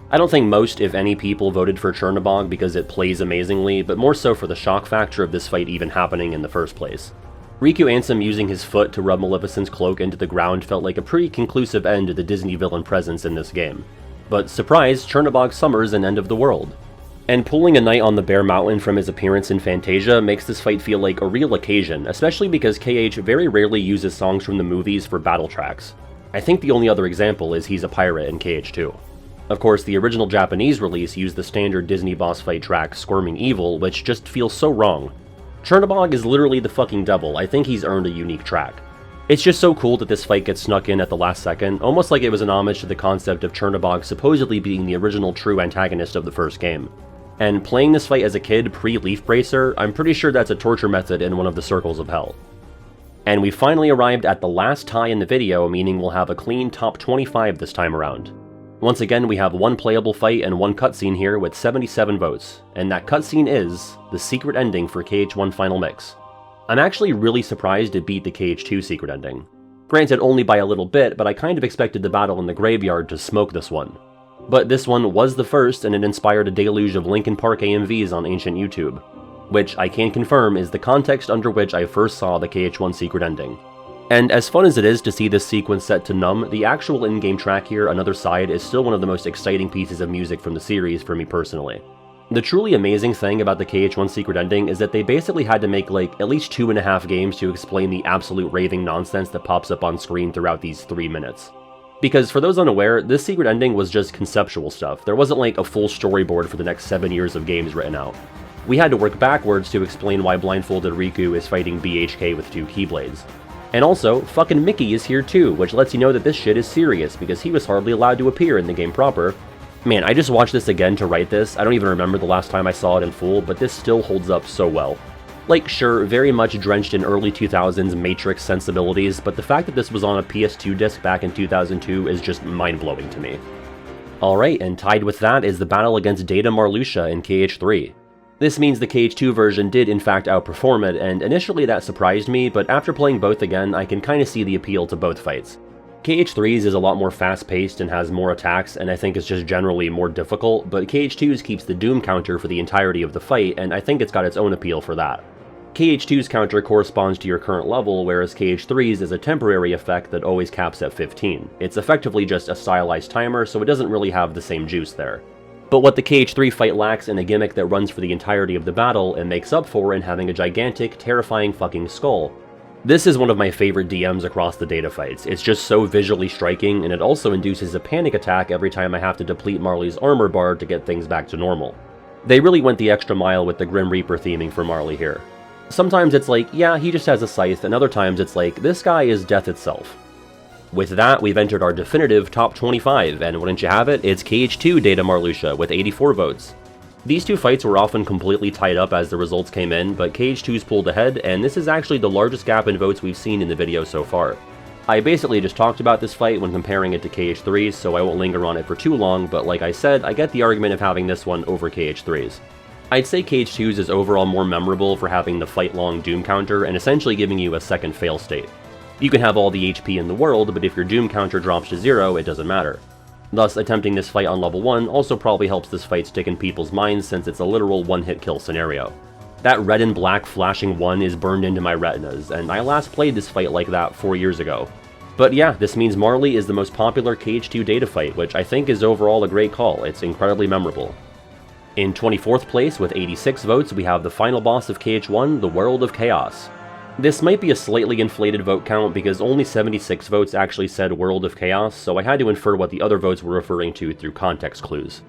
I don't think most, if any, people voted for Chernabog because it plays amazingly, but more so for the shock factor of this fight even happening in the first place. Riku Ansem using his foot to rub Maleficent's cloak into the ground felt like a pretty conclusive end to the Disney villain presence in this game. But surprise, Chernabog summers an end of the world. And pulling a knight on the Bear Mountain from his appearance in Fantasia makes this fight feel like a real occasion, especially because KH very rarely uses songs from the movies for battle tracks. I think the only other example is He's a Pirate in KH2. Of course, the original Japanese release used the standard Disney boss fight track Squirming Evil, which just feels so wrong. Chernabog is literally the fucking devil. I think he's earned a unique track. It's just so cool that this fight gets snuck in at the last second, almost like it was an homage to the concept of Chernabog supposedly being the original true antagonist of the first game. And playing this fight as a kid pre-Leaf Bracer, I'm pretty sure that's a torture method in one of the circles of hell. And we finally arrived at the last tie in the video, meaning we'll have a clean top 25 this time around. Once again, we have one playable fight and one cutscene here with 77 votes, and that cutscene is the secret ending for KH1 Final Mix. I'm actually really surprised it beat the KH2 secret ending. Granted, only by a little bit, but I kind of expected the battle in the graveyard to smoke this one. But this one was the first, and it inspired a deluge of Linkin Park AMVs on ancient YouTube, which I can confirm is the context under which I first saw the KH1 secret ending. And as fun as it is to see this sequence set to Numb, the actual in-game track here, Another Side, is still one of the most exciting pieces of music from the series for me personally. The truly amazing thing about the KH1 secret ending is that they basically had to make like at least 2.5 games to explain the absolute raving nonsense that pops up on screen throughout these 3 minutes. Because for those unaware, this secret ending was just conceptual stuff. There wasn't like a full storyboard for the next 7 years of games written out. We had to work backwards to explain why blindfolded Riku is fighting BHK with 2 Keyblades. And also, fucking Mickey is here too, which lets you know that this shit is serious, because he was hardly allowed to appear in the game proper. Man, I just watched this again to write this. I don't even remember the last time I saw it in full, but this still holds up so well. Like, sure, very much drenched in early 2000s Matrix sensibilities, but the fact that this was on a PS2 disc back in 2002 is just mind-blowing to me. Alright, and tied with that is the battle against Data Marluxia in KH3. This means the KH2 version did in fact outperform it, and initially that surprised me, but after playing both again, I can kinda see the appeal to both fights. KH3's is a lot more fast-paced and has more attacks, and I think it's just generally more difficult, but KH2's keeps the Doom counter for the entirety of the fight, and I think it's got its own appeal for that. KH2's counter corresponds to your current level, whereas KH3's is a temporary effect that always caps at 15. It's effectively just a stylized timer, so it doesn't really have the same juice there. But what the KH3 fight lacks in a gimmick that runs for the entirety of the battle, it makes up for in having a gigantic, terrifying fucking skull. This is one of my favorite DMs across the Data fights. It's just so visually striking, and it also induces a panic attack every time I have to deplete Marley's armor bar to get things back to normal. They really went the extra mile with the Grim Reaper theming for Marley here. Sometimes it's like, yeah, he just has a scythe, and other times it's like, this guy is death itself. With that, we've entered our definitive top 25, and wouldn't you have it, it's KH2 Data Marluxia with 84 votes. These two fights were often completely tied up as the results came in, but KH2's pulled ahead, and this is actually the largest gap in votes we've seen in the video so far. I basically just talked about this fight when comparing it to KH3's, so I won't linger on it for too long, but like I said, I get the argument of having this one over KH3's. I'd say KH2's is overall more memorable for having the fight-long Doom counter and essentially giving you a second fail state. You can have all the HP in the world, but if your Doom counter drops to 0, it doesn't matter. Thus, attempting this fight on level 1 also probably helps this fight stick in people's minds since it's a literal one-hit kill scenario. That red and black flashing 1 is burned into my retinas, and I last played this fight like that 4 years ago. But yeah, this means Marley is the most popular KH2 Data fight, which I think is overall a great call. It's incredibly memorable. In 24th place with 86 votes, we have the final boss of KH1, the World of Chaos. This might be a slightly inflated vote count because only 76 votes actually said World of Chaos, so I had to infer what the other votes were referring to through context clues.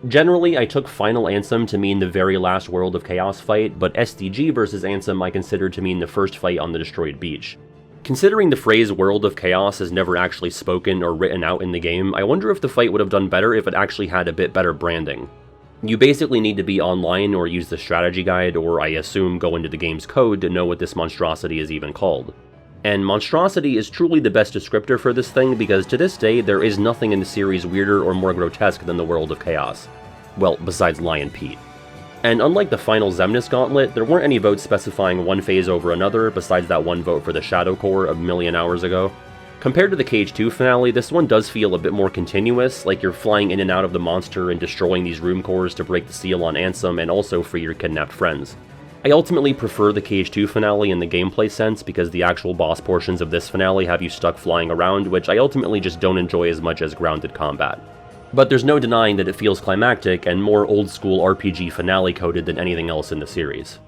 Generally, I took Final Ansem to mean the very last World of Chaos fight, but SDG versus Ansem I considered to mean the first fight on the destroyed beach. Considering the phrase World of Chaos is never actually spoken or written out in the game, I wonder if the fight would have done better if it actually had a bit better branding. You basically need to be online or use the strategy guide, or I assume go into the game's code to know what this monstrosity is even called. And monstrosity is truly the best descriptor for this thing because to this day there is nothing in the series weirder or more grotesque than the World of Chaos. Well, besides Lion Pete. And unlike the final Xemnas Gauntlet, there weren't any votes specifying one phase over another besides that one vote for the Shadow Core a million hours ago. Compared to the KH2 finale, this one does feel a bit more continuous, like you're flying in and out of the monster and destroying these room cores to break the seal on Ansem and also free your kidnapped friends. I ultimately prefer the KH2 finale in the gameplay sense because the actual boss portions of this finale have you stuck flying around, which I ultimately just don't enjoy as much as grounded combat. But there's no denying that it feels climactic and more old-school RPG finale-coded than anything else in the series.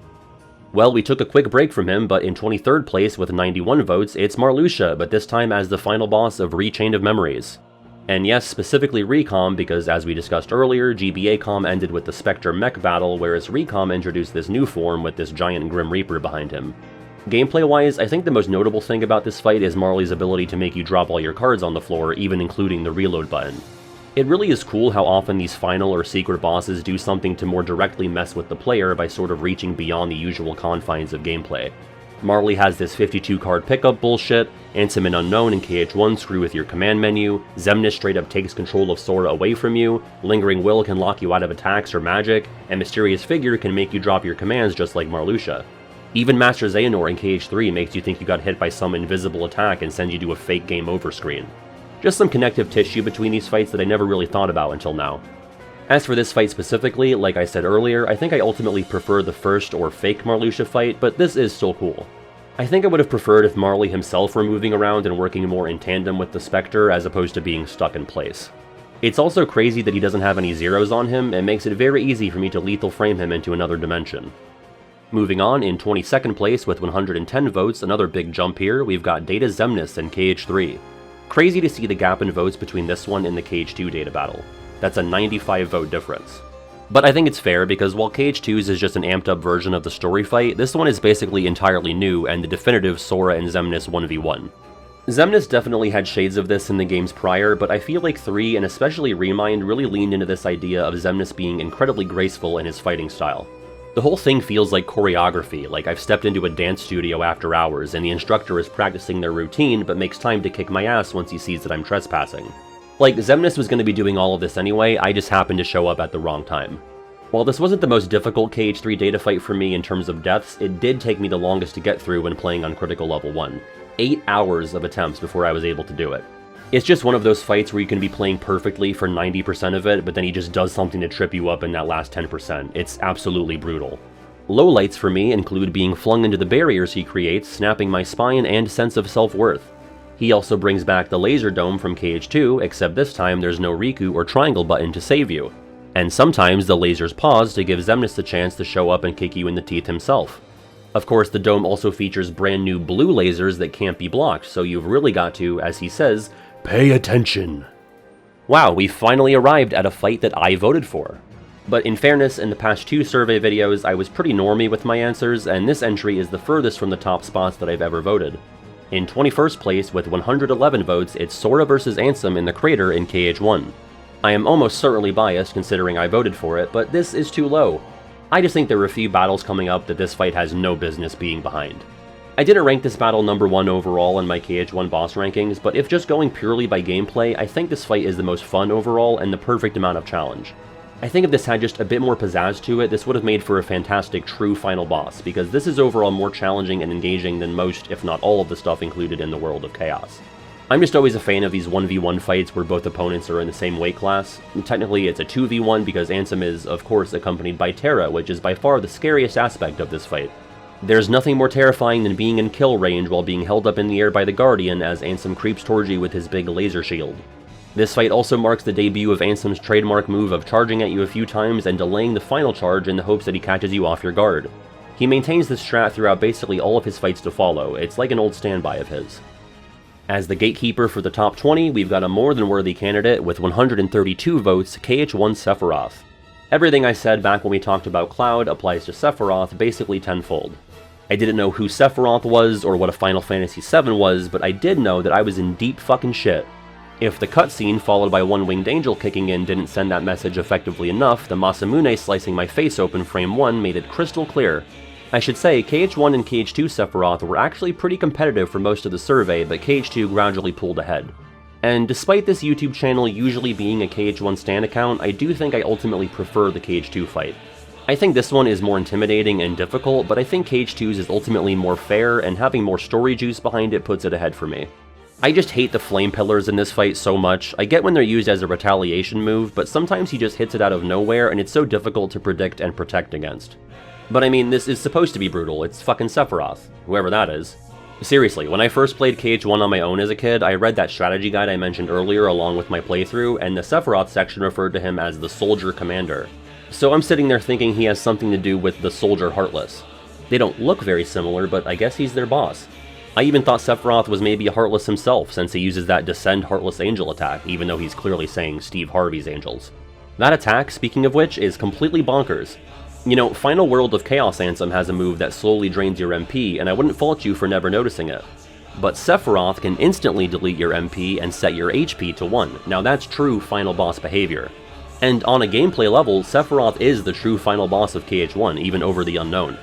Well, we took a quick break from him, but in 23rd place with 91 votes, it's Marluxia, but this time as the final boss of Re-Chained of Memories. And yes, specifically Recom, because as we discussed earlier, GBA-Com ended with the Spectre mech battle, whereas Recom introduced this new form with this giant Grim Reaper behind him. Gameplay-wise, I think the most notable thing about this fight is Marley's ability to make you drop all your cards on the floor, even including the reload button. It really is cool how often these final or secret bosses do something to more directly mess with the player by sort of reaching beyond the usual confines of gameplay. Marley has this 52 card pickup bullshit, Ansem and Unknown and KH1 screw with your command menu, Xemnas straight up takes control of Sora away from you, Lingering Will can lock you out of attacks or magic, and Mysterious Figure can make you drop your commands just like Marluxia. Even Master Xehanort in KH3 makes you think you got hit by some invisible attack and sends you to a fake game over screen. Just some connective tissue between these fights that I never really thought about until now. As for this fight specifically, like I said earlier, I think I ultimately prefer the first or fake Marluxia fight, but this is still cool. I think I would have preferred if Marley himself were moving around and working more in tandem with the Spectre as opposed to being stuck in place. It's also crazy that he doesn't have any zeros on him, and makes it very easy for me to lethal frame him into another dimension. Moving on, in 22nd place with 110 votes, another big jump here, we've got Data Xemnas and KH3. Crazy to see the gap in votes between this one and the KH2 data battle. That's a 95 vote difference. But I think it's fair because while KH2's is just an amped up version of the story fight, this one is basically entirely new and the definitive Sora and Xemnas 1v1. Xemnas definitely had shades of this in the games prior, but I feel like 3 and especially Remind really leaned into this idea of Xemnas being incredibly graceful in his fighting style. The whole thing feels like choreography, like I've stepped into a dance studio after hours and the instructor is practicing their routine but makes time to kick my ass once he sees that I'm trespassing. Like, Xemnas was going to be doing all of this anyway, I just happened to show up at the wrong time. While this wasn't the most difficult KH3 data fight for me in terms of deaths, it did take me the longest to get through when playing on Critical Level 1. 8 hours of attempts before I was able to do it. It's just one of those fights where you can be playing perfectly for 90% of it, but then he just does something to trip you up in that last 10%. It's absolutely brutal. Lowlights for me include being flung into the barriers he creates, snapping my spine and sense of self-worth. He also brings back the laser dome from KH2, except this time there's no Riku or triangle button to save you. And sometimes the lasers pause to give Xemnas the chance to show up and kick you in the teeth himself. Of course, the dome also features brand new blue lasers that can't be blocked, so you've really got to, as he says, pay attention. Wow, we finally arrived at a fight that I voted for. But in fairness, in the past 2 survey videos, I was pretty normie with my answers, and this entry is the furthest from the top spots that I've ever voted. In 21st place, with 111 votes, it's Sora vs. Ansem in the crater in KH1. I am almost certainly biased considering I voted for it, but this is too low. I just think there are a few battles coming up that this fight has no business being behind. I didn't rank this battle number 1 overall in my KH1 boss rankings, but if just going purely by gameplay, I think this fight is the most fun overall and the perfect amount of challenge. I think if this had just a bit more pizzazz to it, this would have made for a fantastic true final boss, because this is overall more challenging and engaging than most, if not all of the stuff included in the World of Chaos. I'm just always a fan of these 1v1 fights where both opponents are in the same weight class. Technically it's a 2v1 because Ansem is, of course, accompanied by Terra, which is by far the scariest aspect of this fight. There's nothing more terrifying than being in kill range while being held up in the air by the Guardian as Ansem creeps towards you with his big laser shield. This fight also marks the debut of Ansem's trademark move of charging at you a few times and delaying the final charge in the hopes that he catches you off your guard. He maintains this strat throughout basically all of his fights to follow. It's like an old standby of his. As the gatekeeper for the top 20, we've got a more than worthy candidate with 132 votes, KH1 Sephiroth. Everything I said back when we talked about Cloud applies to Sephiroth basically tenfold. I didn't know who Sephiroth was or what a Final Fantasy VII was, but I did know that I was in deep fucking shit. If the cutscene followed by One Winged Angel kicking in didn't send that message effectively enough, the Masamune slicing my face open frame 1 made it crystal clear. I should say, KH1 and KH2 Sephiroth were actually pretty competitive for most of the survey, but KH2 gradually pulled ahead. And despite this YouTube channel usually being a KH1 stan account, I do think I ultimately prefer the KH2 fight. I think this one is more intimidating and difficult, but I think KH2's is ultimately more fair, and having more story juice behind it puts it ahead for me. I just hate the flame pillars in this fight so much. I get when they're used as a retaliation move, but sometimes he just hits it out of nowhere and it's so difficult to predict and protect against. But I mean, this is supposed to be brutal. It's fucking Sephiroth, whoever that is. Seriously, when I first played KH1 on my own as a kid, I read that strategy guide I mentioned earlier along with my playthrough, and the Sephiroth section referred to him as the Soldier Commander. So I'm sitting there thinking he has something to do with the Soldier Heartless. They don't look very similar, but I guess he's their boss. I even thought Sephiroth was maybe a Heartless himself, since he uses that Descend Heartless Angel attack, even though he's clearly saying Steve Harvey's Angels. That attack, speaking of which, is completely bonkers. You know, Final World of Chaos Ansem has a move that slowly drains your MP, and I wouldn't fault you for never noticing it. But Sephiroth can instantly delete your MP and set your HP to 1. Now that's true final boss behavior. And on a gameplay level, Sephiroth is the true final boss of KH1, even over the unknown.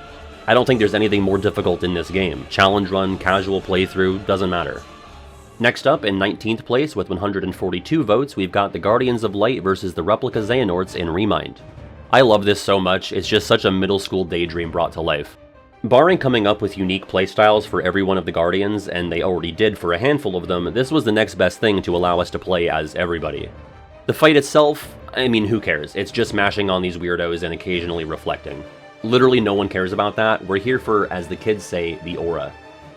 I don't think there's anything more difficult in this game. Challenge run, casual playthrough, doesn't matter. Next up, in 19th place with 142 votes, we've got the Guardians of Light versus the Replica Xehanorts in Remind. I love this so much, it's just such a middle school daydream brought to life. Barring coming up with unique playstyles for every one of the Guardians, and they already did for a handful of them, this was the next best thing to allow us to play as everybody. The fight itself, I mean, who cares? It's just mashing on these weirdos and occasionally reflecting. Literally no one cares about that. We're here for, as the kids say, the aura.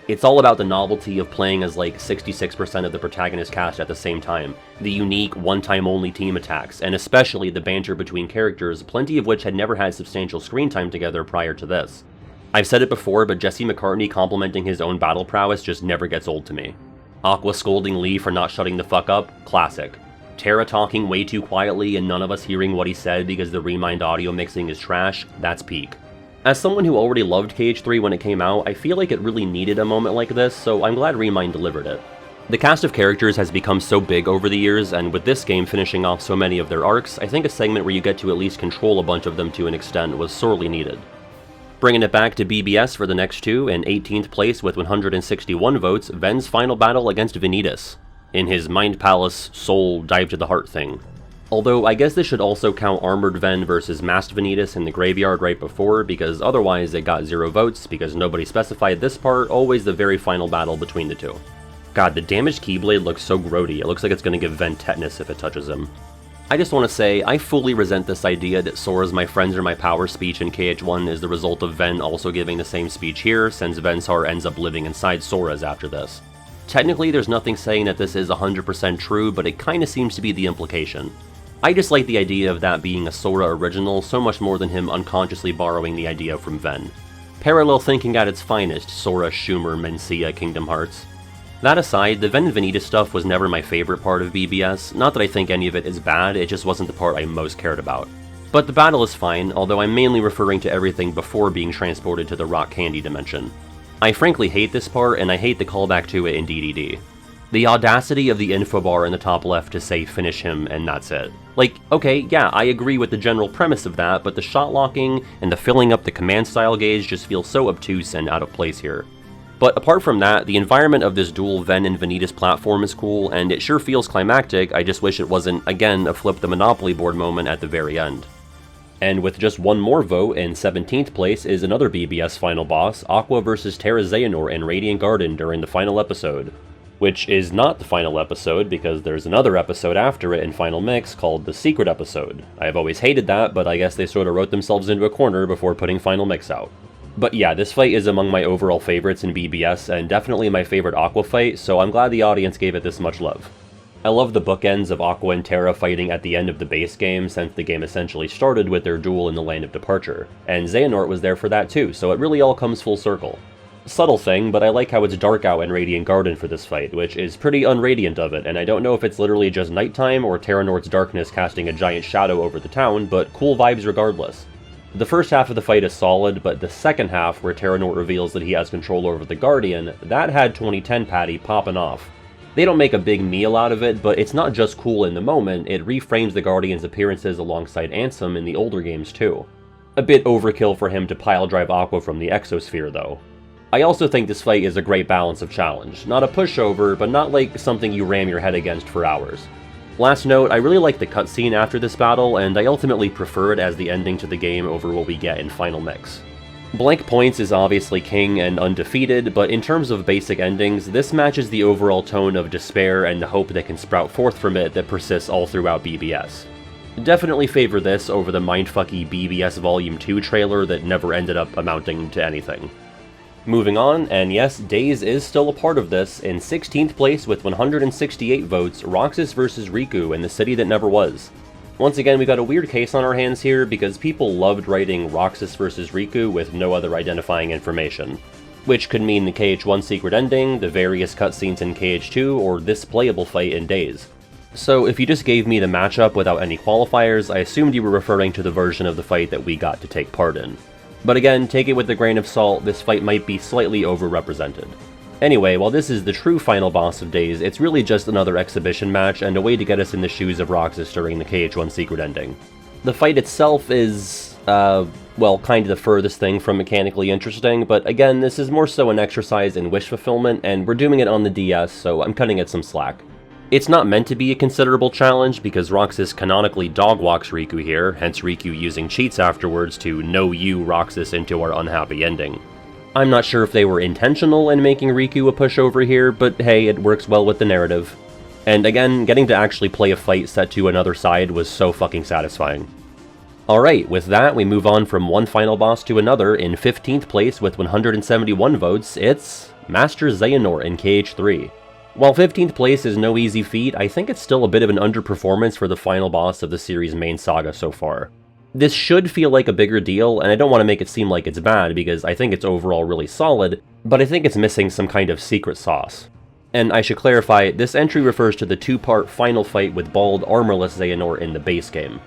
It's all about the novelty of playing as like 66% of the protagonist cast at the same time, the unique one-time only team attacks, and especially the banter between characters, plenty of which had never had substantial screen time together prior to this. I've said it before, but Jesse McCartney complimenting his own battle prowess just never gets old to me. Aqua scolding Lee for not shutting the fuck up, classic. Terra talking way too quietly and none of us hearing what he said because the Remind audio mixing is trash, that's peak. As someone who already loved KH3 when it came out, I feel like it really needed a moment like this, so I'm glad Remind delivered it. The cast of characters has become so big over the years, and with this game finishing off so many of their arcs, I think a segment where you get to at least control a bunch of them to an extent was sorely needed. Bringing it back to BBS for the next two, in 18th place with 161 votes, Ven's final battle against Vanitas, in his Mind Palace, Soul, Dive to the Heart thing. Although, I guess this should also count Armored Ven versus Masked Vanitas in the graveyard right before, because otherwise it got 0 votes, because nobody specified this part, always the very final battle between the two. God, the damaged Keyblade looks so grody, it looks like it's gonna give Ven tetanus if it touches him. I just want to say, I fully resent this idea that Sora's My Friends Are My Power speech in KH1 is the result of Ven also giving the same speech here, since Ven's heart ends up living inside Sora's after this. Technically, there's nothing saying that this is 100% true, but it kinda seems to be the implication. I just like the idea of that being a Sora original so much more than him unconsciously borrowing the idea from Ven. Parallel thinking at its finest, Sora, Schumer, Mencia, Kingdom Hearts. That aside, the Ven and Vanitas stuff was never my favorite part of BBS, not that I think any of it is bad, it just wasn't the part I most cared about. But the battle is fine, although I'm mainly referring to everything before being transported to the Rock Candy dimension. I frankly hate this part, and I hate the callback to it in DDD. The audacity of the info bar in the top left to say finish him and that's it. Like, okay, yeah, I agree with the general premise of that, but the shot locking and the filling up the command style gauge just feel so obtuse and out of place here. But apart from that, the environment of this dual Ven and Vanitas platform is cool, and it sure feels climactic. I just wish it wasn't, again, a flip the Monopoly board moment at the very end. And with just one more vote, in 17th place is another BBS final boss, Aqua vs Terra Xehanort in Radiant Garden during the final episode. Which is not the final episode, because there's another episode after it in Final Mix called the Secret Episode. I've always hated that, but I guess they sort of wrote themselves into a corner before putting Final Mix out. But yeah, this fight is among my overall favorites in BBS, and definitely my favorite Aqua fight, so I'm glad the audience gave it this much love. I love the bookends of Aqua and Terra fighting at the end of the base game, since the game essentially started with their duel in the Land of Departure, and Xehanort was there for that too, so it really all comes full circle. Subtle thing, but I like how it's dark out in Radiant Garden for this fight, which is pretty unradiant of it, and I don't know if it's literally just nighttime or Terranort's darkness casting a giant shadow over the town, but cool vibes regardless. The first half of the fight is solid, but the second half, where Terranort reveals that he has control over the Guardian, that had 2010 Patty popping off. They don't make a big meal out of it, but it's not just cool in the moment, it reframes the Guardian's appearances alongside Ansem in the older games too. A bit overkill for him to pile-drive Aqua from the Exosphere though. I also think this fight is a great balance of challenge. Not a pushover, but not like something you ram your head against for hours. Last note, I really like the cutscene after this battle, and I ultimately prefer it as the ending to the game over what we get in Final Mix. Blank Points is obviously king and undefeated, but in terms of basic endings, this matches the overall tone of despair and the hope that can sprout forth from it that persists all throughout BBS. Definitely favor this over the mindfucky BBS Volume 2 trailer that never ended up amounting to anything. Moving on, and yes, Days is still a part of this. In 16th place with 168 votes, Roxas vs. Riku in The City That Never Was. Once again, we got a weird case on our hands here because people loved writing Roxas vs. Riku with no other identifying information. Which could mean the KH1 secret ending, the various cutscenes in KH2, or this playable fight in Days. So if you just gave me the matchup without any qualifiers, I assumed you were referring to the version of the fight that we got to take part in. But again, take it with a grain of salt, this fight might be slightly overrepresented. Anyway, while this is the true final boss of Days, it's really just another exhibition match and a way to get us in the shoes of Roxas during the KH1 secret ending. The fight itself is, well, kind of the furthest thing from mechanically interesting, but again, this is more so an exercise in wish fulfillment, and we're doing it on the DS, so I'm cutting it some slack. It's not meant to be a considerable challenge, because Roxas canonically dogwalks Riku here, hence Riku using cheats afterwards to know you, Roxas, into our unhappy ending. I'm not sure if they were intentional in making Riku a pushover here, but hey, it works well with the narrative. And again, getting to actually play a fight set to another side was so fucking satisfying. Alright, with that, we move on from one final boss to another. In 15th place with 171 votes, it's Master Xehanort in KH3. While 15th place is no easy feat, I think it's still a bit of an underperformance for the final boss of the series' main saga so far. This should feel like a bigger deal, and I don't want to make it seem like it's bad because I think it's overall really solid, but I think it's missing some kind of secret sauce. And I should clarify, this entry refers to the two-part final fight with bald, armorless Xehanort in the base game.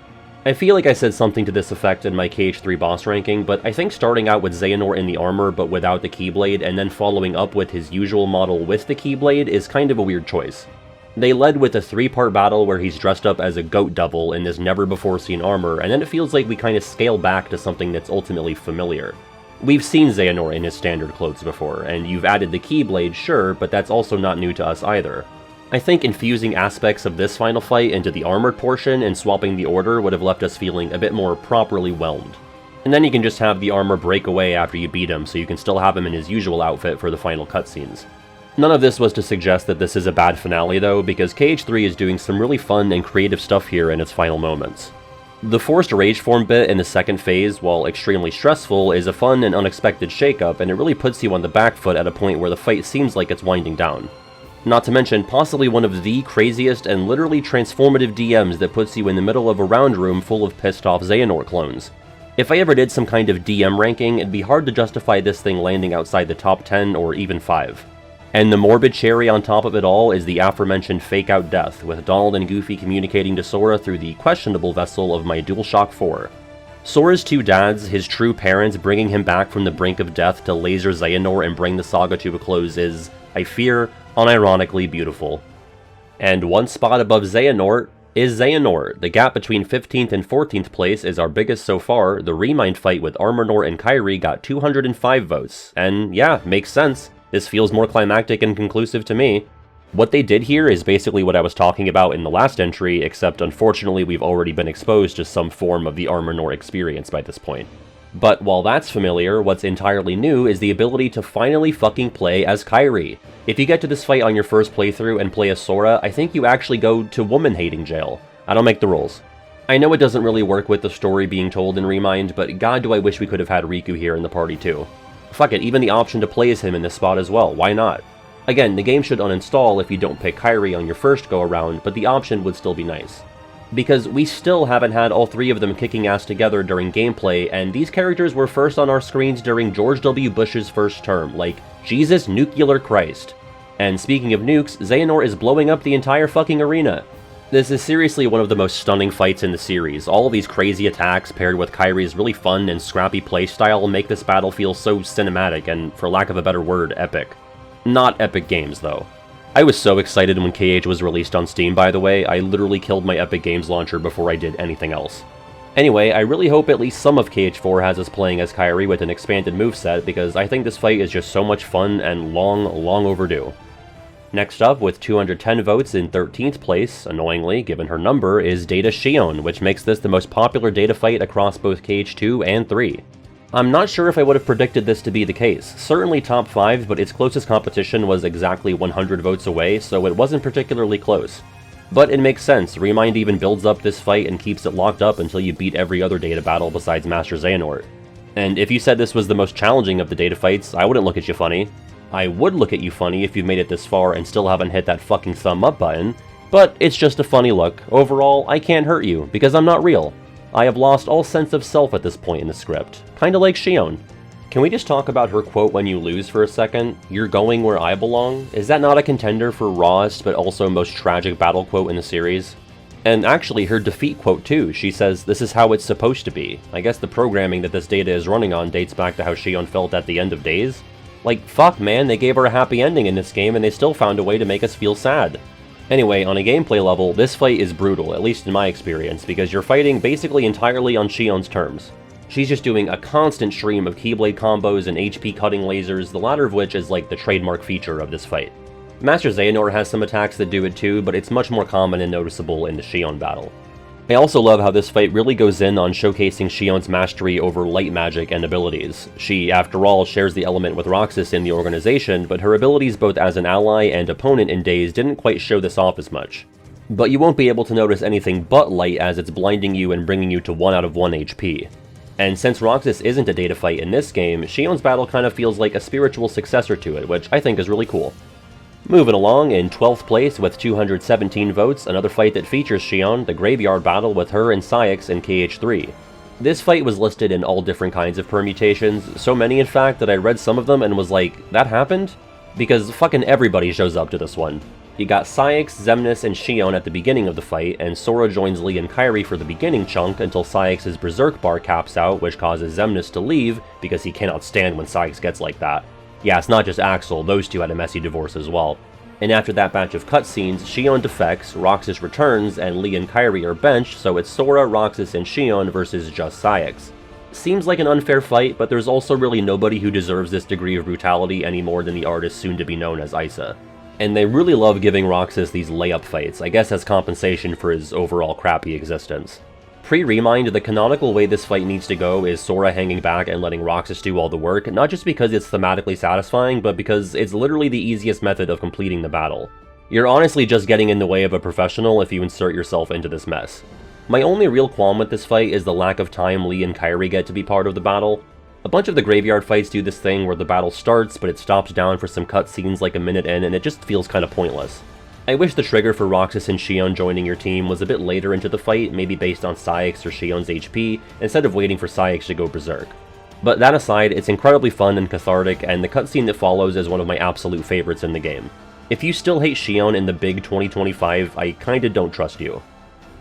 I feel like I said something to this effect in my KH3 boss ranking, but I think starting out with Xehanort in the armor but without the Keyblade and then following up with his usual model with the Keyblade is kind of a weird choice. They led with a 3-part battle where he's dressed up as a goat devil in this never-before-seen armor, and then it feels like we kind of scale back to something that's ultimately familiar. We've seen Xehanort in his standard clothes before, and you've added the Keyblade, sure, but that's also not new to us either. I think infusing aspects of this final fight into the armored portion and swapping the order would have left us feeling a bit more properly whelmed. And then you can just have the armor break away after you beat him, so you can still have him in his usual outfit for the final cutscenes. None of this was to suggest that this is a bad finale though, because KH3 is doing some really fun and creative stuff here in its final moments. The forced rage form bit in the second phase, while extremely stressful, is a fun and unexpected shakeup, and it really puts you on the back foot at a point where the fight seems like it's winding down. Not to mention possibly one of the craziest and literally transformative DMs that puts you in the middle of a round room full of pissed off Xehanort clones. If I ever did some kind of DM ranking, it'd be hard to justify this thing landing outside the top 10 or even 5. And the morbid cherry on top of it all is the aforementioned fake-out death, with Donald and Goofy communicating to Sora through the questionable vessel of my DualShock 4. Sora's two dads, his true parents, bringing him back from the brink of death to laser Xehanort and bring the saga to a close is, I fear, unironically beautiful. And one spot above Xehanort is Xehanort. The gap between 15th and 14th place is our biggest so far. The Remind fight with Armornort and Kairi got 205 votes, and yeah, makes sense. This feels more climactic and conclusive to me. What they did here is basically what I was talking about in the last entry, except unfortunately we've already been exposed to some form of the Armornort experience by this point. But while that's familiar, what's entirely new is the ability to finally fucking play as Kairi. If you get to this fight on your first playthrough and play as Sora, I think you actually go to woman-hating jail. I don't make the rules. I know it doesn't really work with the story being told in Remind, but god do I wish we could have had Riku here in the party too. Fuck it, even the option to play as him in this spot as well, why not? Again, the game should uninstall if you don't pick Kairi on your first go-around, but the option would still be nice. Because we still haven't had all three of them kicking ass together during gameplay, and these characters were first on our screens during George W. Bush's first term, like, Jesus Nuclear Christ. And speaking of nukes, Xehanort is blowing up the entire fucking arena. This is seriously one of the most stunning fights in the series. All of these crazy attacks paired with Kairi's really fun and scrappy playstyle make this battle feel so cinematic and, for lack of a better word, epic. Not Epic Games, though. I was so excited when KH was released on Steam, by the way. I literally killed my Epic Games launcher before I did anything else. Anyway, I really hope at least some of KH4 has us playing as Kairi with an expanded moveset, because I think this fight is just so much fun and long overdue. Next up, with 210 votes in 13th place, annoyingly, given her number, is Data Xion, which makes this the most popular Data fight across both KH2 and 3. I'm not sure if I would have predicted this to be the case. Certainly top 5, but its closest competition was exactly 100 votes away, so it wasn't particularly close. But it makes sense. Remind even builds up this fight and keeps it locked up until you beat every other Data battle besides Master Xehanort. And if you said this was the most challenging of the Data fights, I wouldn't look at you funny. I would look at you funny if you've made it this far and still haven't hit that fucking thumb up button, but it's just a funny look. Overall, I can't hurt you, because I'm not real. I have lost all sense of self at this point in the script, kinda like Xion. Can we just talk about her quote when you lose for a second? You're going where I belong? Is that not a contender for rawest but also most tragic battle quote in the series? And actually her defeat quote too, she says, "This is how it's supposed to be." I guess the programming that this Data is running on dates back to how Xion felt at the end of Days. Like, fuck man, they gave her a happy ending in this game and they still found a way to make us feel sad. Anyway, on a gameplay level, this fight is brutal, at least in my experience, because you're fighting basically entirely on Xion's terms. She's just doing a constant stream of Keyblade combos and HP cutting lasers, the latter of which is like the trademark feature of this fight. Master Xehanort has some attacks that do it too, but it's much more common and noticeable in the Xion battle. I also love how this fight really goes in on showcasing Xion's mastery over light magic and abilities. She, after all, shares the element with Roxas in the organization, but her abilities both as an ally and opponent in Days didn't quite show this off as much. But you won't be able to notice anything but light as it's blinding you and bringing you to 1 out of 1 HP. And since Roxas isn't a Data fight in this game, Xion's battle kind of feels like a spiritual successor to it, which I think is really cool. Moving along, in 12th place with 217 votes, another fight that features Xion, the Graveyard battle with her and Saïx in KH3. This fight was listed in all different kinds of permutations, so many in fact that I read some of them and was like, that happened? Because fucking everybody shows up to this one. You got Saïx, Xemnas, and Xion at the beginning of the fight, and Sora joins Lee and Kairi for the beginning chunk until Saïx's Berserk bar caps out, which causes Xemnas to leave because he cannot stand when Saïx gets like that. Yeah, it's not just Axel, those two had a messy divorce as well. And after that batch of cutscenes, Xion defects, Roxas returns, and Lee and Kairi are benched, so it's Sora, Roxas, and Xion versus just Saïx. Seems like an unfair fight, but there's also really nobody who deserves this degree of brutality any more than the artist soon to be known as Isa. And they really love giving Roxas these layup fights, I guess as compensation for his overall crappy existence. Pre-Remind, the canonical way this fight needs to go is Sora hanging back and letting Roxas do all the work, not just because it's thematically satisfying, but because it's literally the easiest method of completing the battle. You're honestly just getting in the way of a professional if you insert yourself into this mess. My only real qualm with this fight is the lack of time Lee and Kairi get to be part of the battle. A bunch of the Graveyard fights do this thing where the battle starts, but it stops down for some cutscenes like a minute in, and it just feels kinda pointless. I wish the trigger for Roxas and Xion joining your team was a bit later into the fight, maybe based on Saïx or Xion's HP, instead of waiting for Saïx to go berserk. But that aside, it's incredibly fun and cathartic, and the cutscene that follows is one of my absolute favorites in the game. If you still hate Xion in the big 2025, I kinda don't trust you.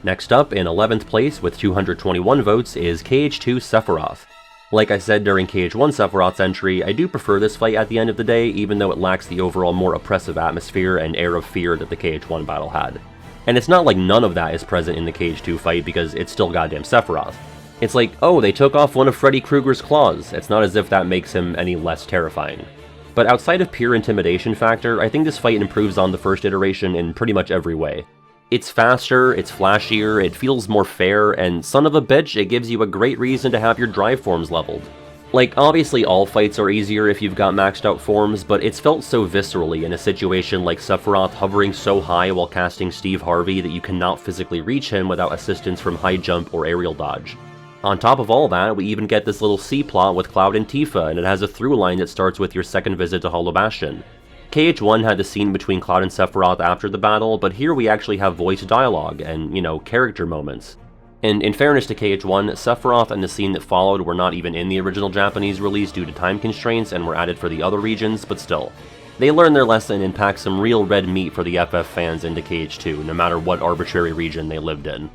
Next up, in 11th place with 221 votes, is KH2 Sephiroth. Like I said during KH1 Sephiroth's entry, I do prefer this fight at the end of the day, even though it lacks the overall more oppressive atmosphere and air of fear that the KH1 battle had. And it's not like none of that is present in the KH2 fight because it's still goddamn Sephiroth. It's like, oh, they took off one of Freddy Krueger's claws. It's not as if that makes him any less terrifying. But outside of pure intimidation factor, I think this fight improves on the first iteration in pretty much every way. It's faster, it's flashier, it feels more fair, and son of a bitch, it gives you a great reason to have your drive forms leveled. Like, obviously all fights are easier if you've got maxed out forms, but it's felt so viscerally in a situation like Sephiroth hovering so high while casting Steve Harvey that you cannot physically reach him without assistance from high jump or aerial dodge. On top of all that, we even get this little C-plot with Cloud and Tifa, and it has a through line that starts with your second visit to Hollow Bastion. KH1 had the scene between Cloud and Sephiroth after the battle, but here we actually have voice dialogue and, character moments. And in fairness to KH1, Sephiroth and the scene that followed were not even in the original Japanese release due to time constraints and were added for the other regions, but still. They learned their lesson and packed some real red meat for the FF fans into KH2, no matter what arbitrary region they lived in.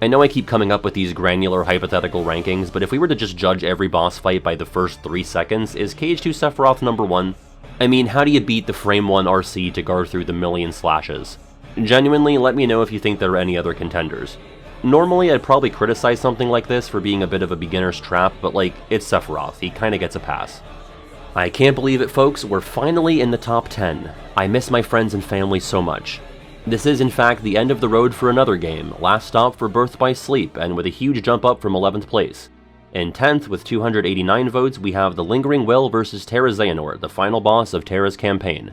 I know I keep coming up with these granular hypothetical rankings, but if we were to just judge every boss fight by the first 3 seconds, is KH2 Sephiroth number 1? I mean, how do you beat the Frame 1 RC to guard through the million slashes? Genuinely, let me know if you think there are any other contenders. Normally, I'd probably criticize something like this for being a bit of a beginner's trap, but it's Sephiroth, he kinda gets a pass. I can't believe it, folks, we're finally in the top 10. I miss my friends and family so much. This is in fact the end of the road for another game, last stop for Birth by Sleep, and with a huge jump up from 11th place. In 10th, with 289 votes, we have The Lingering Will vs Terra Xehanort, the final boss of Terra's campaign.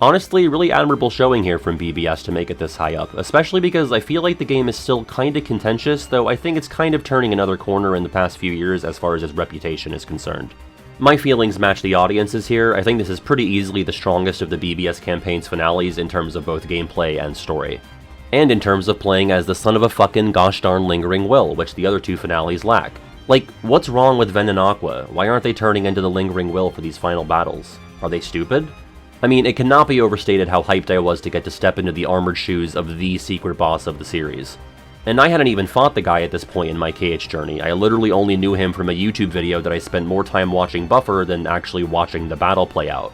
Honestly, really admirable showing here from BBS to make it this high up, especially because I feel like the game is still kinda contentious, though I think it's kind of turning another corner in the past few years as far as its reputation is concerned. My feelings match the audience's here. I think this is pretty easily the strongest of the BBS campaign's finales in terms of both gameplay and story. And in terms of playing as the son of a fucking gosh darn Lingering Will, which the other two finales lack. What's wrong with Ven and Aqua? Why aren't they turning into the Lingering Will for these final battles? Are they stupid? I mean, it cannot be overstated how hyped I was to get to step into the armored shoes of the secret boss of the series. And I hadn't even fought the guy at this point in my KH journey. I literally only knew him from a YouTube video that I spent more time watching buffer than actually watching the battle play out.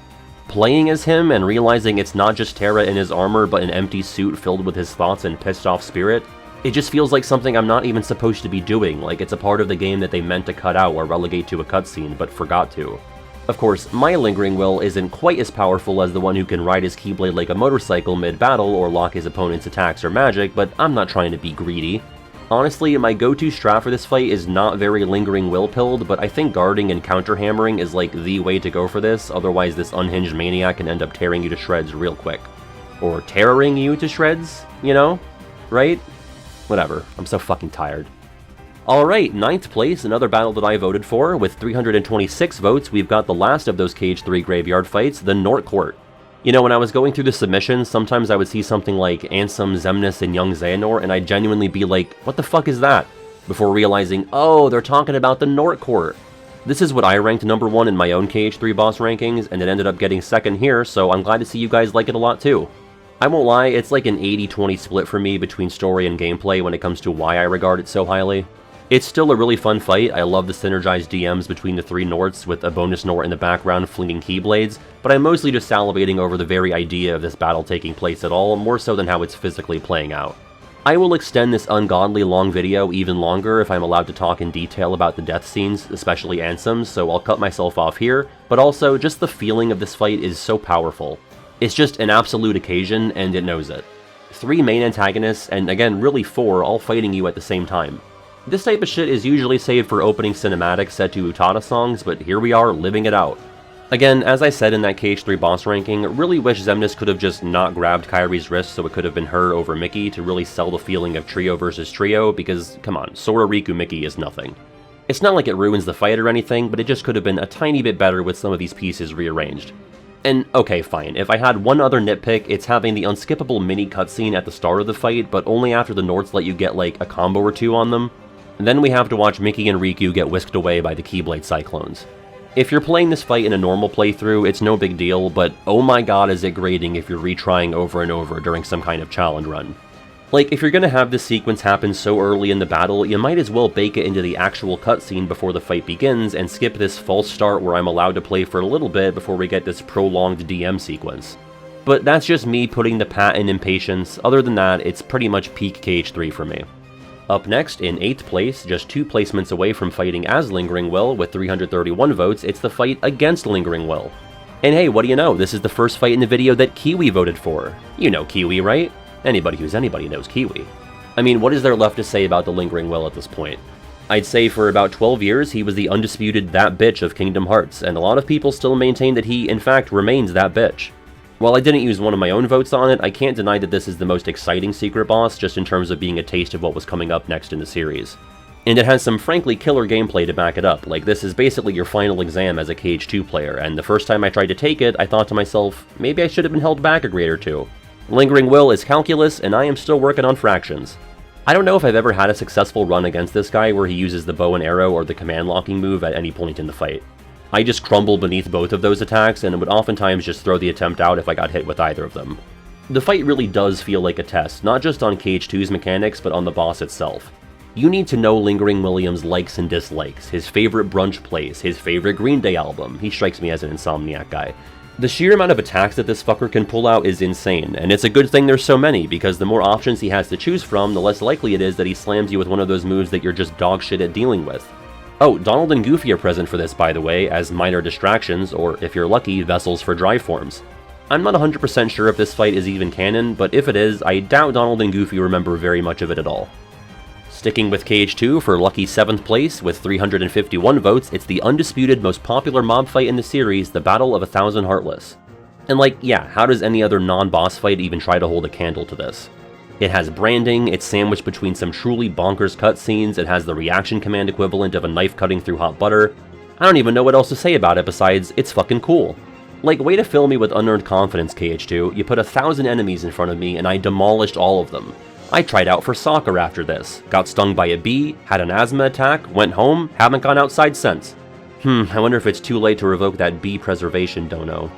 Playing as him and realizing it's not just Terra in his armor but an empty suit filled with his thoughts and pissed off spirit, it just feels like something I'm not even supposed to be doing, like it's a part of the game that they meant to cut out or relegate to a cutscene but forgot to. Of course, my Lingering Will isn't quite as powerful as the one who can ride his Keyblade like a motorcycle mid-battle or lock his opponent's attacks or magic, but I'm not trying to be greedy. Honestly, my go-to strat for this fight is not very Lingering Will-pilled, but I think guarding and counter-hammering is the way to go for this, otherwise this unhinged maniac can end up tearing you to shreds real quick. Or terroring you to shreds, right? Whatever, I'm so fucking tired. Alright, 9th place, another battle that I voted for. With 326 votes, we've got the last of those KH3 graveyard fights, the Nort Court. When I was going through the submissions, sometimes I would see something like Ansem, Xemnas, and Young Xehanort, and I'd genuinely be like, what the fuck is that? Before realizing, oh, they're talking about the Nort Court. This is what I ranked number 1 in my own KH3 boss rankings, and it ended up getting 2nd here, so I'm glad to see you guys like it a lot too. I won't lie, it's like an 80-20 split for me between story and gameplay when it comes to why I regard it so highly. It's still a really fun fight. I love the synergized DMs between the 3 Norts with a bonus Nort in the background flinging Keyblades, but I'm mostly just salivating over the very idea of this battle taking place at all, more so than how it's physically playing out. I will extend this ungodly long video even longer if I'm allowed to talk in detail about the death scenes, especially Ansem's, so I'll cut myself off here, but also just the feeling of this fight is so powerful. It's just an absolute occasion, and it knows it. 3 main antagonists, and again really 4, all fighting you at the same time. This type of shit is usually saved for opening cinematics set to Utada songs, but here we are living it out. Again, as I said in that KH3 boss ranking, really wish Xemnas could have just not grabbed Kairi's wrist so it could have been her over Mickey to really sell the feeling of trio versus trio, because, come on, Sora Riku Mickey is nothing. It's not like it ruins the fight or anything, but it just could have been a tiny bit better with some of these pieces rearranged. And okay, fine, if I had one other nitpick, it's having the unskippable mini cutscene at the start of the fight, but only after the Norts let you get a combo or 2 on them. And then we have to watch Mickey and Riku get whisked away by the Keyblade Cyclones. If you're playing this fight in a normal playthrough, it's no big deal, but oh my god is it grating if you're retrying over and over during some kind of challenge run. If you're gonna have this sequence happen so early in the battle, you might as well bake it into the actual cutscene before the fight begins and skip this false start where I'm allowed to play for a little bit before we get this prolonged DM sequence. But that's just me putting the pat in impatience. Other than that, it's pretty much peak KH3 for me. Up next, in 8th place, just 2 placements away from fighting as Lingering Will with 331 votes, it's the fight against Lingering Will. And hey, what do you know, this is the first fight in the video that Kiwi voted for. You know Kiwi, right? Anybody who's anybody knows Kiwi. I mean, what is there left to say about the Lingering Will at this point? I'd say for about 12 years, he was the undisputed that bitch of Kingdom Hearts, and a lot of people still maintain that he, in fact, remains that bitch. While I didn't use one of my own votes on it, I can't deny that this is the most exciting secret boss, just in terms of being a taste of what was coming up next in the series. And it has some frankly killer gameplay to back it up. Like, this is basically your final exam as a KH2 player, and the first time I tried to take it, I thought to myself, maybe I should have been held back a grade or two. Lingering Will is calculus, and I am still working on fractions. I don't know if I've ever had a successful run against this guy where he uses the bow and arrow or the command locking move at any point in the fight. I just crumble beneath both of those attacks, and would oftentimes just throw the attempt out if I got hit with either of them. The fight really does feel like a test, not just on KH2's mechanics, but on the boss itself. You need to know Lingering William's likes and dislikes, his favorite brunch place, his favorite Green Day album. He strikes me as an Insomniac guy. The sheer amount of attacks that this fucker can pull out is insane, and it's a good thing there's so many, because the more options he has to choose from, the less likely it is that he slams you with one of those moves that you're just dog shit at dealing with. Oh, Donald and Goofy are present for this, by the way, as minor distractions, or if you're lucky, vessels for drive forms. I'm not 100% sure if this fight is even canon, but if it is, I doubt Donald and Goofy remember very much of it at all. Sticking with KH2 for lucky 7th place with 351 votes, it's the undisputed most popular mob fight in the series, the Battle of 1,000 Heartless. And like, yeah, how does any other non-boss fight even try to hold a candle to this? It has branding, it's sandwiched between some truly bonkers cutscenes, it has the reaction command equivalent of a knife cutting through hot butter. I don't even know what else to say about it besides, it's fucking cool. Like, way to fill me with unearned confidence, KH2, you put 1,000 enemies in front of me and I demolished all of them. I tried out for soccer after this, got stung by a bee, had an asthma attack, went home, haven't gone outside since. I wonder if it's too late to revoke that bee preservation dono.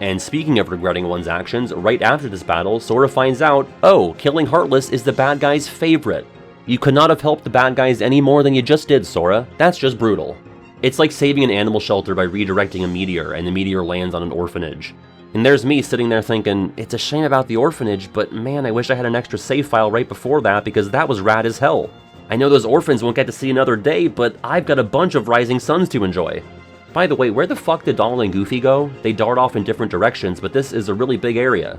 And speaking of regretting one's actions, right after this battle, Sora finds out, oh, killing Heartless is the bad guy's favorite. You could not have helped the bad guys any more than you just did, Sora. That's just brutal. It's like saving an animal shelter by redirecting a meteor, and the meteor lands on an orphanage. And there's me sitting there thinking, it's a shame about the orphanage, but man, I wish I had an extra save file right before that because that was rad as hell. I know those orphans won't get to see another day, but I've got a bunch of Rising Suns to enjoy. By the way, where the fuck did Donald and Goofy go? They dart off in different directions, but this is a really big area.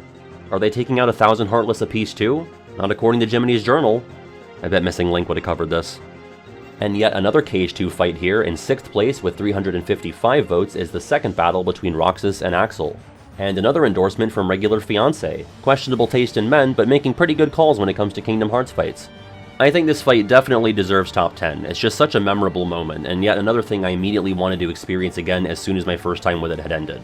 Are they taking out 1,000 Heartless apiece too? Not according to Jiminy's journal. I bet Missing Link would have covered this. And yet another KH2 fight here. In 6th place with 355 votes is the second battle between Roxas and Axel. And another endorsement from regular fiancé. Questionable taste in men, but making pretty good calls when it comes to Kingdom Hearts fights. I think this fight definitely deserves top 10. It's just such a memorable moment, and yet another thing I immediately wanted to experience again as soon as my first time with it had ended.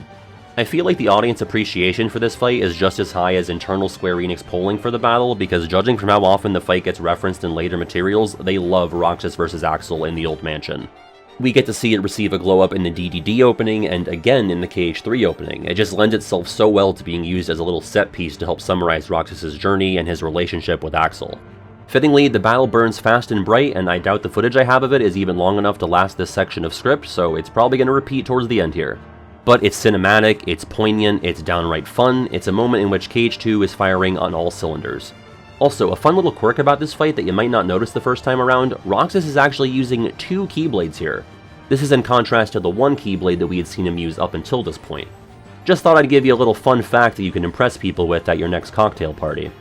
I feel like the audience appreciation for this fight is just as high as internal Square Enix polling for the battle, because judging from how often the fight gets referenced in later materials, they love Roxas vs. Axel in the Old Mansion. We get to see it receive a glow-up in the DDD opening, and again in the KH3 opening. It just lends itself so well to being used as a little set piece to help summarize Roxas' journey and his relationship with Axel. Fittingly, the battle burns fast and bright, and I doubt the footage I have of it is even long enough to last this section of script, so it's probably going to repeat towards the end here. But it's cinematic, it's poignant, it's downright fun, it's a moment in which KH2 is firing on all cylinders. Also, a fun little quirk about this fight that you might not notice the first time around, Roxas is actually using 2 Keyblades here. This is in contrast to the 1 Keyblade that we had seen him use up until this point. Just thought I'd give you a little fun fact that you can impress people with at your next cocktail party.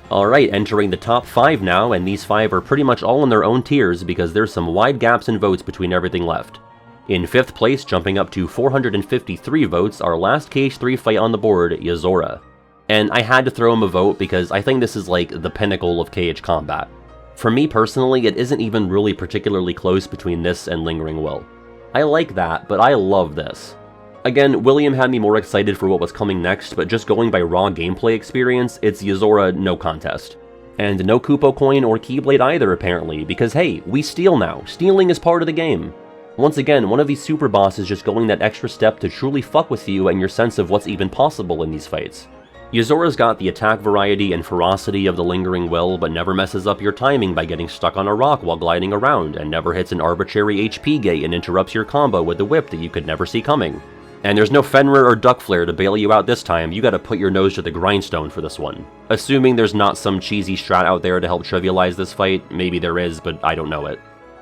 Alright, entering the top 5 now, and these 5 are pretty much all in their own tiers because there's some wide gaps in votes between everything left. In 5th place, jumping up to 453 votes, our last KH3 fight on the board, Yozora. And I had to throw him a vote because I think this is like the pinnacle of KH combat. For me personally, it isn't even really particularly close between this and Lingering Will. I like that, but I love this. Again, William had me more excited for what was coming next, but just going by raw gameplay experience, it's Yozora no contest. And no Kupo coin or Keyblade either apparently, because hey, we steal now. Stealing is part of the game. Once again, one of these super bosses just going that extra step to truly fuck with you and your sense of what's even possible in these fights. Yozora's got the attack variety and ferocity of the Lingering Will, but never messes up your timing by getting stuck on a rock while gliding around, and never hits an arbitrary HP gate and interrupts your combo with the whip that you could never see coming. And there's no Fenrir or Duck Flare to bail you out this time, you gotta put your nose to the grindstone for this one. Assuming there's not some cheesy strat out there to help trivialize this fight, maybe there is, but I don't know it.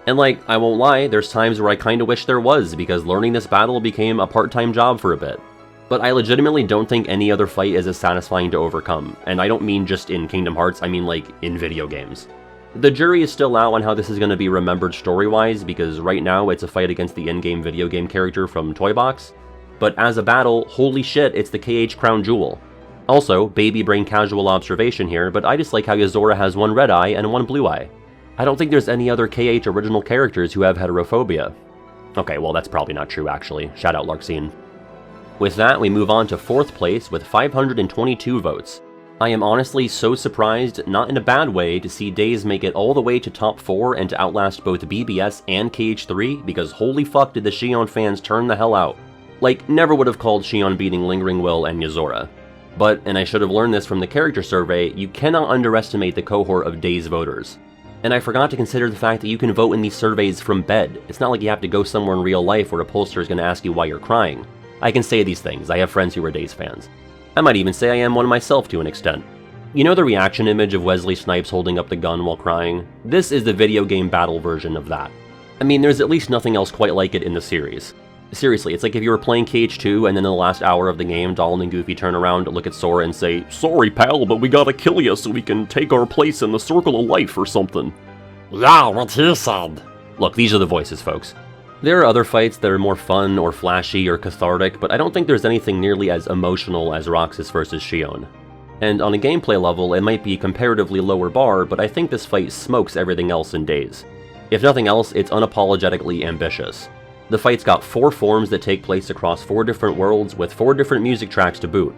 And like, I won't lie, there's times where I kinda wish there was, because learning this battle became a part-time job for a bit. But I legitimately don't think any other fight is as satisfying to overcome, and I don't mean just in Kingdom Hearts, I mean like in video games. The jury is still out on how this is going to be remembered story-wise, because right now it's a fight against the in-game video game character from Toy Box, but as a battle, holy shit, it's the KH Crown Jewel. Also, baby brain casual observation here, but I just like how Yozora has one red eye and one blue eye. I don't think there's any other KH original characters who have heterophobia. Okay, well that's probably not true actually. Shout out Larxene. With that, we move on to 4th place with 522 votes. I am honestly so surprised, not in a bad way, to see Days make it all the way to top 4 and to outlast both BBS and KH3, because holy fuck did the Xion fans turn the hell out. Like, never would have called Xion beating Lingering Will and Yozora. But, and I should have learned this from the character survey, you cannot underestimate the cohort of Days voters. And I forgot to consider the fact that you can vote in these surveys from bed. It's not like you have to go somewhere in real life where a pollster is going to ask you why you're crying. I can say these things, I have friends who are Days fans. I might even say I am one myself to an extent. You know the reaction image of Wesley Snipes holding up the gun while crying? This is the video game battle version of that. I mean, there's at least nothing else quite like it in the series. Seriously, it's like if you were playing KH2 and then in the last hour of the game, Donald and Goofy turn around, look at Sora and say, "Sorry pal, but we gotta kill you so we can take our place in the circle of life or something." Yeah, what he said. Look, these are the voices, folks. There are other fights that are more fun or flashy or cathartic, but I don't think there's anything nearly as emotional as Roxas vs. Xion. And on a gameplay level, it might be a comparatively lower bar, but I think this fight smokes everything else in Days. If nothing else, it's unapologetically ambitious. The fight's got 4 forms that take place across 4 different worlds with 4 different music tracks to boot.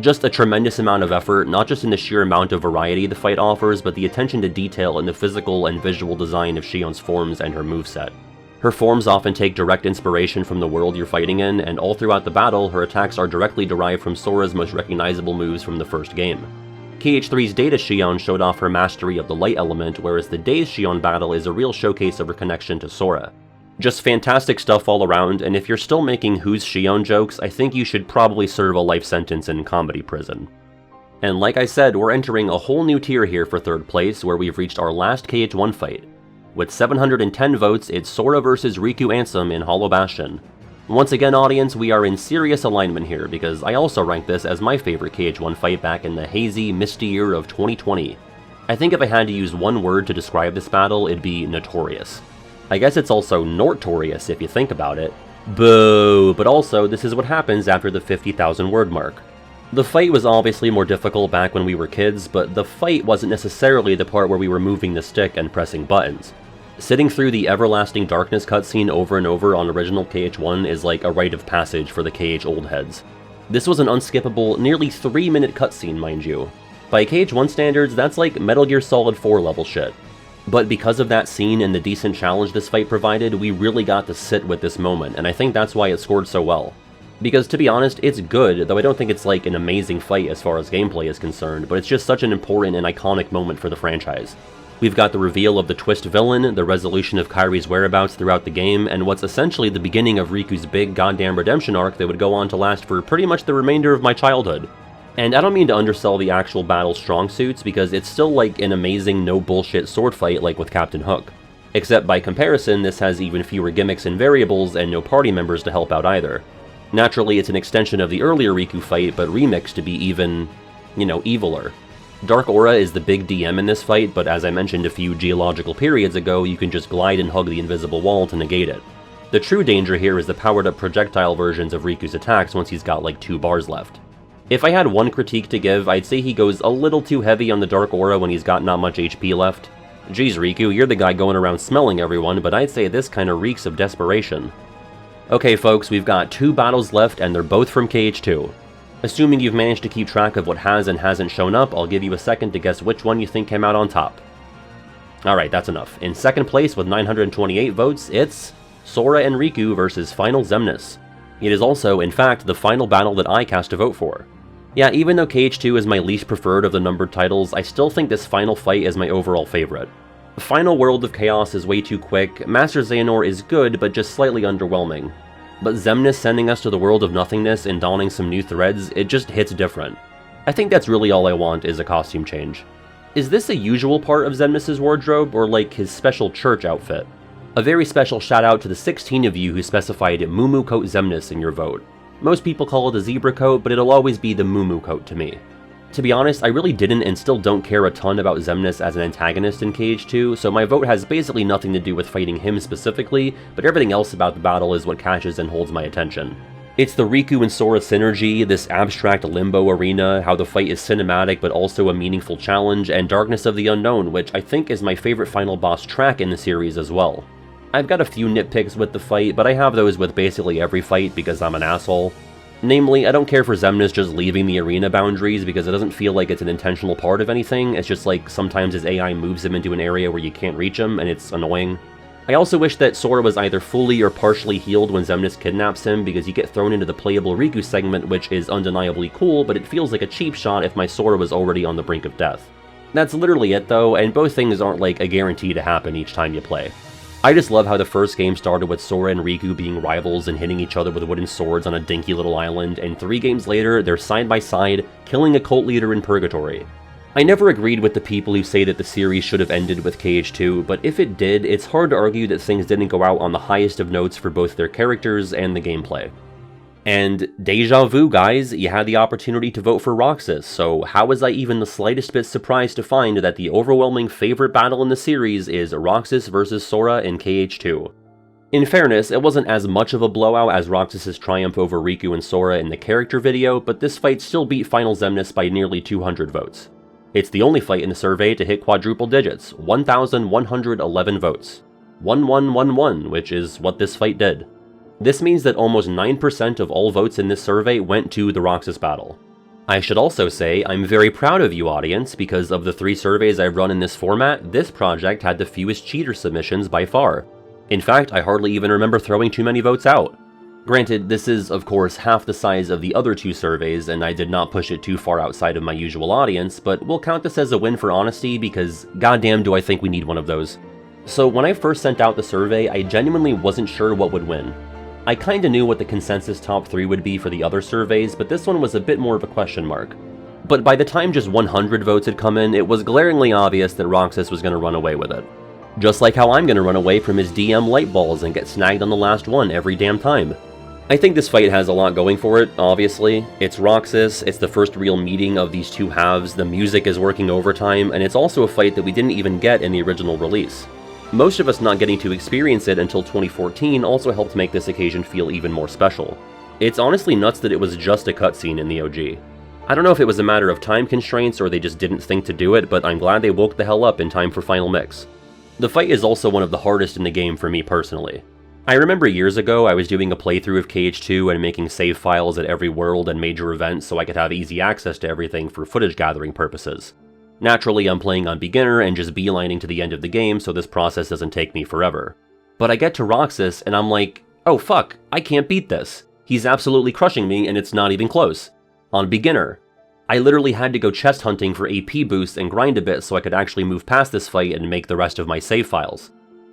Just a tremendous amount of effort, not just in the sheer amount of variety the fight offers, but the attention to detail in the physical and visual design of Xion's forms and her moveset. Her forms often take direct inspiration from the world you're fighting in, and all throughout the battle, her attacks are directly derived from Sora's most recognizable moves from the first game. KH3's Data Xion showed off her mastery of the light element, whereas the Days Xion battle is a real showcase of her connection to Sora. Just fantastic stuff all around, and if you're still making Who's Xion jokes, I think you should probably serve a life sentence in comedy prison. And like I said, we're entering a whole new tier here for 3rd place, where we've reached our last KH1 fight. With 710 votes, it's Sora vs. Riku Ansem in Hollow Bastion. Once again, audience, we are in serious alignment here, because I also rank this as my favorite KH1 fight back in the hazy, misty year of 2020. I think if I had to use one word to describe this battle, it'd be notorious. I guess it's also Nortorious if you think about it. Boo! But also, this is what happens after the 50,000 word mark. The fight was obviously more difficult back when we were kids, but the fight wasn't necessarily the part where we were moving the stick and pressing buttons. Sitting through the Everlasting Darkness cutscene over and over on original KH1 is like a rite of passage for the KH old heads. This was an unskippable, nearly 3-minute cutscene, mind you. By KH1 standards, that's like Metal Gear Solid 4 level shit. But because of that scene and the decent challenge this fight provided, we really got to sit with this moment, and I think that's why it scored so well. Because to be honest, it's good, though I don't think it's like an amazing fight as far as gameplay is concerned, but it's just such an important and iconic moment for the franchise. We've got the reveal of the twist villain, the resolution of Kairi's whereabouts throughout the game, and what's essentially the beginning of Riku's big goddamn redemption arc that would go on to last for pretty much the remainder of my childhood. And I don't mean to undersell the actual battle's strong suits, because it's still like an amazing no-bullshit sword fight like with Captain Hook. Except by comparison, this has even fewer gimmicks and variables, and no party members to help out either. Naturally, it's an extension of the earlier Riku fight, but remixed to be even, eviler. Dark Aura is the big DM in this fight, but as I mentioned a few geological periods ago, you can just glide and hug the invisible wall to negate it. The true danger here is the powered-up projectile versions of Riku's attacks once he's got like 2 bars left. If I had one critique to give, I'd say he goes a little too heavy on the Dark Aura when he's got not much HP left. Geez, Riku, you're the guy going around smelling everyone, but I'd say this kinda reeks of desperation. Okay folks, we've got 2 battles left and they're both from KH2. Assuming you've managed to keep track of what has and hasn't shown up, I'll give you a second to guess which one you think came out on top. Alright, that's enough. In 2nd place with 928 votes, it's Sora and Riku versus Final Xemnas. It is also, in fact, the final battle that I cast a vote for. Yeah, even though KH2 is my least preferred of the numbered titles, I still think this final fight is my overall favorite. The final World of Chaos is way too quick, Master Xehanort is good, but just slightly underwhelming. But Xemnas sending us to the world of nothingness and donning some new threads, it just hits different. I think that's really all I want is a costume change. Is this a usual part of Xemnas' wardrobe, or like his special church outfit? A very special shout out to the 16 of you who specified Mumu Coat Xemnas in your vote. Most people call it a zebra coat, but it'll always be the Mumu Coat to me. To be honest, I really didn't and still don't care a ton about Xemnas as an antagonist in KH2, so my vote has basically nothing to do with fighting him specifically, but everything else about the battle is what catches and holds my attention. It's the Riku and Sora synergy, this abstract limbo arena, how the fight is cinematic but also a meaningful challenge, and Darkness of the Unknown, which I think is my favorite final boss track in the series as well. I've got a few nitpicks with the fight, but I have those with basically every fight because I'm an asshole. Namely, I don't care for Xemnas just leaving the arena boundaries because it doesn't feel like it's an intentional part of anything. It's just like sometimes his AI moves him into an area where you can't reach him, and it's annoying. I also wish that Sora was either fully or partially healed when Xemnas kidnaps him, because you get thrown into the playable Riku segment, which is undeniably cool, but it feels like a cheap shot if my Sora was already on the brink of death. That's literally it though, and both things aren't like a guarantee to happen each time you play. I just love how the first game started with Sora and Riku being rivals and hitting each other with wooden swords on a dinky little island, and 3 games later, they're side by side, killing a cult leader in Purgatory. I never agreed with the people who say that the series should have ended with KH2, but if it did, it's hard to argue that things didn't go out on the highest of notes for both their characters and the gameplay. And deja vu, guys, you had the opportunity to vote for Roxas, so how was I even the slightest bit surprised to find that the overwhelming favorite battle in the series is Roxas versus Sora in KH2? In fairness, it wasn't as much of a blowout as Roxas' triumph over Riku and Sora in the character video, but this fight still beat Final Xemnas by nearly 200 votes. It's the only fight in the survey to hit quadruple digits, 1,111 votes. 1111, which is what this fight did. This means that almost 9% of all votes in this survey went to the Roxas battle. I should also say I'm very proud of you, audience, because of the 3 surveys I've run in this format, this project had the fewest cheater submissions by far. In fact, I hardly even remember throwing too many votes out. Granted, this is, of course, half the size of the other 2 surveys, and I did not push it too far outside of my usual audience, but we'll count this as a win for honesty because goddamn do I think we need one of those. So when I first sent out the survey, I genuinely wasn't sure what would win. I kinda knew what the consensus top 3 would be for the other surveys, but this one was a bit more of a question mark. But by the time just 100 votes had come in, it was glaringly obvious that Roxas was gonna run away with it. Just like how I'm gonna run away from his DM light balls and get snagged on the last one every damn time. I think this fight has a lot going for it, obviously. It's Roxas, it's the first real meeting of these 2 halves, the music is working overtime, and it's also a fight that we didn't even get in the original release. Most of us not getting to experience it until 2014 also helped make this occasion feel even more special. It's honestly nuts that it was just a cutscene in the OG. I don't know if it was a matter of time constraints or they just didn't think to do it, but I'm glad they woke the hell up in time for Final Mix. The fight is also one of the hardest in the game for me personally. I remember years ago I was doing a playthrough of KH2 and making save files at every world and major event so I could have easy access to everything for footage gathering purposes. Naturally, I'm playing on beginner and just beelining to the end of the game so this process doesn't take me forever. But I get to Roxas and I'm like, oh fuck, I can't beat this. He's absolutely crushing me and it's not even close. On beginner. I literally had to go chest hunting for AP boosts and grind a bit so I could actually move past this fight and make the rest of my save files.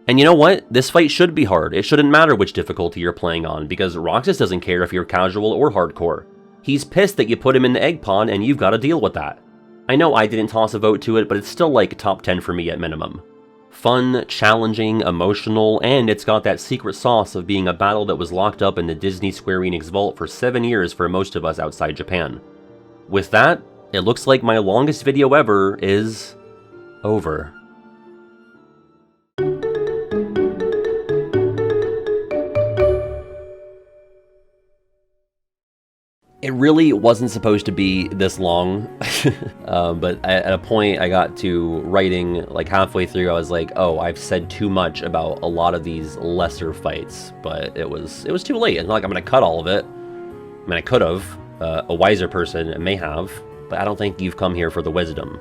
And you know what? This fight should be hard. It shouldn't matter which difficulty you're playing on because Roxas doesn't care if you're casual or hardcore. He's pissed that you put him in the egg pond and you've got to deal with that. I know I didn't toss a vote to it, but it's still like top 10 for me at minimum. Fun, challenging, emotional, and it's got that secret sauce of being a battle that was locked up in the Disney Square Enix vault for 7 years for most of us outside Japan. With that, it looks like my longest video ever is over. It really wasn't supposed to be this long, but at a point I got to writing like halfway through, I was like, oh, I've said too much about a lot of these lesser fights, but it was too late. It's not like I'm gonna cut all of it. I mean, I could have. A wiser person may have, but I don't think you've come here for the wisdom.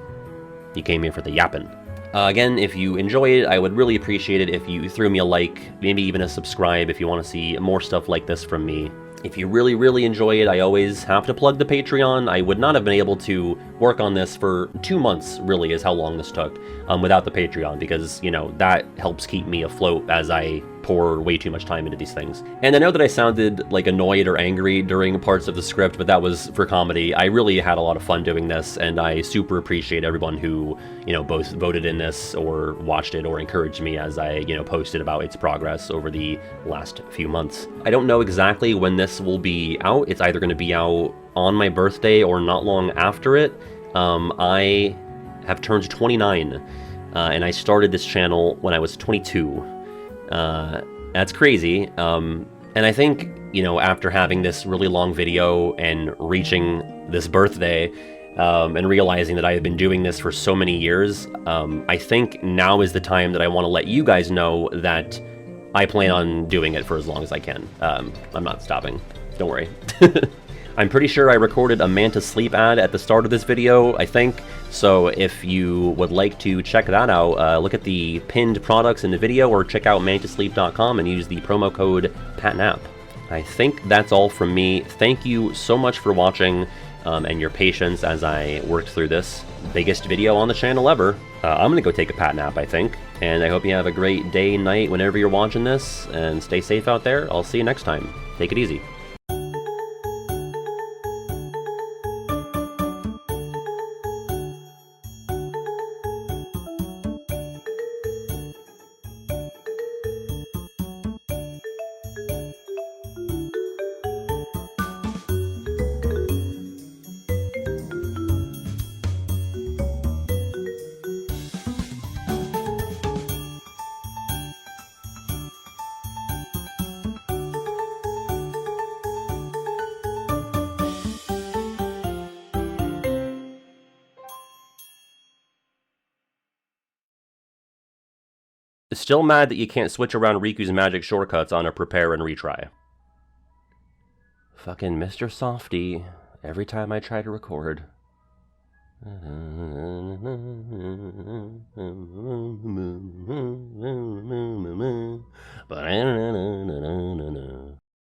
You came here for the yapping. Again, if you enjoyed it, I would really appreciate it if you threw me a like, maybe even a subscribe if you want to see more stuff like this from me. If you really, really enjoy it, I always have to plug the Patreon. I would not have been able to work on this for 2 months, really, is how long this took, without the Patreon, because, you know, that helps keep me afloat as I pour way too much time into these things. And I know that I sounded like annoyed or angry during parts of the script, but that was for comedy. I really had a lot of fun doing this, and I super appreciate everyone who, you know, both voted in this or watched it or encouraged me as I, you know, posted about its progress over the last few months. I don't know exactly when this will be out. It's either going to be out on my birthday or not long after it. I have turned 29, and I started this channel when I was 22. That's crazy. And I think, you know, after having this really long video and reaching this birthday, and realizing that I have been doing this for so many years, I think now is the time that I want to let you guys know that I plan on doing it for as long as I can. I'm not stopping. Don't worry. I'm pretty sure I recorded a Manta Sleep ad at the start of this video, I think, so if you would like to check that out, look at the pinned products in the video, or check out mantasleep.com and use the promo code PATNAP. I think that's all from me. Thank you so much for watching, and your patience as I worked through this biggest video on the channel ever. I'm gonna go take a pat nap, I think, and I hope you have a great day, night, whenever you're watching this, and stay safe out there. I'll see you next time. Take it easy. Still mad that you can't switch around Riku's magic shortcuts on a prepare and retry. Fucking Mr. Softy, every time I try to record.